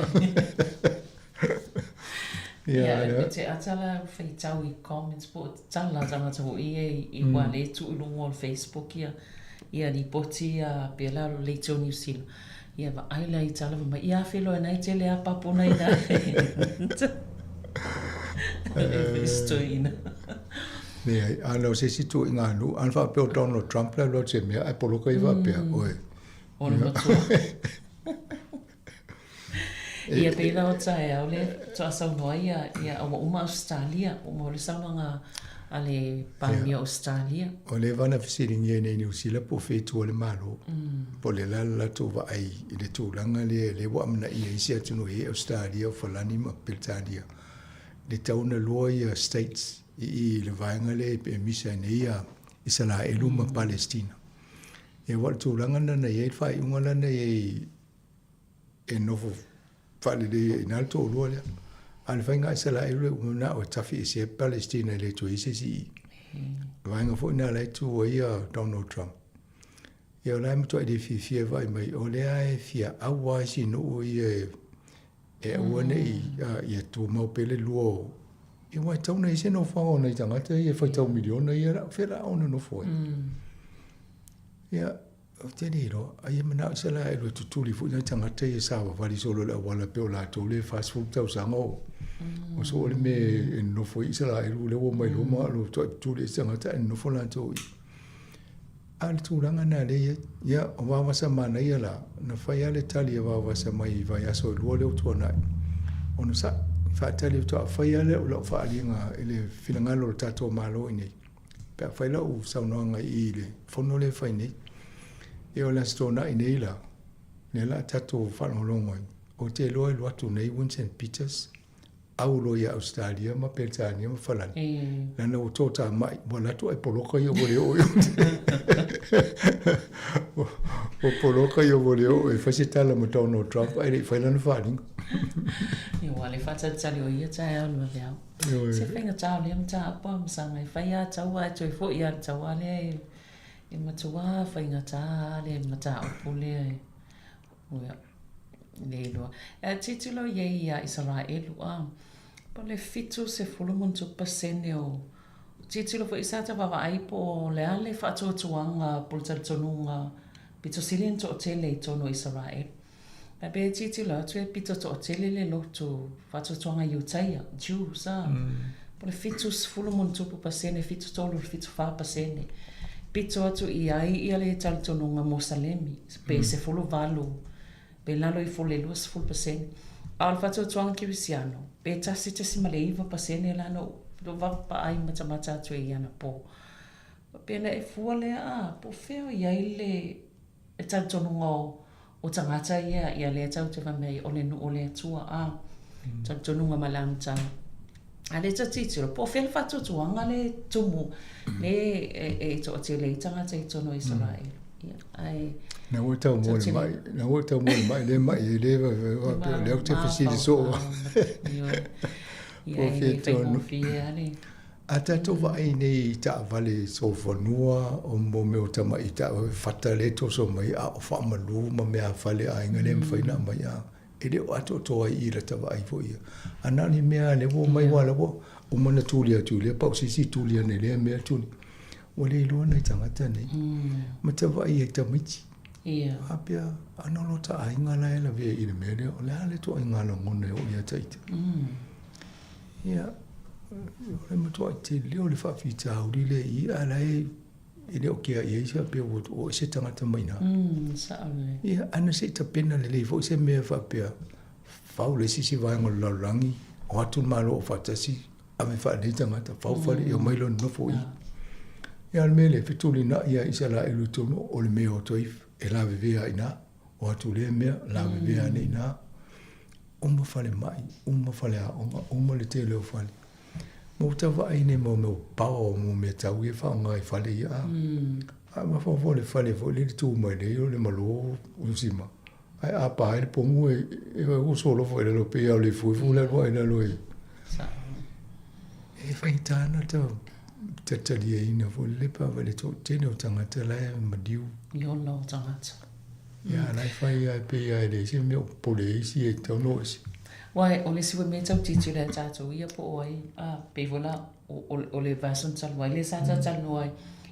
ia te atala fai tau I comments po tala tanga tau I wale tu lungo on Facebook ia li poti a pela le to New Zealand ia va ai lai tala ma ia felo na tele a papo na ina stoina ano se si tu inga nu an fa pe Donald Trump la lo se me ai poloka I va pe oi o le ia pela o tae au le toa sau noa ia o uma Australia o mo le saunanga a le pamia Australia o le vana fisiring ia nei New Zealand po fetu o le malo po le lala to va ai I le tūlanga le wa amna ia isi atunu e Australia o falani ma Peltania le tauna loa ia States I le vaenga le pe misa nei ia Isala elu ma Palestina e wa tūlanga na ia fai unga lana e novo fale le inalto lo le al fainga sala ele una o tafi se Palestina le to ise si vanga fo na le tu ia Donald Trump ia la mo to de fi vai mai o le ai fia awa si no ia e one ia tu mo pele lo e wa tau na ise no fa ona tanga te ia fa tau miliona ia fera ona no foi ia o te niro, ai mana sala e lo tutuli fu na tanga te sa va vali solo la wala pe la to le fast food tau sango o so le me no foi sala e le wo mai lo ma lo to tu le tanga ta no fo la to al tu ranga na le ya o va sa mana ia la na fa ya le tali va sa mai va ya so lo le to na ono sa fa tali to fa ya le lo fa ali nga ele filanga lo tato malo ini pe fai la u sa no nga I le fono le fai nei e o la stona I nei la ne la tato fa no longo o te loi lo atu nei Winston Peters au lo ia Australia ma Pennsylvania ma falan na no tota mai bola tu e poloka yo vole o o poloka yo vole o e fasita la mo no Trump ai fai la no fani yo wale fata tsali o ia tsa no vea se fenga tsa le mta pa msanga fai ya tsa wa tso fo ya tsa wa le e matua fenga tsa le mata o pole o le lo titulo ye ya Israel po le fitu se fulumuntu pasene o titulo fo isata baba ai po le ale fatu tuanga po tonunga pito silento tele tono Israel be titulo tu pito to tele le lotu fatu tuanga yutaya ju sa po le fitu se fulumuntu pasene fitu tolo fitu fa pasene pito atu I ale tal tonunga mosalemi pe se fulu valu pe lalo I fole lus ful pasene al fatu tuanga kibisiano pe tasi tasi maleiva pasene lano do va pa ai mata tu iana po pe na e fuale po feo ia ile e tanto no o tangata ia le tau te va mai o le no o le tua tanto no malanta ale tati po feo fatu tuanga le tumu le e to te le tangata I tono Israel ai na o tau mo mai le mai le le o te fasili so ia e fengo fiale ata to va nei ta vale so fonua o mo me o tama I ta fatale to so mai a o fa malu ma me a fale a ngale me faina mai a ele o ato to I la ta va I fo ia anani me a le wo mai wala wo o mona tulia pa si tulia ne le me tu o le lo nei tangata nei ma ta va I ta michi ia apia anolo ta ai ngala la ve I le me o le ale to ngala ngone o ia taita ia le matua te leo le whawhita auri le I ala e le o kia I eisa pe o se tangata maina sawe ia ana se ta pena le le fo se mea whapea whau le sisi vaenga laurangi o atu malo o whatasi a me wha le tangata whau whale I o mailo nofo I ia le mele fituli na ia isa la e lutono o le mea o toif e la vevea ina o atu le mea la vevea ne ina uma whale mai uma whale a uma le te leo whale mo tawa ai ne mo pao mo me tau e whaonga I whale ia a ma whao le whale fo le tu mai le o le malo usima ai a pa ai le pongu e o solo fo le lo pe au le fu le lo ai le lo e whaitana tau tatali e ina fo le pa vale to tene o tangata la e madiu yo no tangata ia lai whai ai pe ai le se meo pole isi e tau no isi wai o le siwe me tau titu le tato ia po ai pe vola o le vason talwa le sa talwa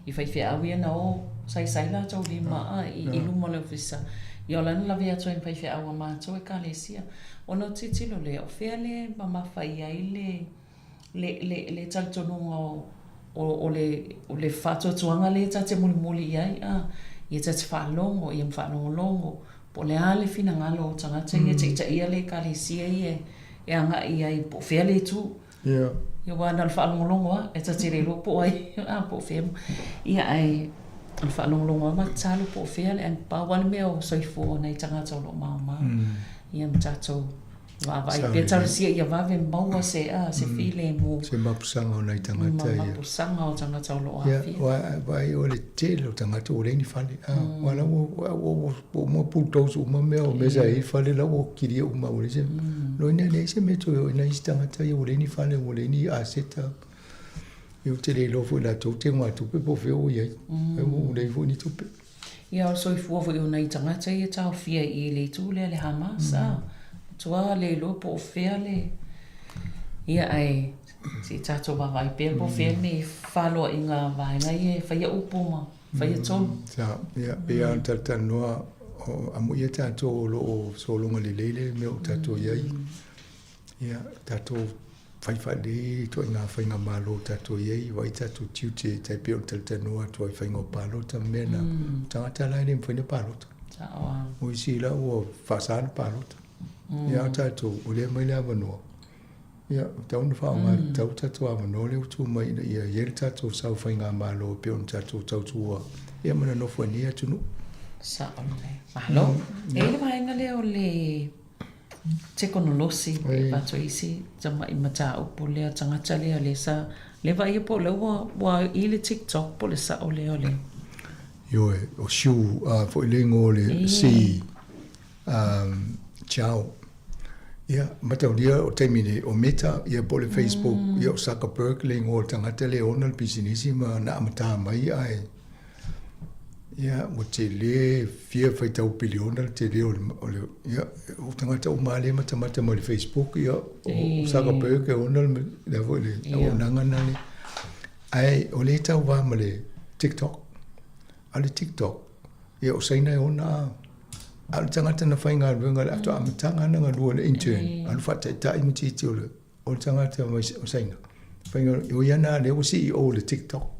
I fai fe awia na o sai la tau lima I luma le ofisa ia lana la vea to fai fe awa ma to e kalesia o no titilo le o fe le mama fai ai le taltono o le fato tuanga le tate muli ai ia tate whalongo ia mwhalongo po le ale fina ngalo o tangata ia le kalesia e anga ia I po fea le tu ia wana al whalongo e tate le lopo ai po fea ia ai al whalongo ma talo po fea le an pawan meo soifo nei tangata o lo mama ia mtato vai pe tarsia ia vave maua se file mo se mapusanga o nei tangata ia mapusanga o tangata o lo afi vai o le tele o tangata o leini fale wala o mo puto su mo meo mesa I fale la o kiria o ma o le se lo ina le se meto o nei tangata ia o leini fale o leini aseta eu tele lo fo la to te ma tu pe po fe o ia o le fo ni tu pe ia so I fo o nei tangata ia tau fia I le tu le hamasa tua le lo po fea le ia ai si tato ba vai pe po fea me falo inga vai ngai fa ia upoma fa ia ton sa ia pe an tata no amu ia tato lo solo ngali lele me tato ia tato fai de to inga malo tato ia vai tato tiute tai pe tata no to fai ngo palo tamena tata la ni fai palo sa o si la o fasan palo ia tato o le mai la vano Ia, tau na whao ngā tau tatua mano leo tū mai na ia iere tatou sau whai ngā mālo pio na tatou tau tua. Ia mana nofu ania tunu. Sa ole. Mahalo. E le maenga leo le teknolosi bato isi tama i mata upo lea tangata lea le sa le vai po le wa i le TikTok po le sa ole ole. Ioe, o siu fo i le ngō le si ciao. Ia, matau lia o taimine o Meta, ia po le Facebook, ia o Zuckerberg le ngō tangata le ona le pisinisi ma na amata mai ai. Ia, o te le fia whaitau piliona te le o le, ia, o tangata o male matamata mo le Facebook, ia, o Zuckerberg e ona le vo le, o nangana le. Ai, o le tau wā ma le TikTok, a le TikTok, ia o saina e ona al tangata na whainga ruenga le ato amatanga na ngā lua le intern. Alu whata i tai matiti o le tangata o saina. Whainga o iana le o CEO le TikTok.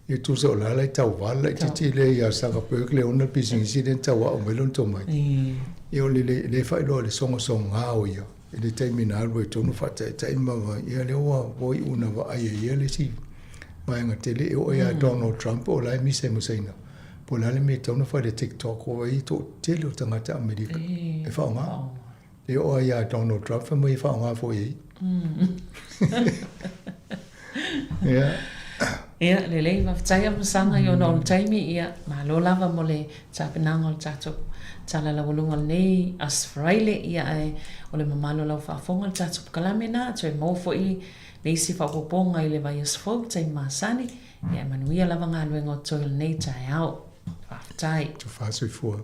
Ia tusa o lala i tau wala i titi le ia Zuckerberg le ona pisingisi le tau a o melon to mai. Ia o le whailoa le songa ngā o ia. I le taimina alwa i tonu whata i tai mawa. Ia le oa woi una wa aia ia le si. Maenga tele e o ia Donald Trump o lai mise mo saina. Po lale me tauna whai le TikTok o i tō tele o tangata Amerika. E whao ngā. E o ia Donald Trump wha mai whao ngā fo i. Ia. Ia, le lei whaftai am sanga i ono taimi ia ma lo lava mo le tāpinanga o tātou tala la walunga nei as fraile ia ai o le mamalo lau whaafonga le tātou kalame nā tue mō fo i le isi whapoponga i le vai as fau tai māsani ia manuia lava ngā luenga o toil nei tai au. Tai. Tu faz o for.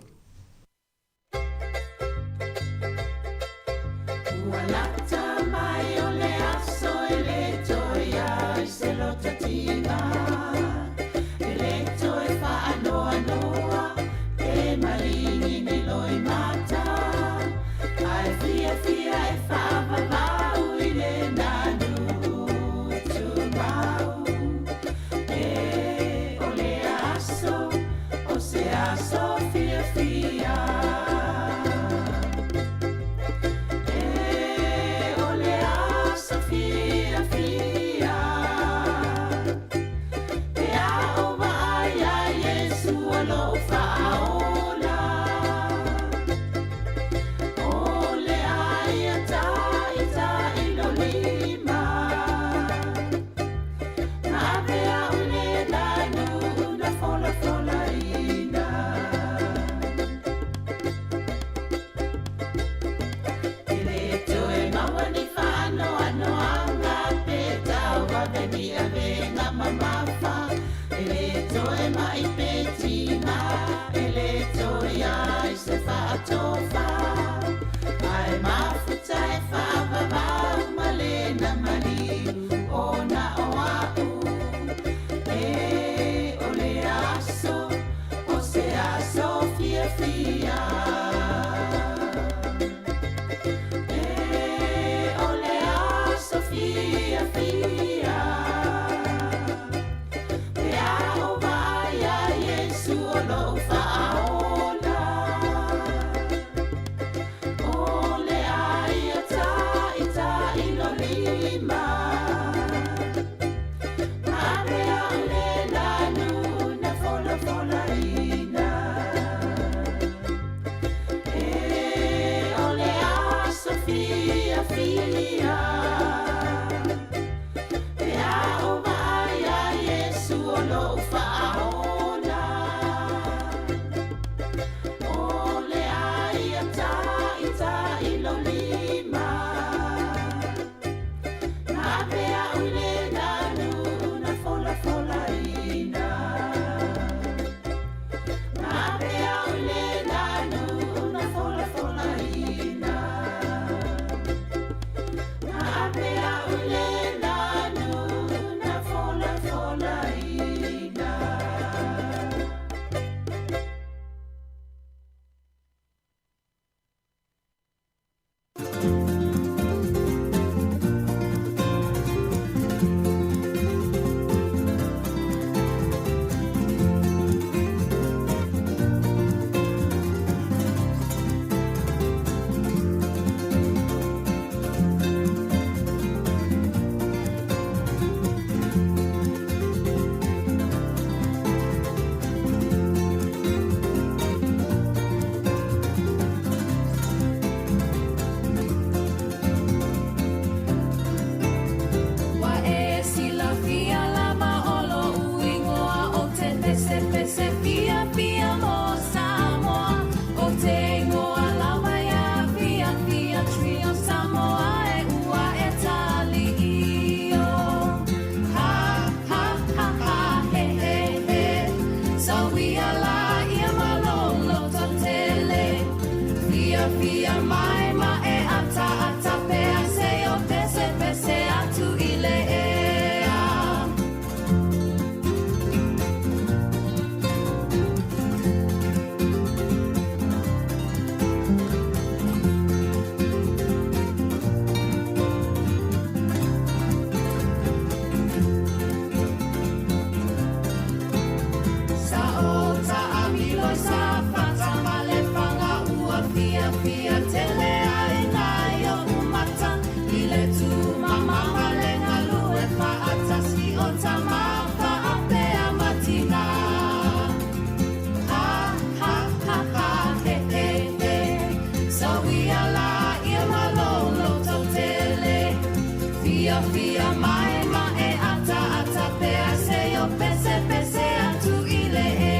Fia fia mai ma e ata ata pea se yo pese pese atu ile ea.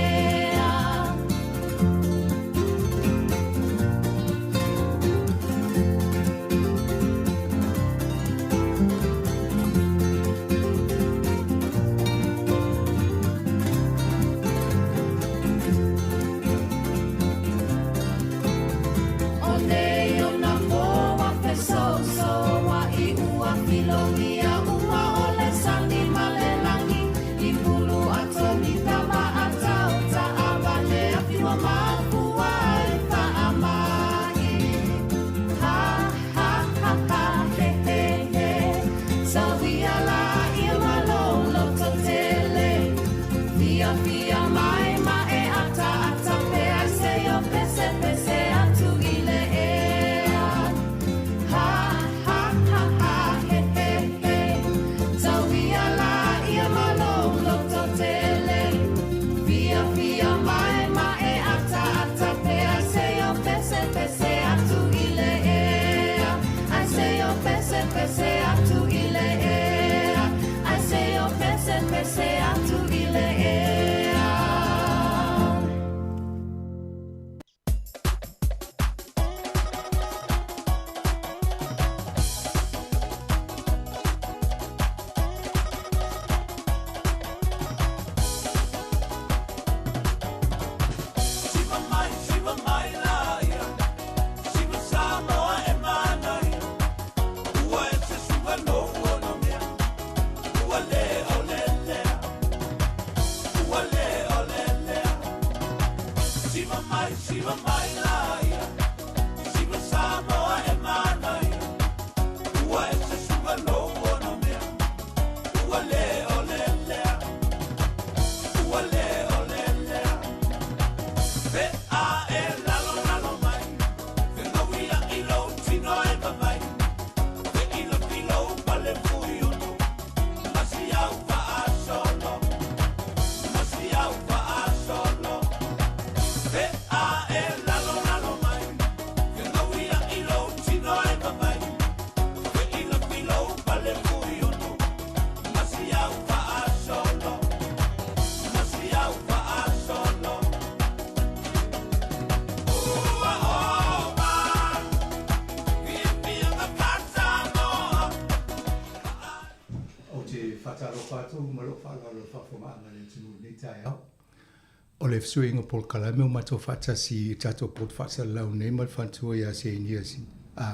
O le fsuinga pol kalame o mato fata si tato pot fata lau nei mal fantua ya se inia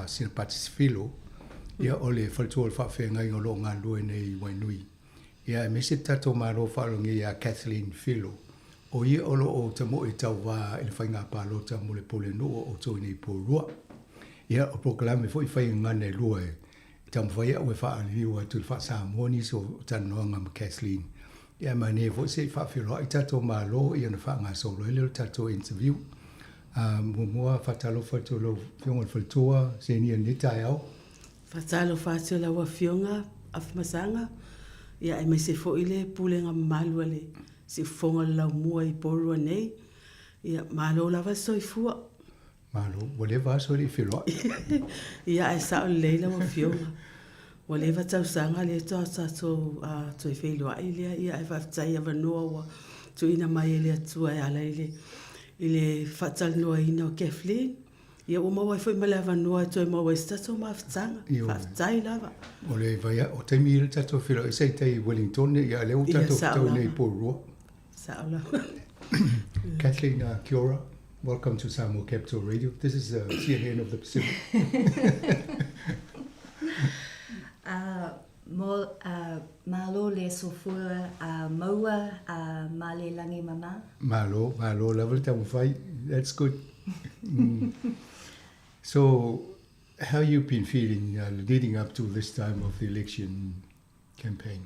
sin patis filo ia o le faltua le whawhenga ingo lo ngā lue nei wainui ia e mese tato maro whalongi ya Kathleen Filo o ia olo o tamo e tau wā e le whainga pālota mo le pole nua o tō nei pōrua ia o proklame fo i whainga ngane lua e tamu whaia ue whaaliu atu le wha Sāmoa ni so tanoanga ma Kathleen ia mane vo se whawhiro i tato malo i ana whaanga solo ele tato interview mua whatalo whatolo fionga whaltoa se ni ane tai au whatalo whatio la wa fionga afmasanga ia e me se fo ile pulenga malu ale se fonga la mua i porua nei ia malo lava soifua malo whatever so li whiroa ia e sao leila wa fionga Walewa tau sanga le toa tato to e whelua ilia ia e whaftai awa noa wa tu ina mai ele atua e ala ile whatal noa ina o Kathleen ia o mawa i whai male awa noa to e mawa i stato ma whatanga whaftai lava o le vai o te mire tato whiro e sei Wellington ia leo tato tau nei pōrua Saola Kathleen kia ora. Welcome to Sāmoa Capital Radio. This is CNN of the Pacific. Malo le sofua maua male langi mama. Malo level tamu whai. That's good. So, how you been feeling leading up to this time of the election campaign?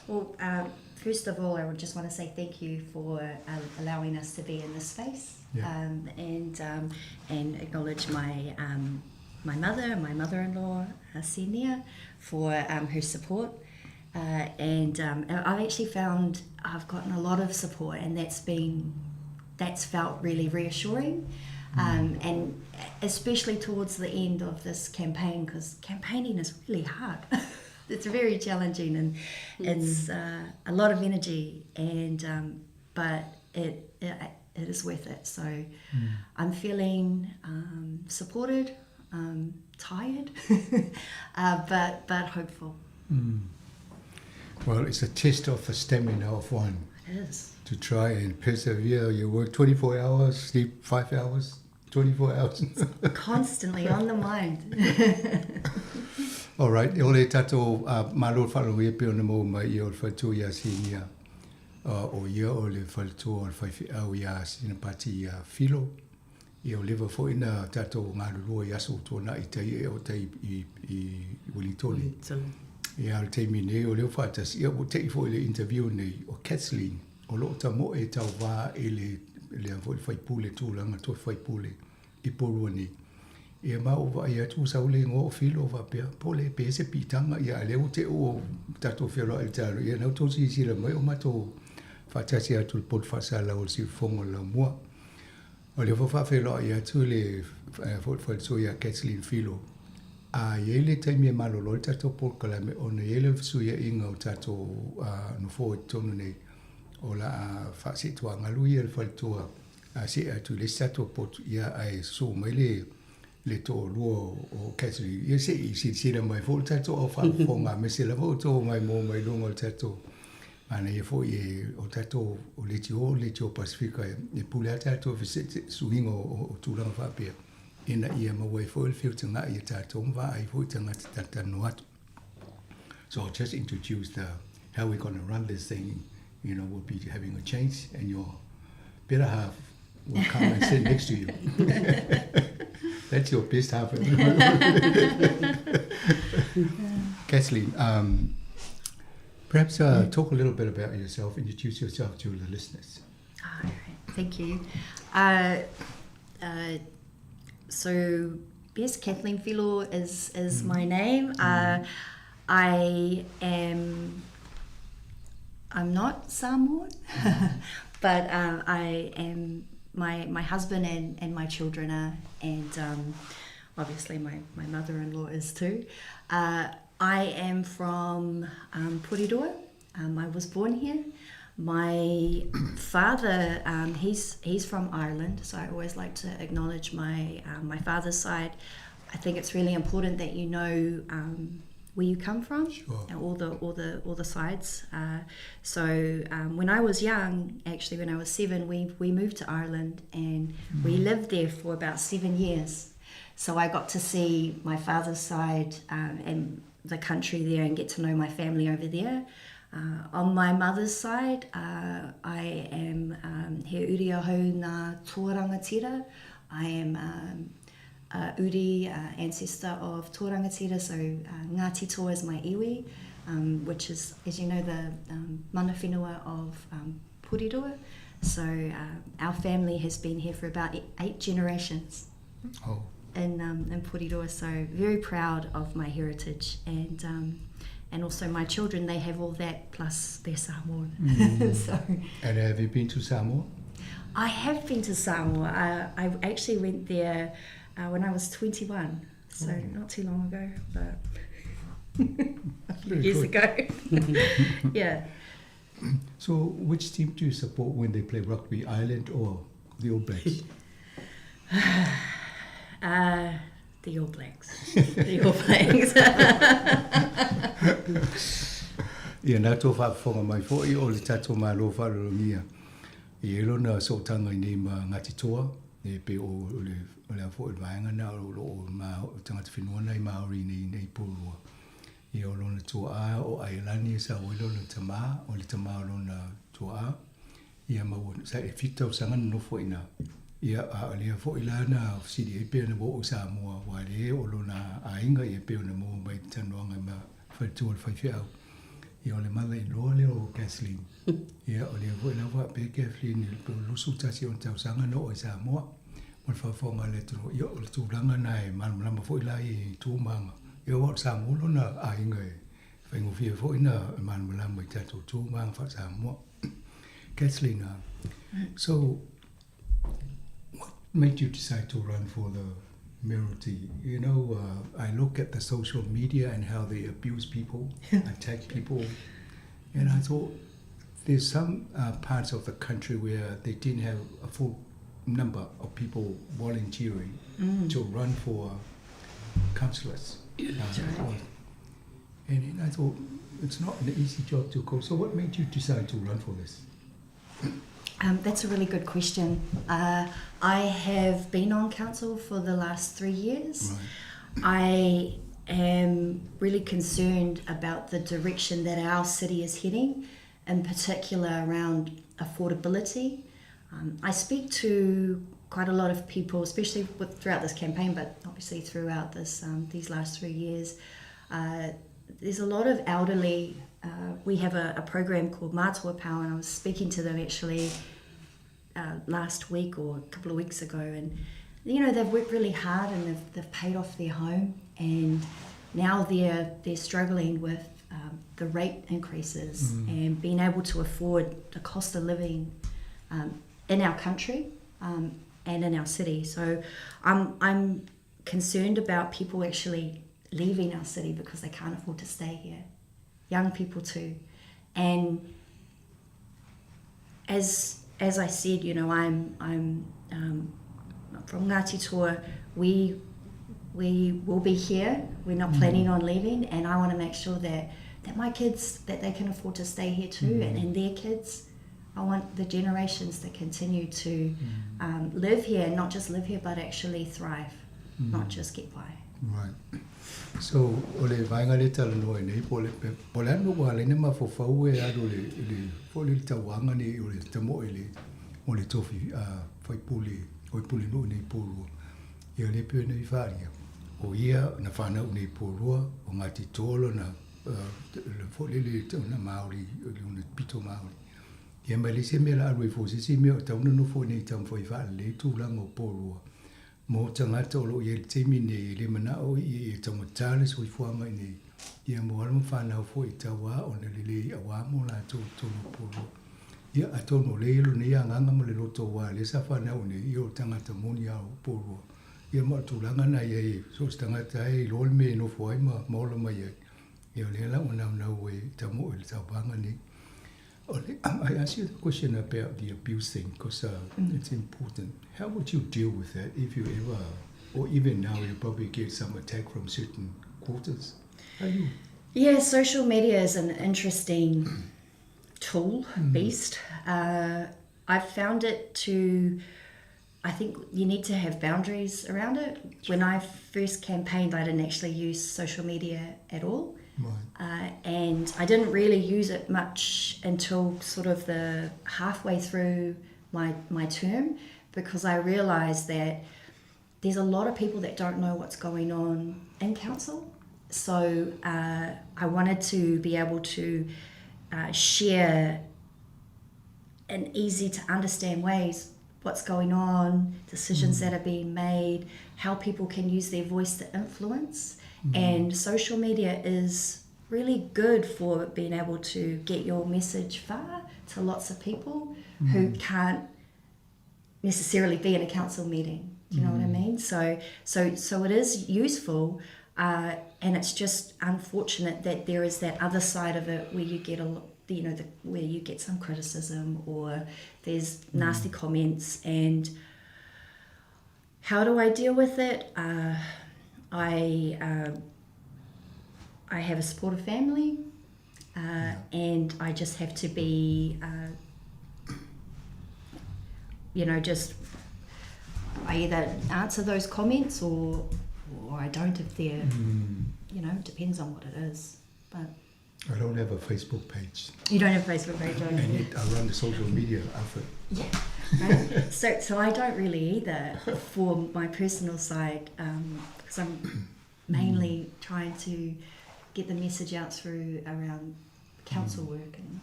Well, first of all, I would just want to say thank you for allowing us to be in this space, and acknowledge my my mother-in-law, Senia, for her support. And I've actually found I've gotten a lot of support, and that's felt really reassuring. And especially towards the end of this campaign, because campaigning is really hard. It's very challenging, and it's a lot of energy, and but it is worth it. So I'm feeling supported, tired, but hopeful. Well, it's a test of the stamina of one. It is. To try and persevere. You work 24 hours, sleep 5 hours, 24 hours. Constantly on the mind. All right. Ole tato malo falo ye pe ona mo mai I o fatu ya sinia. O ia ole fatu o fai au ya sina pati ya filo. I o leva fo ina tato ngalu ya so to na itai o tai I Wellington. Ia o te mine o leo fatas ia o te fo ile interview nei o Kathleen. O lo ta mo e tau wā e le fo fai pule tūlanga to fai pule I porua ni. Ia ma o wa ia tu saule ngo o filo wa pia pole pe se pitanga ia le o te o tato filo el talo ia na to si la mai o mato fatasi atu pot fasala o si fongo la mua. O le fa filo ia tu le fo so ia Kathleen filo. A yele te me malolo tato por kala me ona yele su ia inga o tato no fo tonu nei. O la fa situa ngalu el faltua se atu le stato pot ia ai so mai le to luo o Kathleen ia se la mai fo tato o fa fonga me se la to mai mo mai lungo tato ana ia fo ie o tato o le tio Pacifica e pule tato suingo o tulang fa pe ina ia ma wai fo el filtanga ia tato va ai fo tanga tata noat. So I'll just introduce how we're going to run this thing. You know, we'll be having a change, and your better half will come and sit next to you. That's your best half. Kathleen, perhaps talk a little bit about yourself, introduce yourself to the listeners. All right. Thank you. So, yes, Kathleen Filo is my name. I'm not Samoan, but I am. My husband and my children are, and obviously my mother-in-law is too. I am from Porirua. I was born here. My father, he's from Ireland, so I always like to acknowledge my father's side. I think it's really important that you know where you come from, sure. all the sides. So when I was young, actually when I was 7, we moved to Ireland, and we lived there for about 7 years. So I got to see my father's side and the country there, and get to know my family over there. On my mother's side, I am he uri ahau nā tōrangatira. I am Uri, ancestor of tōrangatira, so Ngāti Tō is my iwi, which is, as you know, the mana whenua of Porirua. So our family has been here for about 8 generations in Porirua, so very proud of my heritage, and also my children, they have all that plus they're Samoan. So, and have you been to Samoa? I have been to Samoa. I actually went there when I was 21, so not too long ago, but a few years ago. Yeah. So which team do you support when they play rugby, Ireland or the All Blacks? The All Blacks. The All Blacks. Ia nā tō whaafonga mai fōi o le tato mā lo wharorongia. I elona so tanga I nei ma Ngāti Toa, e pe o le a fōi vaenga nā o mā tangata whenua nei Māori nei Pōrua. I o lona tō a o Ailani sa o lona tamā, o le tamā o lona tō a. Ia mau sa e whitau sangana no fōi nā. Ia a lea fōi lana siri e pēr na o Sāmoa wa le o lona a inga I e pēr na mō mai tanoanga ma whaitua le whaiwhiau. Ia o le mother in law le o Kathleen. Ia o lea fōi na wha pē Kathleen I le lusu tasi o tau sanga no o Sāmoa. Mo le whawhonga le tūro. Ia o le tūranga nai malama fōi la I tūmanga. Ia o Sāmoa lona a inga e. Whaingofia fōi na malama I tatou tūmanga wha Sāmoa. Kathleen, so made you decide to run for the mayoralty? You know, I look at the social media and how they abuse people, attack people, and I thought there's some parts of the country where they didn't have a full number of people volunteering to run for councillors. And then I thought, it's not an easy job to go. So what made you decide to run for this? That's a really good question. I have been on council for the last 3 years. Right. I am really concerned about the direction that our city is heading, in particular around affordability. I speak to quite a lot of people, especially throughout this campaign, but obviously throughout these last 3 years. There's a lot of elderly. We have a program called Mātua Power, and I was speaking to them actually last week or a couple of weeks ago, and you know, they've worked really hard and they've paid off their home, and now they're struggling with the rate increases and being able to afford the cost of living in our country and in our city. So I'm concerned about people actually leaving our city because they can't afford to stay here. Young people too. And as I said, you know, I'm from Ngāti Toa. We will be here. We're not planning on leaving, and I want to make sure that my kids, that they can afford to stay here too, and their kids. I want the generations that continue to live here, and not just live here, but actually thrive, not just get by. Right. So, ole vainga le tala no nei pole no wale ne mafofau e ado le pole tawanga ni ole tamo ole tofi fai puli no nei polo. Ia le pe nei faria. O ia na fana nei polo o ngati tolo na le fole le tona maori le pito maori. Ia mai le se mela arwe fo se me tauna no fo nei tam foi fa le tu lango polo. Mo tangata o lo i te mine le mana o i tamo tale so i fuanga nei ia mo alma whanau fo i tawa o na lele awa mo la tō polo. Ia atono le ilo nei anganga mo le loto wa le sa whanau nei i o tangata moni au polo. Ia mo tūlanga na ia so tangata e lol me no fo ai ma maula mai ai. Ia le la una nau e tamo i le tawanga nei. I ask you the question about the abuse thing because it's important. How would you deal with that if you ever, or even now, you probably get some attack from certain quarters? How do you? Yeah, social media is an interesting tool, beast. I've found it to, I think you need to have boundaries around it. When I first campaigned, I didn't actually use social media at all. Right. And I didn't really use it much until sort of the halfway through my term, because I realised that there's a lot of people that don't know what's going on in council. So I wanted to be able to share in easy to understand ways what's going on, decisions that are being made, how people can use their voice to influence. And social media is really good for being able to get your message far to lots of people who can't necessarily be in a council meeting. Do you know what I mean? So it is useful, and it's just unfortunate that there is that other side of it where you get where you get some criticism or there's nasty comments. And how do I deal with it? I have a supportive family, and I just have to be, I either answer those comments or I don't if they're, it depends on what it is. But I don't have a Facebook page. You don't have a Facebook page, don't you? And yet I run the social media outfit. Yeah. Right? So I don't really either for my personal side, because I'm mainly trying to get the message out through around council work and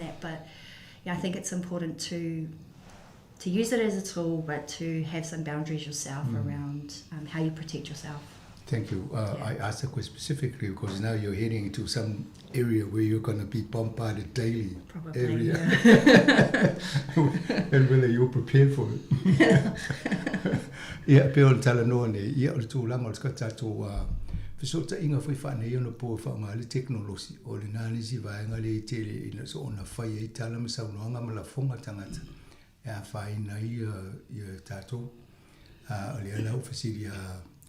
that. But yeah, I think it's important to use it as a tool, but to have some boundaries yourself around how you protect yourself. Thank you. I asked the question specifically because now you're heading into some area where you're going to be bombarded daily. Probably, yeah. And whether you're prepared for it. Ia pe o tala no ne ia o tu langa o skata to fisota inga foi fa ne no po fa ngali technology o le nani si vai ngali tele ina so ona fa ia tala ma sa no nga ma la fonga tangata ya fa ina ia tato o le ala ofisiria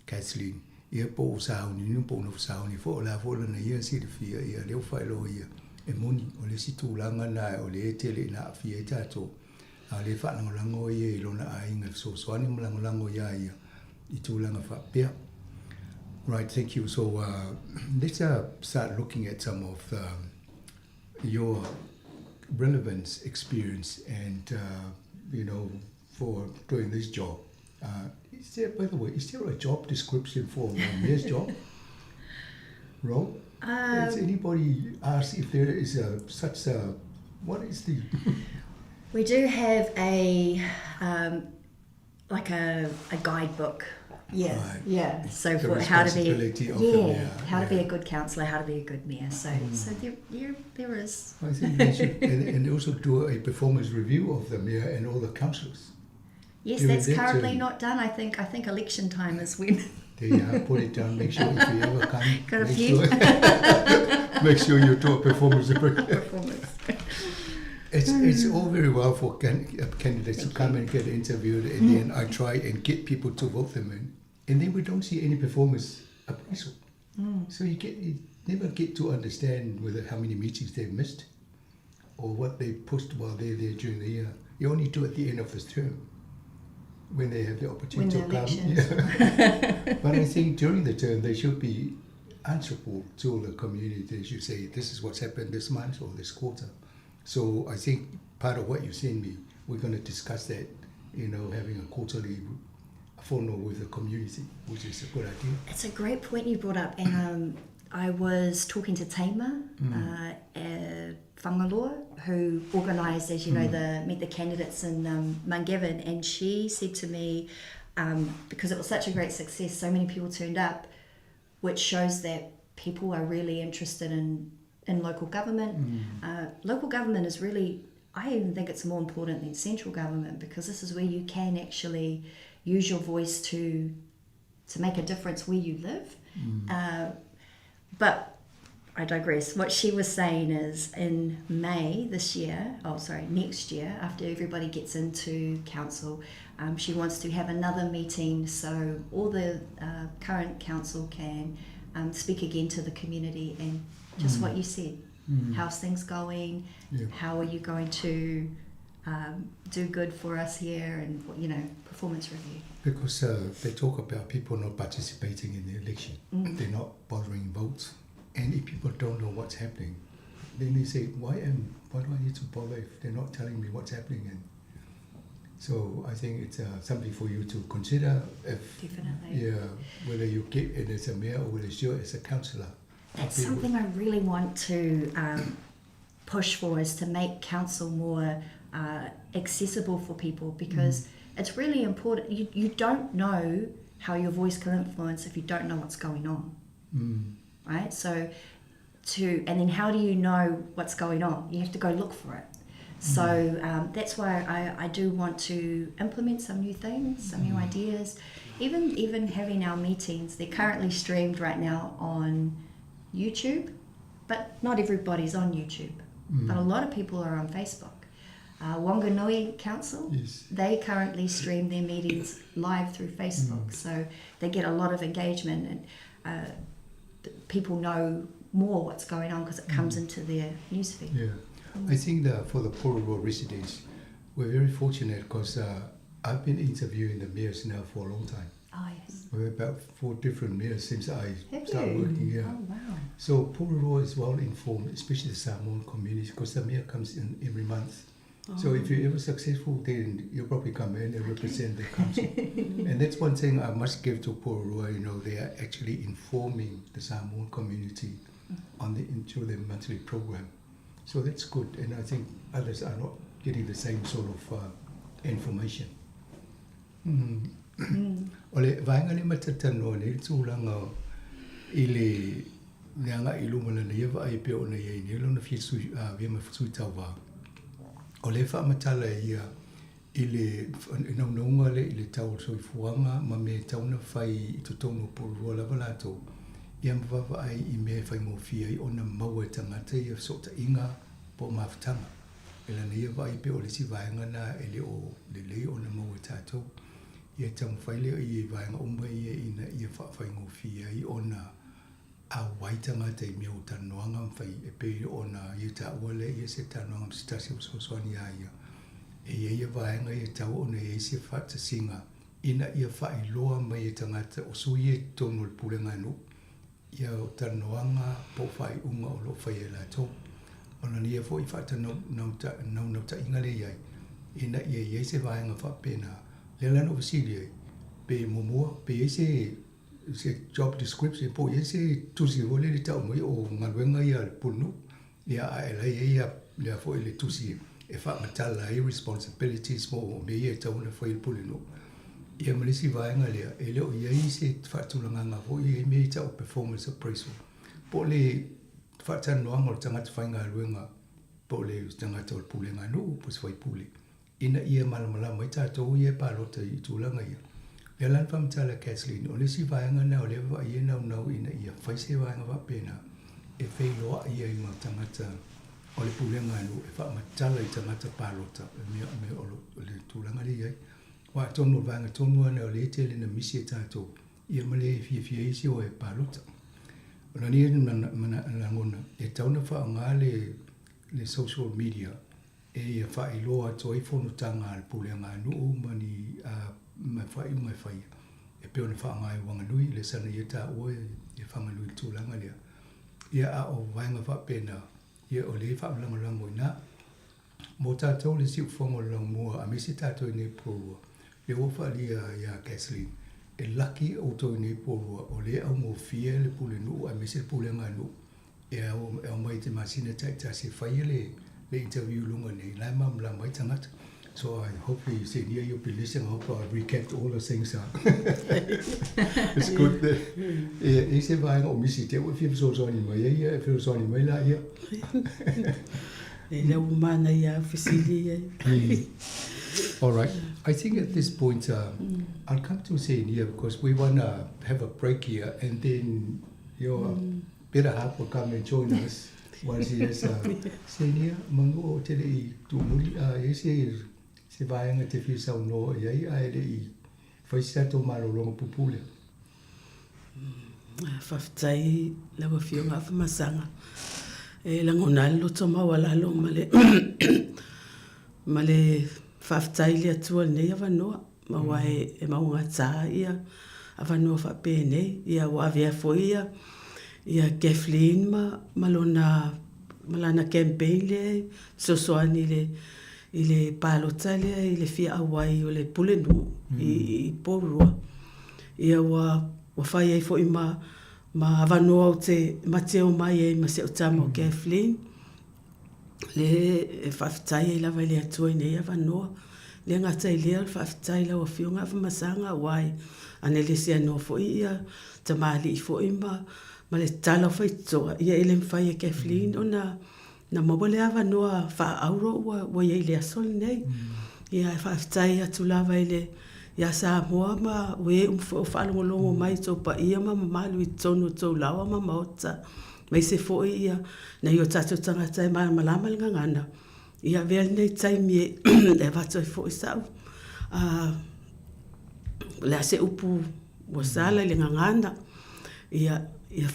Kathleen ia po sa uni no po no sa uni fo la na ia si de fia ia le fa lo ia e moni o le si tu langa na o le tele na fia tato a le fa lango ia lo na ainga so ani lango ia I tu langa fa pia. Right, thank you. So let's start looking at some of your relevance experience and, for doing this job. Is there, by the way, is there a job description for a mayor's job? Ro? Has anybody asked if there is what is the... We do have a guidebook. Yeah, right. Yeah. So for how to be, how to be a good councillor, how to be a good mayor. So there is. I think they should, and also do a performance review of the mayor and all the councillors. Yes, that's currently not done. I think election time is when. There you are. Put it down. Make sure if you ever come, make sure you do a performance review. It's all very well for candidates to come and get interviewed, and then I try and get people to vote them in, and then we don't see any performance appraisal. So you never get to understand how many meetings they've missed, or what they pushed while they're there during the year. You only do at the end of this term, when they have the opportunity to come. Yeah. But I think during the term they should be answerable to the community. They should say, this is what's happened this month or this quarter. So I think part of what you've seen me, we're going to discuss that, having a quarterly phono with the community, which is a good idea. It's a great point you brought up, and I was talking to Taima Whangaloa, who organised, as you know, the Meet the Candidates in Mungavin, and she said to me, because it was such a great success, so many people turned up, which shows that people are really interested in local government. Local government is really, I even think it's more important than central government, because this is where you can actually use your voice to make a difference where you live. But I digress. What she was saying is in May next year, after everybody gets into council, she wants to have another meeting so all the current council can speak again to the community and just what you said. How's things going? Yeah. How are you going to do good for us here? And performance review. Because they talk about people not participating in the election. They're not bothering votes. And if people don't know what's happening, then they say, why do I need to bother if they're not telling me what's happening? And so I think it's something for you to consider. Definitely. Yeah, whether you get it as a mayor or whether you're as a councillor. That's something I really want to push for, is to make council more accessible for people, because it's really important. You don't know how your voice can influence if you don't know what's going on, right? So and then how do you know what's going on? You have to go look for it. So that's why I do want to implement some new things, some new ideas. Even having our meetings, they're currently streamed right now on YouTube, but not everybody's on YouTube. But a lot of people are on Facebook. Wanganui Council, they currently stream their meetings live through Facebook, so they get a lot of engagement, and people know more what's going on because it comes into their newsfeed. Yeah, I think that for the Pororo residents, we're very fortunate because I've been interviewing the mayors now for a long time. Oh, yes. We're about 4 different mayors since I started working here. Oh, wow. So Pororo is well informed, especially the Samoan community, because the mayor comes in every month. Oh. So if you're ever successful, then you'll probably come in and represent the council. And that's one thing I must give to Pororo. They are actually informing the Samoan community into their monthly program. So that's good, and I think others are not getting the same sort of information. Ole vaenga le matatano le tūlanga I le neanga I lumala le iwa ai pe ona iei ni lona fisu vema fisu tawa. O le wha matala ia ile naunga le ile tau soifuanga ma me tauna fai I totonu purua lava latou ia mawava ai I me fai mofia I ona maua tangata ia sota inga po mafutanga ila na ia vai pe o le si vaenga na ele o le ona maua tatou ia tamu fai leo ia vaenga umba ia ina ia fai mofia I ona a waitanga te me o tanoanga fai e pe ona ia ta wale ia se tanoanga msitasi usoswani ia ia vaenga ia tau ona ia se fata singa ina ia fai loa mai tangata o sui e tonu le pulenga no ia o tanoanga po fai unga o lo fai e la to ona ia fo I fata no ta inga le ia ina ia se vaenga fa pena le lana o silia pe momoa pe se job description po ese tusi vole le tau mai o ngaluenga ia punu ia ela ia le fo le tusi e fa matala I responsibilities mo me ia tau na foi pulino ia malisi vaenga le ele o ia se fa tulanga nga fo ia me tau performance appraisal po le fa tano ngo tanga tfainga luenga po le tanga tau pulenga no po foi puli ina ia malamala mai tau ia pa lota I tulanga ia le lan fam tala Kathleen o le si vaenga na o le va ia na ina ia fai se vaenga va pena e fei loa ia I tangata o le pulenga no e fa matala I tangata palota me o le tulanga le ia wa tonu vanga tonu na o le tele na misi tato ia male fia isi o e palota ona ni na ngona e tauna fa ngale le social media e ia fa I loa to I fonu tanga al pulenga no mani mai fai e pe ona fa ngai wanga nui le sana ia ta o e fanga nui tulanga le ia a o vanga fa pena ia o le fa lango ina mo tatou le siu fongo lang mua a misi tatou nei pōrua le wofa lia ia Kathleen e laki o tau nei pōrua o le au mo fia le pule nu a misi le pule ngā nu e au mai te masina ta se fai le interview lunga nei lai mam la mai tangata. So I hope you say here you'll be listening. I hope I recapped all the things. It's good that it's a buying or missing. Tell if you so sorry, my yeah, if you sorry, my la yeah. All right. I think at this point I'll come to say here because we wanna have a break here, and then your better half will come and join us. Once he has say here, mango tele tu muri yes se vai nga te fi sau no ia ai le foi sa to malo longo pupule faftai la wa fio nga masanga e la ngona lo toma wala lo male faftai le tu ne ya no ma wai e ma nga tsa ia ava no fa pene ia wa via foi ia Kathleen malona campaign le sosoani le ile palotale ile fia awai o le pulenu I porua ia wa fai ai fo ma avanoa te mateo mai e ma se o tamo Kathleen le faftai la vai le atu nei avanoa le ngata ile faftai la o fionga fa masanga wai anele se no fo ia tamali fo ma le tala fai to ia ele fai Kathleen ona na mobile ava noa fa auro wa ye le sol nei ia fa tai atu lava ile ia Sāmoa ma we fa longo mai to pa ia ma malu tonu to lawa ma mota mai se fo ia na yo tatu tanga tai ma malama ngana ia vel nei tai mi e va to fo sa la se upu wa sala le ngana ia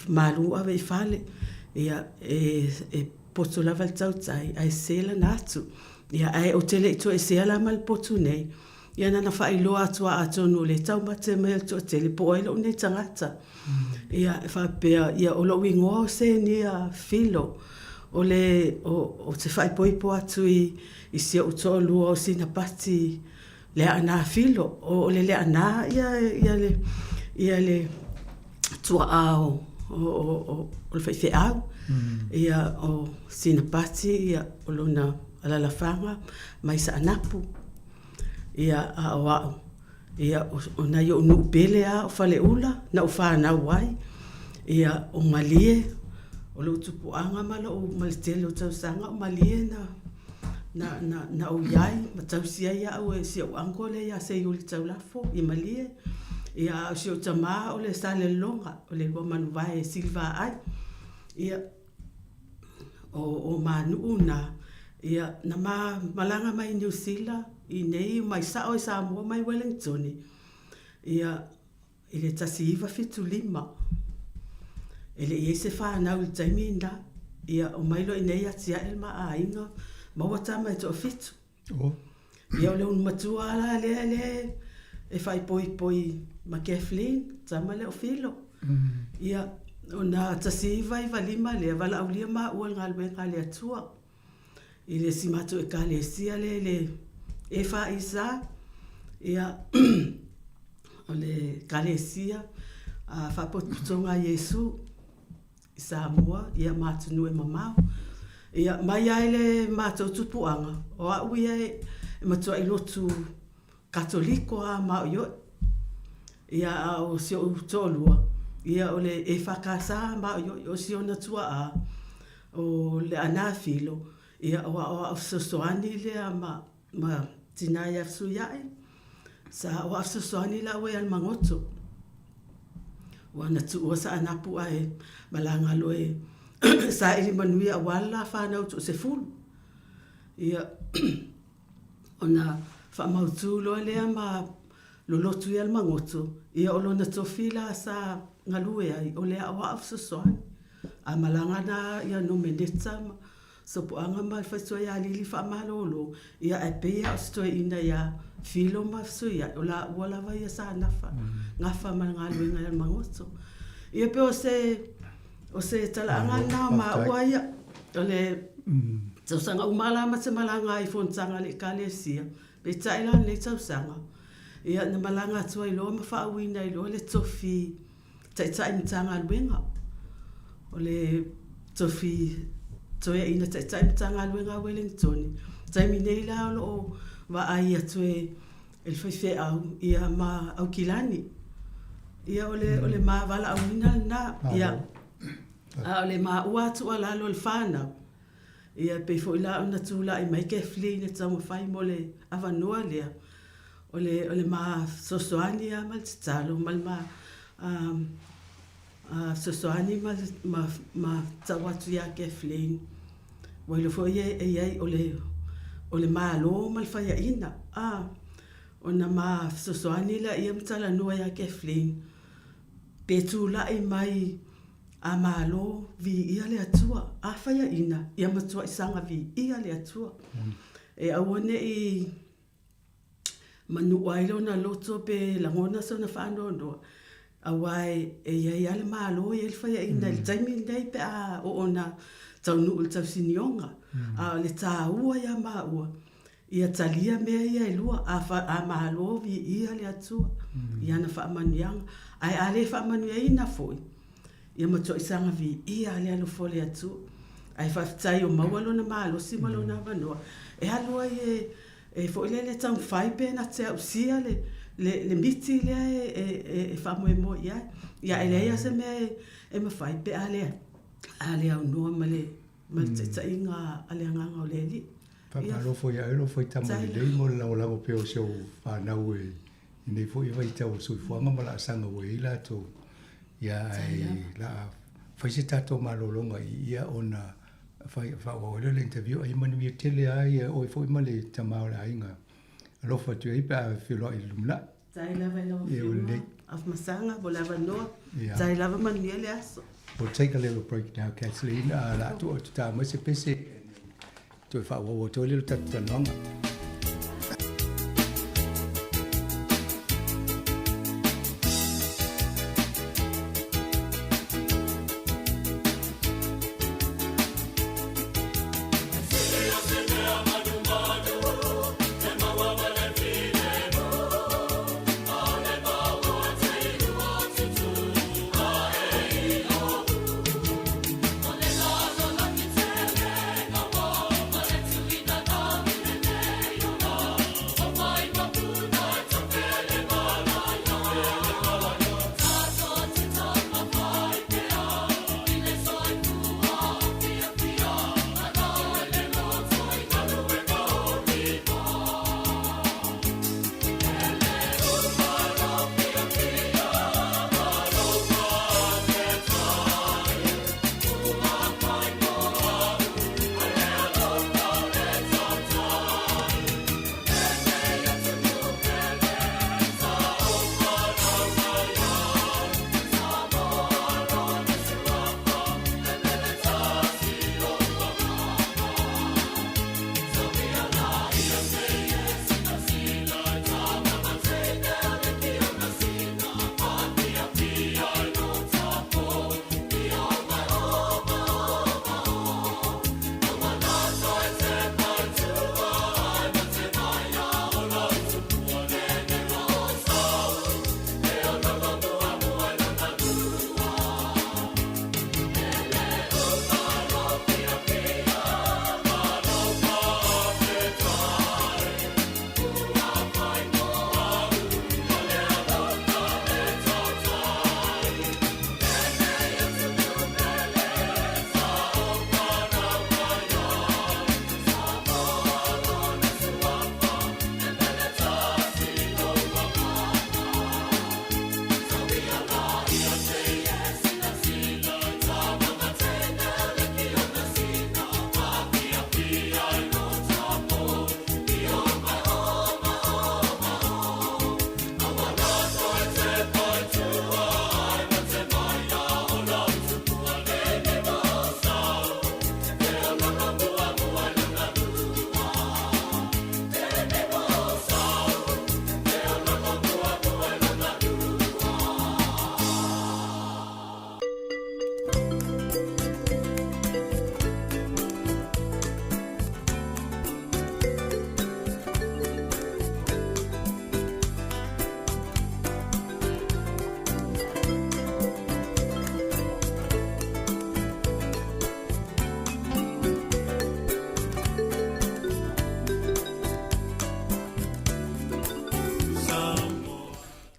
malu ave fale ia poto lava tau tai ai sela natu ia ai o tele to e sela mal poto nei ia na fa ilo atu atu no le tau mate me to tele po ai lo nei tangata ia fa pe ia o lo wingo se ni filo o le o te fai po atu I se o to lu o sina pati le ana filo o le ana ia le tua ao o le fai au ia o sina pati ia o lona ala la fanga mai sa anapu ia a o ia o na yo no pele a o fale ula na o fa na wai ia o malie o lo tupu anga mala o maltele o tau sanga o malie na o iai ma tausia ia au e si o anko le ia se yuli tau lafo i malie ia o si o tama o le sale longa o le lua manu vai e silva ai ia o manu una ia na malanga mai New Zealand i nei mai sa o Sāmoa mai Wellington ia i le tasiva fitu lima ele i se whanau i taimina ia o mailo i nei atia elma a inga maua tama e to fitu ia o le un matua ala le e fai poi ma Kathleen tama le o filo ia o na tasiva i valima le vala aulia ma ual ngalwe ngale atua i le simatu e kale sia le e fa isa ia o le kale sia a fa potonga Yesu Sāmoa ia matunu e mamau ia mai ai le matou tupuanga o au ia e matua i lotu katoliko a mao ia o si o tolua ia o le e whakasa mao o si o natua a o le anafilo ia o sosoani le a ma tinai afsu iai sa o sosoani la ue al mangoto wana tu o sa anapu ai malanga loe sa ili manuia wala whanau tu se fulu ia ona wha mautu loa lea ma lolotu ia al mangoto ia o lona tofila sa ngalue ai o lea o au sosoani a malanga na ia no meneta ma so puanga ma faisua ia lili wha malolo ia e pea o stoi ina ia filo ma fsui o la uala vai ia sa nafa ngafa malanga lue ngai al mangoto ia pe o se talaanga na ma uaia o le tausanga umala ma se malanga i fontanga le kalesia pe taila le tausanga ia na malanga tua i loa ma whaawina i loa le tofi tai mtanga alwenga o le tofi toia ina tai mtanga alwenga Wellington tai minei la o wa ai atue el fefe au ia ma au kilani ia ole ma vala awina na ia ole ma ua tu ala lo el fana ia pe fo ila ona tu la i mai Kathleen e tamo fai mole avanoa lea ole ma sosoani a mal tsalo mal ma sosoani ma tawatu ya Kathleen wai lo fo ia e ole ma lo mal fai ina ona ma sosoani la ia mtala noa ya Kathleen pe tu la i mai a malo vi ia le atua a faya ina ia matua isanga vi ia le atua e awane i manu wailo na loto pe la ngona so na fando ndo awai e ia le malo ia le faya ina le taimi nei pe a o ona tau nu tau sinionga a le ta ua ia ma ua ia talia mea ia e lua a malo vi ia le atua ia na fa manianga ai ale fa mania ina foi ia matua isanga vi ia le alo fole atu ai whaftai o maualo na malo si malo na vanoa e halua e fo le tau fai pe na te au sia le miti le e whamoe mo ia e leia se me e ma fai pe ale au noa ma te tainga ale anganga o le li Papalo foi a elo foi tamo le mo la o lago pe o seu whanau e nei foi vai tau sui fuanga ma la sanga o ila to ia la fai se tato malolonga ia ona fai o le interview ai manu ia tele ai o foi ma le tamau la inga lo fa tu ai pa filo i lumla tai lava lo af masanga bo lava no tai lava man le aso we'll take a little break now Kathleen la tu ta mo se pese tu fa o to little tatanonga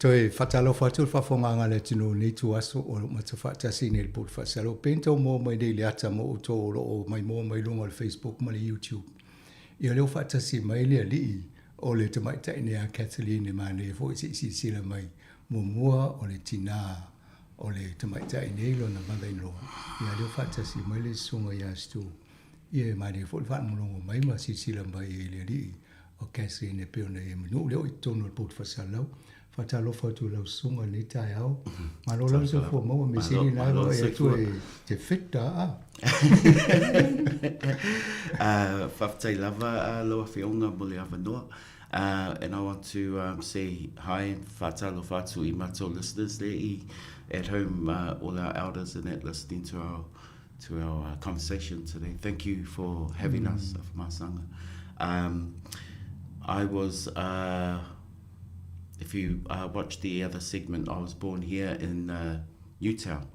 Toi fatalo fatu fa fonga le tino ni tu aso o mata fata sine le bot fa salo pento mo mai de le ata mo to o mai mo mai lunga le Facebook mai YouTube. Ia le fata si mai le ali o le te mai tai ne a Kathleen mai le fo si la mai mo mua o le tina o le te mai tai ne lo na mai lo. Ia le fata si mai le sunga ya stu. Ia mai le fo fa mo mai ma si la mai le ali o Kathleen e pe ona e no le o tono le bot fa salo. Fatalo fatu lau sunga ni tai au. Malo lau se fo mo me sini na lo e tu e te fita Whaftai lava loa whionga mole awanoa. And I want to say hi and whatalo fatu I mato listeners there at home, all our elders and that listening to our conversation today. Thank you for having us, Masanga. I was if you watch the other segment, I was born here in Newtown,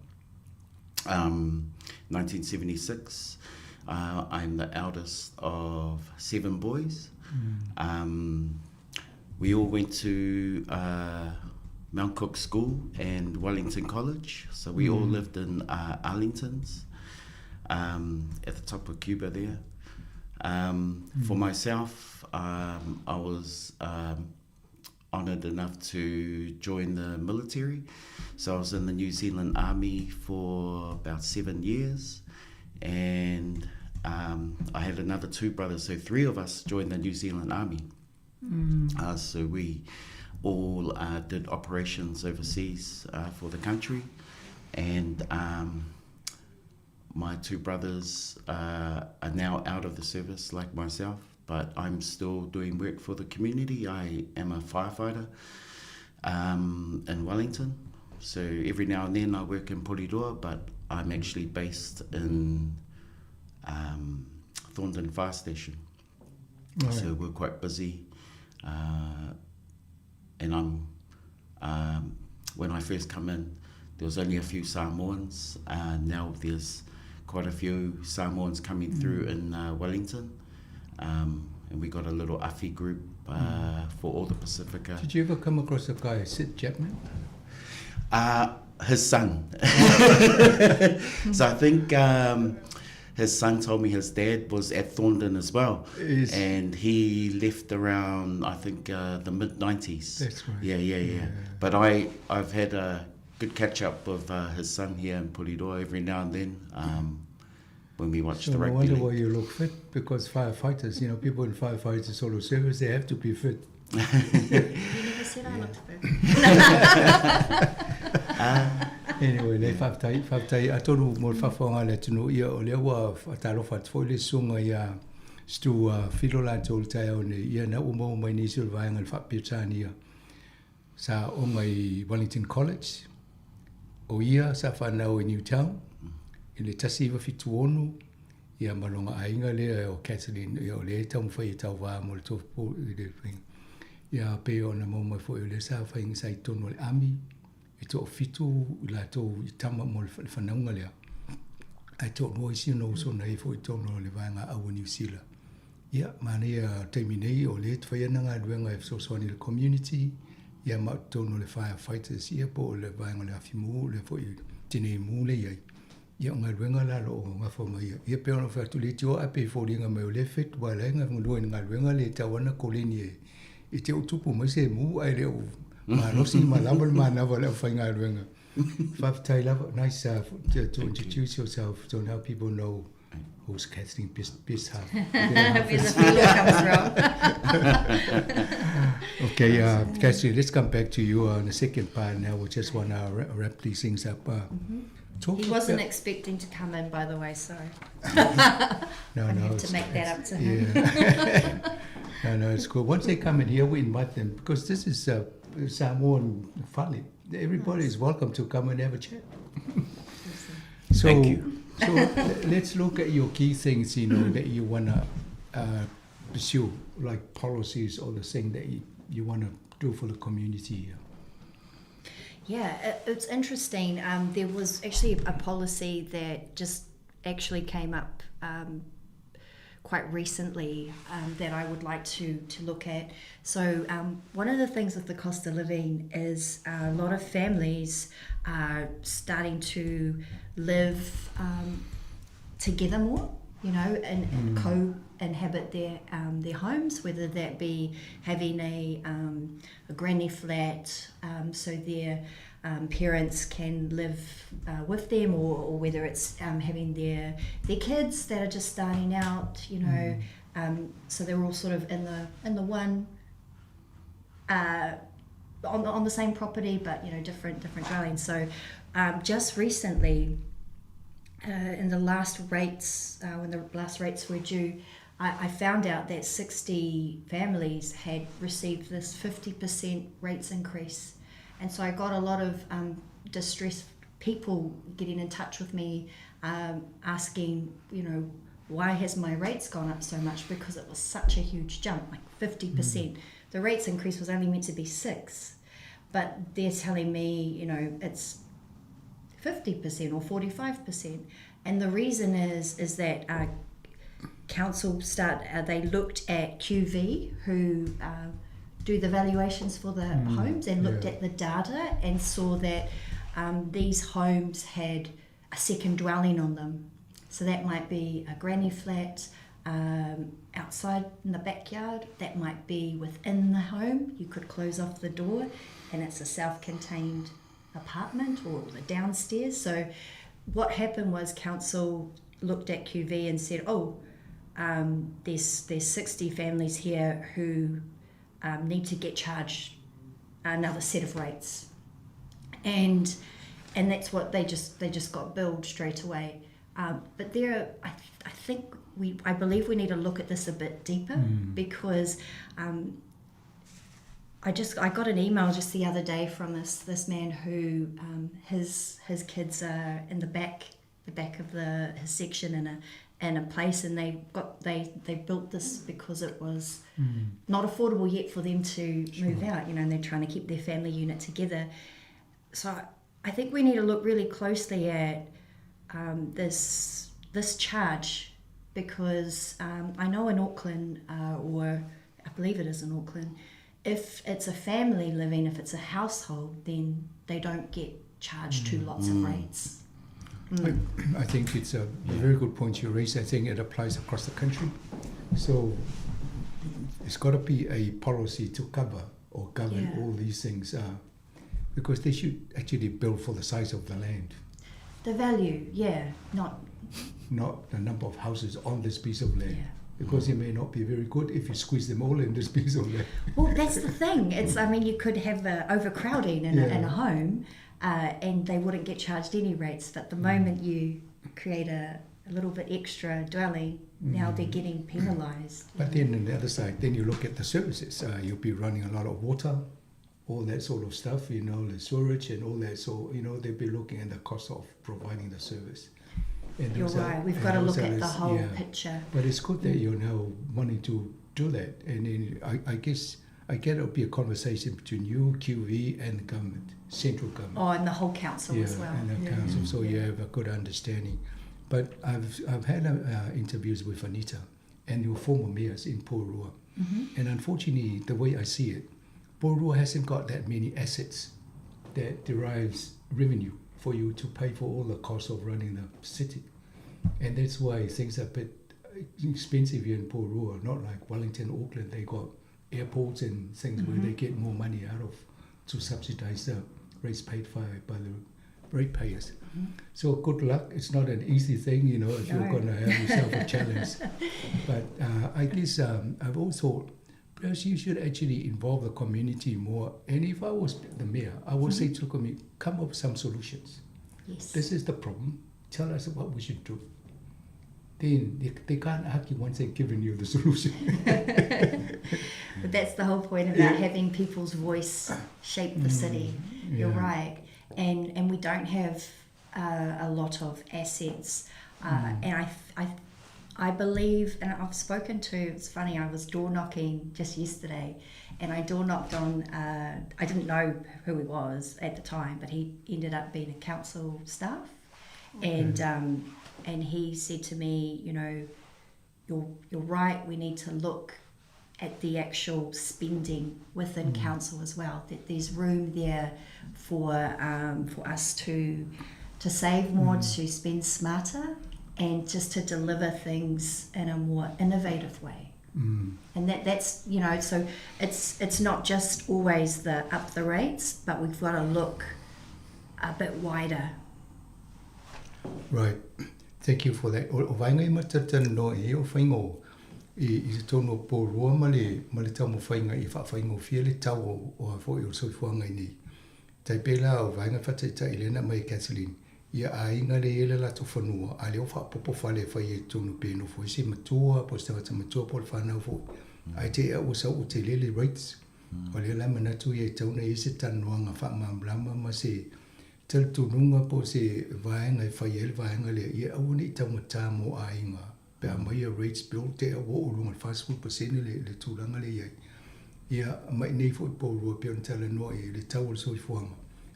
1976. I'm the eldest of 7 boys. We all went to Mount Cook School and Wellington College, so we all lived in Arlington's at the top of Cuba there. For myself, I was honoured enough to join the military. So I was in the New Zealand Army for about 7 years, and I had another 2 brothers, so 3 of us joined the New Zealand Army. So we all did operations overseas for the country, and my 2 brothers are now out of the service like myself, but I'm still doing work for the community. I am a firefighter in Wellington. So every now and then I work in Porirua, but I'm actually based in Thornton Fire Station. Right. So we're quite busy. And I'm when I first come in, there was only a few Samoans. Now there's quite a few Samoans coming through in Wellington. And we got a little Afi group for all the Pacifica. Did you ever come across a guy, Sid Chapman? His son. So I think his son told me his dad was at Thornton as well. And he left around, I think, the mid-90s. That's right. Yeah. But I've had a good catch-up with his son here in Porirua every now and then. When we watch the rugby. I wonder why you look fit, because firefighters, people in firefighters solo service, they have to be fit. You never said I looked fit. Anyway, le whaftai, a toru mō whawhonga le tunu ia o lea wa whatalo whatfoi le sunga ia stu whirola tōl tai au ne ia na umo mai nisi o vaenga le whapirtani ia. Sa o mai Wellington College, o ia sa whanau i Newtown, I le tasi iwa fitu onu, ia malonga ainga lea o Kathleen, ia o le tau mwhai tau wā mo le tofu i le whainga. Ia pe o na mau mai fo le sa whainga sa I tono le ami, I to fitu I la to I tama mo le whanaunga lea. Ai to no isi no so nei fo I tono le vanga au New Zealand. Ia mane ia taimi nei o le whaiana ngā ruenga e so le community, ia ma tono le firefighters, ia po le vanga le afimu, le fo I tine mu le iai. Ia ngā ruenga la lo ngā whamai. Ia pe ona whatu le tio ape fōringa mai o le whet wa le ngā ngā ruenga le tawana koleni e. I te utupu mai se mu ai leo ma rosi ma lama ma nawa leo whai ngā ruenga. Whaftai lava, nice to introduce yourself so now people know who's Kathleen best half. Where the feeling comes from. Okay, Kathleen, let's come back to you on the second part now. We just want to wrap these things up. He wasn't expecting to come in, by the way, so no, I have to make that up to him. Yeah. No, it's cool. Once they come in here, we invite them, because this is Samoan Whale. Everybody is welcome to come and have a chat. So, thank you. So let's look at your key things, that you want to pursue, like policies or the thing that you want to do for the community here. Yeah, it's interesting. There was actually a policy that just actually came up quite recently that I would like to look at. So one of the things with the cost of living is a lot of families are starting to live together more, you know, and co-inhabit their homes, whether that be having a granny flat, so their parents can live with them, or whether it's having their kids that are just starting out, you know, so they're all sort of in the one on the same property, but you know, different dwellings. So just recently, in the last rates, when the last rates were due, I found out that 60 families had received this 50% rates increase. And so I got a lot of distressed people getting in touch with me, asking, you know, why has my rates gone up so much? Because it was such a huge jump, like 50%. The rates increase was only meant to be 6%, but they're telling me, you know, it's 50% or 45%. And the reason is that council they looked at QV, who do the valuations for the homes, and looked at the data and saw that these homes had a second dwelling on them. So that might be a granny flat outside in the backyard, that might be within the home, you could close off the door and it's a self-contained apartment or the downstairs. So what happened was council looked at QV and said, there's 60 families here who need to get charged another set of rates, and that's what they just got billed straight away. But I believe we need to look at this a bit deeper, because I got an email just the other day from this man who his kids are in the back of his section in a place, and they built this because it was not affordable yet for them to move out, you know, and they're trying to keep their family unit together. So I think we need to look really closely at this charge, because I know in Auckland, or I believe it is in Auckland, if it's a family living, if it's a household, then they don't get charged two lots of rates. I think it's a very good point you raised. I think it applies across the country. So it's got to be a policy to cover or govern all these things, because they should actually build for the size of the land. The value, not the number of houses on this piece of land. Because it may not be very good if you squeeze them all in this piece of land. Well, that's the thing. You could have overcrowding in a home, and they wouldn't get charged any rates. But the moment you create a little bit extra dwelling, now they're getting penalised. But then on the other side, then you look at the services. You'll be running a lot of water, all that sort of stuff, you know, the storage and all that. So, you know, they'll be looking at the cost of providing the service. And you're right. We've got to look at the whole picture. But it's good that you're now wanting to do that. And then I guess it'll be a conversation between you, QV, and the government, central government. Oh, and the whole council as well. And the council, so you have a good understanding. But I've had interviews with Anita and your former mayors in Porua. And unfortunately, the way I see it, Porua hasn't got that many assets that derives revenue for you to pay for all the costs of running the city. And that's why things are a bit expensive here in Porua, not like Wellington, Auckland. They got airports and things where they get more money out of to subsidize the rates paid by the ratepayers. So good luck. It's not an easy thing, you know, if you're going to have yourself a challenge. But I guess I've always thought perhaps you should actually involve the community more. And if I was the mayor, I would say to the community, come up with some solutions. Yes. This is the problem. Tell us what we should do. Then they can't argue once they've given you the solution. But that's the whole point about having people's voice shape the city. You're right. And we don't have a lot of assets. And I believe, and I've spoken to, it's funny, I was door knocking just yesterday, and I door knocked on, I didn't know who he was at the time, but he ended up being a council staff. And he said to me, you know, you're right, we need to look at the actual spending within council as well, that there's room there for us to save more, to spend smarter, and just to deliver things in a more innovative way. And that's, you know, so it's not just always the up the rates, but we've got to look a bit wider. Right. Thank you for that. O vainga I matata no e o whaingo i se tono pōrua ma le tau mo whainga i whaingo fia le tau o a fo i o soifuanga i nei. Tai pēla o vainga whataitai lena mai Kathleen. Ia a inga le ele la to whanua, a leo whapopo whale whai e tonu pēno fo i se matua, po se tawata matua po le whanau fo. Ai te ea usa o te lele rates. O le la manatu i e tauna i se tanuanga whamamlama ma se tel tununga po se vaenga i whai ele vaenga le ia awane i taumata mo a inga. Pe a mai a rates bill te a wo o lunga fast food pasene le tūranga le iai. Ia mai nei fo i pōrua pia tala noa i le tau o soifuanga.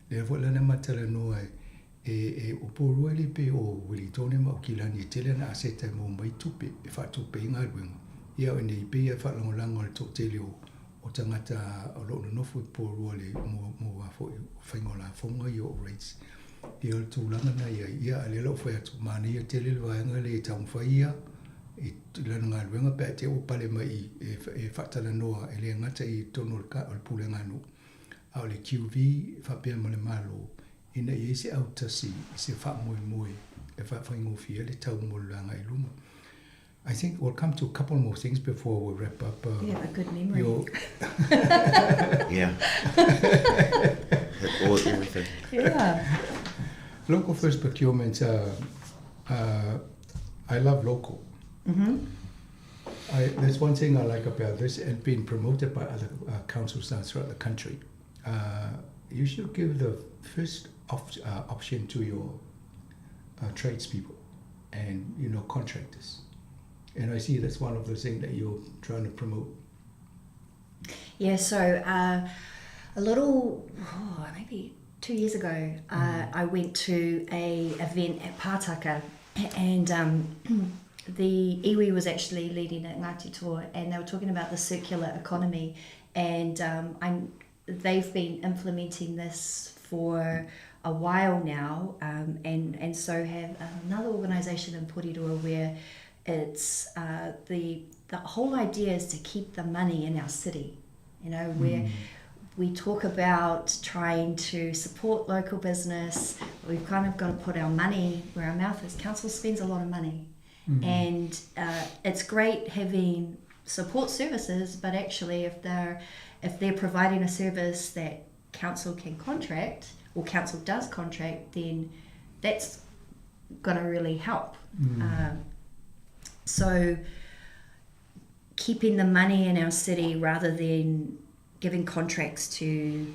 Le fo lana matala noa e o pōrua le pe o Wellington ma o kilani e tele na aseta mo mai tupe e whatupe inga ruenga. Ia o nei pe e whalangolanga o le tok tele o tangata o lo no fo i pōrua le mo wa fo whaingola fonga i o rates. Ia o tūranga na ia le lau whai atu mani a tele le vaenga le taum whaia i lana ngā ruenga pe te o pale mai e whatala noa e le ngata i tono o le pule nganu. A o le QV whapea ma le malo ina i se au tasi se wha moe e whaingo fia le tau mo langa I lunga. I think we'll come to a couple more things before we wrap up. You have a good memory. Yeah. Or everything. Yeah. Local first procurement, I love local. That's one thing I like about this, and being promoted by other councils throughout the country. You should give the first option to your tradespeople and contractors. And I see that's one of the things that you're trying to promote. Yeah, so maybe 2 years ago, I went to a event at Pātaka, and the iwi was actually leading at Ngāti Toa, and they were talking about the circular economy, and they've been implementing this for a while now, and so have another organisation in Porirua where it's the whole idea is to keep the money in our city, where we talk about trying to support local business. We've kind of got to put our money where our mouth is. Council spends a lot of money, and it's great having support services, but actually if they're providing a service that council can contract, or council does contract, then that's going to really help. So keeping the money in our city rather than giving contracts to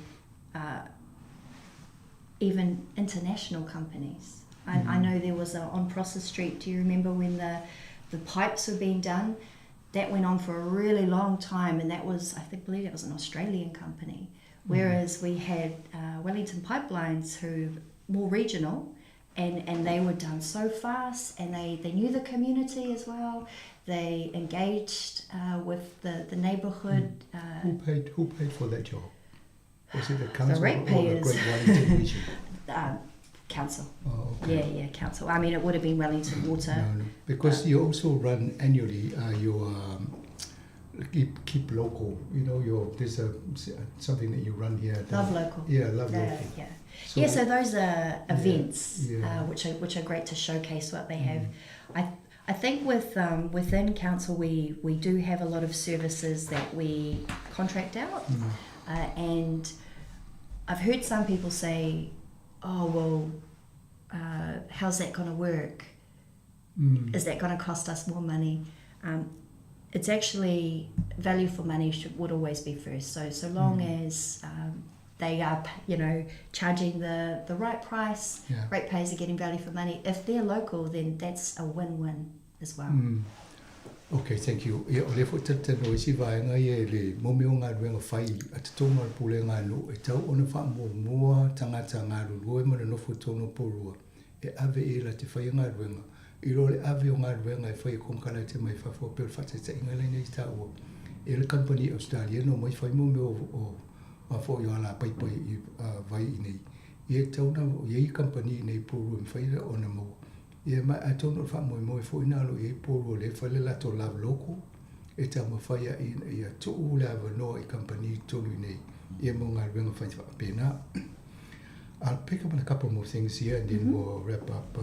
even international companies. I know there was on Prosser Street, do you remember when the pipes were being done? That went on for a really long time, and that was, I believe it was an Australian company. Whereas we had Wellington Pipelines, who more regional, and they were done so fast, and they knew the community as well. They engaged with the neighbourhood. Who paid for that job? Was it the council the ratepayers. Or the Great Wellington Region? Council. Oh, okay. Yeah, council. I mean, it would have been Wellington Water. No. Because you also run annually your keep local. There's something that you run here. Love local. Yeah, love local. Yeah. So those are events which are great to showcase what they have. I think within council we do have a lot of services that we contract out, and I've heard some people say, "Oh well, how's that going to work? Is that going to cost us more money?" It's actually value for money would always be first. So long as they are, charging the right price, ratepayers are getting value for money. If they're local, then that's a win-win as well. Okay, thank you. O le fo tata no isi vaenga ia le momeo ngā ruenga whai a te tonga pule ngā no e tau ona wha mua tangata ngā rurua e mana nofo tono porua e ave e la te whai ngā ruenga I role ave o ngā ruenga e whai kongkala te mai whafo pēr whate te inga nei ta ua. E le company Australian o mai whai mo me o whafo i ala pai i vai i nei. I e tauna o iei company i nei pōru e whaira o na mau. I e mai a tauna o wha moe fo ina alo i e pōru o le whale lato lav loko. E ta ma whaia i a tuu le ava noa i company tolu i nei. I e mo ngā ruenga whai pēnā. I'll pick up on a couple more things here and then we'll wrap up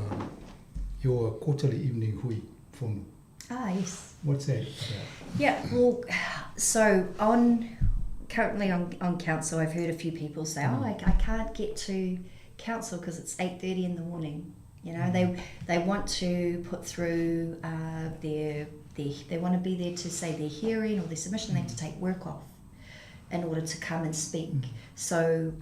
your quarterly evening hui from. Ah, yes. What's that about? Yeah, well, so currently on council, I've heard a few people say, I can't get to council because it's 8:30 in the morning. You know, they want to put through they want to be there to say their hearing or their submission. They have to take work off in order to come and speak. So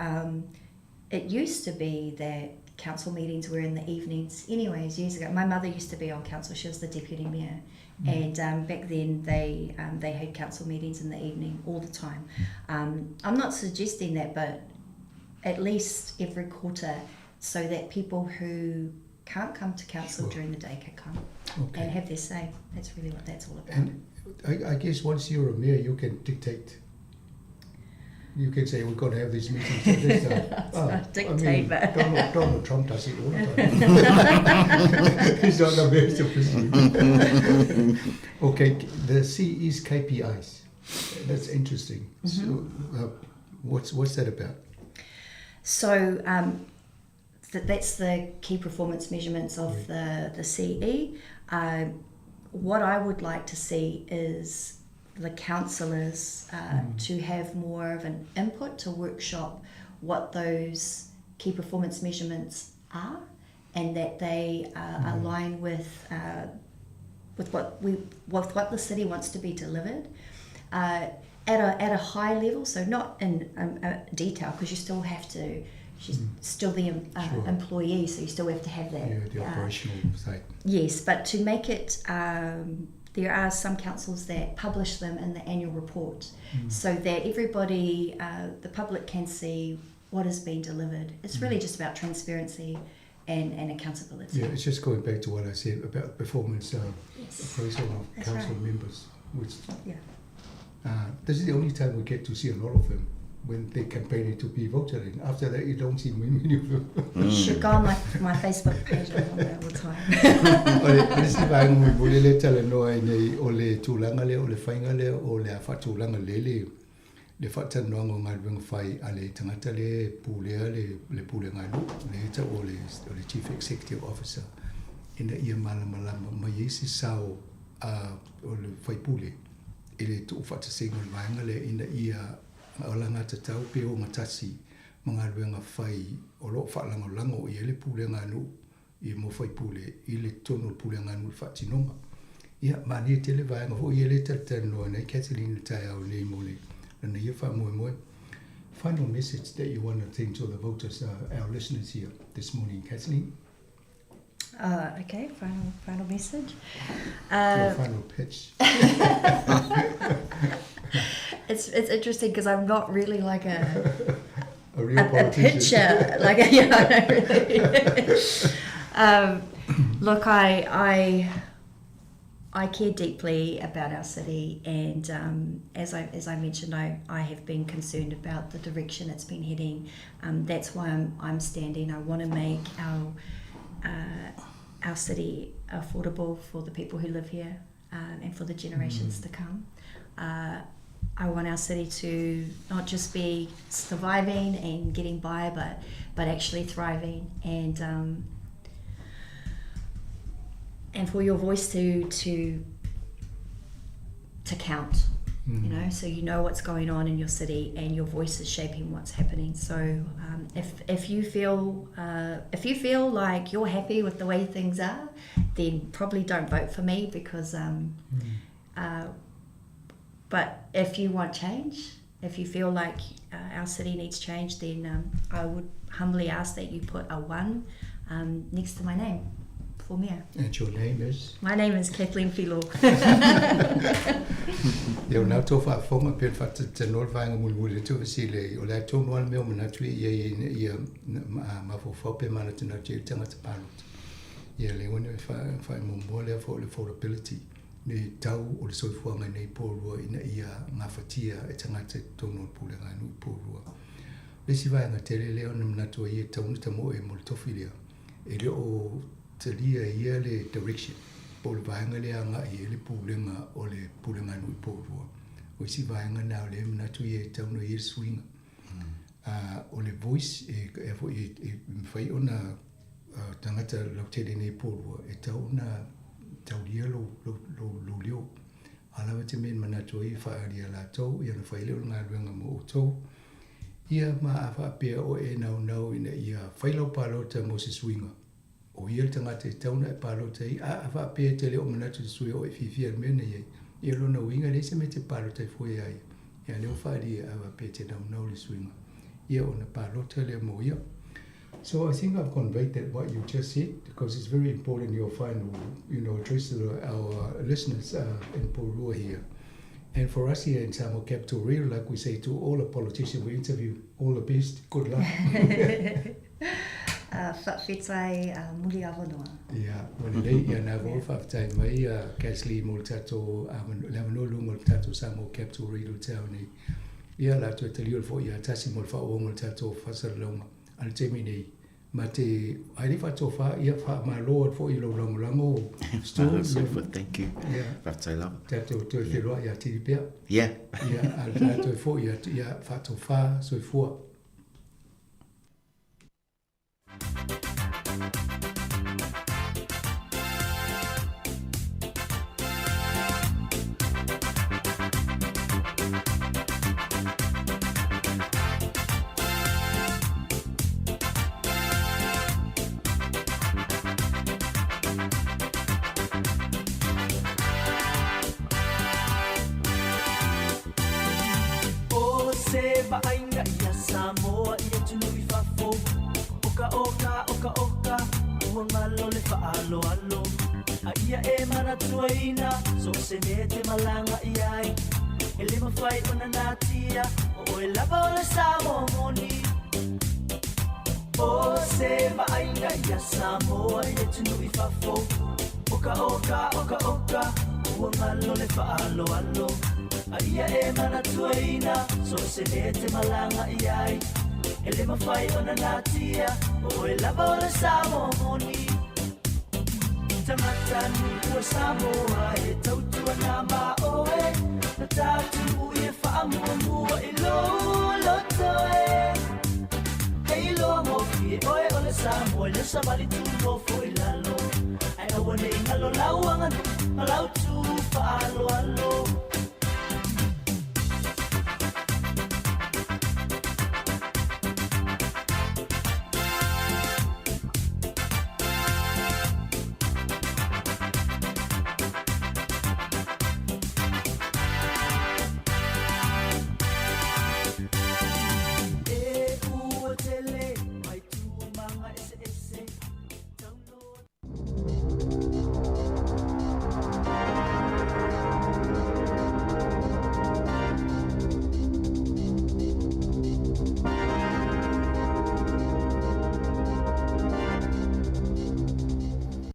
it used to be that council meetings were in the evenings anyways, years ago. My mother used to be on council, she was the deputy mayor, and back then they had council meetings in the evening all the time. I'm not suggesting that, but at least every quarter, so that people who can't come to council during the day can come and have their say. That's really what that's all about. And I guess once you're a mayor, you can dictate. You can say we're going to have these meetings at this time. Dictate, but Donald Trump does it all the time. He's not the best of president. Okay, the C is KPIs. That's interesting. So, what's that about? So that's the key performance measurements of the CE. What I would like to see is the councillors to have more of an input to workshop what those key performance measurements are, and that they align with what the city wants to be delivered at a high level. So not in detail, because you still have to. She's still the employee, so you still have to have that. The operational side. Yes, but to make it. There are some councils that publish them in the annual report, so that everybody, the public, can see what has been delivered. It's really just about transparency and accountability. Yeah, it's just going back to what I said about performance appraisal of council members. Which, this is the only time we get to see a lot of them when they're campaigning to be voted in. After that, you don't see many of them. You should go on my Facebook page on that all the time. Resi vai ngui bole le tala noa nei o le tūlanga le o le whainga le o le awha tūlanga le whata noa ngō ngā ruenga whai a le tangata le pūlea le pūlea ngā lu le ita o le Chief Executive Officer ina ia malama mai isi sao o le whai pūle i le tu whata senga le vaenga le ina ia o langa te tau pe o ngatasi mga ruenga whai o lo whaalanga lango i ele pūlea ngā lu I mo whai pūle I le tono pūlea ngā lu whatinonga. Ia, mani e tele vaenga ho I ele tata noa nei Kathleen le tai au nei mo le na ia wha moe. Final message that you want to think to the voters, our listeners here this morning, Kathleen? Okay, final message. Your final pitch. It's interesting because I'm not really like a real pitcher. Like look, I care deeply about our city, and as I mentioned, I have been concerned about the direction it's been heading. That's why I'm standing. I want to make our city affordable for the people who live here and for the generations to come. I want our city to not just be surviving and getting by, but actually thriving, and for your voice to count, you know, so you know what's going on in your city and your voice is shaping what's happening. So if you feel like you're happy with the way things are, then probably don't vote for me, because but if you want change, if you feel like our city needs change, then I would humbly ask that you put a 1 next to my name for mayor. And your name is? My name is Kathleen Filo. Leo nau tō whaafonga pēr whata te nol whainga muli tu vasi le o le tō noa meo mana tui ia mawhawhau pe mana tuna te tangata pānota. Ia le wana whai mumua lea fo le affordability. Ne tau o le soifuanga nei pōrua ina ia ngā whatia e tangata tono pule ngā nui pōrua. Le si vai ngā tere leo na mnatua ia tauna tamo e mo le tofi lea. E leo te lia ia le direction. Po le vaenga lea ngā i le pūlenga o le pūlenga nui pōrua. O isi vaenga nao le mnatua ia tauna ia swinga. O le voice e mwhai ona tangata lau tere nei pōrua e tauna taulia lo leo. Alawa te men manatua i whaaria la tau, ia na whai leo ngā ruenga mo o tau. Ia ma a whaapea o e nau ina ia whailau pālota mo se swinga. O ia tangata e tauna e pālota i a whaapea te leo manatu sui o e whiwhia mena iei. Ia lo na winga le se me te pālota i fwoi ai. Ia leo whaaria a whaapea te nau le swinga. Ia o na pālota leo mo ia. So I think I've conveyed that what you just said, because it's very important you'll find, address to our listeners in Porua here. And for us here in Sāmoa Capital Radio, like we say to all the politicians we interview, all the best, good luck. Whawhetai muli awanoa. Yeah, well, ia nā vō whawhetai mai, Gasly mo le tato, lewanolu mo le tato Sāmoa Capital Radio Tauni. Ia la tu te liol fo ia tasi mo le whaonga mo le tato whasaralaunga. Al te mini, ma te aere whatofa, ia wha ma loa fo i lo lango. Thank you. Yeah. Whātai lava. Tato toi whiroa ia tiripea. Yeah. Ia, al tato fo ia whatofa, soi fua. Ainga ia Sāmoa ia tunu I whafo Oka Ua ngalo le whaalo alo A ia e manatua ina So se me te malanga iai E le mawhai ona nātia O e lava o le Sāmoa moni O se ainga ia Sāmoa ia tunu I whafo Oka Ua ngalo le whaalo alo A ia e manatua ina, so se me te malanga iai E le mawhai ona nātia, o e lava o le Sāmoa moni Tamata nukua Sāmoa, e tautua nā mā oe Na tātu i e whaamua I loto e Hei loa moki e oe o le Sāmoa I le samari tu mofo I lalo Ai awane I ngalo lauanga nu, malau tu whaalo alo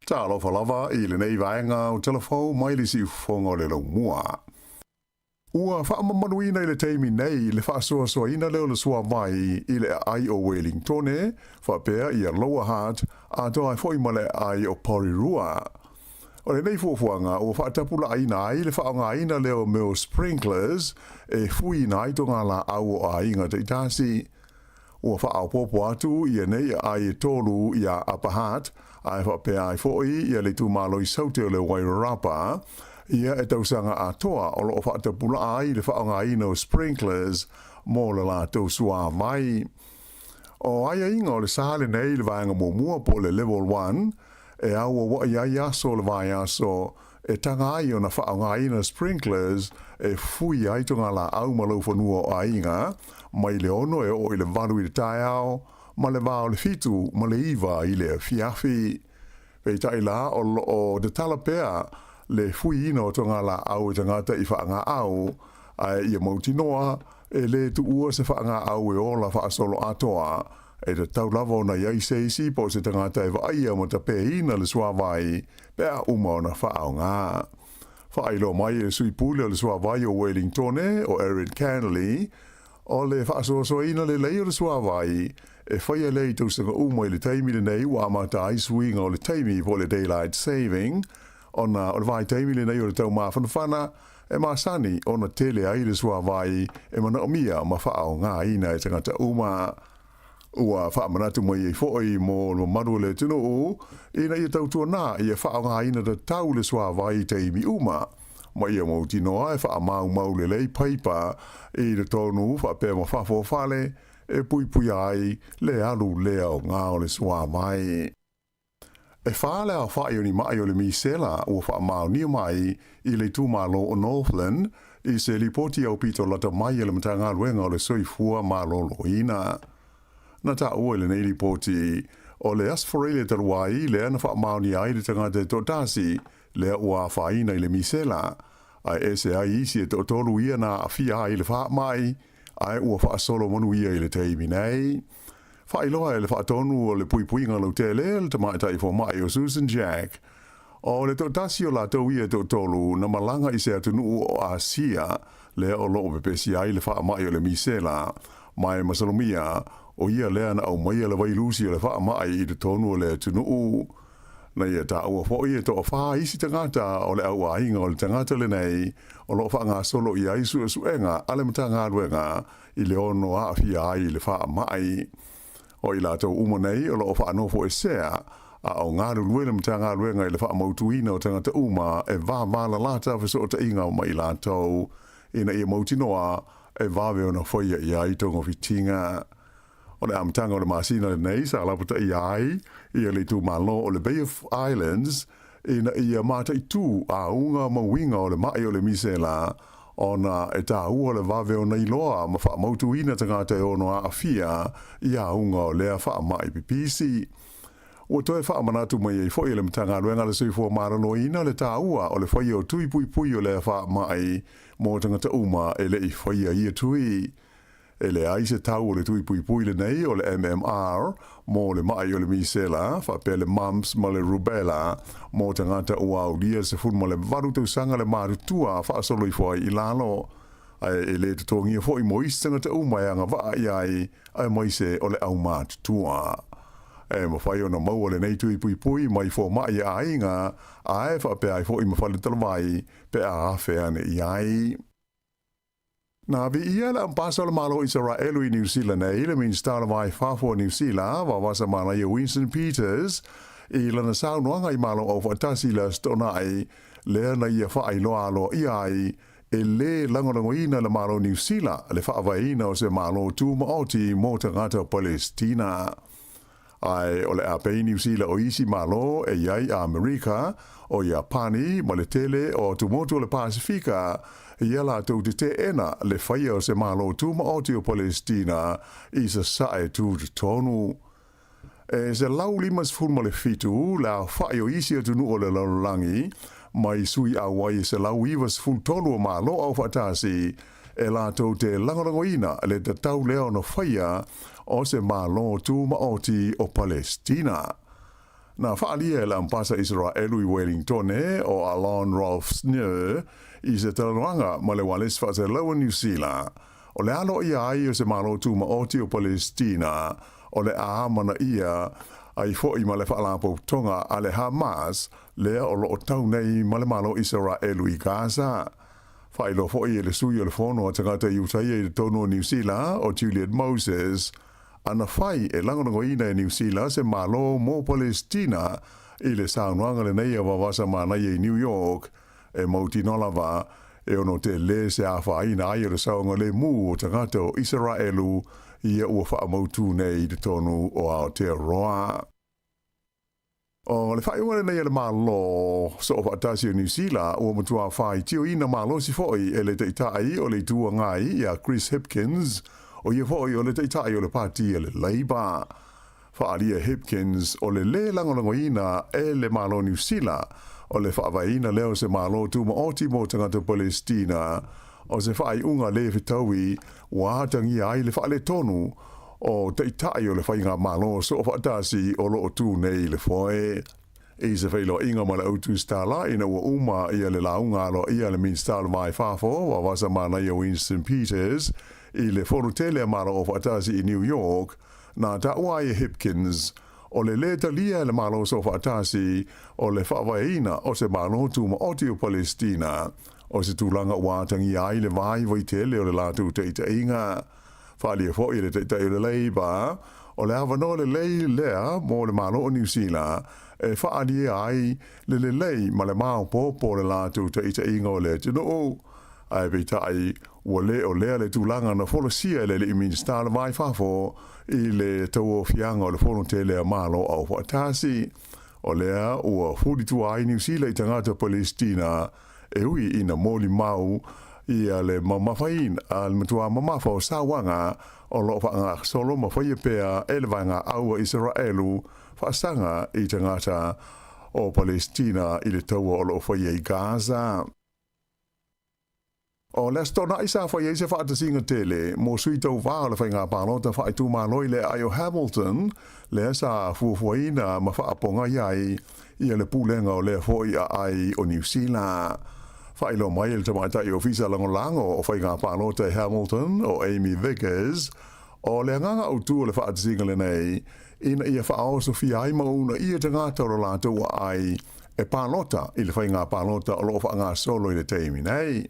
Tā lofa lava I le nei vaenga o telefou mai le si ufonga le lau mua. Ua whaamamanuina I le teimi nei le whaasoa ina leo le sua mai I le ai o Wellingtone, whapea I a Lower Heart, a toa foi male ai o Porirua. O le nei fuafuanga o whaatapula aina ai le whaonga aina leo meo sprinklers e fui nai tonga la au o ainga te itasi. Ua whaaupopo atu I nei ai e tolu I a Upper Heart, ai whapea ai foi I a le tūmalo I saute o le Wairarapa, ia e tausanga a toa o loo whaatapula ai le whaonga aina o sprinklers mō le la tau sua mai. O ai inga o le sāle nei le vaenga mua po le level 1, e au o wa ia aso le vai aso, e tanga ai o na whaonga aina sprinklers e fui ai tonga la au malau whanua o ainga, mai le ono e o I le valu I le tai au, ma le vao le fitu, ma le iwa I le fiafi. Pei tai la o de talapea le fui ino tonga la au tangata I whaanga au, ai ia mautinoa, e le tu ua se whaanga au e ola whaasolo atoa, e te tau lava na iai seisi po se tangata e vaia ma ta peina le sua vai pea uma o na whaau ngā. Whailo mai e sui pule o le sua vai o Wellington o Erin Canley o le whaasoasoina le lei o le sua vai e whaia lei tausanga uma i le taimi le nei wa amata ai suinga o le taimi po le daylight saving o le vai taimi le nei o le tau mawhanawhana e masani o na tele ai le sua vai e mana o mia ma whaau ngā ina e tangata uma. Ua whaamanatu mai e fōi mō maru le tino o, ina ia tautua nā ia whaanga ina da tau le sua vai te imi uma. Ma ia mō tinoa e whaamau mau le lei paipa i le tonu whapea ma whafo whale e pui pui ai le alu leo ngā o le sua vai. E whaale a whaio ni mai o le misela ua whaamau ni mai i le tūmalo o Northland i se lipoti au pito lata mai le matanga luenga o le soifua malo loina. Na ta ua le nei lipoti o le asforele taruai le ana whaamauni ai le tangata totasi le ua whaina i le misela ai ese ai isi e tolu ia na awhia ai le whaamai ai ua whaasolo manu ia i le teimi nei. Whailoa e le whaatonu o le puipuinga lau tele le tamaitai fo mai o Susan Jack o le totasi o la tau ia tolu na malanga i se atunu o Asia le o loo pepesi ai le whaamai o le misela mai masalomia o ia lea na au mai le vailusi o le wha mai i te tonu o le tunuu. Na ia ta ua fo ia to wha isi tangata o le au ainga o le tangata le nei o lo wha ngā solo i aisu e suenga ale mata ngā ruenga i le ono a fia ai le wha mai. O i la tau umo nei o lo wha anofo e sea a o ngā ruluele mata ngā ruenga i le wha mautuina o tangata uma e vā vāla lata fiso o ta inga o mai la tau ina ia mautinoa e vāwe o na whaia i ai tongo fitinga. O le amtanga o le masina le nei sa laputa i ai i le tu malo o le Bay of Islands ina ia mata i tu a unga mawinga o le mai o le misela ona e ta ua le vave o nei loa ma wha mautu ina tangata e ono a afia i a unga o lea wha mai pipisi. Ua toe wha manatu mai e foi le mtanga luenga le soifua marano ina le ta ua o le foi o tui pui pui o lea wha mai mo tangata uma e le i foi a ia tui. E le ai se tau o le tui pui pui le nei o le MMR mo le mai o le misela fa pe le mumps ma le rubella mo tangata o au dia se fun mo le varu tau sanga le marutua fa solo i foi i lalo ai e le tongi foi mo istanga te umai anga va ai ai mai se o le au marutua e mo fai ona mau o le nei tui pui pui mai fo mai ai nga ai fa pe ai foi mo fa le talvai pe a fe ane i ai. Na vi ia la mpasa le malo Israelu i New Zealand e le min stala vai fafo New Zealand wa wasa mana i Winston Peters i lana saunoanga i malo o fatasi la stona ai le na ia fa ai loa lo i ai e le langolango ina le malo New Zealand le fa avaina o se malo tu maoti mo tangata Palestina. Ai o le apei New Zealand o isi malo e iai a Amerika o Japani ma le tele o tumotu le Pasifika ia la tau te ena le whaia o se malo tu maoti o Palestina i sa sae tu te tonu. E se lau limas fulma le fitu la whaia o isi atunu o le laulangi mai sui a wai se lau ivas ful tonu o malo au fatasi e la tau te langolangoina le te tau leo no whaia o se malo tu maoti o Palestina. Na whaalia e la mpasa Israelu i Wellington o Alon Rolf Snur i se talanuanga ma le wales wha se laua New Zealand. O le alo ia ai o se malo tu maoti o Palestina o le aamana ia ai fo i ma le whaalapo tonga a le Hamas lea o lo o tau nei ma le malo Israelu i Gaza. Whailo fo i le sui o le fono a tangata i utaia i le tono New Zealand o Juliet Moses ana fai e langonongo ina e New Zealand se malo mo Palestina i le saunuanga le neia wawasa mana i New York e mauti nolava e ono te le se a whaina ai le saunga le mu o tangata o Israelu i e ua wha mautu nei i te tonu o Aotearoa. O le whai ua nei le malo so o whaatasi o New Zealand ua matua whai tio ina malo si foi e le teitai o le tua ngai i a Chris Hipkins o ia foi o le teitai o le pati e le Labour. Whaaria Hipkins o le langolangoina e le malo New Zealand o le whaavaina leo se malo tu maoti mo tangata Palestina o se whai unga le fitaui wahatangi ai le whaale tonu o te itai o le whainga malo so whaatasi o lo o tū nei le whae. I se whailo inga ma le autu stala ina ua uma ia le launga alo ia le minstala mai whafo wa wasa mana ia Winston Peters i le whorutele mara o whaatasi i New York na ta uai Hipkins o le leta lia le malo so whaatasi o le whawaina o se malo tu ma oti o Palestina o se tūlanga wātangi ai le vai waitele o le lātu te ita inga. Whalia fo i le te o le leiba o le awano le lei lea mo le malo o New Zealand e whaadia ai le lei ma le mao po le lātu te ita inga o le tino o ai beitai ua le o lea le tūlanga na wholosia le i minstala mai whafo i le tau o fianga o le whono te lea malo au whaatasi o lea ua whuditu ai New Zealand i tangata Palestina e ui ina moli mau ia le mamafain al matua mamafa o sawanga o lo whaanga solo mawhaia pea e le vanga aua Israelu whaasanga i tangata o Palestina i le taua o lo whaia i Gaza. O le stona isa whaia i se whaatasinga tele mo sui tau wā le whainga pālota whaitu māloi le ai o Hamilton le sa fuafuaina ma whaaponga iai ia le pūlenga o le foi a ai o New Zealand. Whailo mai il tamaita i ofisa lango o whainga pālota Hamilton o Amy Vickers o le nganga au tū le whaatasinga le nei ina ia whaao Sofia ai mauna ia tangata o lātou ai e pālota i le whainga pālota o lo whaanga solo i le teimi nei.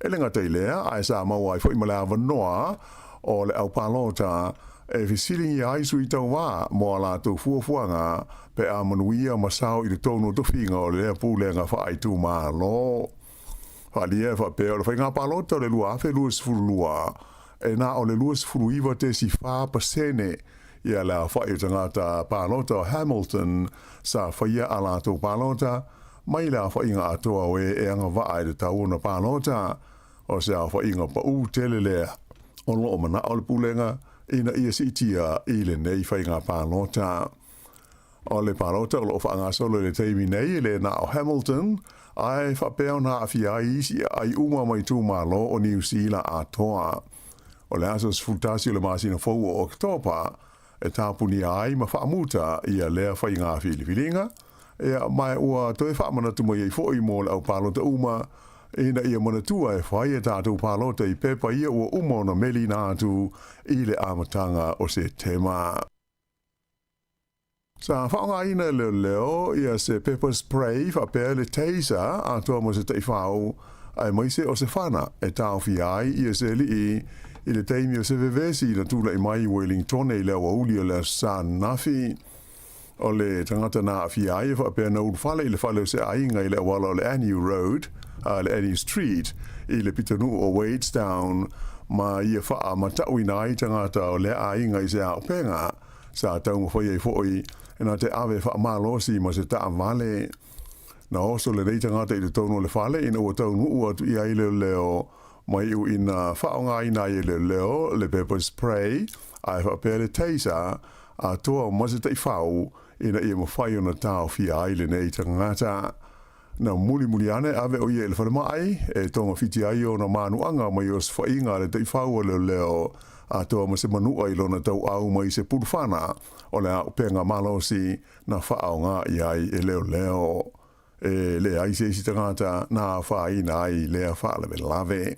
E le ngata i lea ai Sāmoa ai whaimale awa noa o le au pālota e whisiringi ai sui tau wā mo a lātou fuafuanga pe a manuia masao i le tonu tofinga o le lea pūlenga whaaitu mā lo. Whalia whapea o le whainga pālota o le lua awhe lua sifuru lua e nā o le lua sifuru iwa te si whāpasene ia la whai tangata pālota o Hamilton sa whaia a lātou pālota mai la whainga atoa we e anga waa e tau na pālota o se a whainga pa u tele lea o lo o mana o le pūlenga ina ia si itia i le nei whainga pālota. O le pālota o lo whaanga solo le teimi nei le na o Hamilton ai whapeo na awhia isi ai uma mai tū malo o New Zealand atoa. O le asas futasi o le masina fau o Oktopa e tāpuni ai ma whaamuta ia lea whainga whiliwhilinga e mai ua toi whaamana tuma i fōi mō le au pālota uma ina ia manatua e whai e tātou pālota i pepa ia ua uma na meli nātu i le amatanga o se tema. Sa whaonga ina leo ia se pepper spray whapea le taser a toa mo se tei whao ai maise o se whana e tāo ai ia se li i le teimi o se vevesi na tūla i mai Wellington e leo uli o le San Nafi. O le tangata na ai e whapea na urwhale i le whale o se ainga i le wala o le Annie Road, le Annie Street, i le pitanu o Wadestown, ma ia wha ma tau ina i tangata o le ainga i se au penga, sa tau mwhai e fwoi, e na te awe wha malosi ma se taa vale. Na oso le rei tangata i le tono le whale, ina ua tau nuu atu i ai leo, mai u ina whaonga ina i leo, le pepper spray, ai whapea le taser, a toa ma se tei whau, ina ia mawhai o na tau fia ai le nei tangata. Na muli ane ave o ia ele whare mai, e tonga fiti ai o na manuanga mai o se whainga le tei whau leo, a toa ma se manua i lona tau au mai se purwhana, o le au penga malosi na whaonga i ai e leo. E le ai se isi tangata na whaina ai lea whaale me lave.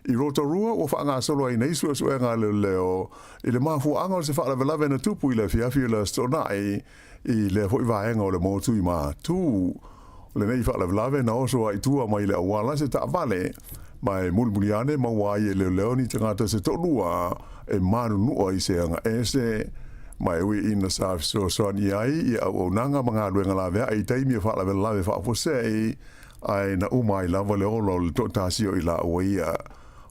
I Rotorua o whaanga solo ai nei sua suenga leo i le mafu anga o se whaala lave na tupu i le fiafi la stonai i le hoi vaenga o le motu i maa tū. Le nei whaala lave na oso ai tua mai le awala se ta vale mai mulmuliane mawai e leo ni tangata se tolua e manu nua i se anga ese mai ui ina sa so soani ai i au nanga mga luenga lave ai taimi e whaala lave whaafosei ai na umai lava le olo le totasio i la uia.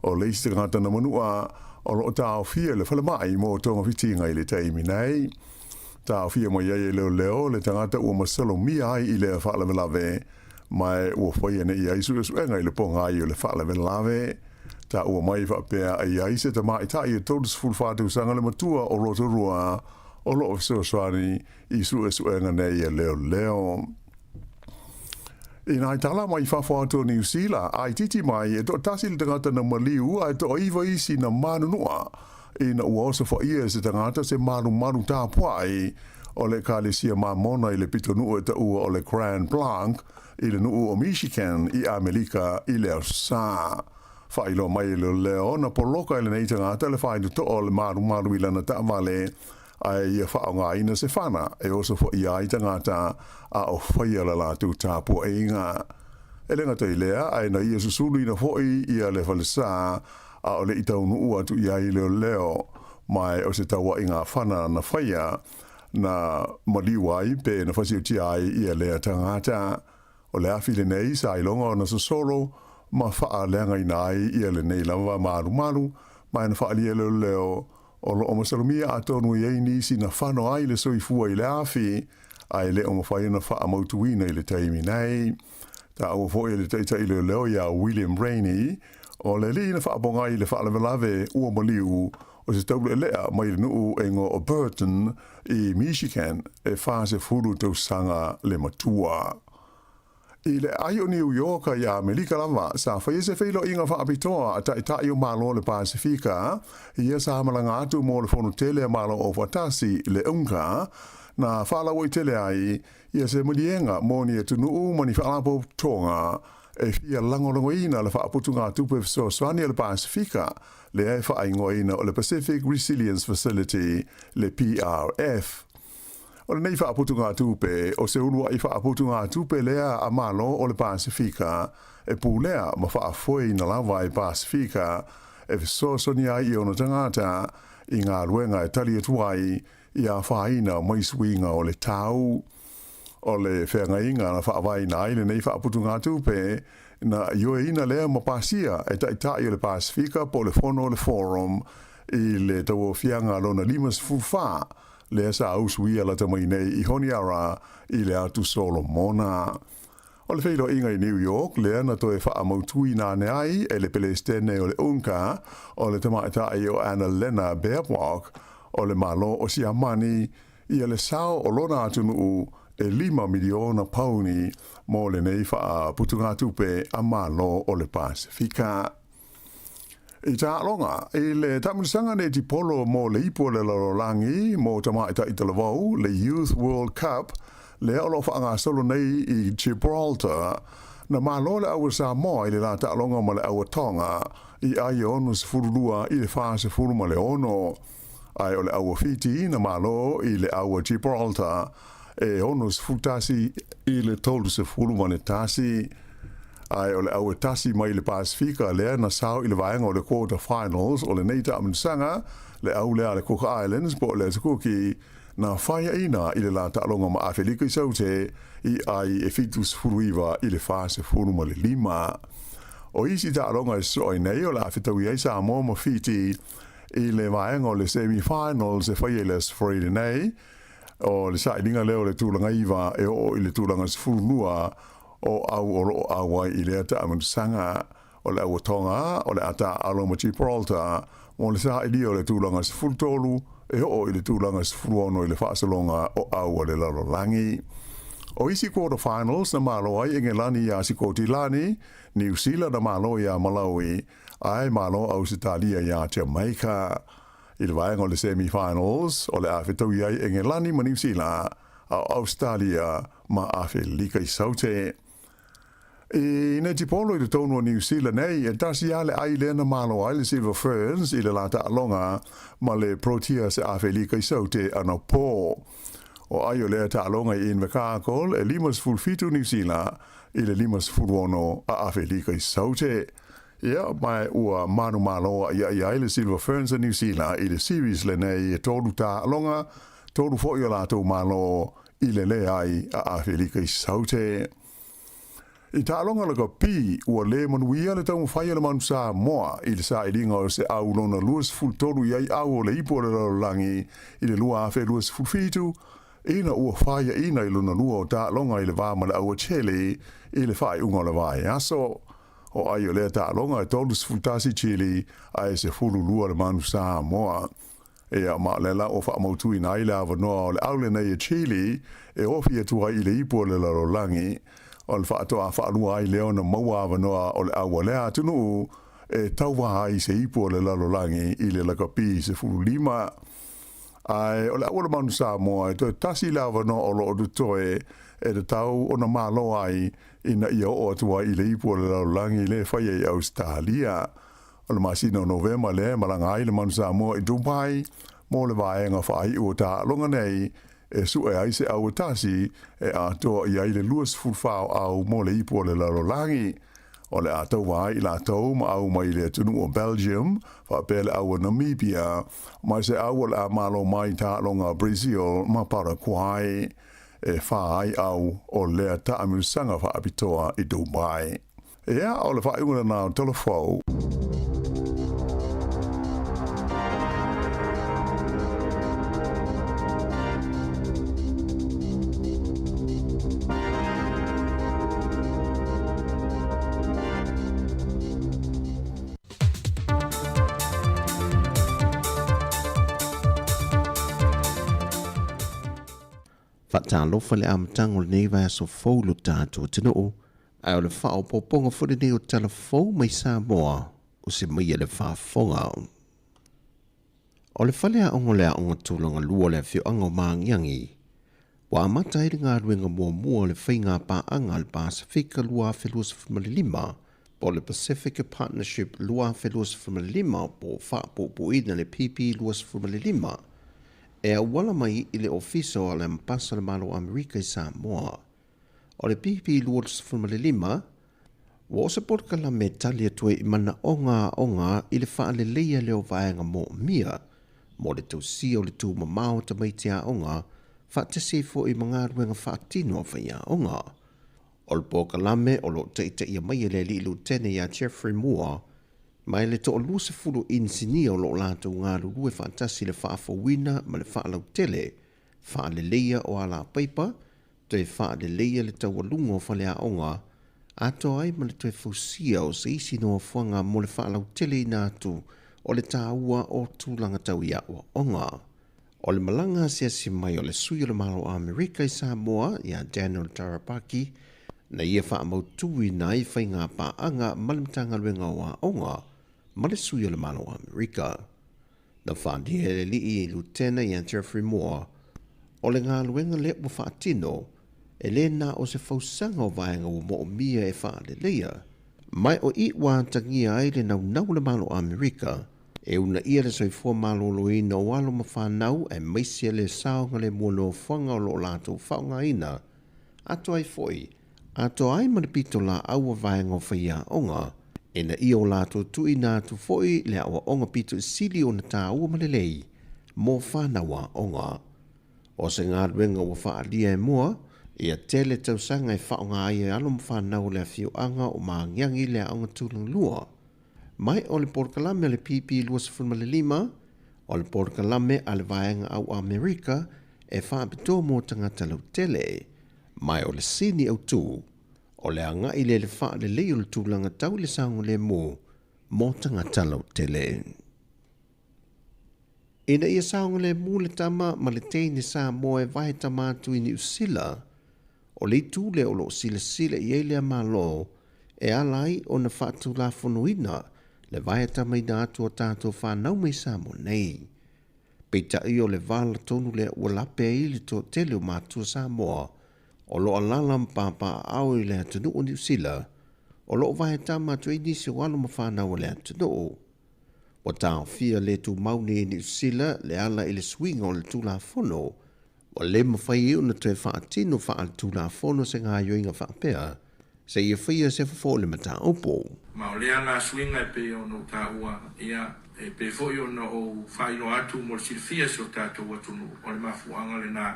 O le isi ngata na manua o lo tau fia le whale mai mo tonga fitinga i le taimi nei. Tau fia mo iai leo le tangata ua masalo mia ai i le whaala lave mai ua whaia ne i ai suenga i le ponga ai o le whaala lave. Ta ua mai whapea ai ai se ta mai tai e tōtus fulwhātu sanga le matua o Rotorua o lo o soani i suenga nei e leo. Ina tala mai whawha ato New Zealand, ai titi mai e to tasi le tangata na maliu, ai to iwa isi na manunua, ina ua osa fo ia se tangata se maru tā puai o le kālesia mamona i le pitonu e ta ua o le Grand Blanc i le nuu o Michigan i Amerika i le Ausa. Whailo mai le leo na poloka i le nei tangata le whaidu to o le maru i lana ta vale ai ia whaonga ina se whana e osa fo ia i tangata a o whaia la lātu tāpua e inga. E lenga te lea ai na ia susulu ina foi ia le falesa a o le itaunu ua tu ia i leo mai o se taua inga whana na whaia na maliwai pe na whasi uti ai ia lea tangata o le awhile nei sa ilonga o na sosolo ma wha leanga i nai ia le nei lava maru mai na wha lia leo o lo o masalumia a tonu i eini si na whano ai le soifua i le awhi ai le o mawhai na wha amautuina i le taimi nei ta ua fo i le teita i leo ia William Rainey o le li na wha abonga i le wha lave ua maliu o se taule lea mai le nuu e ngo o Burton i Michigan e whase furu tau sanga le matua. I le ai o New York i Amerika lava sa whaia se whailo inga wha apitoa a tai o malo le Pasifika i e sa malanga atu mo le whonu tele malo o Watasi le unga na whala woi tele ai i e se mulienga mo ni e tunu mani whaalapo tonga e fia langolango ina le whaaputunga tupe so swani le Pasifika le e whaingo ina o le Pacific Resilience Facility le PRF. O le nei whaaputunga tupe o se unua i whaaputunga tupe lea a malo o le Pasifika e pūlea ma whaafoi na lawa i Pasifika e visosoni ai i ona tangata i ngā luenga e tali atuai i a whaina mai suinga o le tau. O le whenga inga na whaawaina ai le nei whaaputunga tupe na ioe ina lea mapasia e taitai o le Pasifika po le fono le forum i le tau fianga lona limas fufa le sa ausui ala tamai nei i honi ara i le atu Solomona. O le whailo inga i New York lea na toe wha amautui nā ne ai e le pelestene o le unka o le tamaitai o Anna Lena Baerbock o le malo o si amani i le sao o lona atunu e 5 miliona pauni mo le nei wha putunga tupe a malo o le Pasifika. I tā longa, i le tamunisanga ne ti polo mo le ipo le lalolangi mo tamaita i talavau, le Youth World Cup, le alo whaanga solo nei i Gibraltar, na malo le awa Sāmoa i le la tā longa ma le awa Tonga, i ai ono se furulua i le whaase furu ma le ono. Ai o le awa Fiti na malo i le awa Gibraltar, e ono se futasi i le tolu se furu ma le tasi. Ai o le aua tasi mai le Pasifika lea na sao i le vaenga o le quarter finals o le neita amensanga le au lea le Cook Islands po le tukuki na whaia ina i le la ta'alonga ma Awhelika i saute i ai e fitus furuiva i le fase furu ma le 5. O isi ta'alonga i soi nei o le awhetau i eisa Sāmoa ma Fiti i le vaenga o le semi-finals e whaia le Friday nei o le sailinga leo le tūlanga iwa e o i le tūlanga sfurunua o au awai i lea ta amanusanga o le awa Tonga o le ata aloma Gibraltar o le sa ili o le tūlanga sfurutolu e o i le tūlanga sfuruono i le whaasalonga o au le lalolangi. O isi quarter finals na malo ai Engelani i Asikoti Lani, New Zealand na malo i a Malawi, ai malo au Sitalia i a Jamaica. I le vaenga o le semi-finals o le awhetau i ai Engelani ma New Zealand a Australia ma Awhelika i saute. I ne tipolo i le tonu o New Zealand nei, e tasi ale ai lena malo ai le Silver Ferns i le lata alonga ma le Proteas e Awhelika i saute ana pō. O ai o lea ta alonga i Invercargill e 5.5 New Zealand i le 5.1 a Awhelika i saute. Ia, mai ua manu maloa i ai le Silver Ferns a New Zealand i le series le nei e tolu ta alonga, tolu fo i o lato malo i le le ai a Awhelika i saute. I ta alonga laka pi ua le manuia le tau mwhai le manu Sāmoa i le sa ilinga o se au lona luas ful tolu i ai au o le ipo le lalolangi i le lua awhe luas ful fitu ina ua whaia ina i luna lua o ta alonga i le vāma le aua Chile i le whai unga le vai aso. O ai o le ta alonga e tolu sfultasi Chile ai se fulu lua le manu Sāmoa. E a ma le la o wha mautu i nai le awa noa o le aule nei e Chile e ofi e tua i le ipo le lalolangi. O le whaatoa whaanua ai leo na maua awanoa o le awa lea tunu tau waha I se ipo le lalolangi I le lakapi se fulima. Ai o le awala manu Sāmoa to tasi lava no o lo toe e te tau o na malo ai ina ia o atua I le ipo le lalolangi le whai e Australia. O le masino November le malanga ai le manu Sāmoa I Dubai mo le vaenga whai o ta longa nei e su e ai se au tasi e a toa I ai le luas fulfao au mo le ipo le lalolangi. O le atau wai I la tau ma au mai le tunu o Belgium, whapele au o Namibia, mai se au le a malo mai ta longa Brazil ma Paraguay, e whaai au o lea ta amiusanga whaapitoa I Dubai. Ea o le whaaiuna nā telefou. Whatalofa le amtango nei vai so fou lo tātou tino o, ai o le whao poponga furi nei o telefou mai Sāmoa, o se mai le whaafonga. O le whale a ongo lea onga tūlanga lua le whio anga o maangiangi, wa amata i ngā ruenga mua le whainga pā anga le Pasifika lua whelus whamalilima, po le Pacific Partnership lua whelus whamalilima po whaapopuina le PP luas whamalilima, e a wala mai I le ofiso a le mpasa le malo Amerika I Sāmoa. O le pipi luas whamalilima, wa osa porkala me tali atue I mana onga I le wha le leia leo vaenga mo mia, mo le tausia o le tū mamao ta mai tia onga, wha te sefo I mga ruenga wha tino whaia onga. O le porkalame o lo teita ia mai le li lutene ia Jeffrey Moore, mai le to lusa fulu insinia o lo lātou ngā rurue whaatasi le whaafawina ma le whaalau tele, whaale leia o ala paipa, te whaale leia le taualunga o whalea onga, ato ai ma le toe fausia o se isi noa whanga mo le whaalau tele I nātu o le tāua o tūlanga tau ia o onga. O le malanga si mai o le sui o le malo Amerika I Sāmoa, ia Daniel Tarapaki, na ia whaamautui na I whainga pā anga malimtanga luenga o onga, ma le sui o le malo Amerika. Na whandi he le lii lutena I Jeffrey Moore, o le ngā luenga le o whaatino, e le nā o se fausanga o vaenga o mo o mia e whaale leia. Mai o I wātangia ai le nau le malo Amerika, e una ia le soifua malo loina o alo ma whanau e maisia le saonga le muano whanga o lo lātou whaunga ina. Ato ai foi, ato ai manipito la aua vaenga o whaia onga, e na ia o lātou tui nātu foi le aua onga pito sili o na tā ua malelei, mō whanawa onga. O se ngā ruenga o whaalia e mua, ia tele tausanga e whaonga ai e alo mwhanau le whio anga o maangiangi le aonga tūlang lua. Mai o le porkalame le PP luas whamalilima, o le porkalame a le vaenga au Amerika e whaapito mō tangata lau tele, mai o le sini au tū, o le anga I le wha le leo le tūlanga tau le saunga le mō tangata lau tele. Ina ia saunga le mō le tama ma le teine Sāmoa e vai tamatu I New Zealand, o le tū le o lo sila I elea malo, e alai o na whaatu la whanuina, le vai tama I nātu o tātou whanau mai Sāmoa nei. Peita I o le vala tonu le ua lape I le tō tele o mātua Sāmoa, o lo alala mpapa au I le atunu o New Zealand, o lo vai tama tu nisi o alo mawhanau o le atunu o. O tāo fia le tu mauni I New Zealand le ala I le swinga o le tūla whono, o le mawhai iu na tue whaatino wha al tūla whono se ngā yoinga whaapea, se ia whia se whafo le mata opo. Ma o lea la swinga e pe o no tā ua, ia e pe fo i o na o whaino atu mo le silfia se o tātou atunu, o le mafuanga le nā.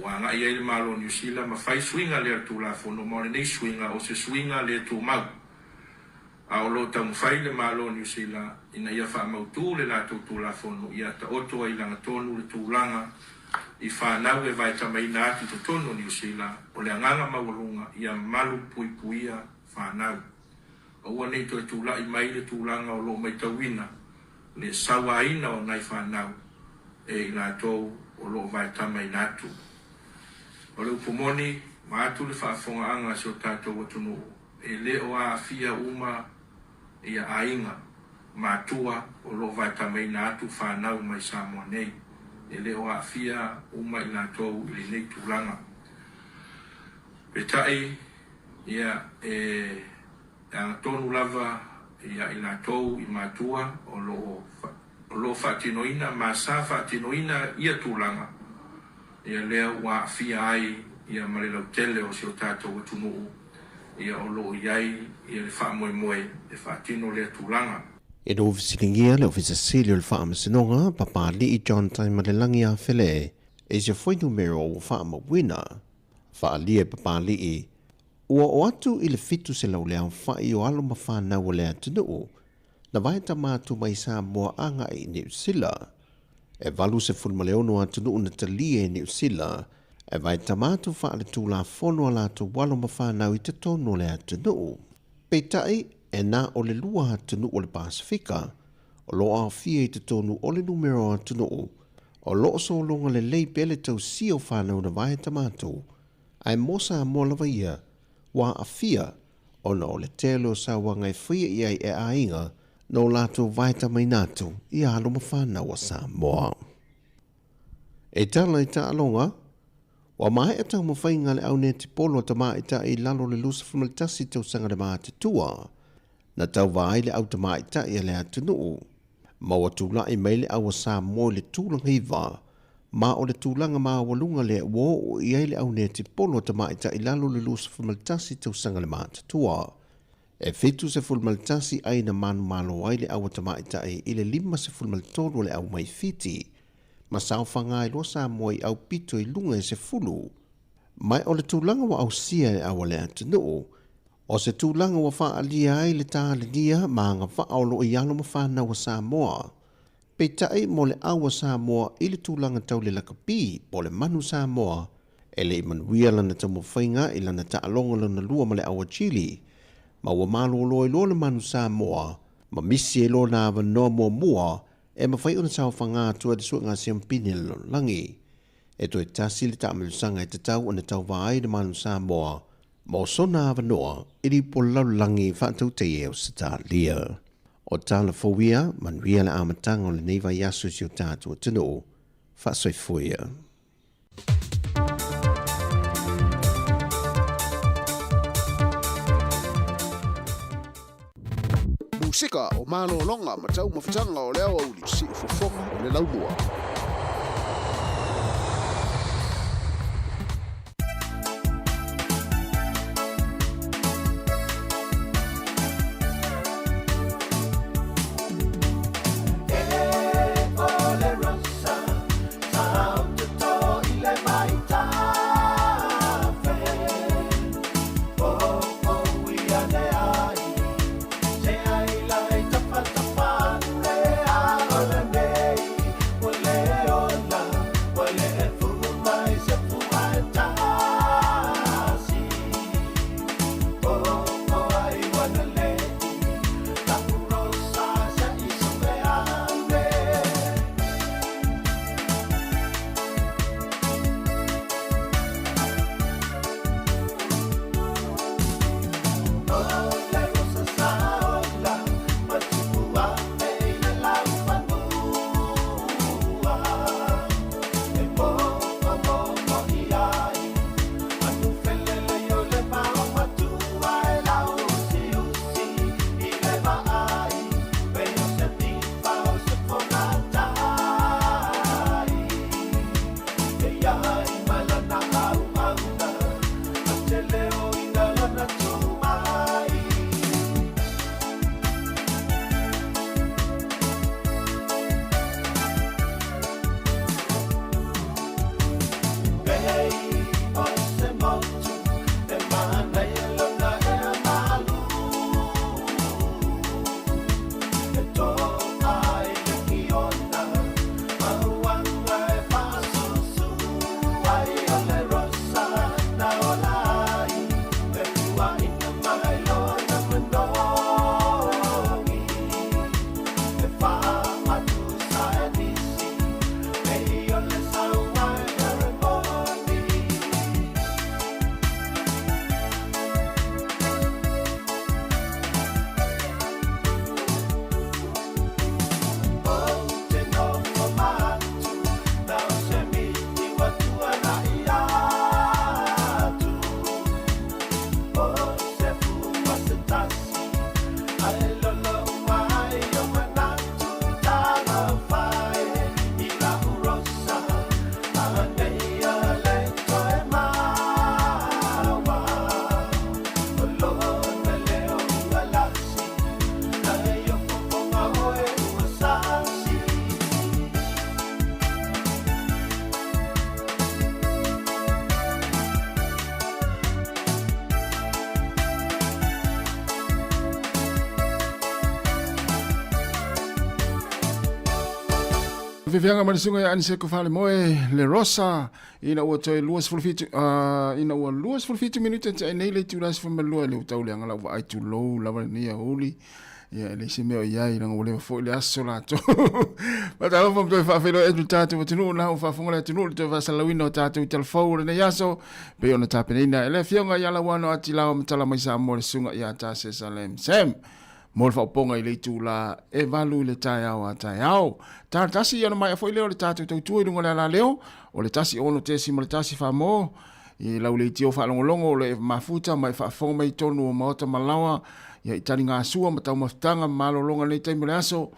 Wa nga ia le malo New Zealand ma fai swinga le tūla whono, ma o le nei swinga o se swinga le tū mau. A o lo tamu fai le malo New Zealand, ina ia wha mautu le la tūla whono, ia ta oto ai langa tonu le tūlanga, I whanau e vai tamai nātu to tono New Zealand, o le anganga mawalunga, ia malu pui puia whanau. O ua nei to e tūla I mai le tūlanga o lo mai tawina, le sawa ina o nai whanau, e ina tō o lo vai tamai nātu. O le upumoni, ma atu le whaafonga anga se o tātou atunu, e le o a fia uma ia ainga matua o lo vai tamaina atu whanau mai Sāmoa nei. E leo a fia uma i lātou i nei tūlanga. Petai ia ang tonu lava ia i lātou i matua o lo whatinoina, masa whatinoina ia tūlanga. Ia leo wa fia ai ia marilau tele o si o tātou o tunuu. Ia o lo iai ia le wha moe moe e whatino lea tūlanga. E do visilingia le ofisa sili o le wha amasinonga, papa li i John Taima le langi a whele, e se foi numero o wha amawina. Wha li e papa li i, ua o atu i le fitu se lau lea wha i o alo ma whanau o lea tunu, na vai ta mātu mai Sāmoa anga i New Zealand. E valu se fulmaleono a tunu na talia i New Zealand, e vai ta mātu wha le tū la fono a la tu walo ma whanau i te tono lea tunu. Peitai, e nā o le lua tunu o le Pasifika, o lo a fia i te tonu o le numero a tunu o lo so longa le lei pele tau si o whanau na vai tamatu, ai mosa mo lava ia, wa a fia, o na o le telo sa wangai fia ia e ainga, no lato vai tamainatu, i alo ma whanau a Sāmoa. E tala i ta alonga, wa mai e tau mawhainga le au ne te polo ta maa i ta i lalo le lusa fumaltasi tau sanga le maa te tua, na tau vai le au ta maa i ta i le atunu. Ma wa tūla i mai le au a Sāmoa le tūlanga hiva, ma o le tūlanga maa walunga le wo o i ai le au ne te polo ta maa i ta i lalo le lusa fumaltasi tau sanga le maa te tua. E fitu se fumaltasi ai na manu malo ai le au ta maa i ta i le lima se fumaltolo le au mai fiti, ma sao whanga i loa Sāmoa i au pito i lunga e se fulu. Mai o le tūlanga wa au sia e awa le atunu, o se tūlanga wa wha alia ai le tā le nia ma nga wha aolo i alo ma whana wa Sāmoa. Pei tai mo le awa Sāmoa i le tūlanga tau le lakapi po le manu Sāmoa, e le imanuia lana tamu whainga i lana ta alonga lana lua ma le awa Chile, ma wa malo lo i lo le manu Sāmoa, ma misi e lo na awa noa mua mua, e mawhai ona sao whanga tua de suat ngā siampini lo langi. E to e tasi le tamalusanga e te tau o ne tau vai de manu Sāmoa, ma o sona awa noa, iri po lau langi whaatau te eo sa tā lia. O tāla fawia, manuia le amatanga o le neiva yasu si o tātua tino, whaasoi fuia. Musika o malo longa ma tau mawhitanga o leo au li si ufofonga o le launua. Ole Vivianga marisunga ya anise ko fale moe le rosa ina o toi luas fulfitu ina o luas fulfitu minuta te nei le turas fa malua le utau le ngala wa ai tu low lava ni a huli ya le se me ya ina o le fo le asola to mata o fo toi fa felo e tatu o tunu na o fa fonga le tunu te va salawina o tatu telefone ne yaso pe ona tapenina le fionga ya la wano atila o mtala mai sa mo le sunga ya ta se salem sem Mol fa ponga I le tula e valu le tai au a tai au. Tā tasi ana mai a foi leo le tātou tau tua runga le la leo, o le tasi ono te si mo le tasi fa mo, I lau le tio fa longolongo o le mafuta mai fa fonga mai tonu o maota malawa, ia I tani ngā sua ma tau maftanga malolonga le tai mole aso,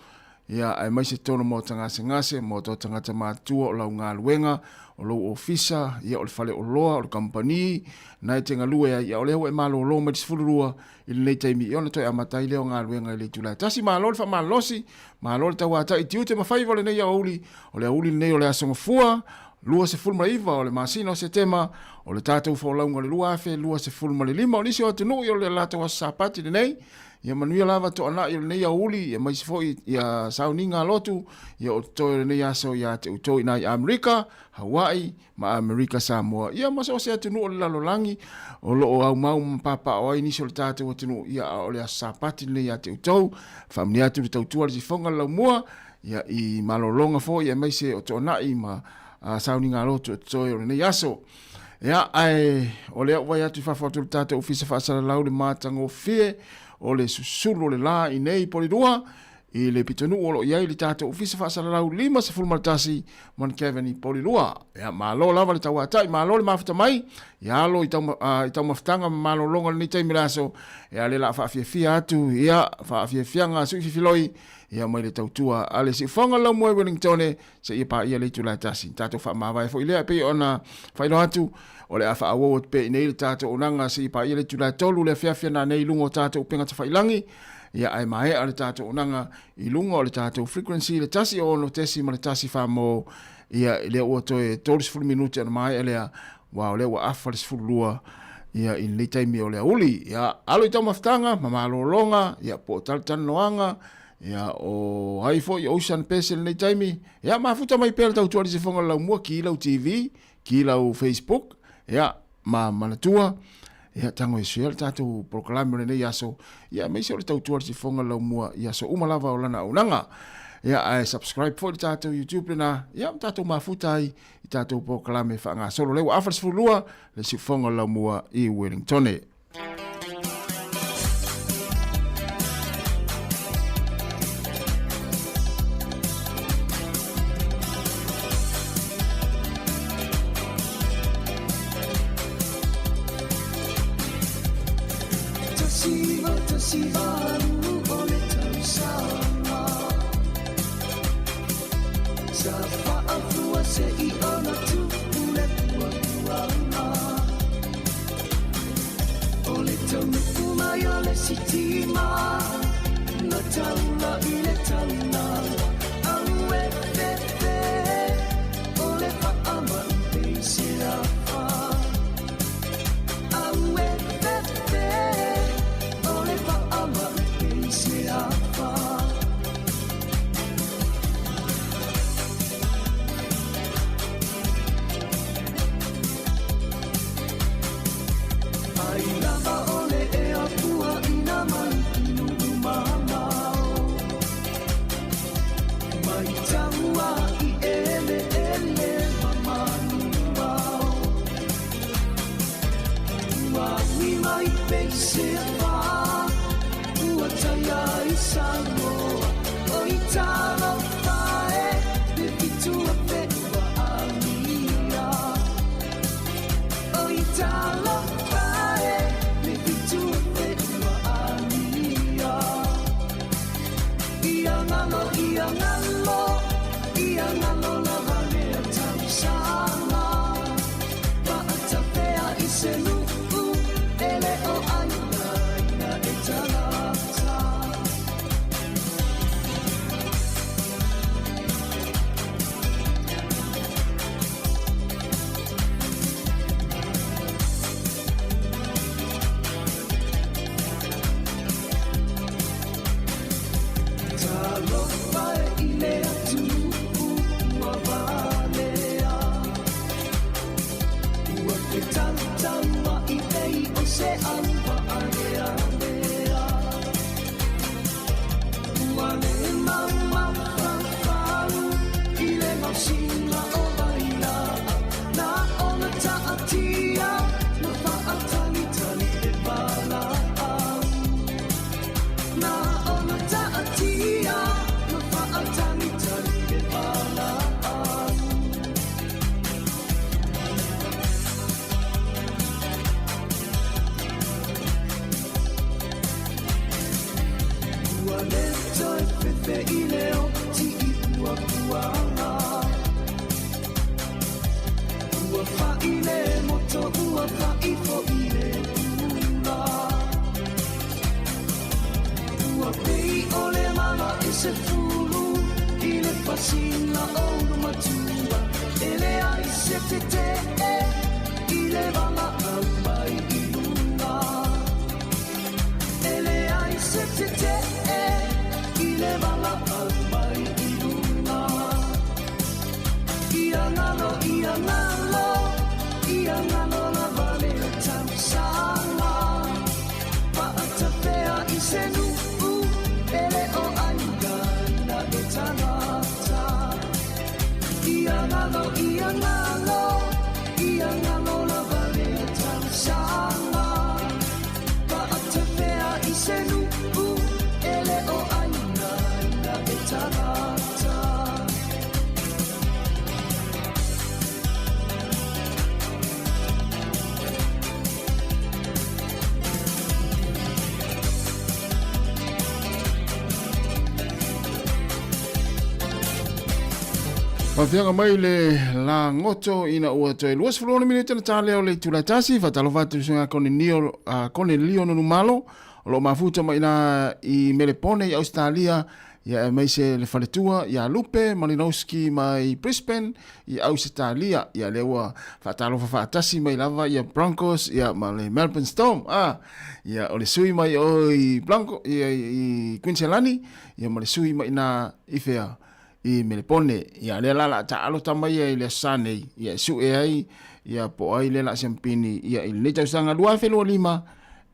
ia ai mai se tono mo tangase ngase, mo to tangata mātua o lau ngā luenga, o lau ofisa, ia o le fale o loa, o le kampani, nai te ngalue ia o le hau e malo o loa mai tisifururua, I le nei taimi I ona toi amatai leo ngā luenga I le tula. Tasi malo le fa malosi, malo le tau ata I tiute ma faiva le nei a uli, o le uli nei o le asonga fua, lua se fulma iwa o le masina o se tema, o le tātou fa o launga le lua afe, lua se fulma le lima, o nisi o atunu I o le lata wa sapati le nei, ia manuia lava to ana I le nei a uli, ia mai se foi ia sauninga lotu, ia o toi le nei aso ia te utoi na I Amerika, Hawaii, ma Amerika Sāmoa. Ia masa o se atunu o le lalolangi, o lo o au mau mpapa o ai nisi o le tātou atunu, ia o le asapati le ia te utau, whamni atu le tautua le sifonga lau mua, ia I malolonga fo, ia mai se o to anai ma sauninga lotu o toi o le nei aso. Ia ai, o le wai atu whawhatu le tātou ofisa whaasara lau le mātango fie, o le susulu le la I nei polidua, I le pitonu o lo iai le tātou ofisa whaasara lau 5 se fulmaratasi man Kevin I polidua. Ia malo lava le tau atai, malo le mafuta mai, ia alo I tau maftanga malo longa le nitai miraso, ia le la whaafia atu, ia whaafia ngā sui fifiloi, ia mai le tautua ale si fonga lau moe Wellingtone, se ia pa ia le tula tasi. Tātou whaamawai fo I lea pe ona whaino atu, o le awha awawat pe nei le tātou onanga se pa ia le tula tolu le whiawhia na nei lungo tātou pengata whailangi, ia ai mai a le tātou onanga I lungo o le tātou frequency le tasi o no tesi ma le tasi whamo, ia le ua toe 30 minuti ana mai a lea, wow, le ua awha le sifurulua, ia I le taimi o le uli, ia alo I tau maftanga, mamalo longa, ia po taltan noanga, ia o haifo I Ocean Pesel nei taimi, ia mafuta mai pēr tau tuari se fonga lau mua ki lau TV, ki lau Facebook, ia ma manatua, ia tango e suel tātou proklame le nei aso, ia meise o le tau tuari se fonga lau mua, ia so umalava o lana unanga, ia ai subscribe for tātou YouTube lena, ia tātou mafuta ai, I tātou proklame wha ngā solo lewa awhas fulua, le si fonga lau mua I Wellingtone. le toi pepe ileo ti ua kuanga ua fa ile moto ua fa ifo ile una ua pei ole mala ese fulu ile fascina o matua ele ai SEPT ile vala mai iluna ele ai SEPT ile vala mai iluna ia ngalo la vale tamsala pa atapea isenu ele o anga na etanata ia ngalo la vale tamsala pa atapea isenu ele o anga na etanata. Mawhianga mai le la ngoto ina ua toi luas fulona minute na tāleo le tulatasi whatalo watu sunga kone lio no numalo lo mafuta mai na i Melepone i Australia ia mai se le whaletua ia Lupe Malinowski mai Brisbane i Australia ia lewa whatalo whatasi mai lava ia Broncos ia ma le Melbourne Storm ia o le sui mai o i Blanco i Queensland ia ma le sui mai na ifea I Melepone ia le la ta alo tamai ia le sane ia su e ai ia po ai le la champini ia il ne tau sanga 2.5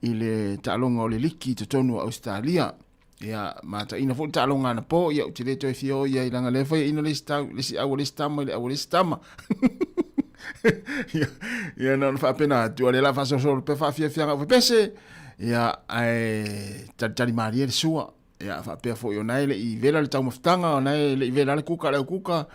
i le talonga o le liki te tonu Australia ia mata ina fu talonga na po ia utile to fio ia i langa le foi ina le sta le si au le stama le au le stama ia non fa pena tu ale la fa so pe fa fia fia pese ia ai tali maria le sua ia fa pe fo yo nai le i vela le tau maftanga nai le i vela le kuka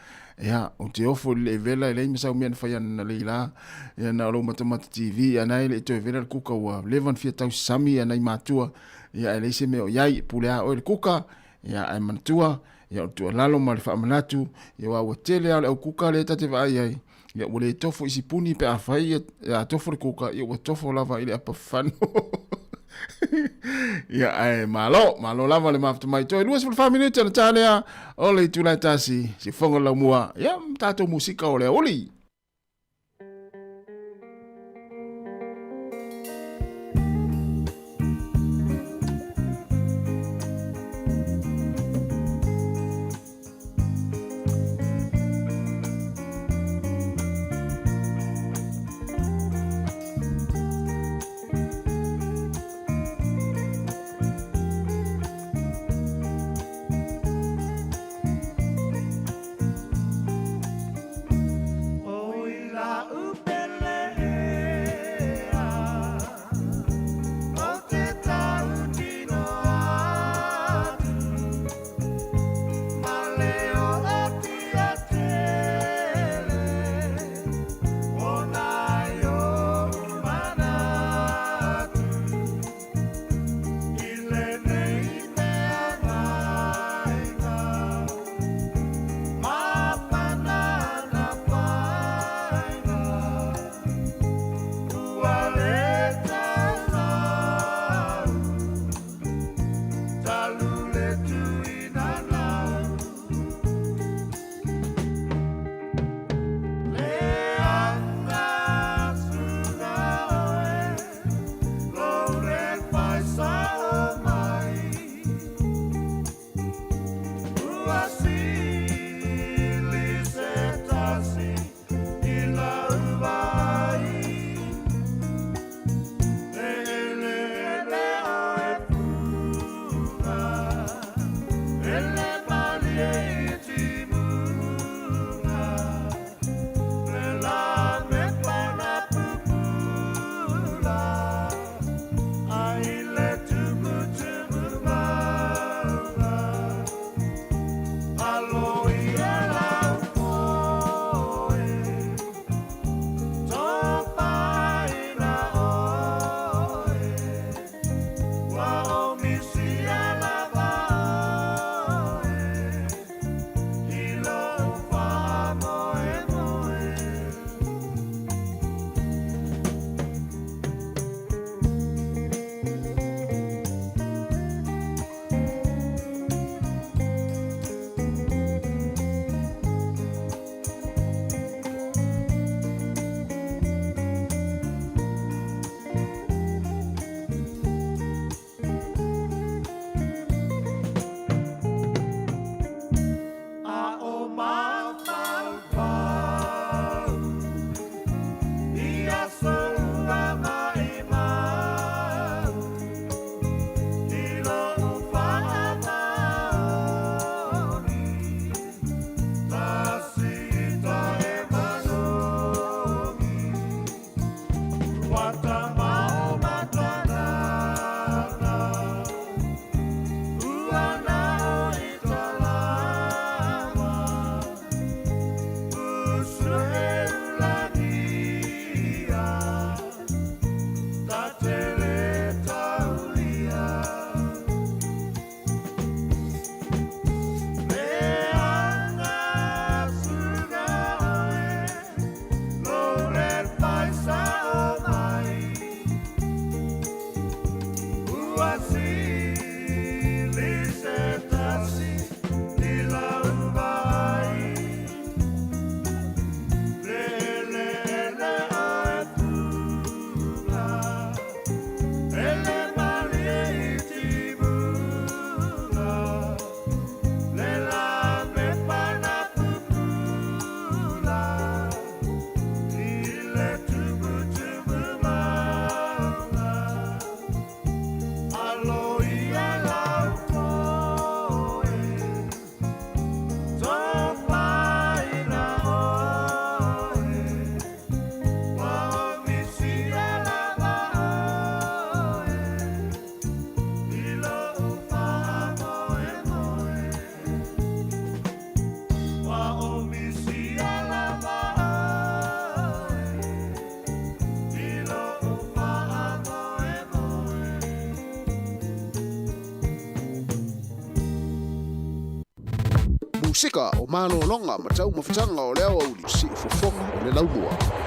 ia o te ofo le vela le me sa o men fa ya na le la ia na lo mata TV ia nai le to vela le kuka wa le van fia tau sami ia nai matua ia le se me o yai pulea o le kuka ia ai matua ia o tu lalo ma le fa manatu ia wa tele o kuka le tate va ai ia o le tofo isi puni pe a fai ia tofo le kuka ia o tofo lava ile apa fano ia ai malo lava le mafta mai toi 2 minute na tale o le tulai tasi si fonga la mua ia tato musika o le oli sika o malo longa ma tau mafutanga o leo au li si fofonga o le laumua.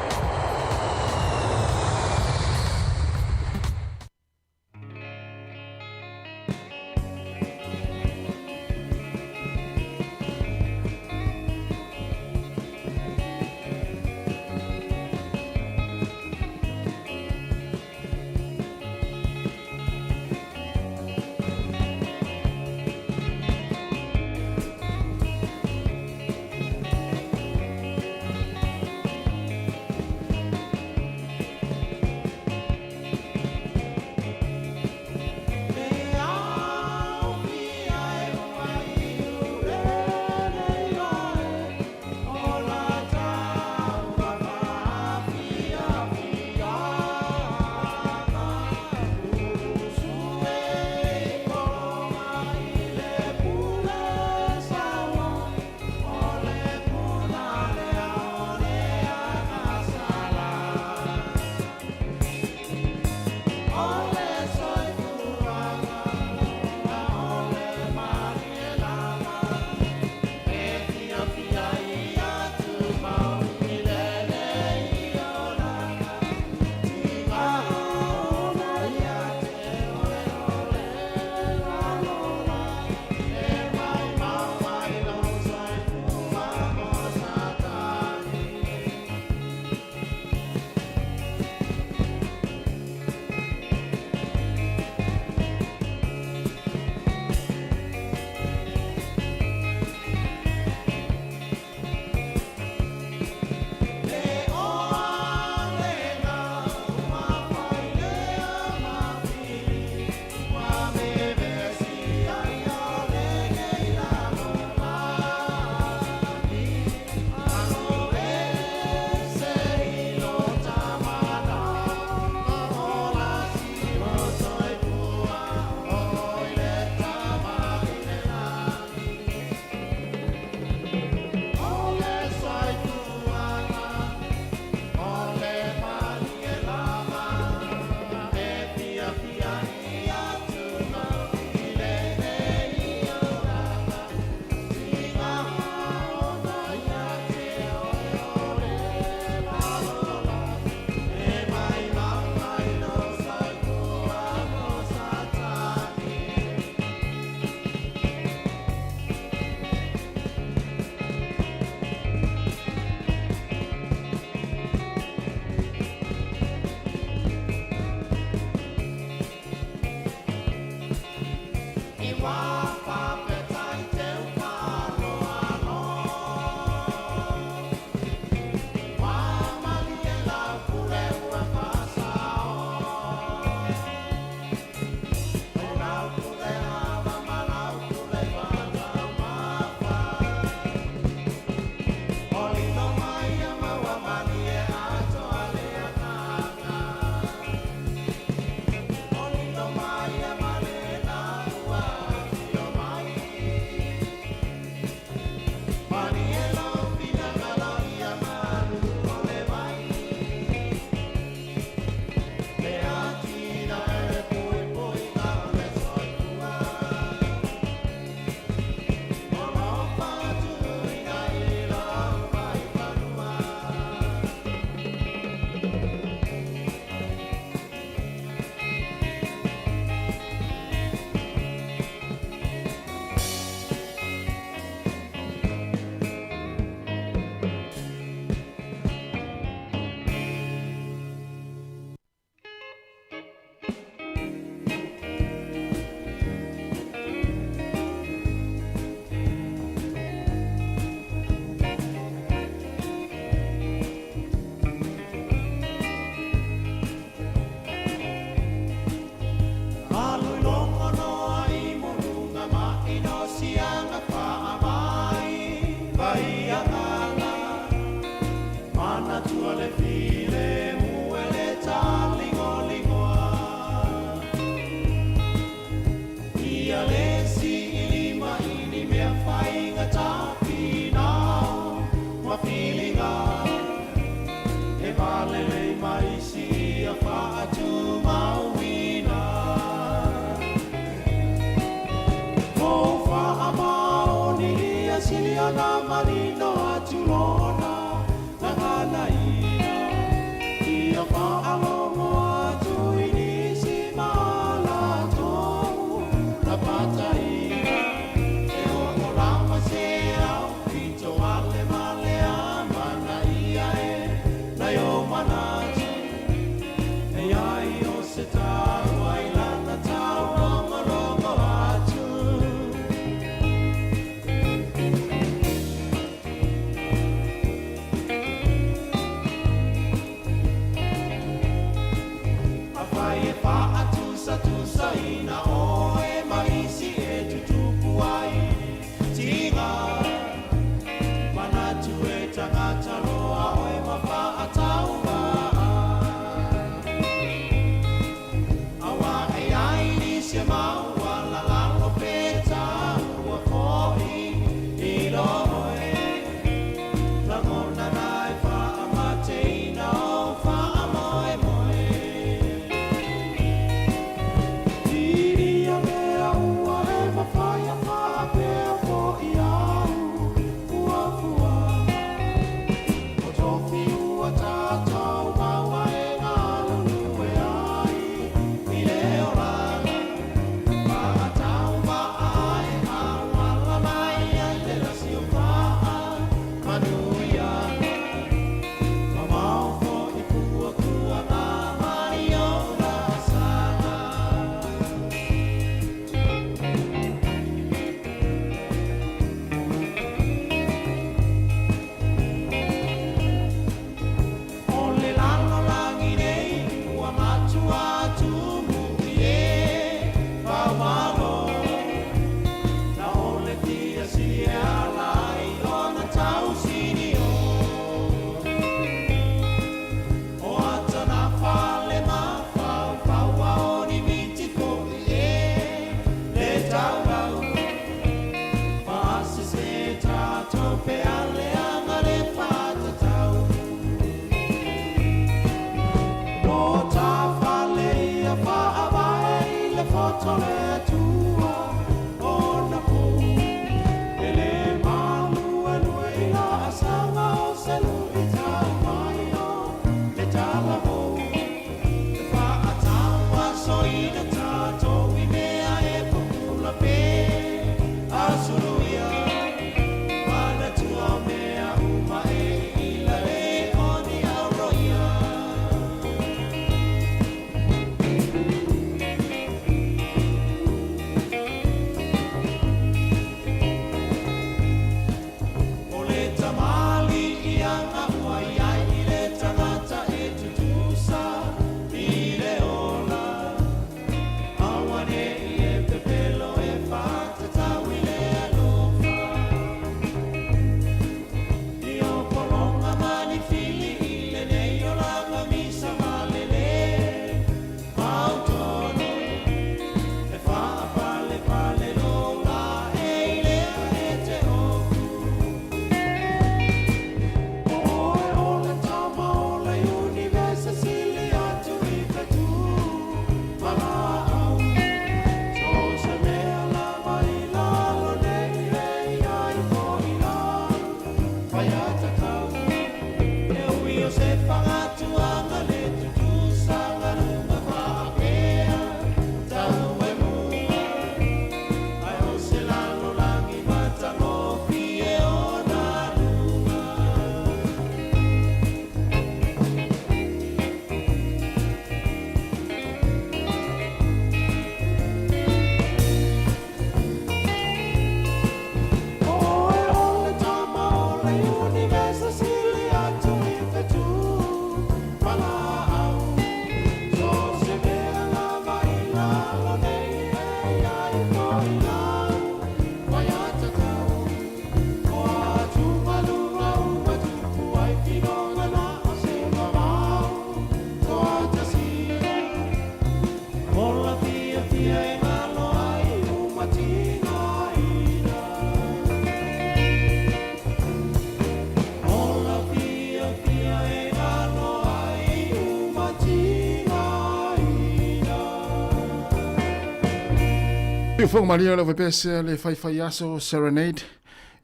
Fong Maria le pese le fai aso Serenade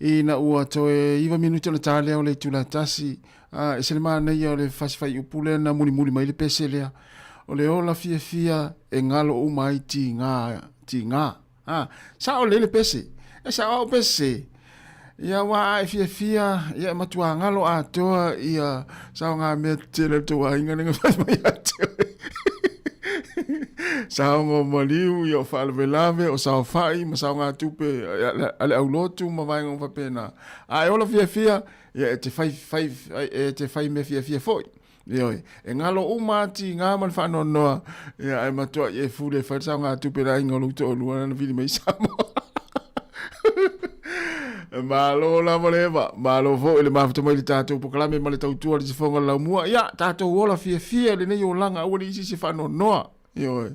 ina ua toe iwa minuta na tālea o le tula tasi. E se le maa nei o le fasifai upule na muli mai le pese lea. O le ola fia e ngalo o mai ti ngā. Sa o le pese. E sa o pese. Ia wa e fia ia matua ngalo a toa ia sa ngā mea tele toa inga nenga fasifai atu. Sao ngō maliu i o whaalawelave o sao whai ma sao ngā tupe ale au lotu ma vai ngō whapena. A e ola fia ia e te whai me fia foi. Ioi, e ngalo umati ngā man whanau noa ia e matua i e fule whai sao ngā tupe rai ngā luto o luana na vili mai Sāmoa. Malo la molewa, malo fo ile mafuta mai le tātou pokalame ma le tautua le sifonga lau mua. Ia, tātou ola fia le nei o langa ua le isi se whanau noa. Ioi,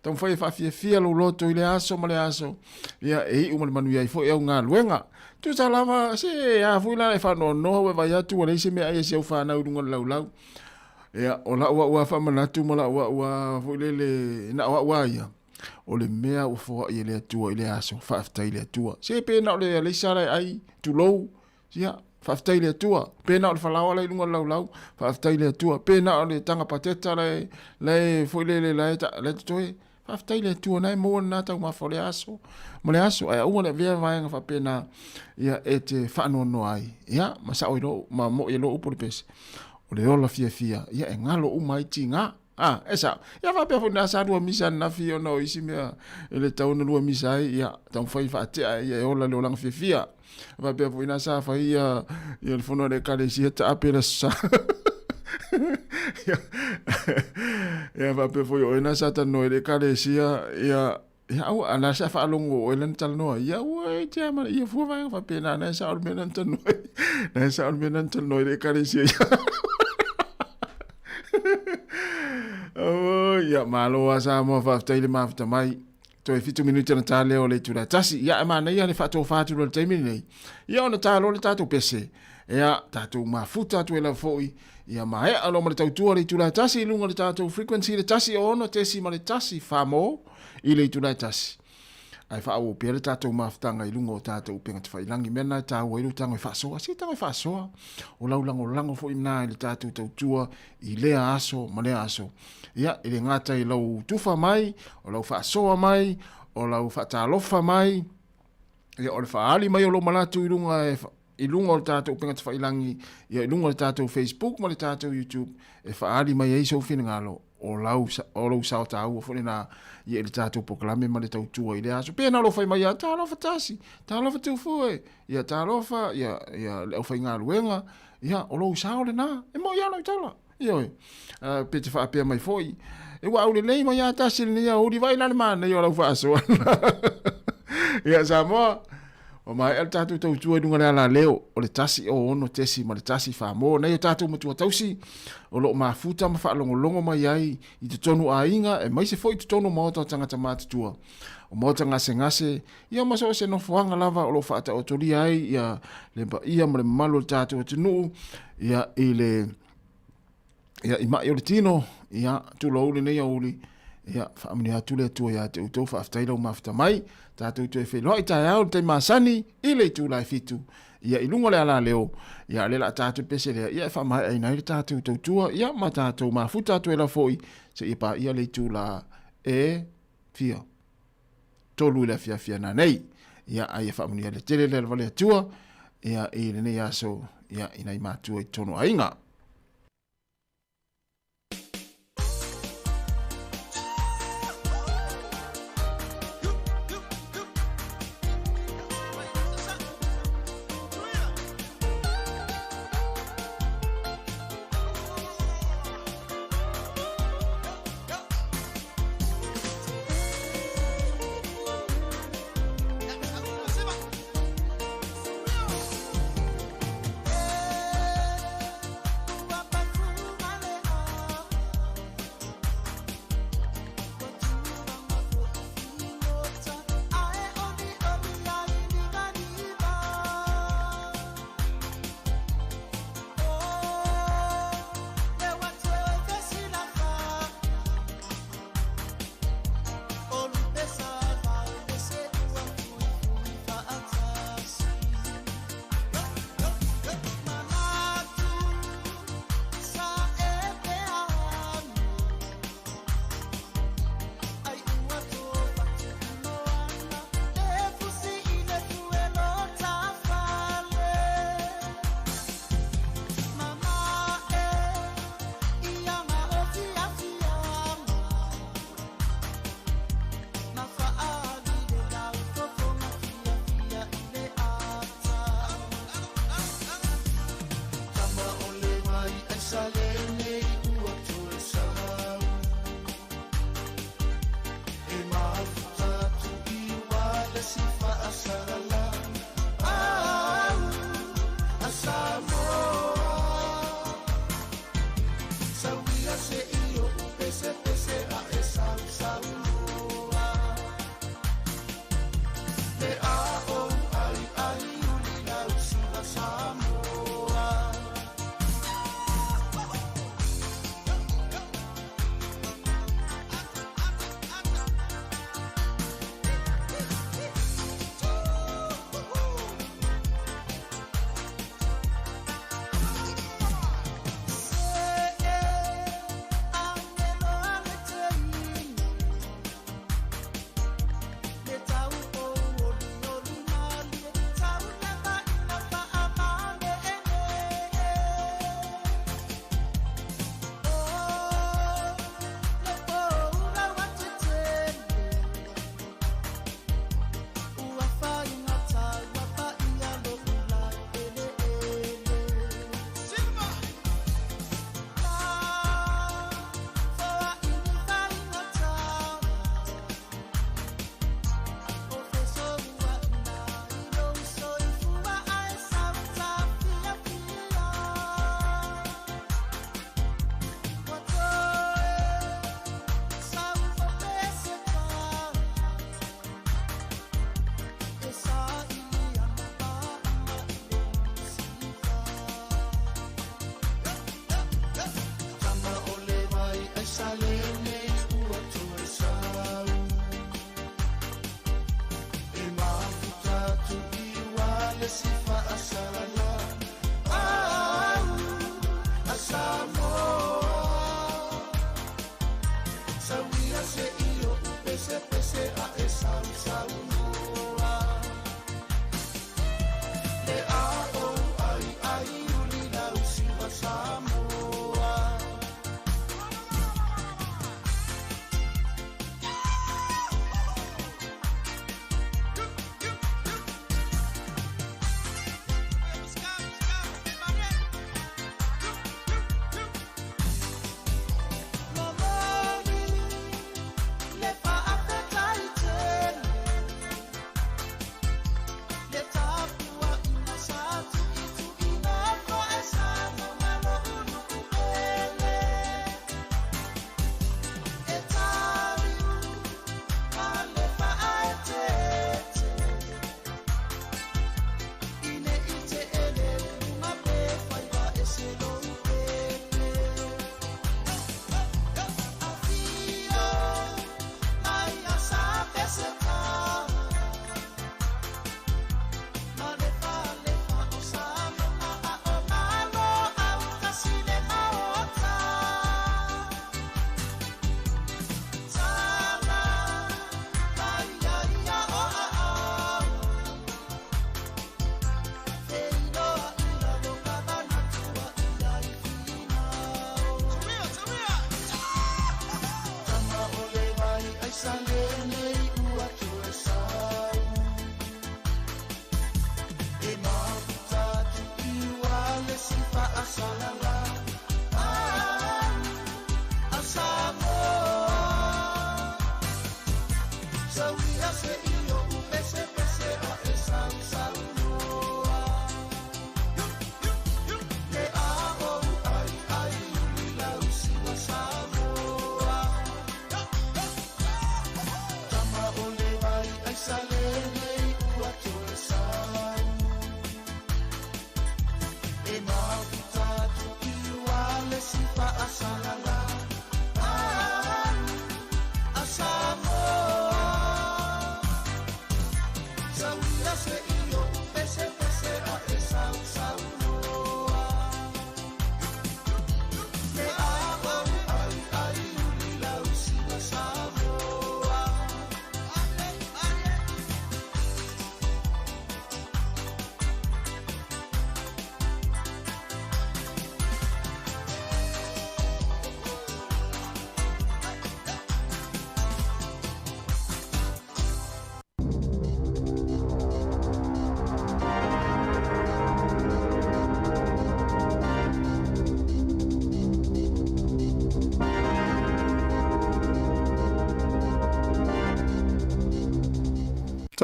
tau whai fia lo loto i le aso ma le aso. Ia, e hi umale manu iai fo e au ngā luenga. Tu sa lava, se a fuila e whanau noa we vai atu wa leise mea e se au whanau runga lau. Ia, o la ua whamanatu ma la ua fuile le na ua ia. O le mea o fo i le atua i le aso, whaaftai le atua. Se pēna o le leisara ai tu lou, sia, whaaftai le atua. Pēna o le whalawa lai lunga lau, whaaftai le atua. Pēna o le tanga pateta le foile le toe, whaaftai le atua. Nai mua na tau mawha le aso. Ma le aso, ai ua le vea vaenga whapena ia e te whaanono ai. Ia, ma sa oiro, ma mo i lo upo le pese. O le ola fia, ia e ngalo umai ti ngā. Esa, ia whapea fo nasa rua misa na fio no isi mea ele tauna rua misa ai, ia tau whai whaatea ia e ola leo langa fia. Whapea fo nasa whai ia le whono le kare si heta apela sa. Ia whapea fo i nasa tano le kare si ia au anasa whaalongo o elan talanoa. Ia ue te amana, ia fua vanga whapea na nasa ormenan tano. Nasa ormenan tano le kare si ia. Oh, ia malo a Sāmoa whaftai le mawhita mai. Toi 5 minuta na tāle o le tura tasi. Ia e mana ia le whato whāturu le taimini nei. Ia o na tālo le tātou pese. Ia tātou mafuta atu e la foi. Ia mai alo ma le tautua le tura tasi. Ilunga le tātou frequency le tasi o ono tesi ma le tasi whamo i le tura tasi. Ai whao o pere tātou mawhitanga ilunga o tātou penga te whailangi. Mena e tāua ilu tango e whasoa. Si tango e whasoa. O lango foi mna i le tātou tautua i lea aso ma lea aso. Ia, i le ngata i lau tufa mai, o lau whaasoa mai, o lau whaatalofa mai, ia o le whaali mai o lo malatu i lunga o le tātou penga te whailangi, ia i lunga o le tātou Facebook, ma le tātou YouTube, e whaali mai e iso whina ngalo, o lau sao tāua, whanena ia i le tātou pokalame ma le tautua i le aso. Pēna lo whai mai ia, tālofa tasi, tālofa tūfue, ia tālofa, ia le au whai ngā luenga, ia o lau sao le nā, e mo ia no i tala. Ioi, pe te whaapea mai foi. E wa aule nei mai a tasi ni a uri vai nane mana i o lau whaasoa. Ia Sāmoa, o mai el tātou tautua dunga le ala leo, o le tasi o ono tesi ma le tasi whaamo. Nei o tātou matua tausi, o lo mafuta ma whaalongolongo mai ai, i te tonu a inga, e mai se foi te tonu maota o tangata mātutua. O maota ngase, ia maso se no fuanga lava o lo whaata o tori ai, ia lempa ia ma le malo le tātou o tenu, ia i le... Ia i mai o le tino, ia tu lauli nei auli, ia whaamini atu le atua ia te utau whaaftai lau mawhita mai, tātou tu e whelua i tai au, te māsani, i le tu lai fitu, ia i lunga le ala leo, ia le la tātou pese lea, ia whaamai ai nai le tātou tautua, ia ma tātou mafuta atu e la foi, se i pa ia le tu la e fia, tolu le fia na nei, ia ai e whaamini le tele le vale atua, ia i le nei aso, ia i nai mātua i tono ainga. sifa asala a Sāmoa Sauia se io pese pese a e Sāmoa Te a o ai uli lau siva Sāmoa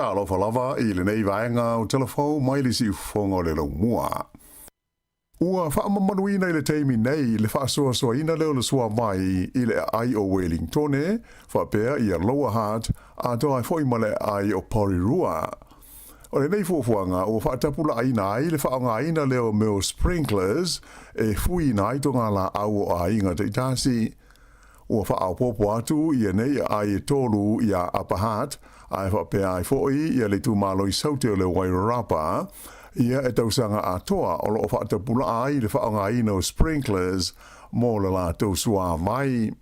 Ta alofa lava I le nei vaenga o telefou mai le si ufonga o le lau mua. Ua whaamamanuina I le teimi nei le whaasoasoaina leo le sua mai I le ai o Wellingtone, whapea I a Lower Heart, a toa foi male ai o Porirua. O le nei fuafuanga o whaatapula aina ai le whaonga aina leo meo sprinklers e fui nai tonga la au o ainga te itasi. Ua whaopopo atu I a nei ai e tolu I a Upper Heart, ai whapea ai foi I a le tu malo I saute o le Wairarapa, ia e tausanga atoa o lo whaatapula ai le whaonga aina o sprinklers mo le la tau sua mai.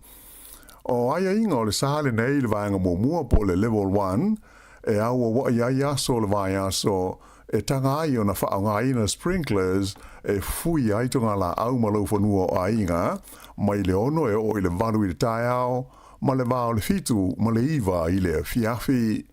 O ai inga o le sahale nei le vaenga mua po le level 1, e aua wa ia aso le vai aso e tanga ai o na whaonga aina sprinklers e fui ai tonga la au malo whanua o ainga, mai le ono e o I le valu I le taiao, ma le vao le fitu, ma le iwa I le fiafi.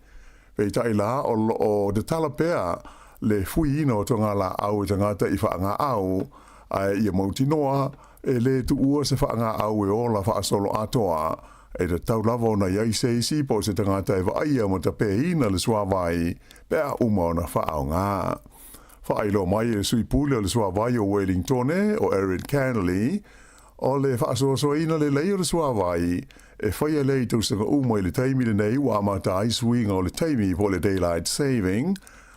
Pei tai la o de talapea le fui ina o tonga la au e tangata I whaanga au, ai ia mauti noa e le tu ua se whaanga au e ola whaasolo atoa, e te tau lava o na iai seisi po se tangata e vaia mo ta pe ina le sua vai, pea uma o na whaao ngā. Whailo mai e sui pule o le sua vai o Wellingtone o Erin Canley, o le whaasoasoa ina le lei o le sua vai, e whaia lei tausanga uma I le taimi le nei wa amata ai suinga o le taimi po le daylight saving,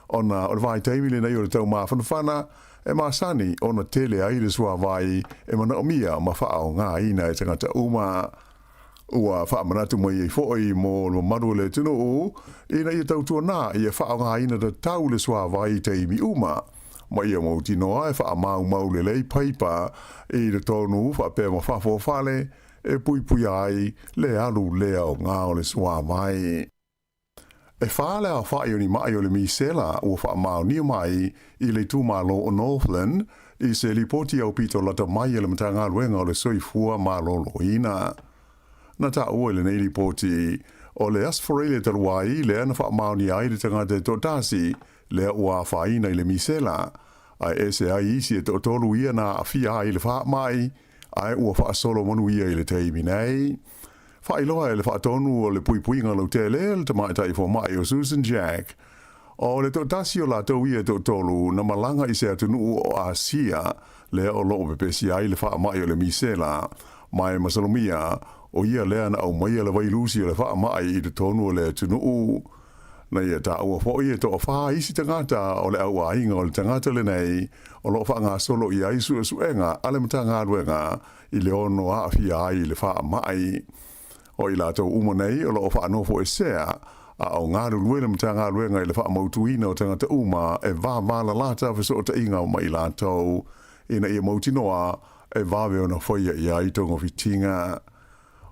o le vai taimi le nei o le tau mawhanawhana, e masani o na tele ai le sua vai, e mana o mia ma whaao ngā ina e tangata uma. Ua whaamanatu mai I fo'i mo maru le tino o, ina ia tautua nā ia whaonga ina da tau le sua vai taimi uma. Ma ia mauti noa e whaamau le lei paipa I le tonu whapea ma whafo whale e pui ai le alu lea o ngā o le sua vai. E whaale a whae o ni mai o le misela ua whaamau ni mai I le tūmalo o Northland I se lipoti au pito lata mai le matanga luenga o le soifua malolo ina. Na ta ua le nei lipoti o le asforele taruai le ana whaamau ni ai le tangata e totasi le ua whaina I le misela. Ai ese ai isi e totolu ia na a fia ai le wha mai, ai ua wha solo manu ia I le teimi nei. Wha iloa e le wha tonu o le pui ngalo tele le tamai tai fo mai o Susan Jack. O le totasi o la tau ia totolu na malanga I se atunu o Asia le o loo pepesi ai le wha mai o le misela. Mai masalomia o ia lea na au mai le vailusi o le wha mai I te tonu o le atunu. Na ia ta ua fo ia to fa isi tangata o le au ainga o le tangata le nei o lo fa ngā solo I ai suenga ale matanga luenga I le ono a fia ai le fa mai. O I la tau uma nei o lo fa anofo e sea a o ngā luenga matanga luenga I le fa mautuina o tangata uma e va la lata fa so ta inga o mai la tau ina ia mautinoa e va veo na foia I ai tongo fitinga.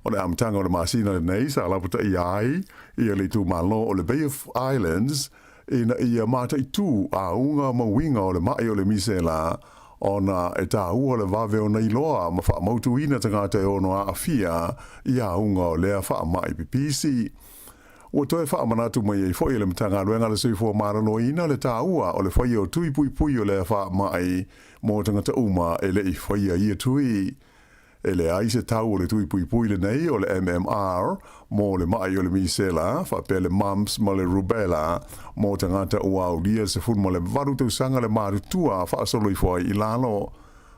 O le amtanga o le masina le nei sa lapata I ai ia le tu malo o le Bay of Islands ina ia mata I tu a unga mawinga o le mai o le misela ona e ta ua le vave o nei loa ma wha mautuina tangata e ono a afia ia unga o lea wha mai pipisi. Ua toe wha manatu mai e foi le mtanga luenga le seifua marano ina le ta ua o le foi o tui pui o lea wha mai mo tangata uma e le I foi a ia tui. E le ai se tau o le tui pui le nei o le MMR mo le mai o le misela, whape le mumps ma le rubella mo tangata ua au lia se fun mo le varu tau sanga le marutua whaasolo I fwai I lalo.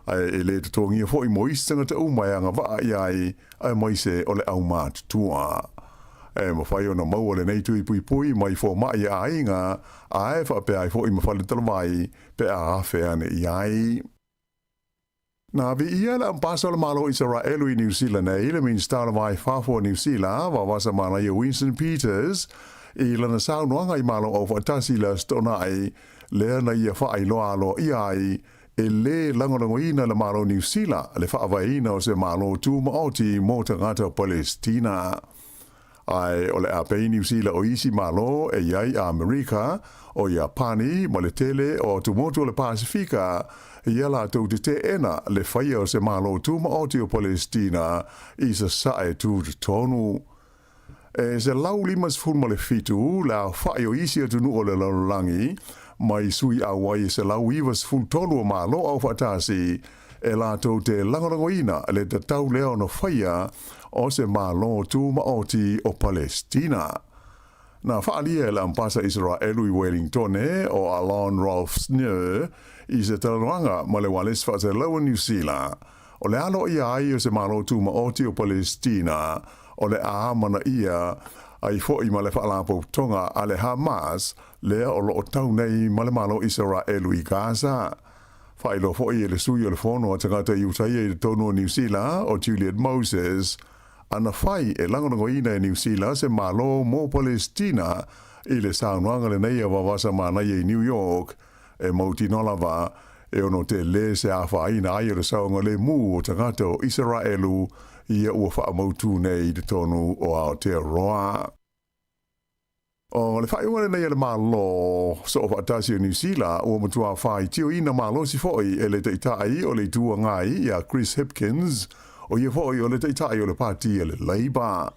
Ai e le tutongia fwoi mo isi tangata umai anga waa I ai moise o le au marutua. E ma whai o na mau o le nei tui pui mai fo mai a inga ai whape ai fwoi ma whale talamai pe a hawhi ane I ai. Na vi ia le ampasa le malo Israelu I New Zealand nei le minister vai fafo New Zealand wa wasa mana I Winston Peters I lana saunoanga I malo o fatasi la stona ai le na ia fa ai loa lo I ai e le langolangoina le malo New Zealand le fa avaina o se malo tu maoti mo tangata Palestina. Ai o le apei New Zealand o isi malo e iai a Amerika o Japani ma le tele o tumotu le Pasifika ia la tau te ena le whaia o se malo tuma o te o Palestina I sa sae tu te tonu. E se lau limas furma le fitu la whai o isi atunu o le laulangi mai sui a wai se lau iwas ful tonu o malo au whatasi e la tau te langorangoina le te tau leo no whaia o se malo tuma o te o Palestina. Na whaalia la mpasa Israelu I Wellington o Alon Rolf Snur I se tarananga ma le wales whaate laua New Zealand. O le alo ia ai o se malo tu ma oti o Palestina o le aamana ia ai fo'i ma le whaalapo tonga a le Hamas lea o lo tau nei ma le malo Israelu I Gaza. Whailo fo'i le sui o le fono a tangata I utai le tono o New Zealand o Juliet Moses ana whai e langonongo ina e New Zealand se malo mo Palestina I le saunuanga le nei a wawasa mana I New York e mauti nolava e ono te le se a whaina ai o le saunga le mu o tangata o Israelu ia ua wha mautu nei te tonu o Aotearoa. O le whaiunga nei le malo so o whaatasi o New Zealand ua matua whai tio ina malo si foi e le teitai o le tua ngai ia Chris Hipkins o ia foi o le teitai o le pati e le Labour.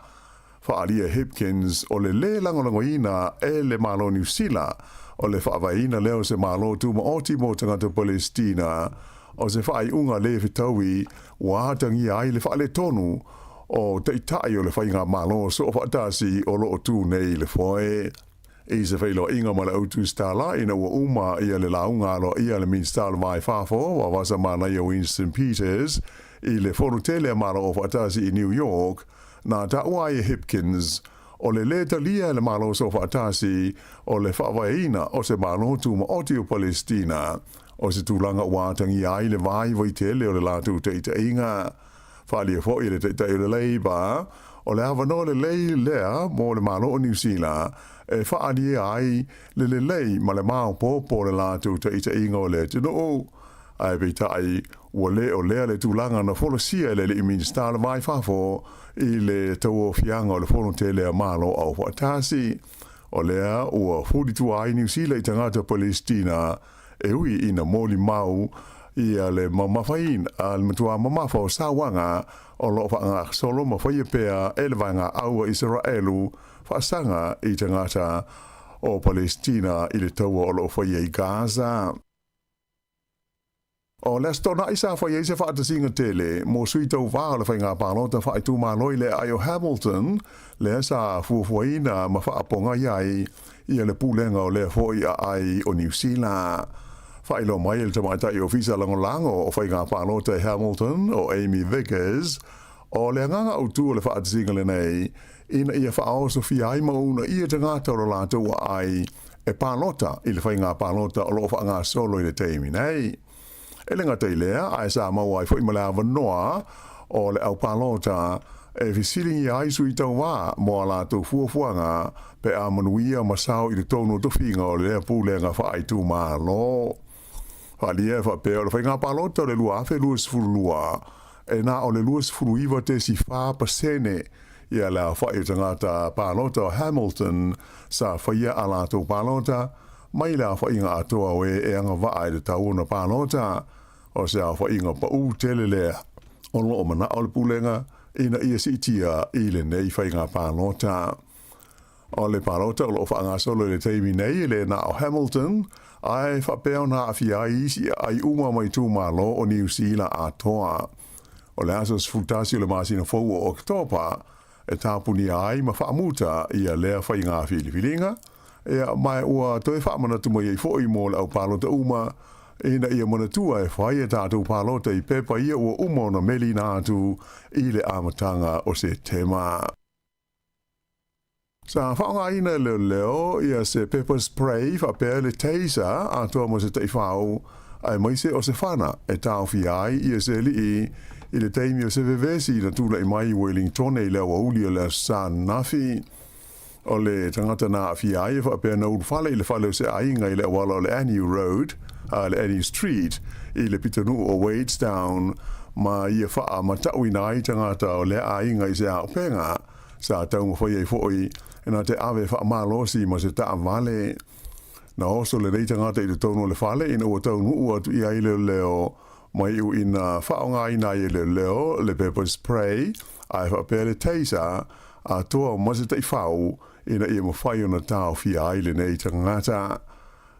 Whaalia Hipkins o le langolango ina e le malo New Zealand o le whaavaina leo se malo tu ma oti mo tangata Palestina o se whaiunga le whitaui wātangi ai le whaale tonu o teitai o le whainga malo so o whaatasi o lo tu nei le foe. I se whailo inga ma le autu stala ina ua uma ia le launga alo ia le min stala mai whafo wa wasa mana ia Winston Peters I le whorutele malo o whaatasi I New York na taua e Hipkins o le talia le malo so whaatasi o le whawaina o se malo tu ma oti o Palestina o se tūlanga wātangi ai le vai waitele o le lātu te inga. Whaalia fo I le te o le Labour o le awano le lei lea mo le malo o New Zealand e whaalia ai le lei ma le mao popo le lātu te inga o le tino o ai beitai ua le o lea le tūlanga na wholosia le minister vai whafo I le tau o fianga o le whono te lea malo au whaatasi o lea ua whuditu ai New Zealand I tangata Palestina e ui ina moli mau ia le mamafain al matua mamafa o sawanga o lo whaanga solo mawhaia pea e le vanga aua Israelu whaasanga I tangata o Palestina I le tau o lo whaia I Gaza. O le stona isa whaia se whaatasinga tele mo sui tau wā le whainga pālota whaitu māloi le ai o Hamilton le sa fuafuaina ma whaaponga iai ia le pūlenga o le hoi ai o New Zealand. Whailo mai le tamaitai o Fisa Langolango o whainga pālota Hamilton o Amy Vickers o le nganga au tu le whaatasinga le nei ina ia whaao Sofia ai mauna ia te ngāta o lātou ai e pālota I le whainga pālota o lo whaanga solo I le teimi nei. E le ngata I lea, ai Sāmoa ai fwoi malawa noa o le au pālota e fisilingi ai sui tau wā mo a lātou fuafuanga pe a manuia masao I le tono tofinga o le lea pūlenga whaai tū mā lo. Whalia e whapea o le whainga pālota o le lua awhe luas furulua e nā o le luas furuiva te si whā pasene ia la whai tangata pālota o Hamilton sa whaia a lātou pālota mai la whainga atoa we e anga waa I le tauna pālota o se a whainga pa u tele lea o lo o mana o le pulenga ina ia sitia I le nei whainga pālota. O le pālota o lo whaanga solo le teimi nei le na o Hamilton ai whapea na a fia isi ai uma mai tū malo o New Zealand atoa. O le asas futasi o le masina fau o Oktopa e tāpuni ai ma whaamuta ia lea whainga whiliwhilinga ia mai ua toi whaamana tu mai fōi mō le au pālota uma ina ia manatua e whai e tātou pālota I pepa ia ua uma na meli nātu I le amatanga o se tema. Sa whaonga ina leo ia se pepper spray whapea le taser a toa mo se tei whao ai maise o se whana e tāo fiai ia se li I le teimi o se vevesi na tūla I mai Wellington e leo auli o le San Nafi. O le tangata na fiai e whapea na urwhale I le whale o se ainga I le awala o le Annie Road, le Annie Street, I le pitanu o Wadestown, ma ia wha ma tauina I tangata o le ainga I se aopenga, sa taunga whai e whoi, e na te awe wha malosi ma se taa vale. Na oso le rei tangata I le tono le whale, ina ua taunu ua tu ia I leo, mai u ina whaonga ina I leo, le pepper spray, ai whapea le taser, a toa ma se tei whau, ina ia mawhai o na tau fia ai le nei tangata.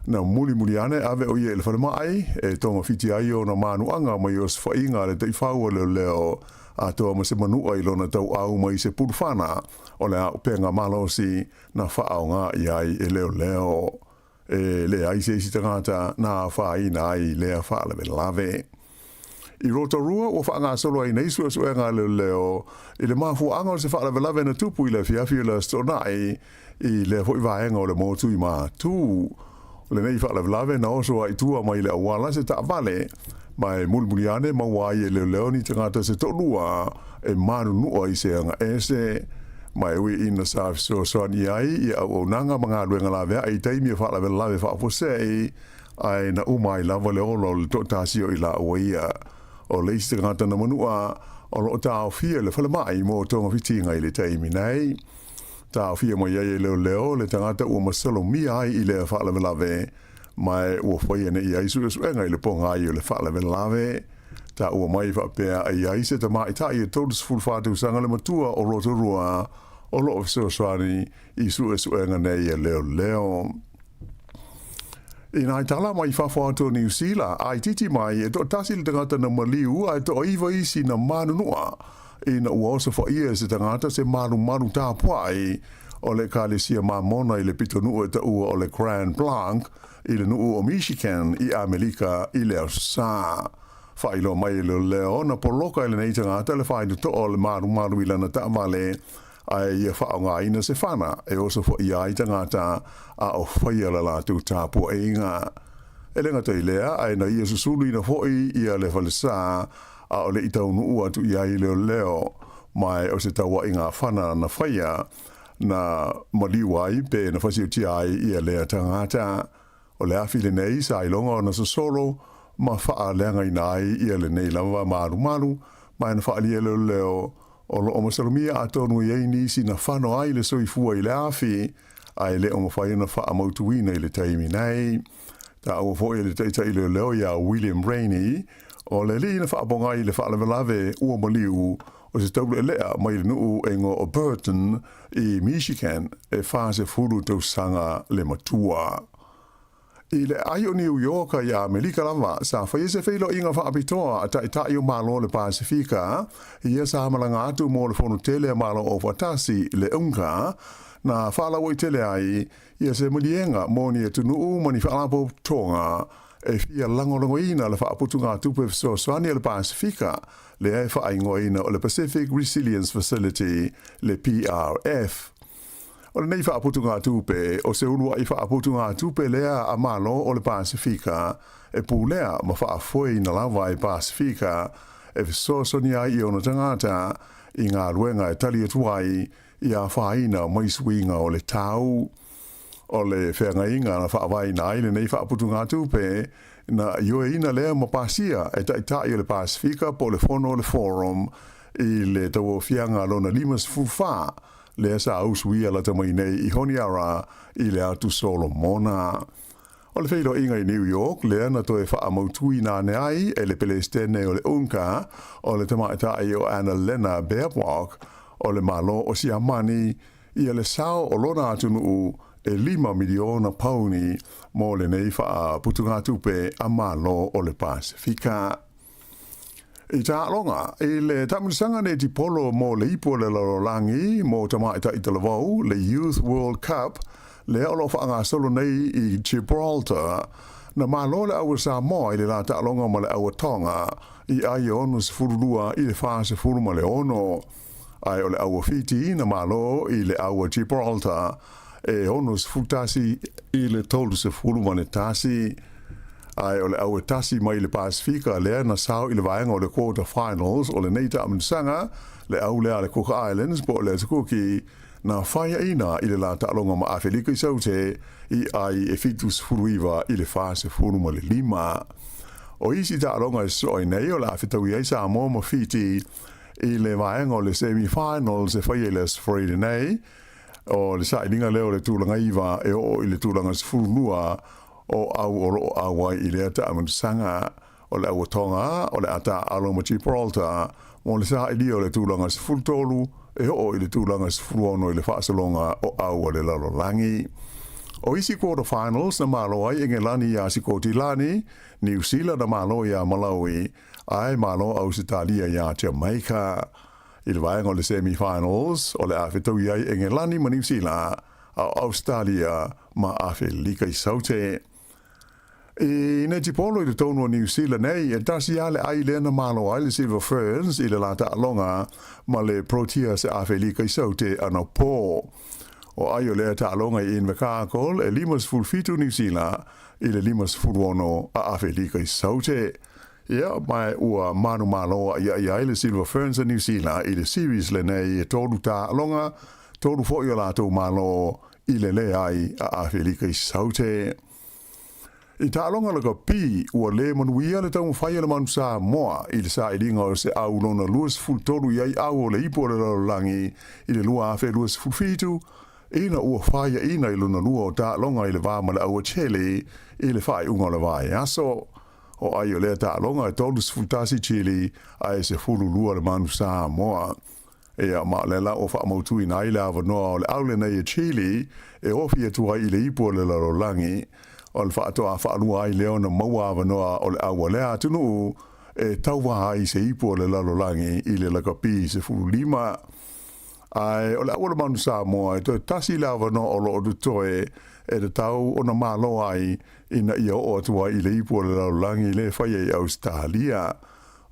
na muli ane ave o ia le whare mai e tonga whiti ai o na manuanga mai o sfainga le te whaua leo a toa ma se manua i lona tau au mai se purwhana o le au penga malosi na whaonga i ai e leo e le ai se isi tangata na whaina ai lea whaalewe lave. I Rotorua o whaanga solo ai nei sua suenga leo i le mafu anga o se whaalewe lave na tupu i le fiafi le stonai i le hoi vaenga o le motu i maa tū. Le nei whaalewe lave na oso ai tua mai le awala se ta vale mai mulmuliane mawai e leo ni tangata se tolua e manu nua i se anga ese mai ui ina sa so ni ai i au nanga mga luenga lave ai taimi e whaalewe lave whaafosei ai na umai lava le olo le totasio i la uaia o le isi tangata na manua o lo tau fia le whalemai mo tonga fitinga i le taimi nei tau fia mo iai e leo le tangata ua masalo mi ai i le whaalewe lave mai ua whaia ne i ai suenga i le ponga ai o le whaalewe lave ta ua mai whapea ai ai se ta mai ta i e tōtus fulwhātu sanga le matua o Rotorua o lo of Soswani i suenga nei e leo. I nai tala mai whawhātu New Zealand ai titi mai e tō tasi le tangata na maliu ai tō iwa isi na manunua i na ua osa whaia se tangata se manu tā puai o le kālesia mamona i le pitonua ta ua o le Grand Blanc i le nuu o Michigan i Amerika i le Ausa. Whailo mai leo na poloka i le nei tangata le whaidu to o le maru i lana ta vale ai ia whaonga ina se whana e oso fo i ai tangata a o whaia la lātu tāpua e inga. E lenga te lea ai na ia susulu ina hoi ia le whalesa a o le itau nuu atu i ai leo mai o se taua inga whana na whaia na maliwai pe na whasio ti ai ia lea tangata o le awhile nei sa ilonga o na sosolo ma wha leanga ina ai ia le nei lava maru mai na wha alia leo o lo o masalumia a tonu i eini si na whano ai le soifua i le awhi ai le o mawhai na wha amautuina i le taimi nei ta o fo i le teita i leo ia William Rainey o le li na wha abonga i le wha lave ua maliu o se taule lea mai le nuu e ngo o Burton i Michigan e whase furu tau sanga le matua. I le ai o New York i Amerika lava sa whaia se whailo inga whaapitoa a tai o malo le Pasifika ia sa malanga atu mo le whonu tele malo o Watasi le unga na whaalawo i tele ai ia se mulienga mo ni e tunu mani whaalapo tonga e fia langolongo ina le whaaputunga tupe so swani le Pasifika le ai whaingo ina o le Pacific Resilience Facility le PRF. O le nei whaaputunga tupe, o se unua i whaaputunga tupe lea a malo o le Pasifika, e pūlea ma whaafoi na lawa i Pasifika, e fisosonia i ona tangata i ngā ruenga e tali atuai i a whaina maisuinga o le tau. O le whenga inga na whaawai na aile nei whaaputunga tupe, na ioe ina lea ma pasia e taitai o le Pasifika po le fono le forum i le tau fianga lona limas fufa, le sa auswia la tamai nei i honiara i le atu Solomona. O le whailo inga i New York, le ana toe wha amautui nā ne ai e le pelestene o le unka o le tamaitai o Anna Lena Baerbock o le malo o Siamani i le sao o lona atunu e 5 miliona pauni mo le nei wha putunga tupe a malo o le Pasifika. I tā longa, i le tamusanga ne ti polo mo le ipo le lalolangi mo tamaita i talavau, le Youth World Cup, le alo whaanga solo nei i Gibraltar, na malo le awa Sāmoa i le la tā longa ma le awa Tonga, i ai ono se furulua i le whaase furuma le ono. Ai o le awa Fiti na malo i le awa Gibraltar, e ono se futasi i le tolu se furuma ne tasi, ai o le au tasi mai le Pasifika lea na sao i le vaenga o le quarter finals o le neita amensanga le au lea le Cook Islands po le tukuki na whaia ina i le la ta'alonga ma Awhelika i saute i ai e fitus furuiva i le fase furuma le 5. O isi ta'alonga e soi nei o le awhetau i eisa Sāmoa ma Fiti i le vaenga o le semi-finals e whaia le Friday nei o le sailinga leo le tūlanga iwa e o i le tūlanga sfurunua o au awai i le ata amensanga o le awa Tonga o le ata aloma Gibraltar mo le sa ili o le tūlanga sfurtolu e o i le tūlanga sfruono i le whaasalonga o aua le lalolangi. O isi quarterfinals na malo ai Engelani ia Sikotilani, New Zealand na malo ia Malawi, ai malo Australia ia Jamaica. I le vaenga o le semifinals o le awhetau iai Engelani ma New Zealand, a Australia ma Awhelika I saute. I ne tipolo I le tonu o New Zealand nei, e tasi ale ai le na malo ai le Silver Ferns I le lata alonga ma le Proteas e Awhelika I saute ana po. O ai o lea ta'alonga I Invercargill e limas fulfitu New Zealand I le limas fulwono a Awhelika I saute. Ia, mai ua manu maloa ia le Silver Ferns a New Zealand I le series le nei e tolu ta'alonga, tolu fo I o lato malo I le ai a Awhelika I saute. I ta'alonga laka pi ua le manuia le tau mwhai le manu Sāmoa I le sa ilinga o se au lona luas fultolu iai au o le ipo le lalangi I le lua awhe luas fulfitu. Ina ua whaia ina I luna lua o ta'alonga I le vāma le aua chele I le whai unga le vai aso. O ai o lea ta'alonga e tolus fultasi chile ai se fulu lua le manu Sāmoa. Ea ma le la o whaamautu I nai le awanoa o le aule nei e chile e ofi e tua I le ipo le larolangi. O le whaatoa whaanua ai leo na maua awanoa o le aua lea tunu e tauwa ai se ipo le larolangi I le lakapi se fulu lima. Ai, o le awa le manu Sāmoa, e toi tasi le awa no o lo o toe e te tau o na malo ai ina ia o atua I le ipu o le laulangi le whai e Australia.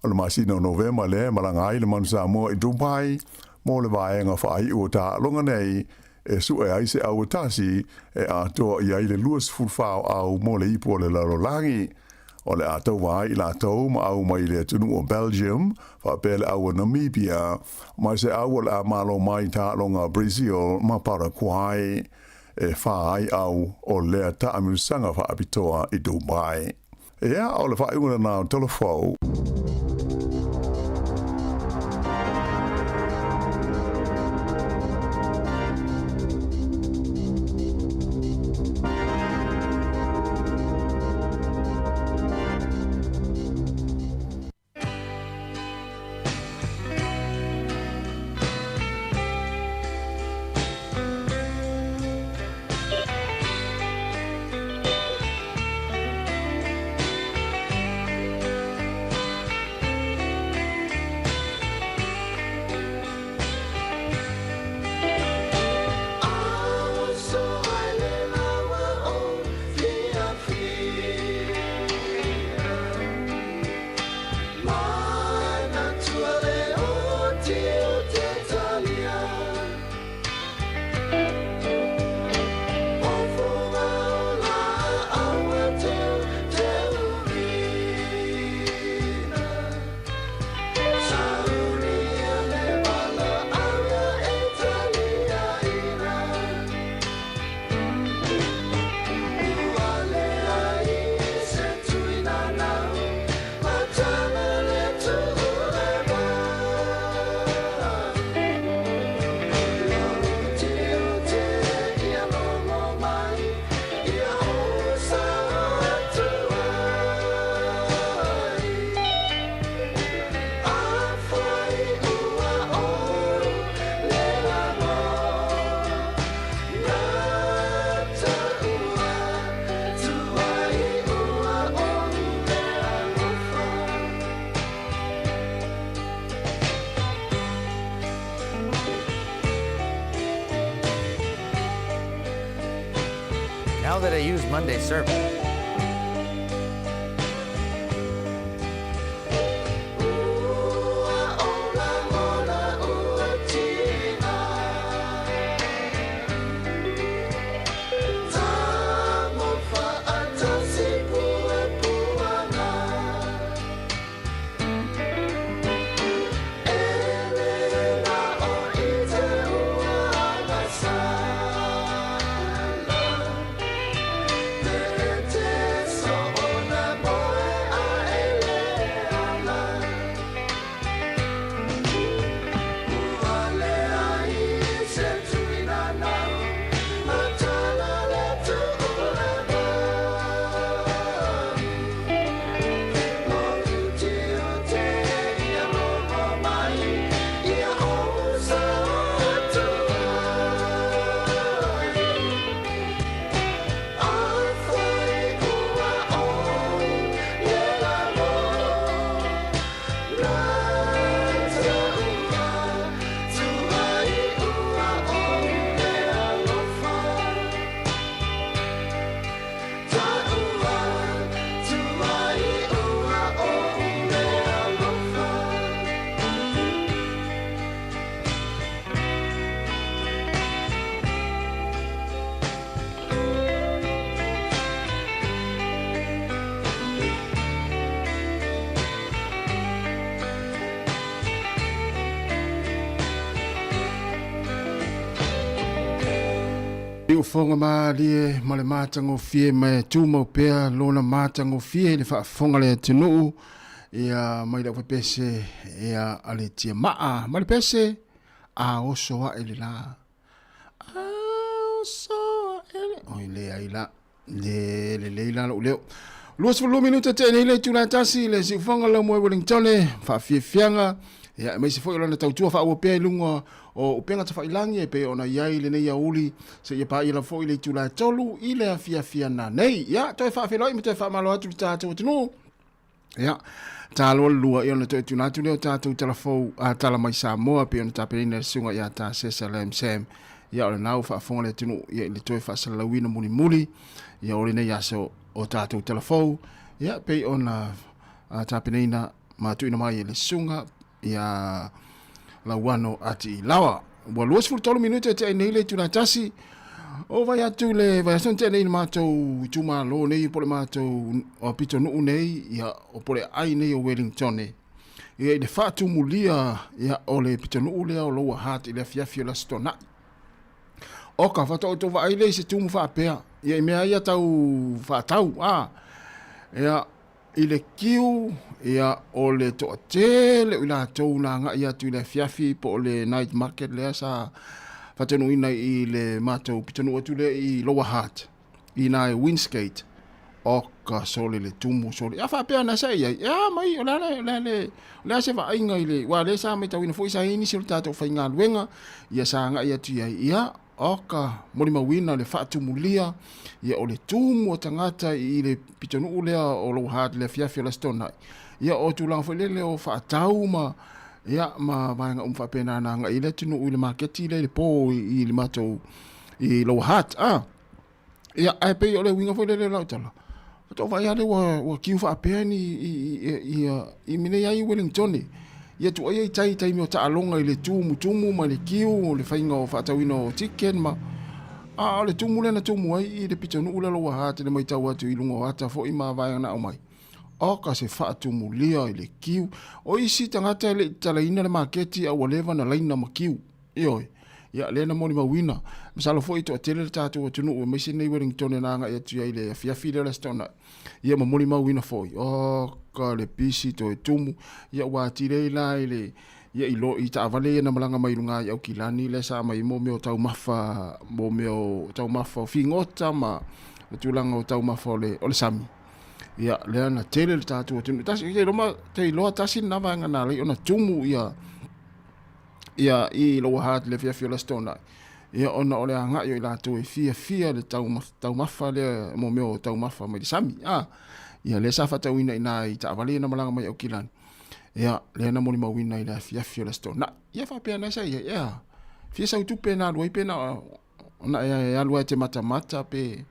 O le masina o Novema le malanga ai le manu Sāmoa I Dubai, mo le vaenga whai o ta longa nei e su e ai se au tasi e atoa I ai le luas fulfao au mo le ipu o le laulangi. O le atau wai I la tau ma au mai le tunu o Belgium, whapele au o Namibia, mai se au le amalo mai ta longa Brazil ma Paraguay, e whaai au o lea ta amusanga whaapitoa I Dubai. Ea o le whaunga na telefou. Now that I use Monday Servant. ufonga malie male matango fie me tuma pea lona matango fie le whaafonga le tinu ia mai la pese ia ale tia maa male pese a osoa ele la a osoa ele oi le aila le la leo luas 10 minuta te nei le tuna tasi le si ufonga la mo Wellington fa fie fianga ia mai se foi lona tautua fa o pe lunga o upenga te whailangi e pe ona iai le nei auli se ia pa ila fo ile tula tolu ile a fia na nei ia toi whaafiloi me toi whaamalo atu tātou tinu ia tālo lua i ona toi tunatu leo tātou telefou a tala mai Sāmoa pe ona tāperina sunga ia tā SEPT ia ole nau whaafonga le tinu ia ile toi whaasalawina muli ia ole nei aso o tātou telefou ia pe ona tāperina mātuina mai le sunga ia la wano ati lawa wa luas fultolo minuto te nei le tuna tasi o vai atu le vai son te nei mato tuma lo nei pole mato o pito no nei ia o pole ai nei o Wellington ia de fatu mulia ia o le pito no le o lo hat ile fiafio la stona o ka fato to vai le se tumu fa pea ia me ia tau fa tau ia ile kiu ia o le to tele ila to na nga ia tu le fiafi po le night market le sa fatenu ina i le mato pitonu tu le i lower heart ina e Winskate o ka sole le tumu sole ya fa pe na sai ya mai o la se va inga ile wa le sa me tawina foi sa ini sil tato fa inga luenga ia sa nga ia tu ia oka moli mawina le fatu mulia ia o le tumu o tangata i le pitonu ulea o lo hat le fiafia la stona ia o tu lang folele o fa tauma ia ma vanga umfa pena na nga ile tunu ule marketi le po i le mato i lo hat ia ai pe o le winga folele la tala to vai ale wa kiu fa peni i mine ia i Wellington ia tu ai tai mi o ta alonga i le tumu ma le kiu le fainga o fa tawino chicken ma le tumu le na tumu ai i le pitonu ule lo hat le mai tau atu i lungo ata fo i ma vai na o mai o ka se whaatumu lia i le kiu. O isi tangata le talaina le maketi a walewa na laina ma kiu. Ioi, ia lena moni mawina. Masalo fo ito a tele le tātou atunu ue maise nei Wellington na anga etu ia i le fiafi le la stona. Ia ma moni mawina foi. O ka le pisi to e tumu. Ia wātire la i le ia i lo i ta avale na malanga mai lunga i au kilani le sa mai mo meo tau mafa o fingota ma tulanga o tau mafa o le sami. Ia lea na tele le tātou atunu. Tasi ke roma te iloa tasi na vanga na lei ona tumu ia i loa hat le fia la stona. Ia ona ole anga i la to e fia le tau mafa le mo meo tau mafa mai sami. Ia le sa fata wina ina i ta avale na malanga mai au kilani. Ia le na moni mawina i la fia la stona. Ia fa pena sa ia. Fia sa utu pena lua i pena ona ia lua te mata pe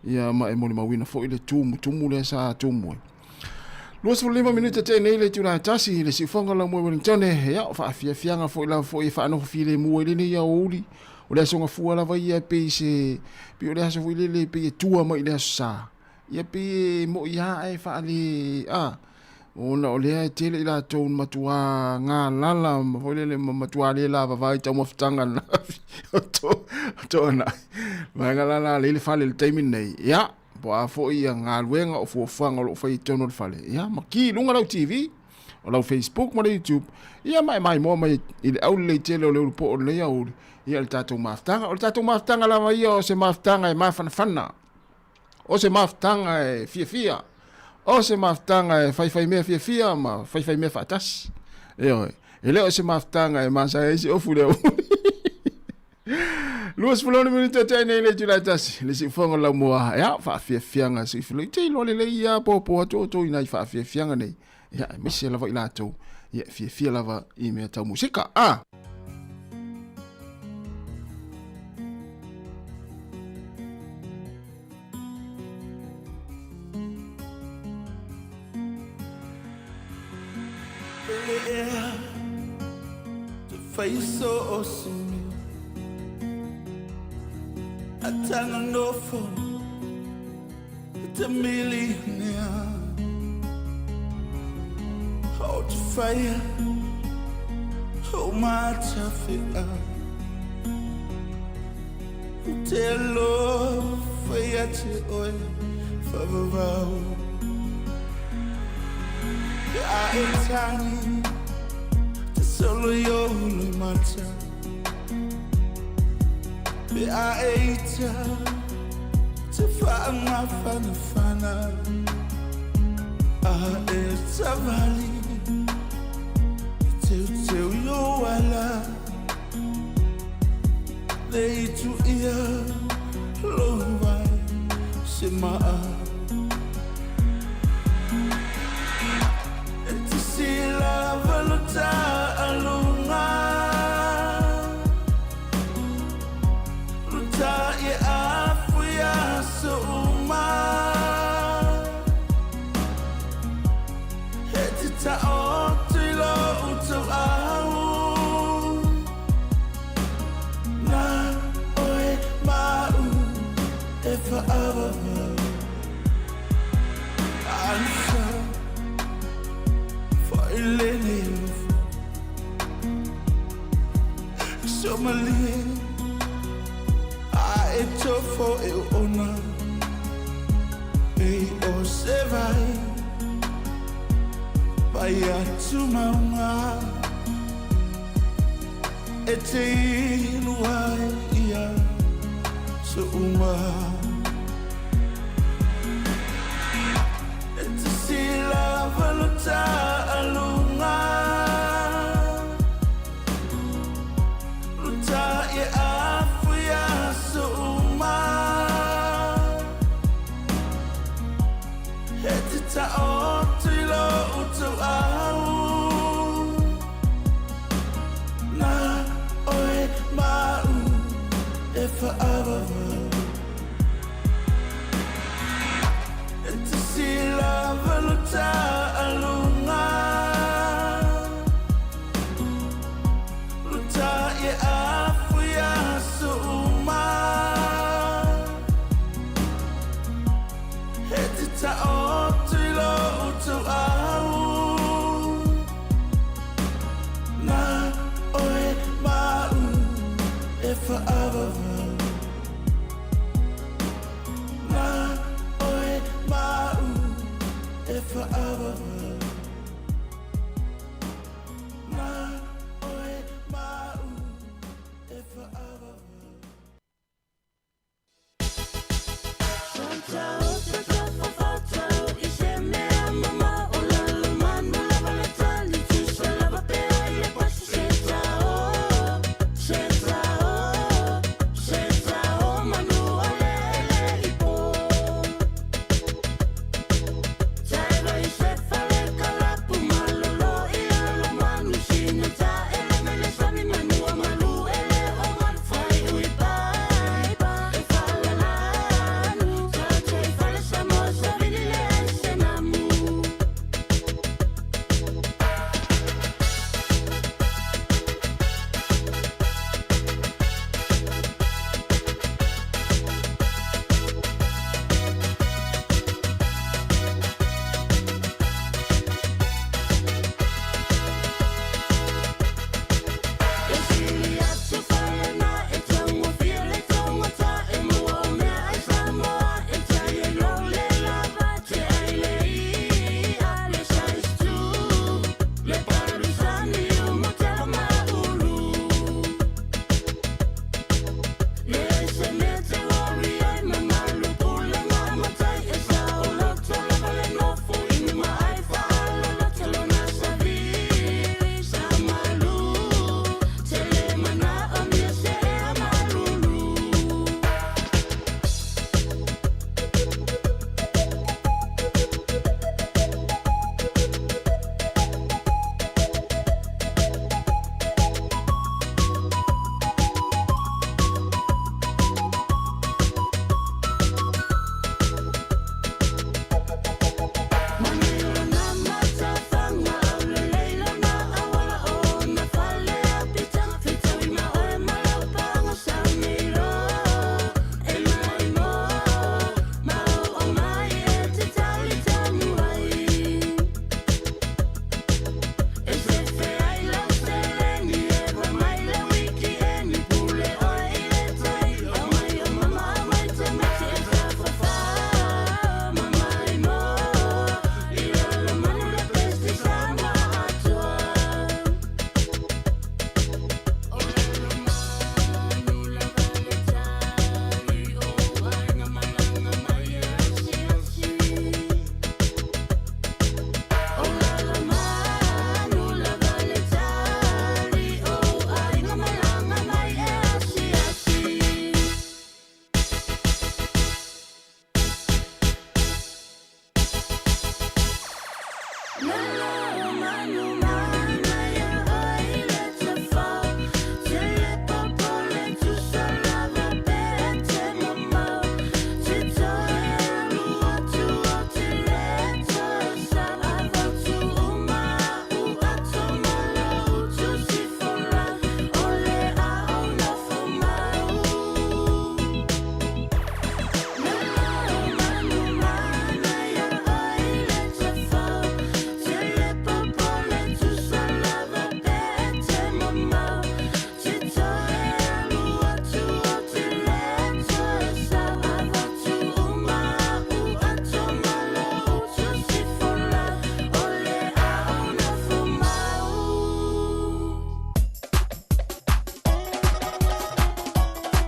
ia ma e moni mawina fo ile tumu le sa tumu. Luas 5 minuta te nei le tuna tasi le sifonga la mo Wellington ia fa fianga fo ila fo i fa no file mo ile ni ia uli o le songa fu ala vai ia pe se pe o le so ile pe tua mo ile sa ia pe mo ia ai fa ali ona o le tele ila ton matua nga lala fo ile matua le la vai ta mo ftanga na to na vai nga lala le fa le time nei ia po a fo ia nga luenga o fo fanga lo fai tono le fale ia ma ki lunga lau TV o lau Facebook ma YouTube ia mai mo mai ile au le tele o le po o le au ia le tatou maftanga la mai o se maftanga e mafana o se maftanga e fia o se maftanga e fai me fia ma fai me fatas ele o se maftanga e masa ese o fule Luas 10 minuta te nei le tula tasi le si fonga la moa ia fa fianga si filo te lo le ia po to ina fa fianga nei ia mi se lava ila to ia fia lava I me ta musika Face so Atanga no phone, it's a millionaire. How to fire, how much I feel. Te alo whai ate oe whawawau. A e tangi te solo yo le mata. A e ita te whaanga whana whana. A e tawali teu yo ala. Lei tu ia lo vai se maa. E te sila valuta alunga. Luta e afu ya so uma. E te ta o te lo uto au. Forever answer for live so mali I to for eu ona e o se vai vai a tu mama e te luai ia so uma. Valuta alunga. Luta e afu ya so uma. He te ta o te lo utu au. Na oe mau e whaawawau. E te sila valuta alunga. Luta e afu ya so uma. He te ta o te lo utu au. Na oe mau e whaawawau. Na oe mau e whaawawau. Na oe mau e whaawawau. Sometimes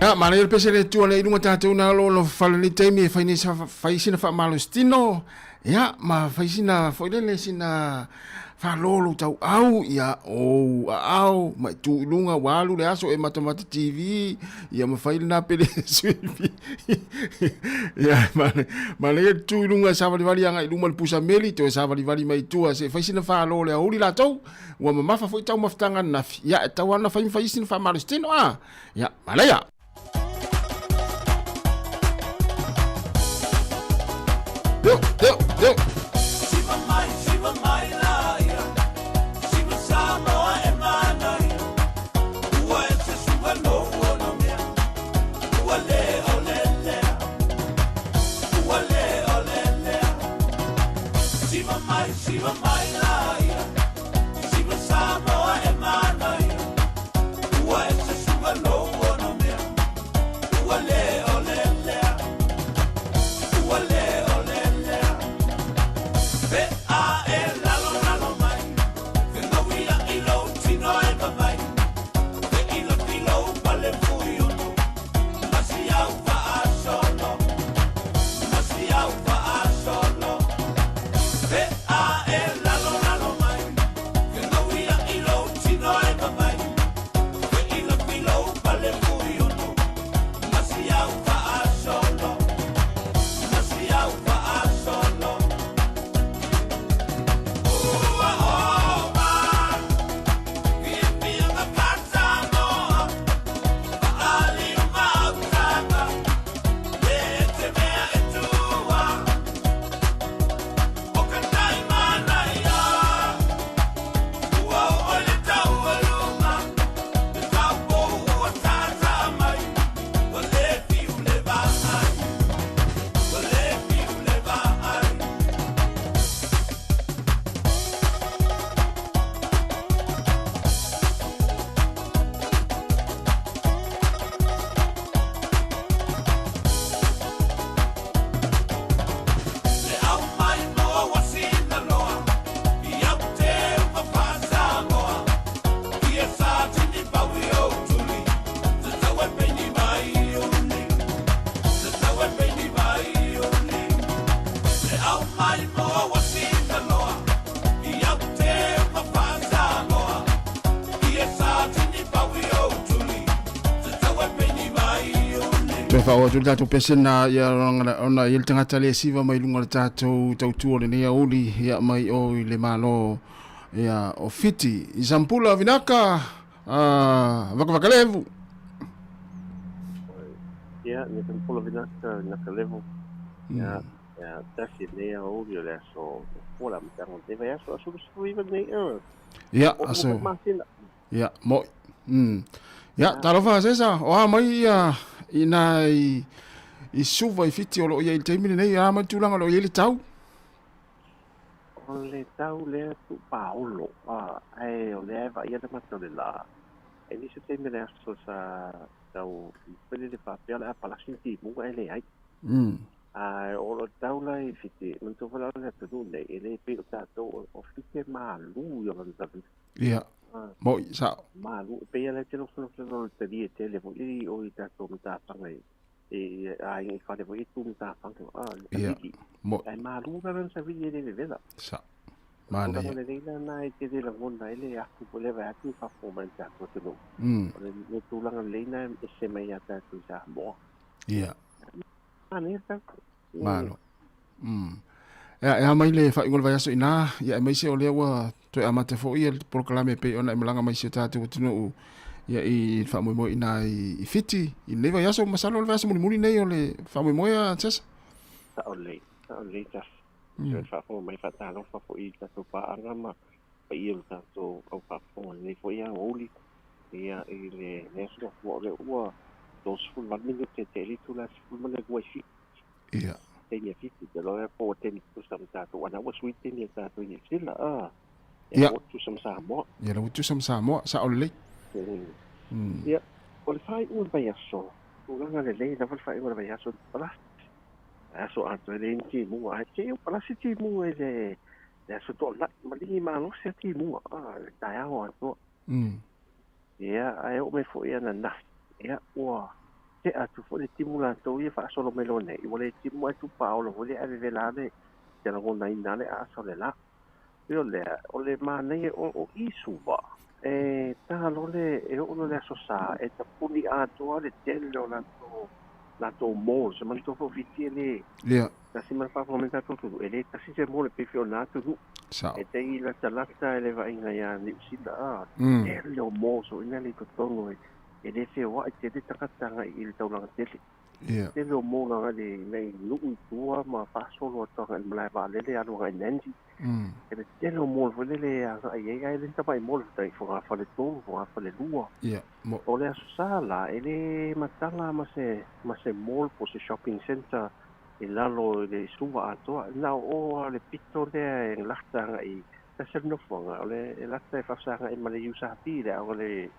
Ya, mana ele pese le tua le ilunga tātou na lo whalani teimi e whaisina whamalo stino. Ya, ma whaisina whailele sina whalolo tau au. Ya, au, mai tu ilunga walu le aso e matamata TV. Ya, ma whaile na pele suivi. Ya, mana ele tu ilunga savaliwali anga ilunga le pusa meli. To e savaliwali mai tua se whaisina whalolo le auli la tau. Ua mamafa fwoi tau maftanga nafi. Ya, tau ana whaisina whamalo stino. Ya, malaya. Deu. Shiva mai la ia. Shiva Sāmoa e mana ia. Ua e te suga no ono mea. Ua lea. Shiva mai la ia. Shiva Sāmoa e mana ia. Ua e te suga no ono mea. Ua lea. Whao atu tātou pesena ia ona i le tangata le siva mai lunga le tātou tautua le nea uli ia mai o i le malo ia o fiti i sampula vinaka vakavakalevu. Ia, ni sampula vinaka nakalevu. Ia, tasi nea uli o le aso pola mtanga te vai aso aso iwa nei era. Ia, aso. Ia, moi. Ia, tarofa sesa, oa mai ia ina i suva i fiti o lo ia i teimine nei a mai tūlanga lo ia le tau. O le tau le tu paolo ai o le eva ia le mato le la e nisi teimine aso sa tau pele le papea le apalasinti munga ele ai ai o lo tau la i fiti manto wala le tatu nei ele pe o tato o fiti malu yo la tato ia moi sa malu pe ia te lo te di te le mo i o i tato mta pangai e ai fa le voi tu mta pangai ia mo ai malu la sa vi le vela sa mana le le na i te la mona ile a ku le va tu fa fo man ta ko no le tu la le na se mai ata tu sa mo ia aneta malo Ya mai le fa ingol vai aso ina ya mai se ole wa to amate fo ia proklame pe ona malanga mai se tatu tino ya I fa mo ina I fiti I le vai aso masalo le vai aso muli nei ole fa mo ya ches ta ole tas se fa fo mai fa ta no fa fo I ta to pa anga ma pa I le ta to au fa fo le fo ia oli ia I le neso fo le ua dos fu la minute te li tu la fu ma le gua fi ia tenia fiti te loa po teni tu sam tato wana wa sui tenia tato ni sila ia tu sam Sāmoa ia la tu sam Sāmoa sa ole ia o le fai un vai aso ulanga le la fai un vai aso pala aso ato le inti mu a ke o pala si ti mu le aso to la mali ma no se ti mu le tai a ato ia ai o me fo ia na ia wa te atu fo le timula to ia fa solo melone I vole timu atu paolo vole ave velane te la gona inale a sole la io le o le mane o isuba ta lo le o lo le asosa e ta puni atu ale tello la to mo se man to fo fitiele ia ta si man fa fomenta to tu ele ta si se mo le pefionato tu sa e te I la talata ele va inga ya ni sida tello mo so ina le to tongo e le se wa te te takatanga I le taulanga tele ia te lo mo nga le nei nuu tua ma fa solo to ngal mala va le le alu ngai nenji e le te lo mo le le ai ai le ta pai mo le tai fo fa le to fo fa le lua ia mo o le sala e le matanga ma se mall po se shopping center e lalo le suva ato na o le pito le en lata ngai ta se no fo nga le lata fa sa ngai ma le usa pi le o le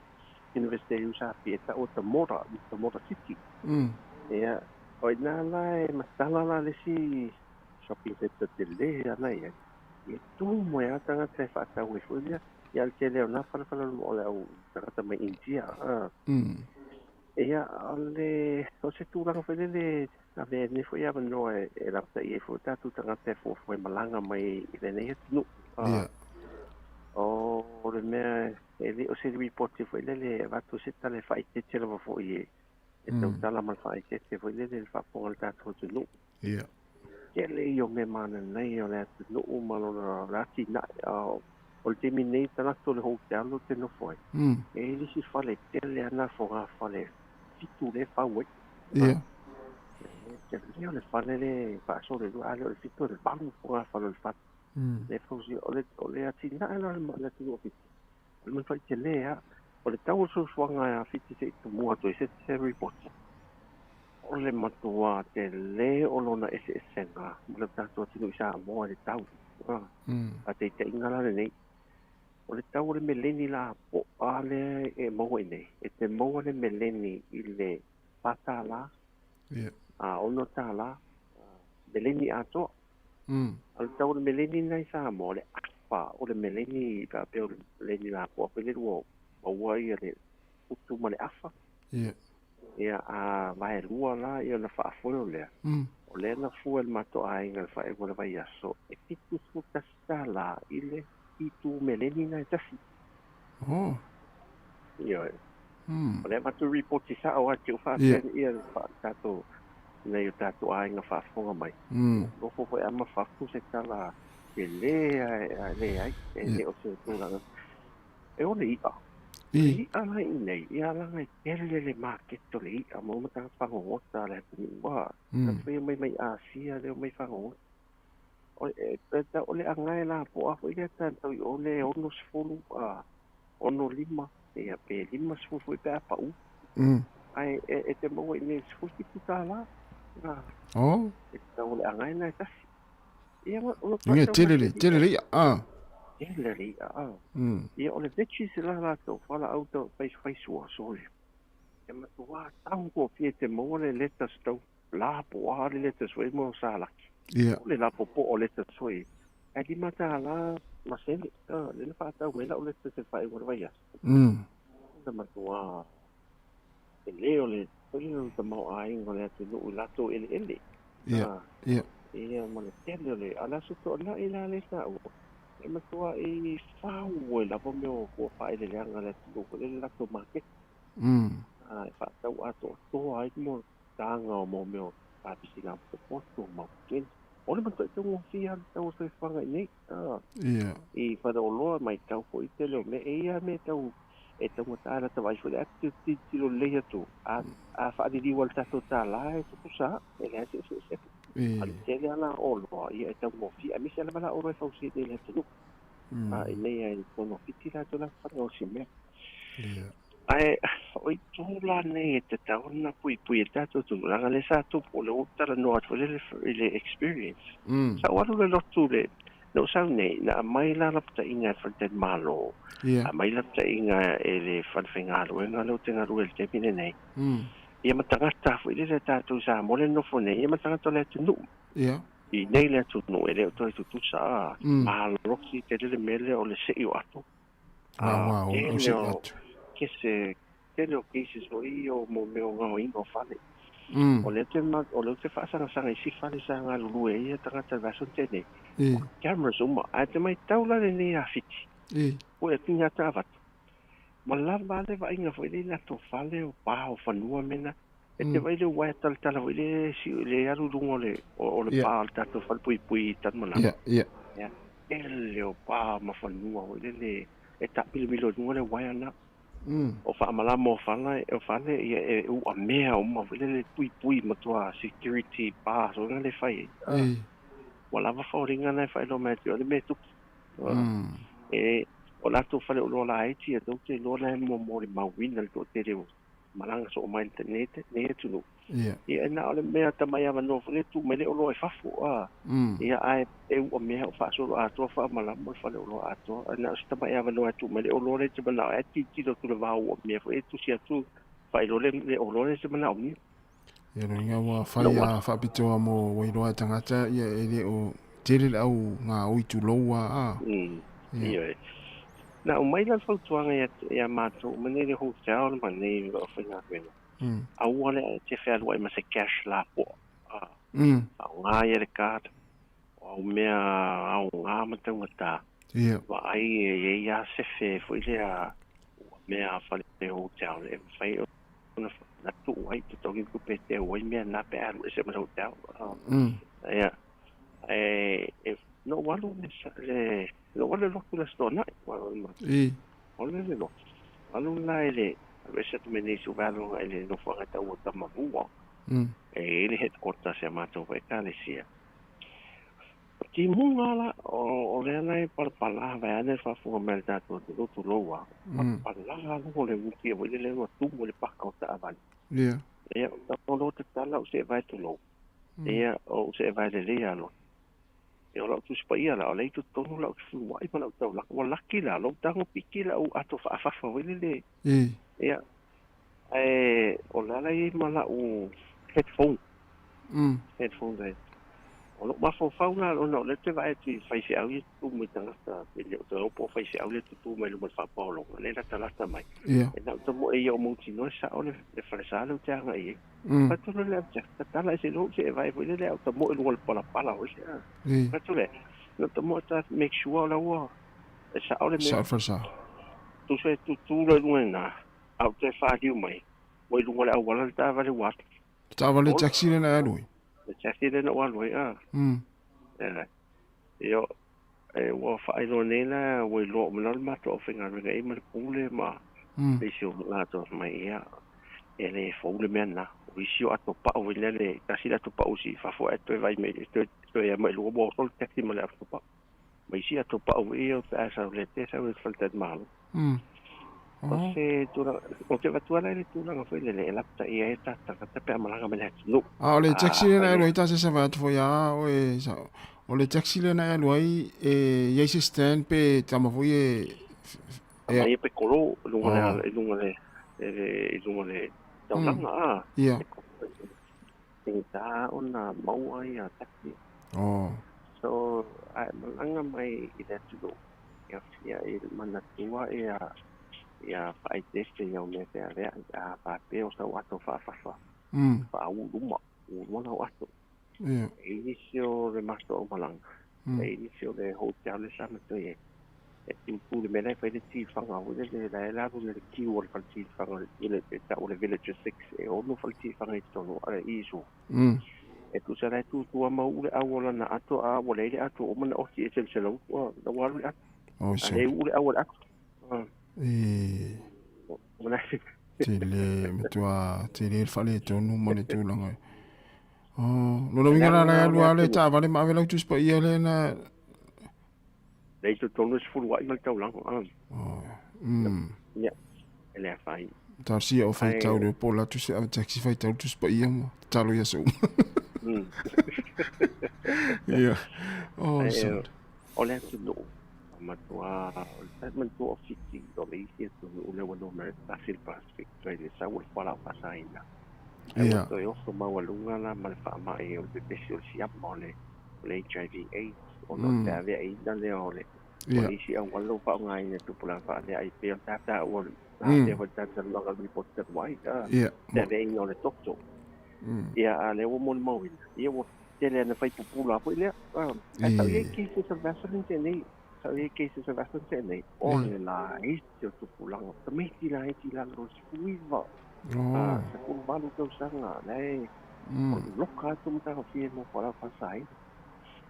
University usa pieta o Tamora City. Ia, o ina la masala la le si shopping center te le ana ia. Ia tu mo ia tanga te fa ta we fu ia. Ia le le na fa mo le o tanga ta mai India. Ia ale o se tu la fa le a ve ni fu ia no e la ta ia fu ta tu tanga te fu malanga mai le ne tu. ia o le mea e o se report fu le va tu se tale fa te te lo fu ie e tu tala mal fa te fu le fa po al ta tu no ia ke le yo me mana nei o le tu no malo la ti na o le mini tala to le hotel lo te no foi e li si fa le te le ana fo fa le fitu le fa we ia ke le fa le fa so le ale le fitu le bangu fo fa le fa le fausi o le atina ala le tu ofi le fai te lea o le tau so swanga a fiti se tu mua to se report o le matua te le o lona senga le tato tinu isa mo le tau a te ingala le nei o le tau le meleni la po ale e mo nei e te mo le meleni I le patala a ono tala meleni ato al tau le meleni nai Sāmoa le afa o le meleni pa pe o le meleni la po pe le wo o wai le utu ma le afa ia a vai lua la ia na fa fo le o le na fu el mato ai ngal fa e vola vai aso e pitu fu tasta ile pitu meleni nai tasi ia o le matu report sa o atu fa ia fa tato nei o tato ai nga fa fonga mai o fo foi ama fa ku se tala e le ai e le o se tula e o le I ala nei ia la ngai le market to le a mo mata fa ngo ta le wa ta fe mai asia le mai fa ngo o e ta o le angai la po a foi ta to o le o no sfulu a o no lima e a pe lima sfulu pe pa u ai e te mo ni sfulu ki ta la oh ta o le angai na ta ia o nge telele ia o le vechi se la to fala auto face so e ma tu wa tau ko fie te mo le letters to la po a le letters we mo sala ia le la po o letters so e di mata la ma se le fa ta we la o letters se fa e wa ya ma tu wa e le o le to mo ai ngole tu la to ele ia ma le tele ala su to la ila le sa o e matua I whau e lava meo kua whae le leanga le tuko le lato market. Ai whaatau ato toa ai mo tanga o mo meo pāpisi ngā popoto mau kene. o le mato te ngo fia tau se fanga nei Ia. I fa do lo mai tau ko I te le me ia me tau e tau ngata ana tau ai fo le active ti lo le tu a fa di wal tato ta la e tu sa e le se al te le ana o lo ia e tau ngo fia mi se la bala o re fa usi de le tu ai nei ai tono fiti la tola fa o si me Ia. ai oi tula nei te tau na pui e tato tu la le sa tu po le utara no at le experience sa walu le lotu le no sa nei na mai la lapta inga for den malo Ia. a mai lapta inga e le fanfengalo e ngalo te ngaru el te pine nei ia matangata fu le tato sa mo le no fone ia matangata le tu Ia. I nei le tu no e le to tu sa malo ki te le mele o le se yo ato Wow, o se atu. che se lo che si so io mo me o ingo fale o le te fa sa I si fale sa nga lu e ia tanga va so tene cameras uma a te mai taula le ni a fiti o e tinga tava ma la vale va inga foi le to fale o pa o fanua mena e te vai le wa tal le si le aru lungo le o le pa ta to fal pui tan mana ia ele o pa ma fanua o le e ta pilo lungo le wa na o fa mala mo fala o fale e o a mea o ma le pui matua security pa so le fai wala va fa ringa na fai lo meti o le metu e o la to fale o lo la iti e to te lo la mo le mawina to te re malanga so mai internet ne tu no e na o le mea ta mai ava no fale tu me le o lo e fafo e ai e o mea o fa so a to fa mala mo fale o lo a to na sta mai ava no tu me le o lo le te bana e ti to tu le va o mea e tu sia tu fai lo le o lo le te bana o mea ia no inga wa fai a fa pito mo wai roa tangata ia e le o tere au ngā oi tu loa ia na o mai la fautuanga ia mato mane le hotel mane o fina kwena a wale te fea lua ma se cash la po a ngā ia le card o mea au ngā matangata wa ai e ia se fe foi le a mea fale le hotel e fai o na tu ai te toki ku pe te o mea na pe aru se ma hotel ia no walu le lo wale lo ku la stona o le lo alu la ele se tu me su valo ele no fa ta o ta ma bua ele headquarters se ma to e kalesia ti munga la o le na par pala va ne fa fu mel ta to tu lo wa pala lo le uti o le lo tu mo le pa ka ta avan ia ta lo te tala o se vai tu lo ia o se vai le ia lo e o tu spaia la o le tu tonu la fu wai pa la tau la o laki la lo tango piki la o ato fa fa wele le ia o la la I mala o headphone de o lo ma fo fa una o no le te vai ti fai se au tu mo tanga sta e le o po fai se au le tu mo le mo fa pa lo le la tala sta mai e na to mo e o mo ti no sa o le fa sa lo te nga I pa tu le ta tala se lo se vai wele le o mo lo pa la o se pa tu le no to mo ta make sure la wa sa o le sa fa sa tu se tu le luena au te fa di mai mo lu ngala wala ta va le wat ta va le taxi na lui le taxi le no wa lui io wo fa I lo nela wo lo mo ma to finga re e mo pule ma e sio la to mai ia ele fo le mena o sio ato pa o le kasi la to pa o si fa fo e vai me to ia mai lo bo to taxi mo le ato pa mai si ato pa o io fa sa le te sa o falta malo o te vatua le tu la foi le la ta ia ta pe malanga me no o le taxi na lo ita se va to ya o e sa o le taxi le na lo ai e ye se stand pe tama foi e pe colo lunga le ta langa ia ta ona mau ai a taxi so malanga mai I le tu ia I mana tua ia fai teste ia me te area a pa pe o sa wato fa fa u uma wato inicio de masto malanga inicio de hotel sa me to e tu le mena fai de ti fanga o le la le ki o fa ti fanga ile ta o le village 6 e o no fa ti fanga to no ala iso e tu sa lai tu mau le au la na ato a o le ato o mana o ti e se lo o la walu a O a le u le au la e mana te le metua te le fale tonu mo le tūlanga lo winga la lua le ta vale ma vela tu spa ia le na le tu tonu se fulu ai mal tau lang ya ele fai ta si o fai tau le pola tu se taxi fai tau tu spa ia mo talo ia so ia so ole tu no matua man tu ofisi do le isi tu le wono mer Pacific Pacific trade sa wol pala pasaina ia to yo so ma walunga la mal fa ma e o de pesio si ap mole le HIV AIDS o no ta ve ai dan le ole isi an wallo fa ngai ne tu pula fa le ai pe ta o de ho ta ta lo ga report ta wai ta ve no le tokto ia le wo mon mo ia wo tele na fai pula po le ta ye ki se vaccine te nei sa ye cases of vaccine nei o le la isi tu pula ta me ti la lo spuiva sa ku balu to sanga nei loka tu mta ko fie mo para pasai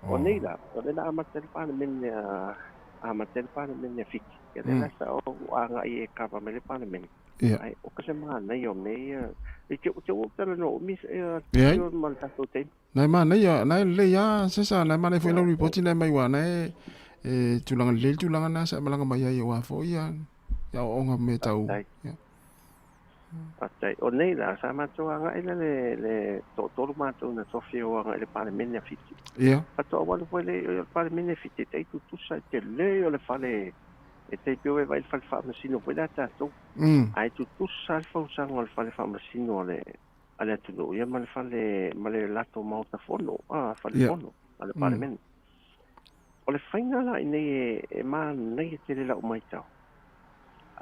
o nei la ama telefon men ama telefon men fik ya la sa o anga i ka pa me le pan men ai o ka se ma nei o nei e che o ta no mis yo mal ta to tem nai ma nei ya nai le ya sa nai ma nei foi lo report nei mai wa nei tulanga le tulanga na sa malanga mai ai wa fo ya o nga me tau ya Atai o nei la sa ma to anga ile le to ma to na sofio anga le pa men fiti ia ato wa le pa men fiti te tu sa te le o le fale e te pio e vai fal fa masino poi da to ai tu sa fa sa ngol fale fa masino le ale tu no ia ma le lato ma ta fono fale fono ale pa men o le faina la nei e ma nei te le la o mai tau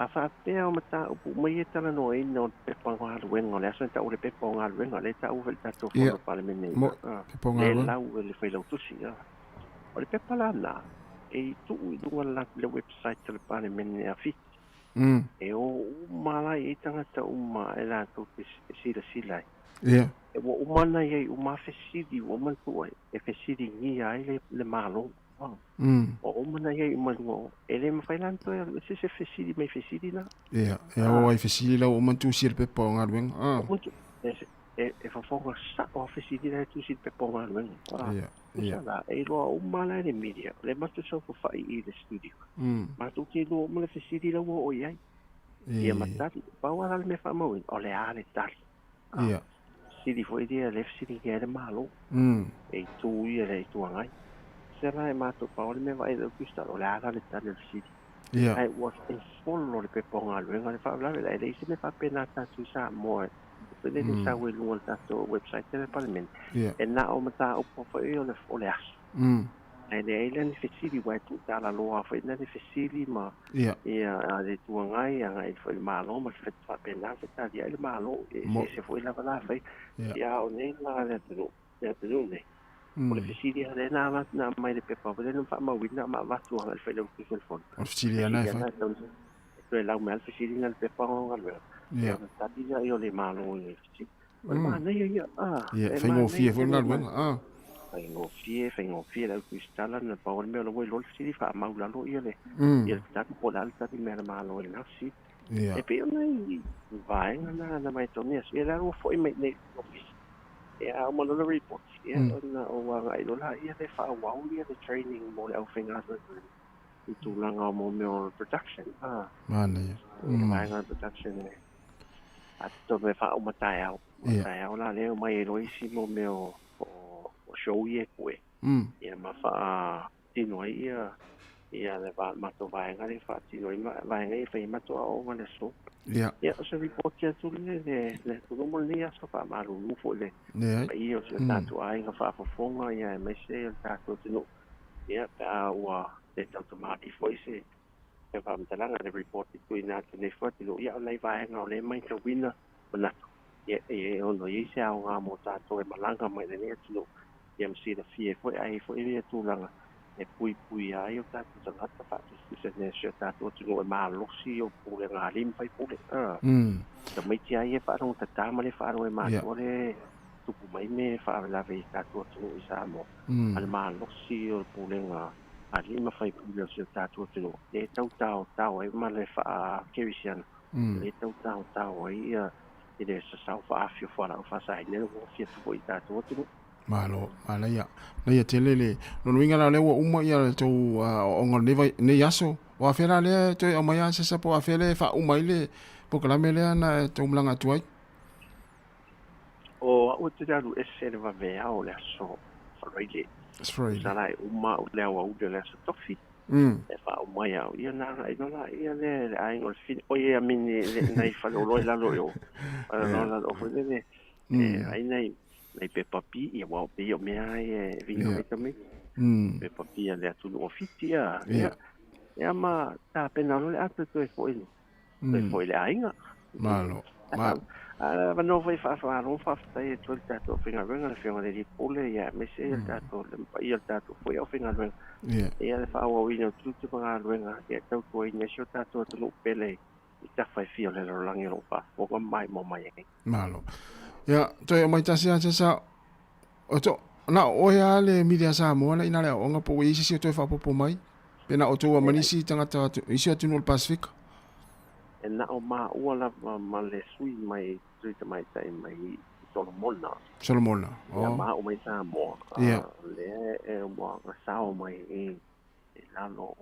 a fa pe o mata o mai ta no e no pe pa ha wen ole sa ta o le pe pa ha wen ole ta o ta to fo pa le mene le la o le fai lo tu si o le pe pa la na e tu u la le website le pa le mene a fi e o mala e tanga ta uma e la to si la ia e o mana ye o ma fe si di o man tu e fe si di ni ai le malo o mana ye ma no ele ma fai lanto se fesidi mai fesidi na ia o ai fesidi la o man tu sir pe po ngalwen e fa fonga sa o fesidi la tu sir pe po ngalwen ia la e lo o mala le media le ma tu so fa i le studio ma tu ke lo ma le fesidi la o ia ia ma ta pa wa me fa mo o le ale tal ia sidi foi dia le fesidi ke le malo e tu ia le tu ngai Sera e mato paole me vai do custa o le ala le tane sidi. I was in full lo le peponga lo nga le fa bla le se me fa pena ta su Sāmoa. Pele le sa we lo ta to website del parliament. E na o mata o po fa o le as. E le island fesili wa tu ta la lo fa na le fesili ma. A le tu ngai ngai fa le malo ma fa fa pena fa dia le malo e se foi la bala fa. Ya o ne la le tu. Ya tu ne. O le fesili ale na mai le pepa le no fa ma wina ma tu al fa le telefon o fesili ana fa e la mal fesili na le pepa ngal ya ta dia yo le malo e fesi ma na ya fa ngo fie fo ngal wen fa ngo fie la cristal na pa o me lo lo fesili fa ma la lo ile il ta po la ta di me malo na si e pe nei vai na mai to ne si la o foi me nei o mo no report na o wa ai lo la ia le fa wa o ia le training mo le au finga tu langa mo me production mane nga production a to me fa o matai au la le mai lo isi mo me o show ye kwe ia ma fa tino ia le va ma to va nga le fa tino va nga fa ma to o nga le so ia so report ya tu le tu mo le ya so fa ma lu fo le io se ta tu ai nga fa fonga ia me se ta to no ia pa wa te ta ma i foi se e va mtala le report tu ina tu ne fa tu ia le va nga le mai to wina na e ono i se au nga mo ta to e malanga mai le tu ia me le fie foi ai foi ia tu langa e pui ai o ta tu ta fa tu se ne se ta tu no ma lo si o pu le ngalim fai pu le ta mai ti ai fa no ta ma le fa no ma o le tu tupu mai me whaawelawe I tātua tunu I Sāmoa. Ana maa losi o pulenga a lima whai puli o si o tātua tunu. Le tau tau e ma le wha kerisiana. Le tau tau e ia I le sasau wha awhio whara o whasai. Nero mo fia tupu I tātua tunu. Malo, malaya. Naya telele. Nono inga la lewa uma ia to onga ne yaso. Wa fera le to o maya se sapo a fele fa uma ile pokalame le na to mlanga tuai. O o te daru e se va vea o le so freile. Freile. Sala uma o le o le so tofi. E fa uma ia ia na ia le ai o fin o ia mini nei fa lo la lo yo. La o foi le ai nei pe papi ia wa pe o me ai vino e tami. Pe papi le tu o fitia. Ia ma ta pena lo le atu to e foi. Foi le ainga. Malo. Va no vai fa non fa stai to il dato fino a venga fino di pole ia me se il dato il dato poi o fino a venga ia le fa o ino tutto per venga che tau ko in sio dato to pele ta fai fio le langi lo fa o con mai mo mai malo ia to e mai tasia sa o to na o ia le media Sāmoa na ina le o nga po i si to fa po mai pena o to manisi tanga ta i si atu no Pacific e na o ma ua la ma le sui mai sui te mai tai mai Solomona ya ma o mai Sāmoa le e wa sao mai e la no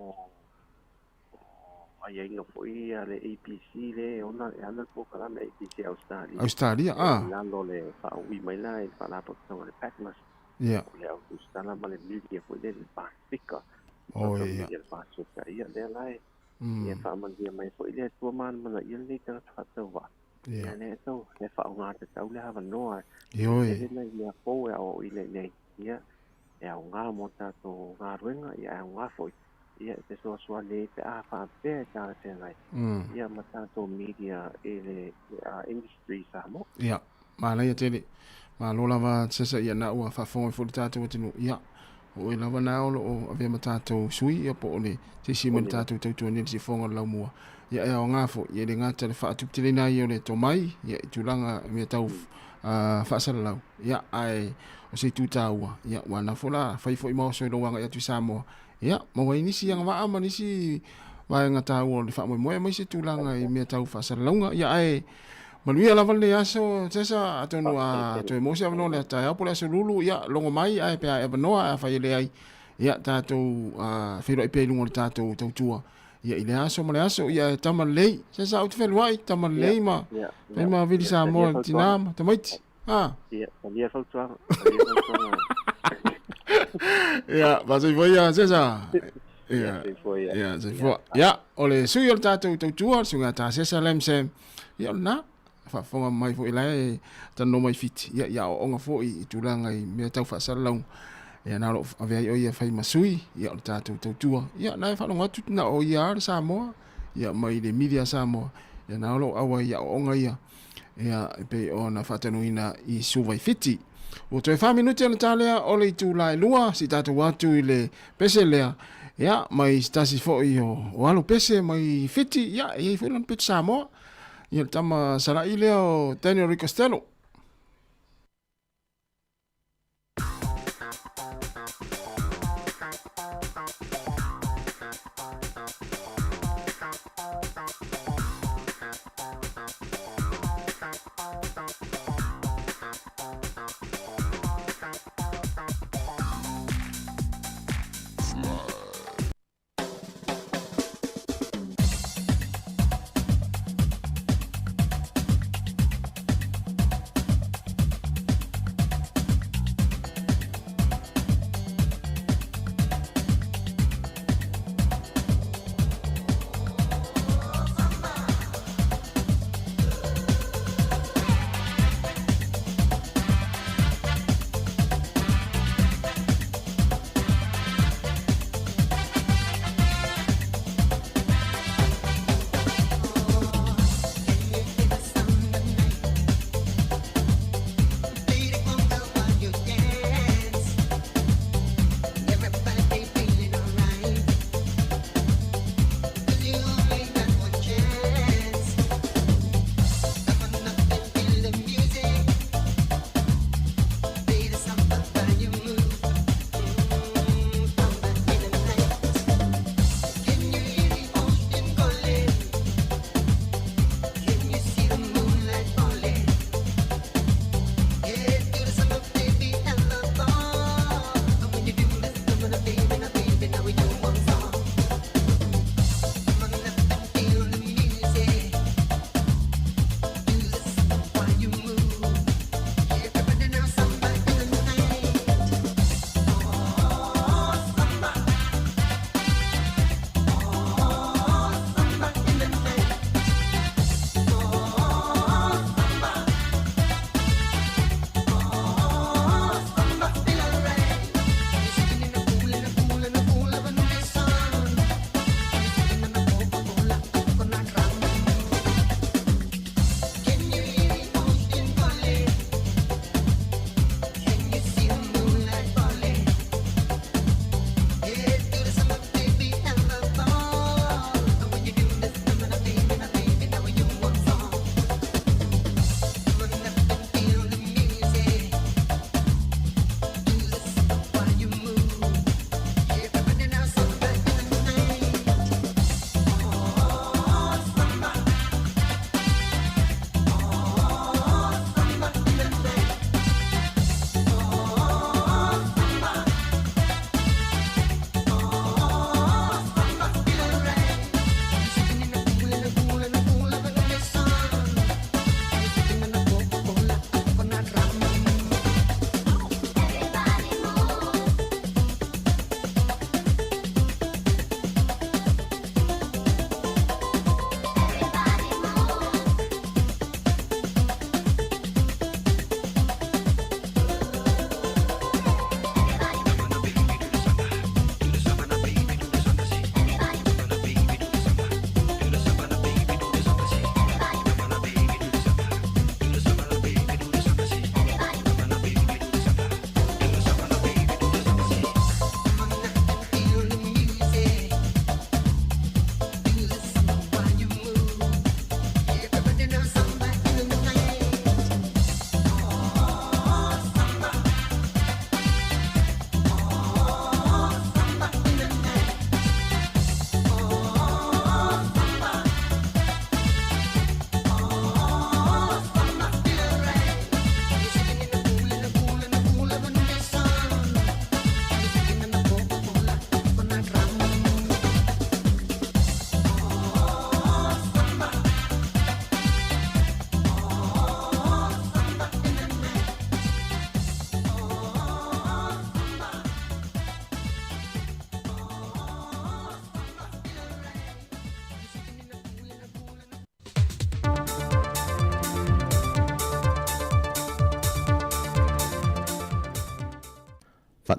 ai inga foi ale APC le ona e ana ko kala me APC Australia la lo le fa ui mai la e fa la po le Patmos le Australia ma le media foi le Pacifica le Pacifica ia le la ia fa man dia mai foi le tua man mana ia le ka fa wa ia le to le fa nga te tau le hava noa le ia po o ile le ia e nga mo ta to nga ruenga ia nga foi ia te so le te a fa pe ta te nai ia mata to media ele industry Sāmoa ia mana ia tele ma lo lava sesa ia na ua fa fo ta to tinu ia o ila wana o ave mata to sui ia po le te si mata to to ni si fonga la mua ia ia nga fo ia le ngata le fa tu tele na ia le to mai ia tulanga me tau fa sala la ia ai o se tu taua ia wana fola fai fo mo so lo wanga ia tu Sāmoa ia mo wai ni si yang wa ama ni si wa nga tau le fa mo mai se tulanga i me tau fa sala la ia ai maluia lava le aso tesa atonu a to mo se avno le ta ya pola se lulu ia longo mai ai pe e vanoa a fai le ai ia tatou fero i pe lungo le tatou tua ia ile aso mo le aso ia tamalei tesa out fel wai tamalei ma pe ma vili Sāmoa tinama tamaiti ia faltua ia va se voi a tesa ia se foi ia ole sui o tatou tua sunga ta sesa lemsem ia na fa fonga mai fo ilai tano mai fit ia o nga fo I tulanga I me tau fa salong ia na lo ave o ia fai masui ia o tatu tua ia na fa longa tu na o ia Sāmoa ia mai le media Sāmoa ia na lo awa ia o nga ia pe ona fa tanu ina I suvai fiti o to fa minuti na talia o le tulai lua si tatu watu ile pese lea ia mai stasi fo o alo pese mai fiti ia I fulan pit Sāmoa ia tama sara ile o Daniel Ricostello.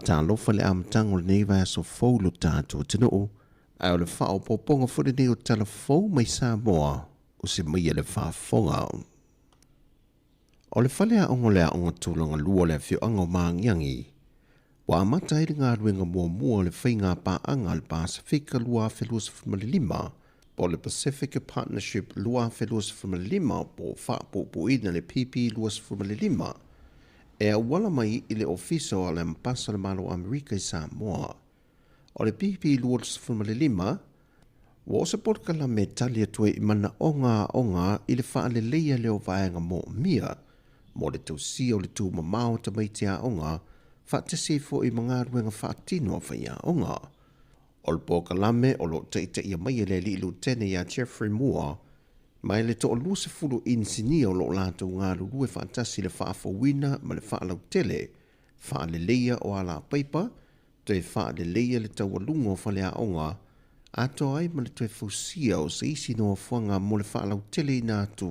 whaatalofa le amataga o lenei vaeasofou lo tatou atunuu ae o le faaopoopoga foi lenei o talafou mai Sāmoa o se maia le faafofoga. O le fale aʻoga o le aʻoga tulaga lua o le afioʻaga o magiagi ua amata ai le galuega muamua o le faiga paaʻaga a le pasifika 2.25 po le Pacific Partnership 2.25 po faapuʻupuʻina le PP 2.25 e auala mai i le ofiso a le ampasa le malo Amerika i Sāmoa. O le PP 2.25 ua o se polokalame tali atua i manaʻoga aʻoga i le faaleleia le o vaega moʻomia mo le tausia o le tumamao tamaiti aʻoga faatasi foʻi ma galuega faatino a faiaʻoga. O le polokalame o loo taʻitaʻia mai le alii lutene ia Jeffrey Moore mai le toʻalua sefulu insinia o loo latou galulue faatasi le faafauina ma le faalautele faaleleia o ala paipa toe faaleleia le taualuga o faleaʻoga atoa ai ma le toe fausia o se isi noafuaga mo le faalautele ina atu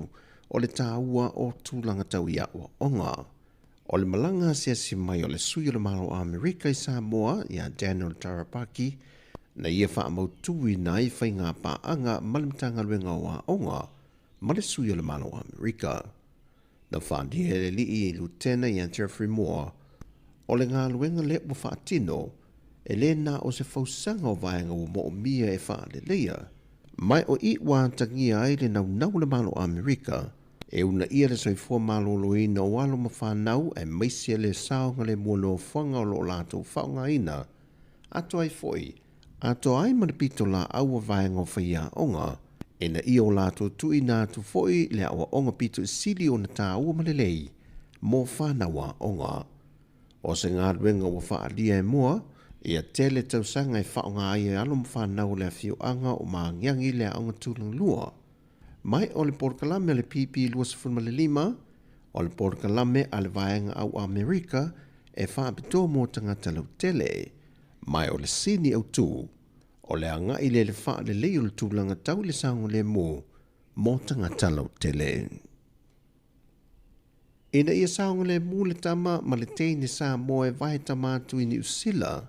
o le tāua o tulaga tauiaʻoaʻoga. O le malaga asiasi mai o le sui o le malo Amerika i Sāmoa ia Daniel Tarapaki na ia faamautui na ai faiga paaʻaga ma le matagaluega o aʻoga ma le sui o le malo Amerika. Na faalia le alii lutena ia Jeffrey Moore o le galuega le ua faatino e lē na o se fausaga o vaega ua moʻomia e faaleleia mai o iʻua tagia ai le naunau le malo Amerika e una ia le soifua malōlōina o alo ma whanau e maisia le saonga le muanoafuaga o loo latou whaongaina atoa ai foʻi atoa ai ma le pito la aua vaega o faiaʻoga ina ia o latou tuuina atu foʻi le aʻoaʻoga pito isili ona tāua ma lelei mo whanau aʻoga. O se galuega ua faalia e moa ia tele tausaga e whaonga ai e alo ma whanau le afioʻaga o magiagi le aʻoga tulalua. Mai o le polokalame a le PP 2.25 o le polokalame a le vaenga au Amerika e whaapitoa mō tangata lautele. Mai o le sini au tū o le anga i le wha le leo le tūlanga tau le saunga le mō tangata lautele. Ina ia saunga le mō le tama ma le teine Sāmoa e vai tamatu i New Zealand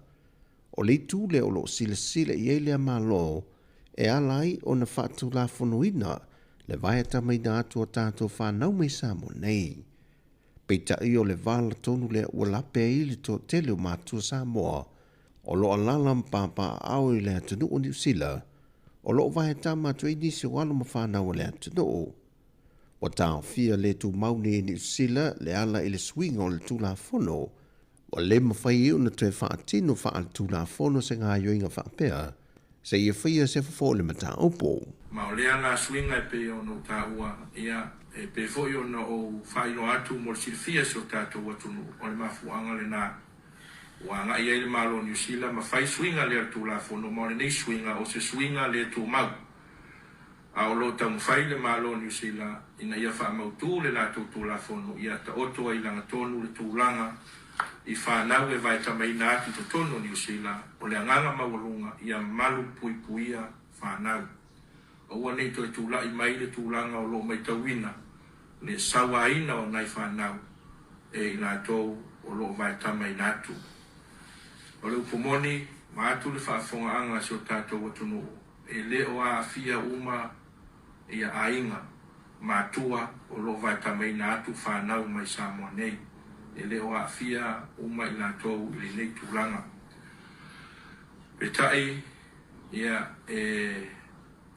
o le tūle o lo sila i eilea malo e alai o na whaatu la whanuina le vai tamaina atu o tātou whanau mai Sāmoa nei. Peita i o le vala tonu le ua lape i le tō tele o mātua Sāmoa o lo alala mpapa au i le atunu o New Zealand o lo vai tamatu i nisi o alo ma whanau o le atunu o. Wa tāo fia le tu mauni i New Zealand le ala i le swinga o le tūla whono wa le mawhai iu na tue whaatino wha al tūla whono se ngā yoinga whaapea se ia whaia se whafo le mata opo. Ma o lea ngā swinga e pe o no tā ua ia e pe fo i o na o whaino atu mo le silfia se o tātou atunu o le mafuanga le nā wa ngā ia i le malo New Zealand ma whai swinga le al tūla whono ma o le nei swinga o se swinga le tū mau a o lo tau whai le malo New Zealand ina ia wha mautu le nā tūla whono ia ta oto ai langa tonu le tūlanga i whanau e vai tamai nā atu to tono New Zealand o le anganga mawalunga ia malu pui puia whanau. O ua nei toi tūla i mai le tūlanga o lo mai tauina le sawaina o nai whanau e i nā tōu o lo vai tamai nā atu. O le upomoni ma atu le whaafonga anga si o tātou atunu e le o a fia uma ia ainga ma tua o lo vai tamai nā atu whanau mai Sāmoa nei. E le o a fia uma i nā tōu i le nei tūlanga. Petai ia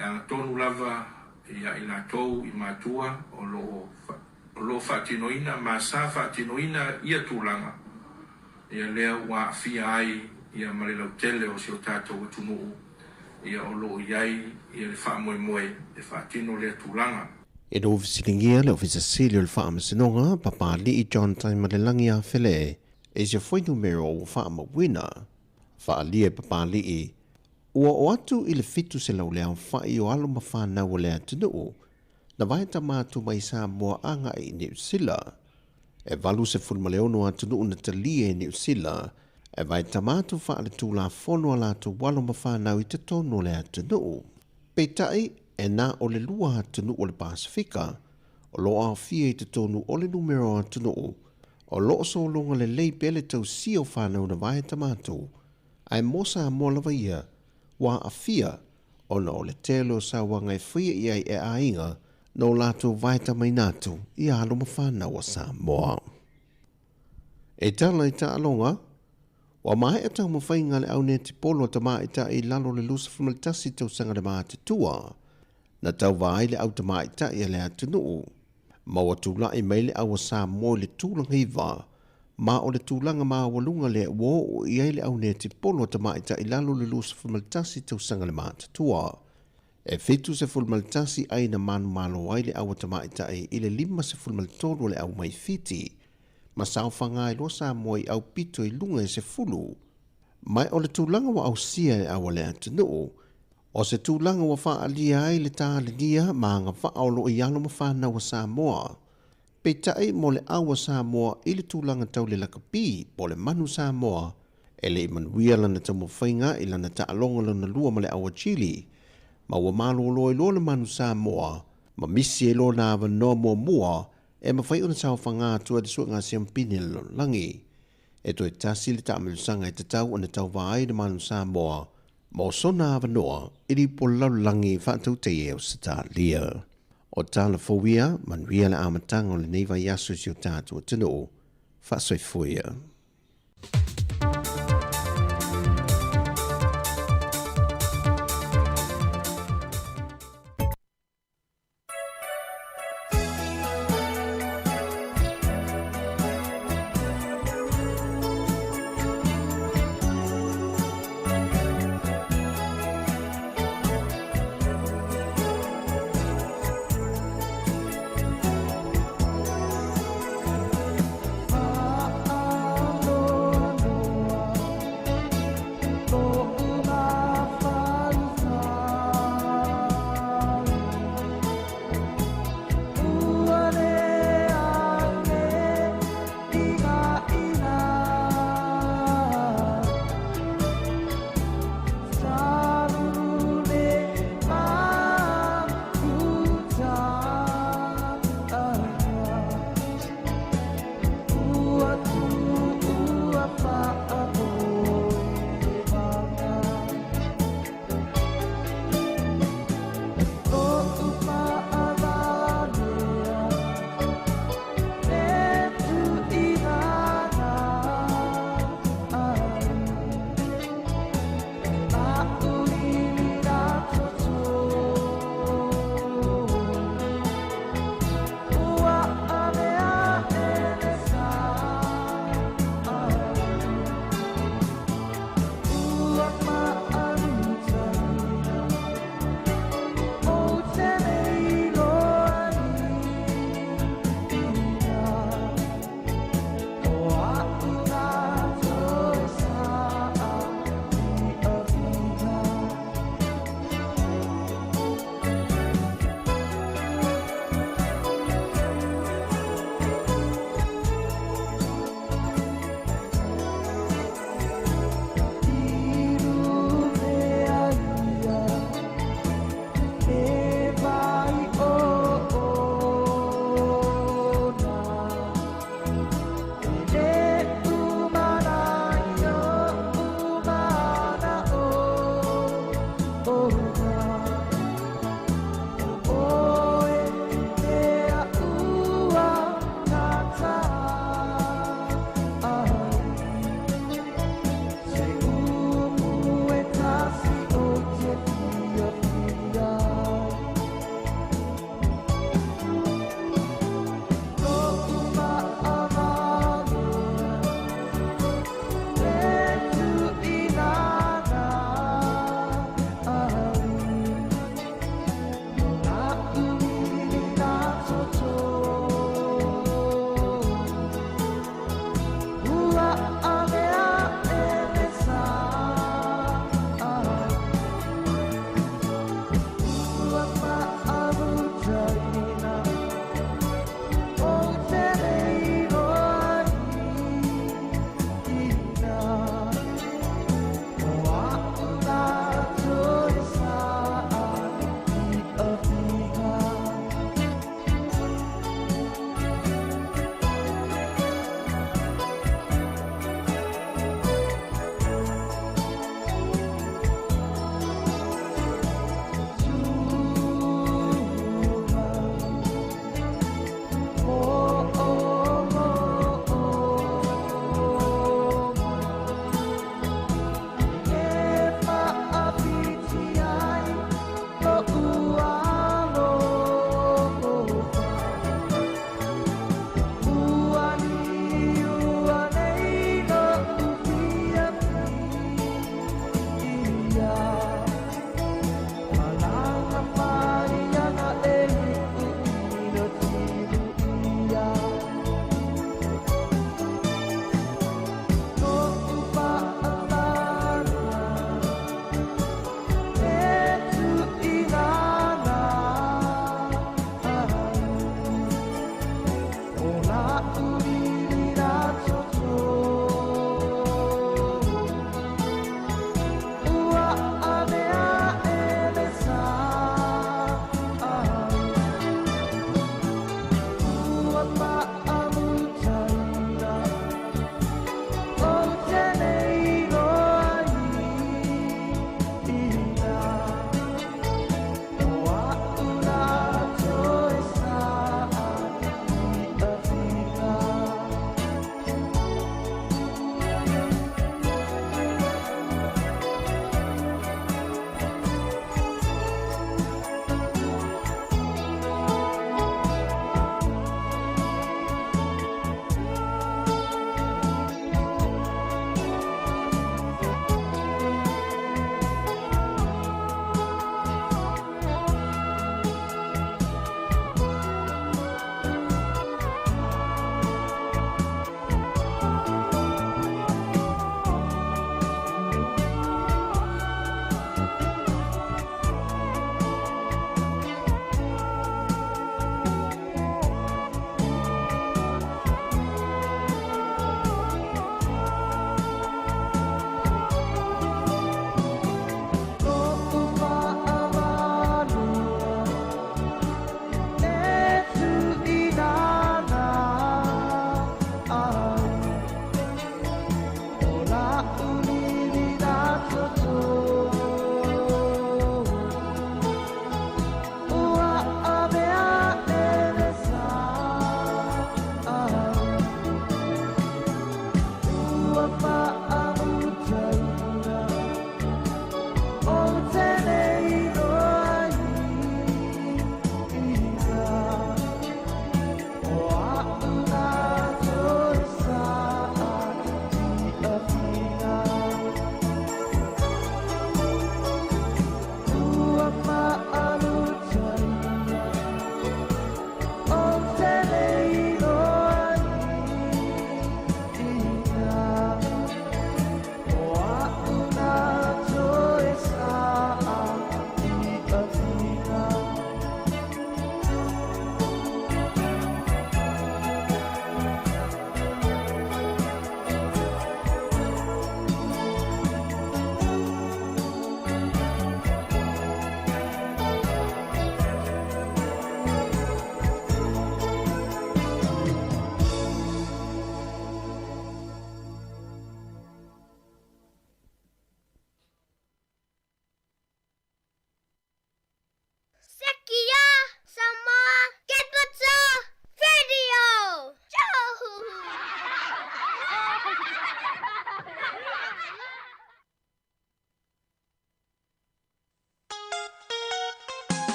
ang tonu lava ia i nā tōu i mātua o lo whaatinoina ma sā whaatinoina ia tūlanga. Ia lea ua a fia ai ia marilau tele o si o tātou atunuu. Ia o lo iai ia le whaamoemoe e whaatino lea tūlanga. E no visitingia le ofisa sili o le whaamasinonga, papa li i John Taima le langi a whele, e se foi numero o whaamawina. Wha li e papa li i, ua o atu i le fitu se lau lea whai o alo ma whanau o lea tunuu, na vai tamatu mai Sāmoa anga i New Zealand. E valu se fulmaleono a tunuu na talia i New Zealand, e vai tamatu wha le tūla whono a lātu walo ma whanau i te tono lea tunuu. Peitai, e nā o le lua atunu o le Pasifika, o lo a fia i te tonu o le numero atunu o loo so longa le lei pele tau sio whanau na wahe tamatou, ai mo Sāmoa lava ia, wa a fia, ona o le telo sa wangai fia ia e ainga, no lato vaita mai natu, i alo ma whanau o Sāmoa. E tala i ta alonga, wa mai atau ma whainga le au ne te polo ta mai ta i lalo le lusa fumaltasi tau sanga le maa te tua, na tau vai le au ta mai ta i le atunuu, ma wa tula i mai le au Sāmoa le tūlanga hiva, ma o le tūlanga ma walunga le wo o i le au ne te polo ta mai ta i lalo le lusa fumaltasi tau sanga le maa te tua, e fitu se fumaltasi ai na manu malo ai le au ta mai ta i le lima se fumaltolo le au mai fiti, ma sao whangai lo Sāmoa i au pito i lunga i se fulu. Mai o le tūlanga wa au sia e awa le atunuu, o se tūlanga wa wha alia ai le tā le dia ma nga wha aolo i alo ma whanau wa Sāmoa. Pei tai mo le awa Sāmoa i le tūlanga tau le lakapi po le manu Sāmoa, e le imanuia lana tau mawhainga i lana ta alonga lana lua ma le awa Chile, ma wa malo lo i lo le manu Sāmoa, ma misi e lo na awa no mua, e mawhai una sao whanga atua de sua ngā siampini le langi. E toi tasi le tamalusanga i te tau ana tau vai de manu Sāmoa, ma o sona awa noa, iri po lau langi whaatau te eo sa tā lia. O tāla fawia, manuia le amatanga o le neiva yasu si o tātua tino, whaasoi fuia.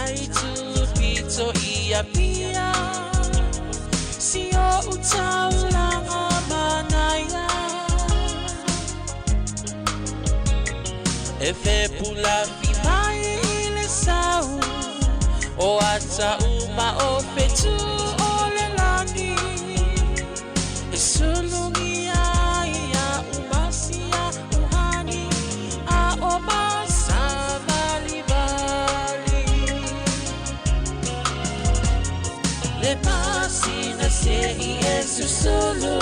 tai tu pito ia pia si o utaulanga manaya e fe pula fi mai le sau o ata uma o fetu o le lani e sulungi ia umasia uhani a o masa vali vali le pasina se Yesu solo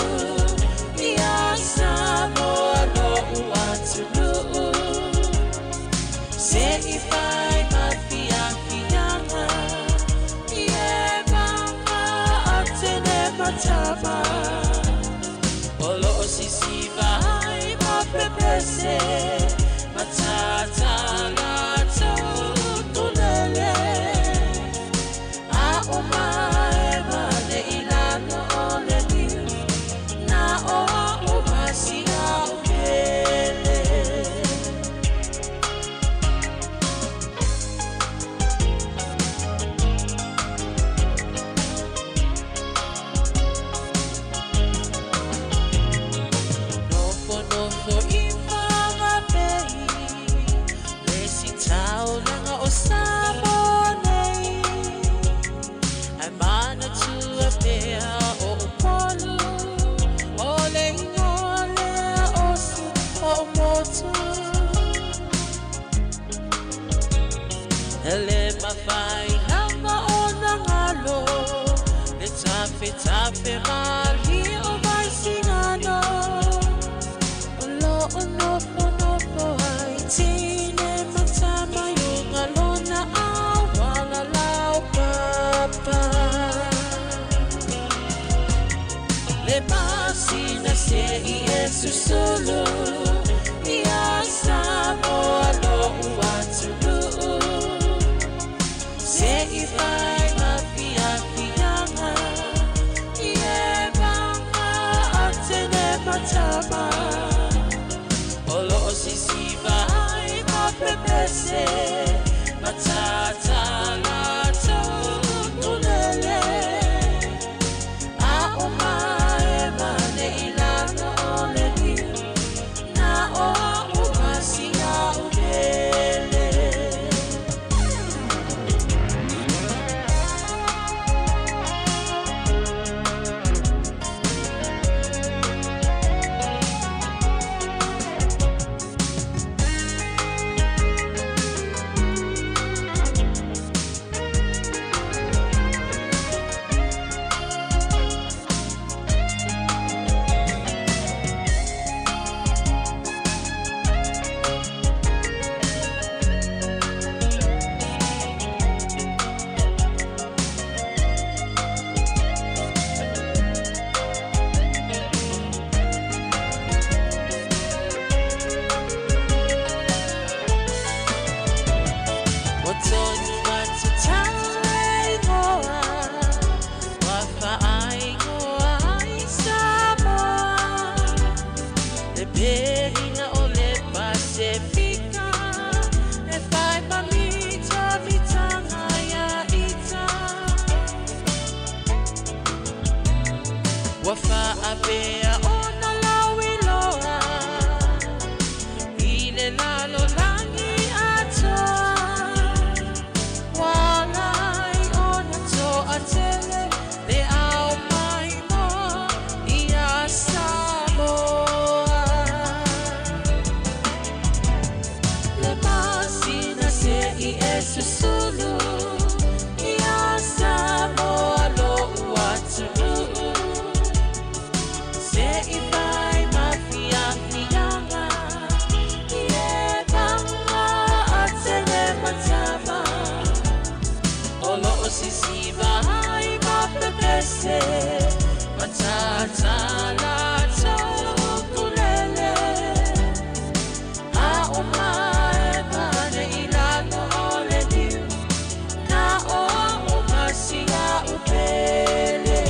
ia Sāmoa no uatulu se ifai mafia fianga ie mama atene matama olo sisi vai mapepese matata lato tulele a umae mane ilano ole ni na o umasia ukele Nofo ifava pei lesi tau langa o Sāmoa nei ai mana tua pea o upolu o le ingoa lea osu o motu ele mawhai hanga o nangalo le tape mali o mai singano Nofo ai tine matama yunga lona awala lau papa le pasina se Yesu solo ia Sāmoa no uatulu se ifai mafia fianga ie manga atene matama Olo sisi vai mapepese matata lato tulele a umae mane ilano ole ni na o umasia ukele Wafa apea ona lauiloa ile lalo langi atoa walai ona to atele le au mai mo ia Sāmoa le masina se Yesu sulu ia Sāmoa lo uatulu se ifai mafia fianga ie banga atene matama olo sisi vai mapepese matata lato kulele a umae mane ilano ole niu na o umasia upele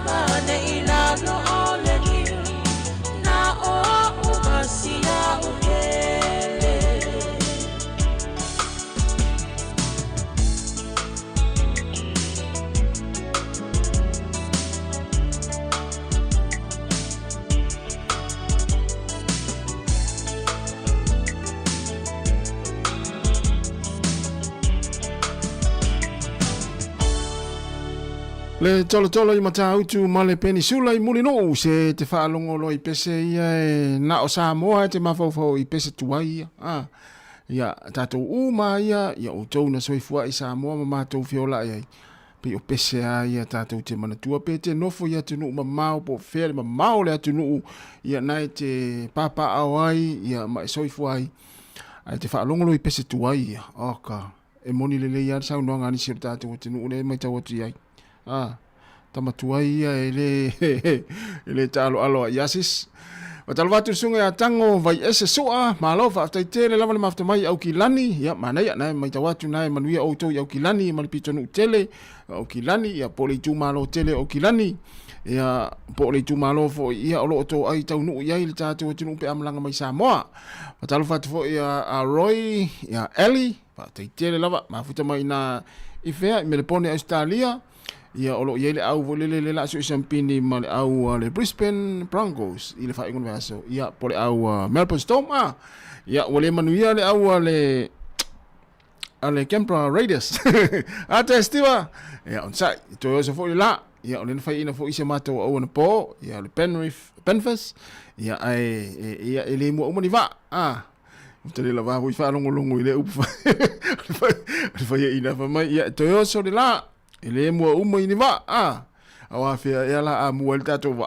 mane ilano ole niu na o umasia ukele Le tolo i mata utu ma le penisula i mulino se te whaalongo lo i pese ia e na o Sāmoa te mawhauwhau i pese tuai ia. Ia tātou uma ia o tau na soifua i Sāmoa ma mātou whiola ia. Pe o pese a ia tātou te manatua pe te nofo ia tunu ma mau po where ma mau le tunu ia nai te papa au ai ia ma soifua ai. Ai te whaalongo lo i pese tuai ia. Oka. E moni le ia sau noanga ni sir tātou tunu le mai tau atu iai. Tamatua ia ele talo alo iasis. Wa talwatu sunga ya tango vai ese soa malo fa tai tele lava le mafta mai au kilani ya mana ya na mai tawatu na manuia auto ya kilani mal pitonu tele au kilani ya pole tu malo tele au kilani ya pole tu malo fo ia olo to ai tau nu ia ile tatu tunu pe amlanga mai Sāmoa. Wa talwatu fo ya Roy ya Ellie fa tai tele lava mafuta mai na ifea me le pone Australia. Ia olo ia le au volele le la so champini mal au le Brisbane Broncos ile fa ingon vaso ia pole au Melbourne Storm ia wale manuia le au le Canberra Raiders ata estiva ia on sai to so fo la ia on fa ina fo ise mato au na po ia le Penrith ia ai ia ele mo moni va Tele la va wi fa longo ile up fa ia ina fa mai ia to so de la ele mo uma ini va awa fia ela a muelta to va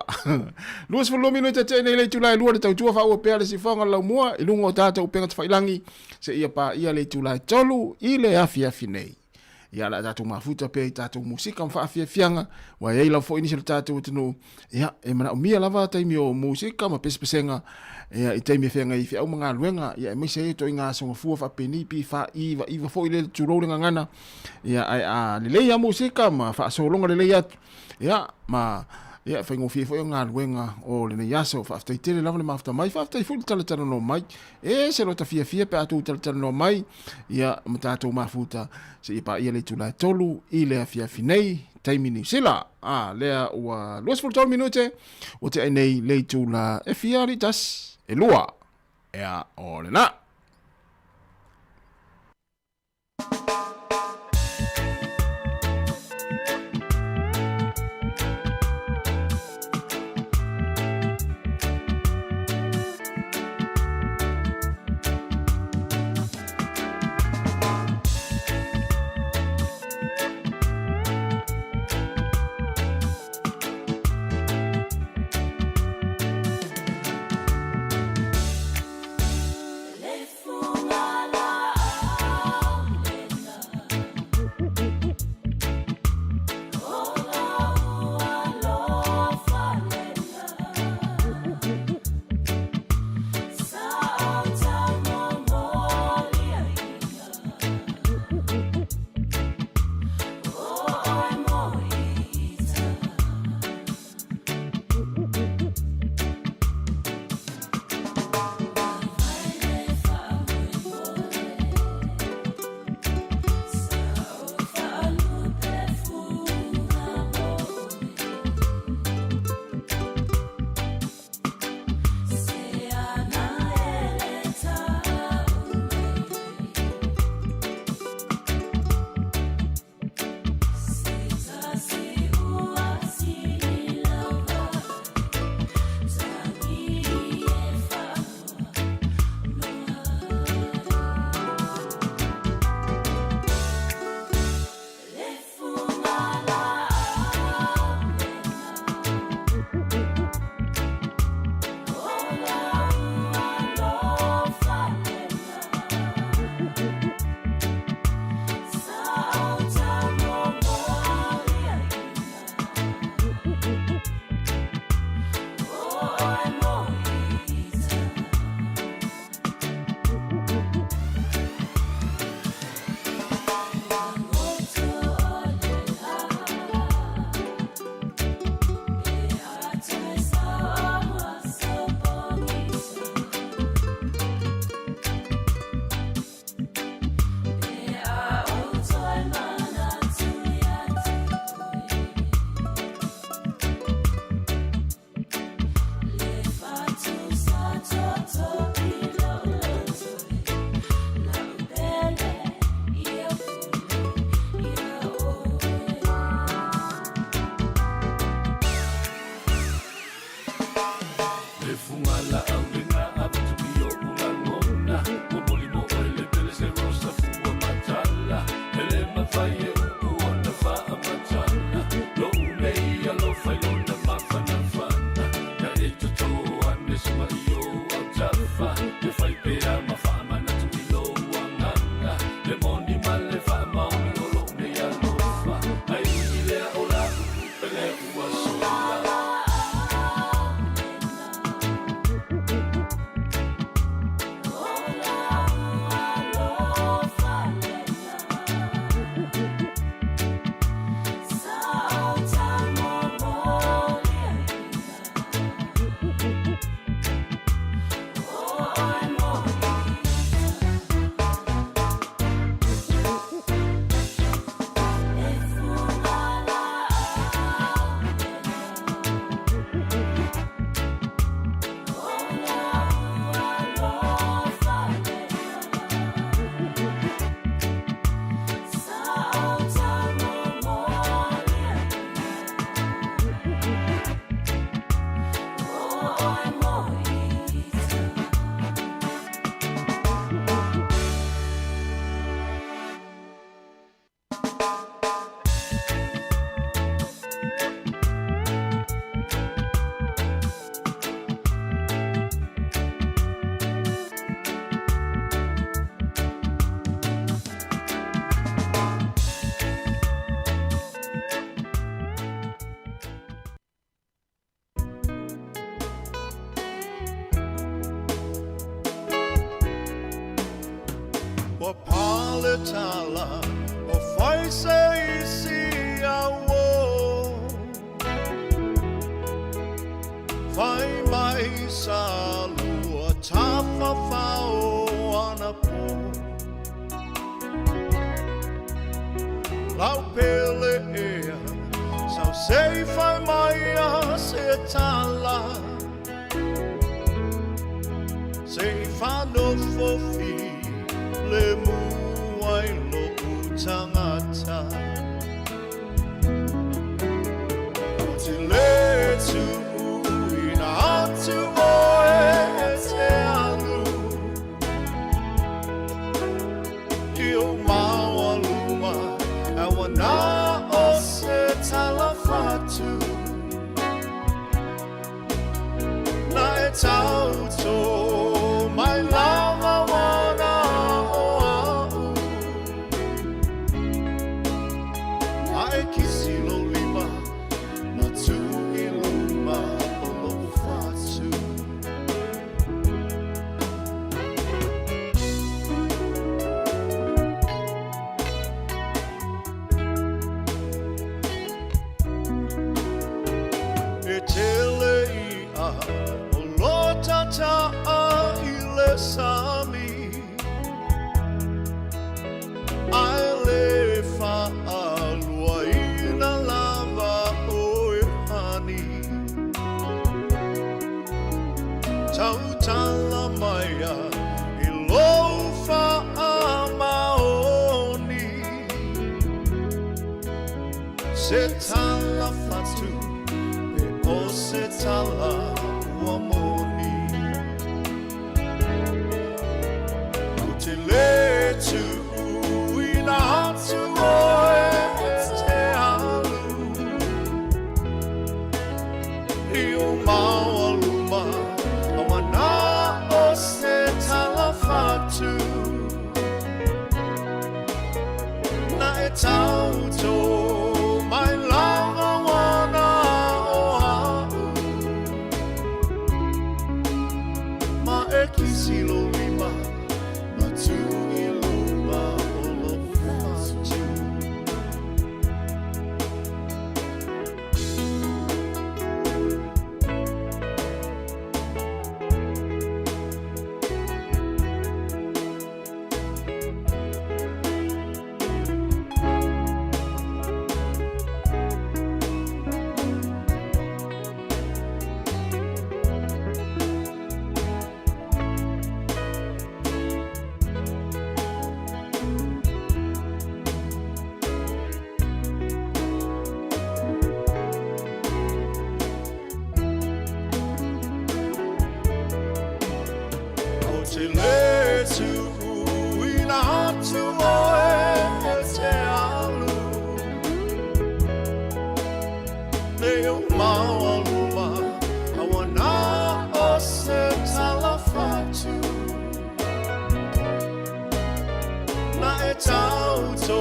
luas fo lomi no te tene le tulai lua te tua fa o pe le sifonga la mua i lungo tata o penga tfailangi se ia pa ia le tulai tolu ile afia finei ia la tatu mafuta pe tatu musika fa afia fianga wa ia la fo ini se tatu tino ia e mana o mia lava tai mi o musika ma pespesenga ia i tai mi fianga i fia o manga luenga ia me se to inga so fu fa peni pi fa iva fo ile turo ngana ia ai a le ia musika ma fa so longa le ia ia ma ia fa ngo fia fo nga luenga o le ia so fa tai tele lava le mafta mai fa tai fu tala no mai e se lo ta fia pe atu tala no mai ia matato mafuta se pa ia le tula tolu ile afia finei taimini sila lea ua luas fultol minute o te nei le tula e fiaritas e lua ea o le na Le wa pale tala o fai se isi awo fai mai sa lua tafa fao ana po lau pele ea sau sei fai mai a se tala sei fano fofi le muai lo utangata o te le tu ina atu oe e te alu i o maua luma e wana o se talafatu na e tauto mai lava wana o au ai kisi lo lima na tu i luma o lo fatu e tele i a o lo tata a i le sami ai le fa alua i na lava o e hani tau tala mai a i lo fa a maoni se tala fatu pe o se tala uamoni o te le tu ina atu oe te alu i o maua luma a wana o se tala fatu na e tauto mai lava wana o au ma e kisi lo lima na tu i luma o lo fatu o te le tu ina atu oe te alu le o maua luma a wana o se talafatu na e tauto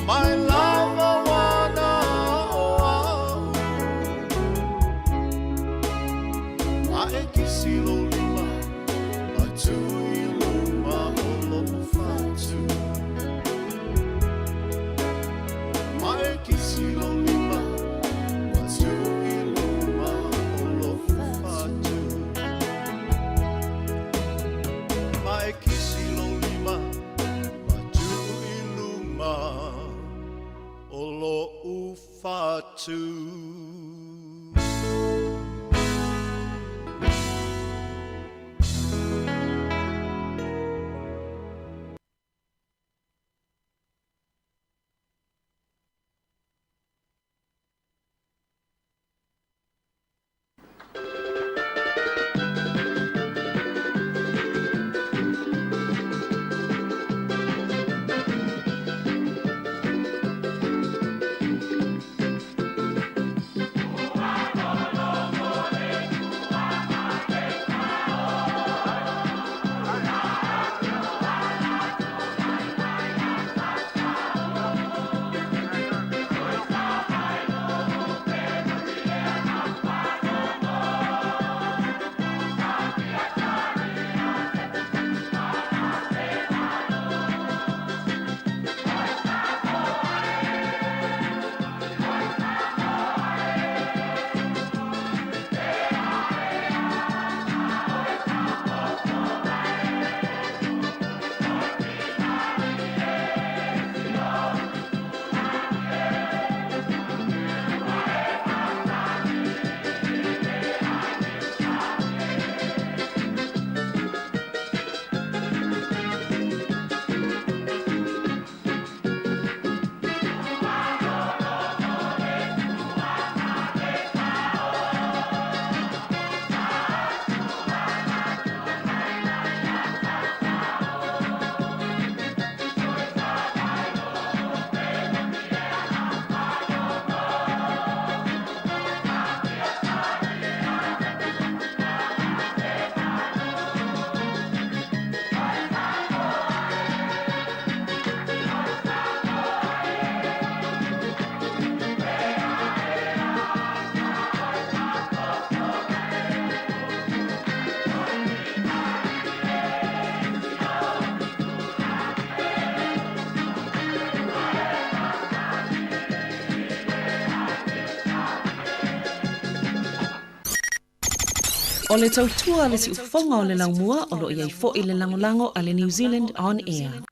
mai lava wana o au a e kisi lo lima a tu i luma o lo fatu a e kisi lo lima a tu i luma o lo fatu a e kisi lo lima a tu i luma o lo fatu O le tautua le si ufonga o le laumua o lo iai fo i le langolango a le New Zealand On Air.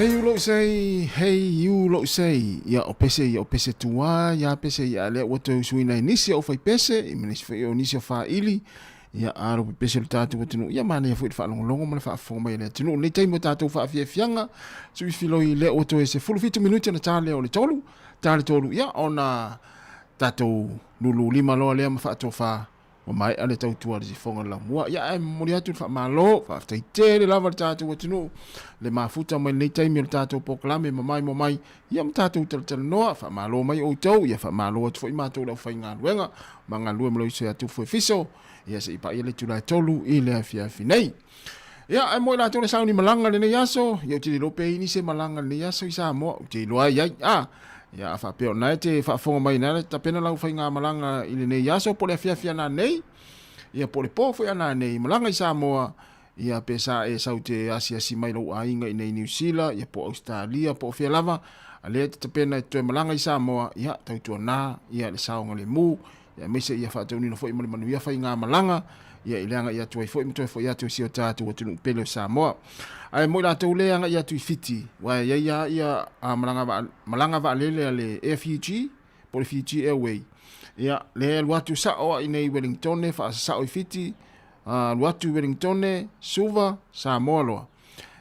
Hey you lo sei ya o pese tua ya pese ya le wato suina nisi o fai pese I menis fai o nisi o fa ili ya aro pese le tatu watinu ya mana ya fa longo ma fa fo mai le tinu le taimo tatu fa fianga sui filo I le wato e se fulu fitu minuti na tale o le tolu ya ona tatu lulu lima lo le ma fa to fa o mai ale tau tua le fonga la mua ya e mori atu fa malo fa tai te le lava tatu watinu le mafuta mai nei taimi le tatu poklame mai ya tatu tel noa fa malo mai o tau ya fa malo atu foi matou la fa inga luenga manga lue mo se atu foi fiso ya se pa ile tu la tolu ile afia finei ya e mo la tu le sauni malanga le yaso ya ti lope ini se malanga le yaso isa mo ti loa ya ya fa pe ona te fa fonga mai na ta pena la fa inga malanga ile ne yaso po le afia na nei ya po le po foi ana nei malanga isa mo ia pesa e saute asia si mai lo ainga I New Zealand ia po Australia po fia lava ale te pena to malanga I Sāmoa ia tau tu na ia le saunga le mu ia mese ia fa tau ni no foi manu ia fa inga malanga ia ilanga ia tu foi mto foi ia tu si o tatu tu pelo Sāmoa ai mo la tu le anga ia tu fiti wa ia malanga va le FUG po le FUG Airway ia le watu sa o I Wellington fa sa o fiti watu Wellington suva Sāmoa loa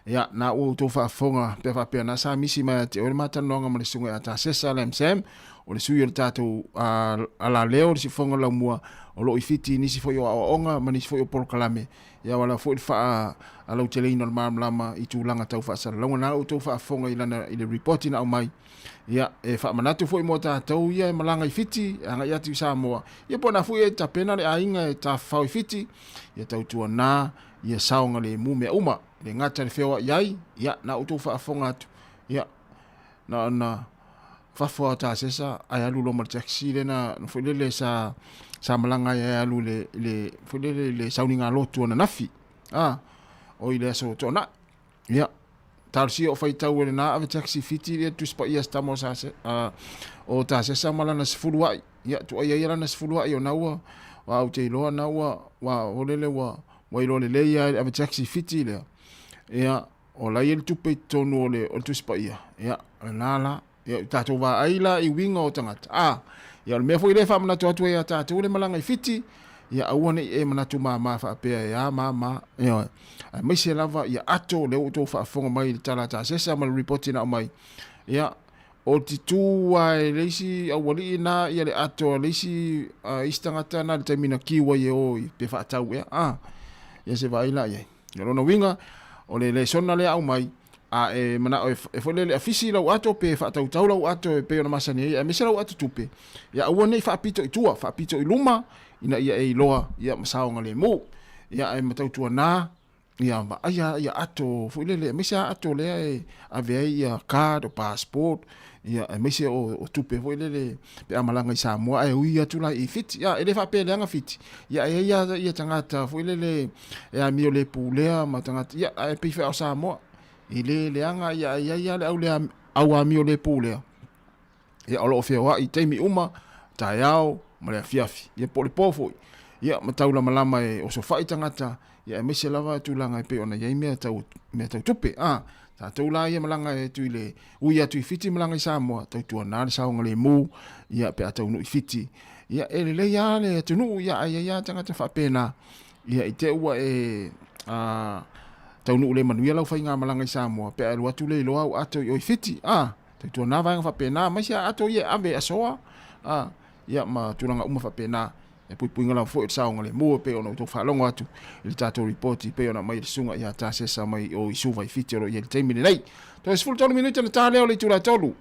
ya na o to fa fonga pe fa pe na sa misi mai te o mata nonga mo le sunga ata sesa lemsem o le suyo tatu ala leo si fonga la mua o lo ifiti ni si foi o onga mani si foi o por kalame ya wala foi fa ala utele normal lama I tu langa tau fa sa longa na o to fa fonga ilana ile reporting au mai ya e fa manatu foi mo tau ia malanga ifiti anga ya tu Sāmoa ia pona foi ta pena le ainga ta fa ifiti ia tau tu na ia saunga le mume uma le ngata le fewa yai ya na utu fa fonga atu ya na fa fo ta sesa ai alu lo mar taxi le na foi le sa malanga ya alu le foi le sauninga lotu na nafi o ile so to na ya tarsi o fai tau le na ave taxi fiti le tu spa ia stamos o ta sesa malana sfulwa ya tu ai ia na sfulwa yo na wa o te lo na wa olele wa ilo le ia ave taxi fiti le ia o la il tupe tonu ole o tu spa ia ia nala ia tatu va aila I winga o tangata ia me foi le fa mana tu ia tatu le malanga fiti ia awane e mana tu mama fa pe ia mama ia mai se lava ia ato le o to fa fonga mai tala ta sesa mal reporting na mai ia o ti tu ai leisi awali na ia le ato leisi istangata na le termina kiwa ye o pe fa tau ia ia se vai la ia no winga o le sona le au mai e mana e foi le afisi lau ato pe fa tau lau ato pe ona masani e mese lau ato tupe ia uone fa pito I luma ina ia e loa ia masaonga le mo ia e matau tua na ia ma ia ato foi le mese ato le e ave ia card o passport ia e mese o tupe foi le pe amalanga I Sāmoa e ui atu la I fit ia ele fa pe le anga fit ia ia tangata foi le e a mio le pulea ma tangata ia e pe fa Sāmoa ile anga ia le au le au a mio le pulea ia olo fe wa I taimi uma taiao ma le fiafi ia po le pofo ia mataula malama e o so fai tangata ia e mese lava tulanga e pe ona ia me tau tupe ta tula ia malanga e tuile uia tu fiti malanga I Sāmoa tau tu na saunga le mu ia pe atau no fiti ia ele ia le tunu ia tangata fa pena ia I te ua e tau no le manuia lau fainga malanga I Sāmoa pe alu atu le loa au ato i fiti tau tu na vanga fa pena mai sia ato ia ave asoa ia ma tulanga uma fa pena e pui ngala fo saunga le mu pe ona to fa longo atu il tato report pe ona mai sunga ia ta sesa mai o isuva I fiti ro ia te mini nei to es full tolu minuti na tale o le tula tolu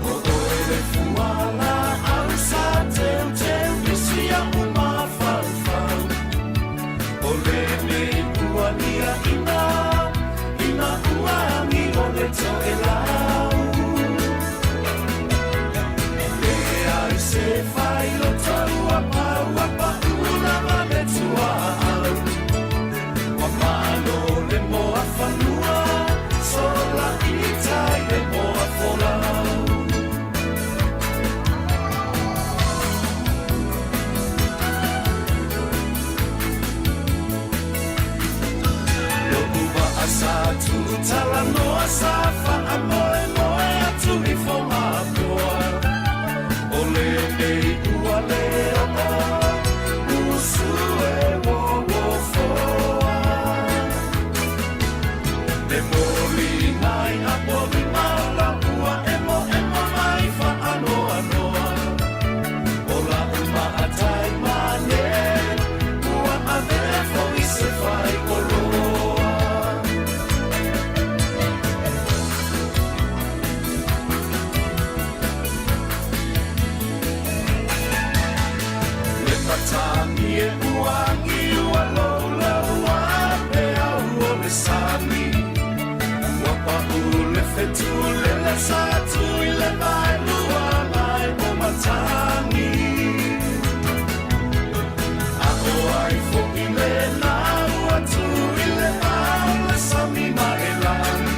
Oh, e uangi ua lola ua pe au o le sani. Ua pa ule fetu le le satu i le mai lua mai o matangi. A o ai foki le na ua tu i le au le sami ma e lani.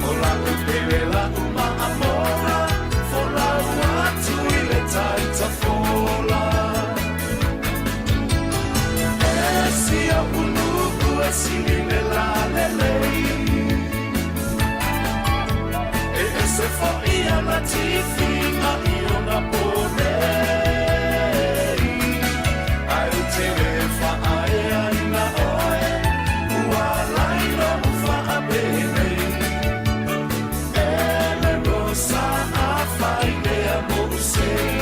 O la o pele la uma amora, fo la ua tu i le taita fola. Si a unuku e sini la lelei e se fo ia na tifi ma io na ponei ai te fa ai na oe ua lai no fa abene e me rosa a fai le amore sei.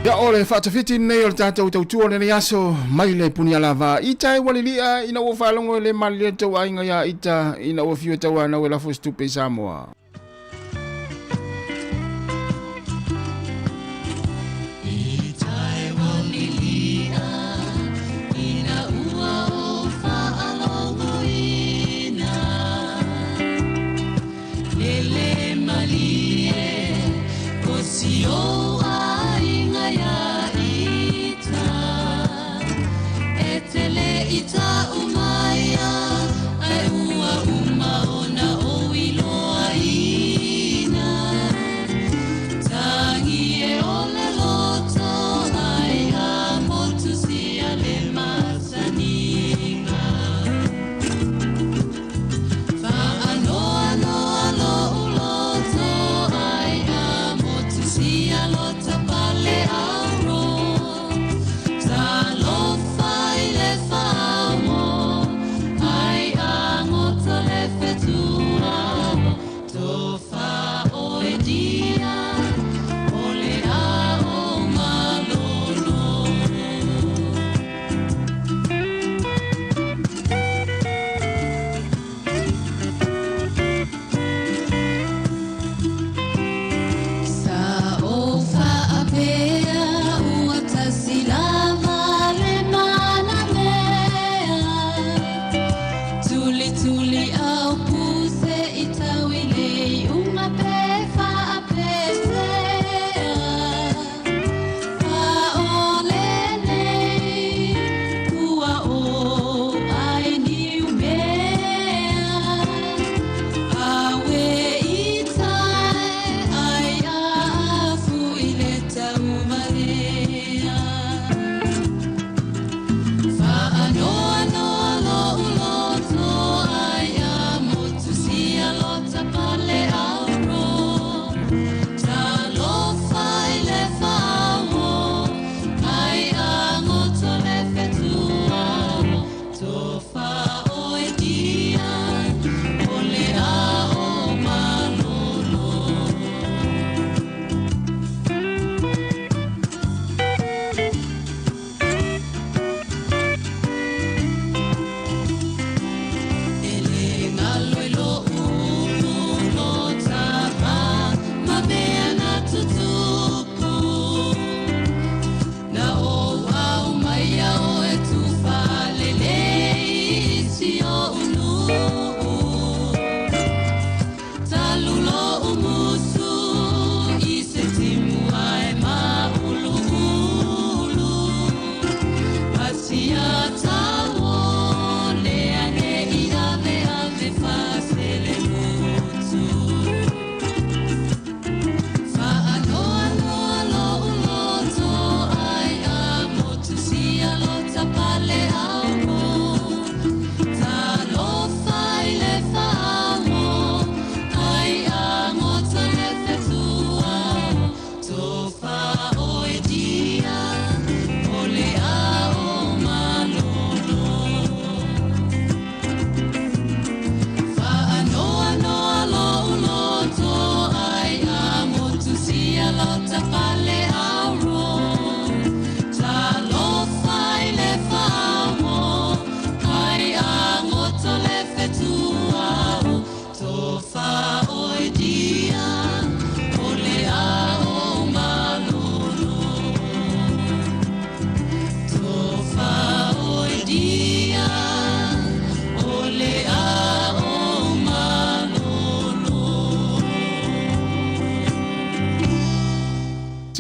Ya ole whaatawhiti nei o le tātou tautua le aso mai le puni alava. I tai walilia ina o whalongo le mali le tau ainga ya ita ina o fiu tau ana o la fo stupe Sāmoa. Ita umaya ai ua uma ona o iloa i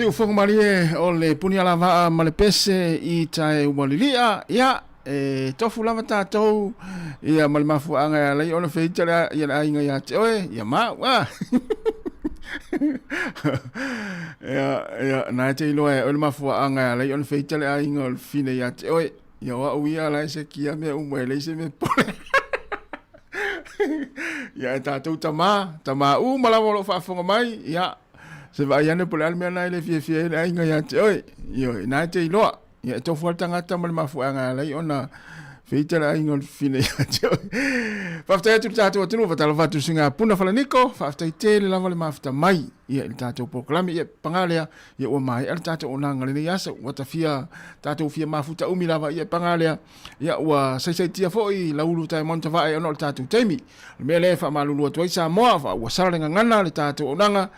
si ufong malie o le puni ala va ma le pese I tae umalilia ia tofu lava tātou ia ma le mafuanga lai ona feitara ia la inga ia te oe ia ma wa ia na te iloa o le mafuanga lai ona feitara inga o fine ia te oe ia wa uia lai se kia me umwe lai se me pole ia tātou tama malawa lo whaafonga mai ia se vai ane pole almea nai le fie le ainga ia te oe ia na te iloa ia tofu al tangata ma le mafuanga lai ona feitara ainga o fine ia te oe whaftai atu tātou atunu watala watu singa puna whalaniko whaftai te le lava le mafuta mai ia le tātou proklami ia pangalea ia ua mai ala tātou onanga le nei asa watafia tātou fia mafuta umi lava ia pangalea ia ua saisai tia foi laulu tai montavae ono le tātou teimi le mea le wha malulu atuai Sāmoa wha ua saralenga ngana le tātou onanga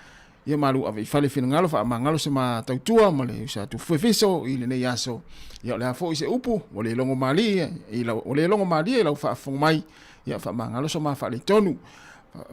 ia malu ave fale fina ngalo fa mangalo se ma tautua ma le usa tu fefiso I le nei aso ia le afo I se upu o le longo mali o le longo mali la fa fong mai ia fa mangalo so ma fa le tonu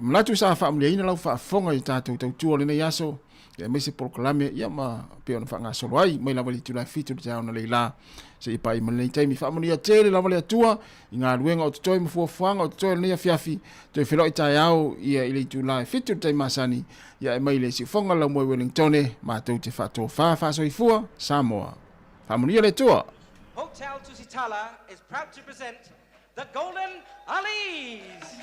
mlatu sa fa mle ina la fa fonga I tatu tautua le nei aso ia me se proklame ia ma pe ona fa ngaso ai mai la vali tu la fitu ja ona le la se I pai mai tai mi fa mo ia tele la vali tua I nga luenga o toi mo fu fanga o toi nei fiafi te felo I tai au ia I le tu la fitu tai masani ia mai le si fonga la mo Wellington ma tau te fa to fa so I fua Sāmoa fa mo ia le tua Hotel Tusitala is proud to present the Golden Alis.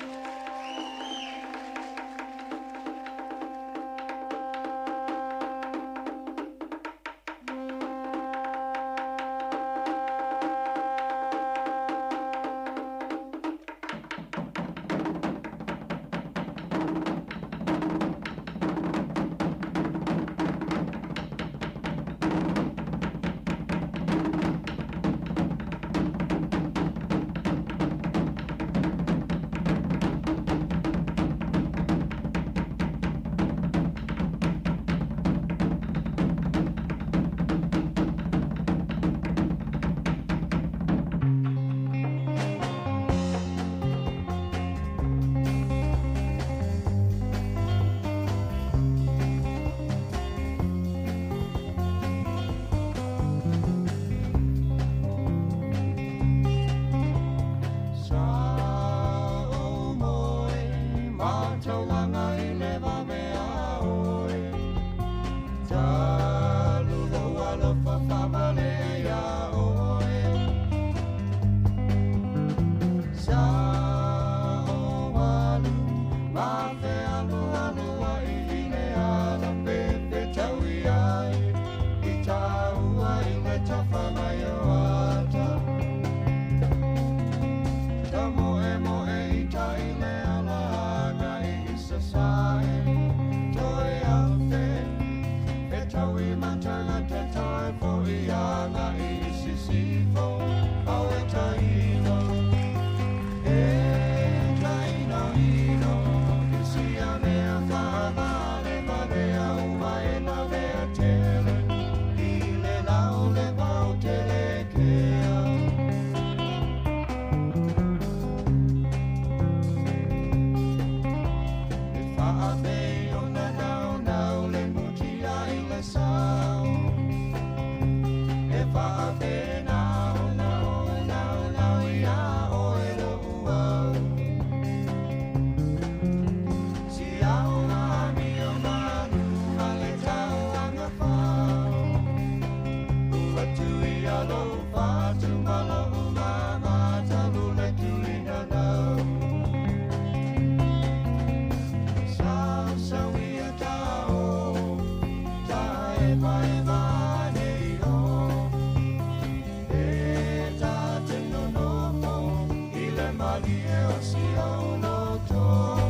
Maria, si au no to.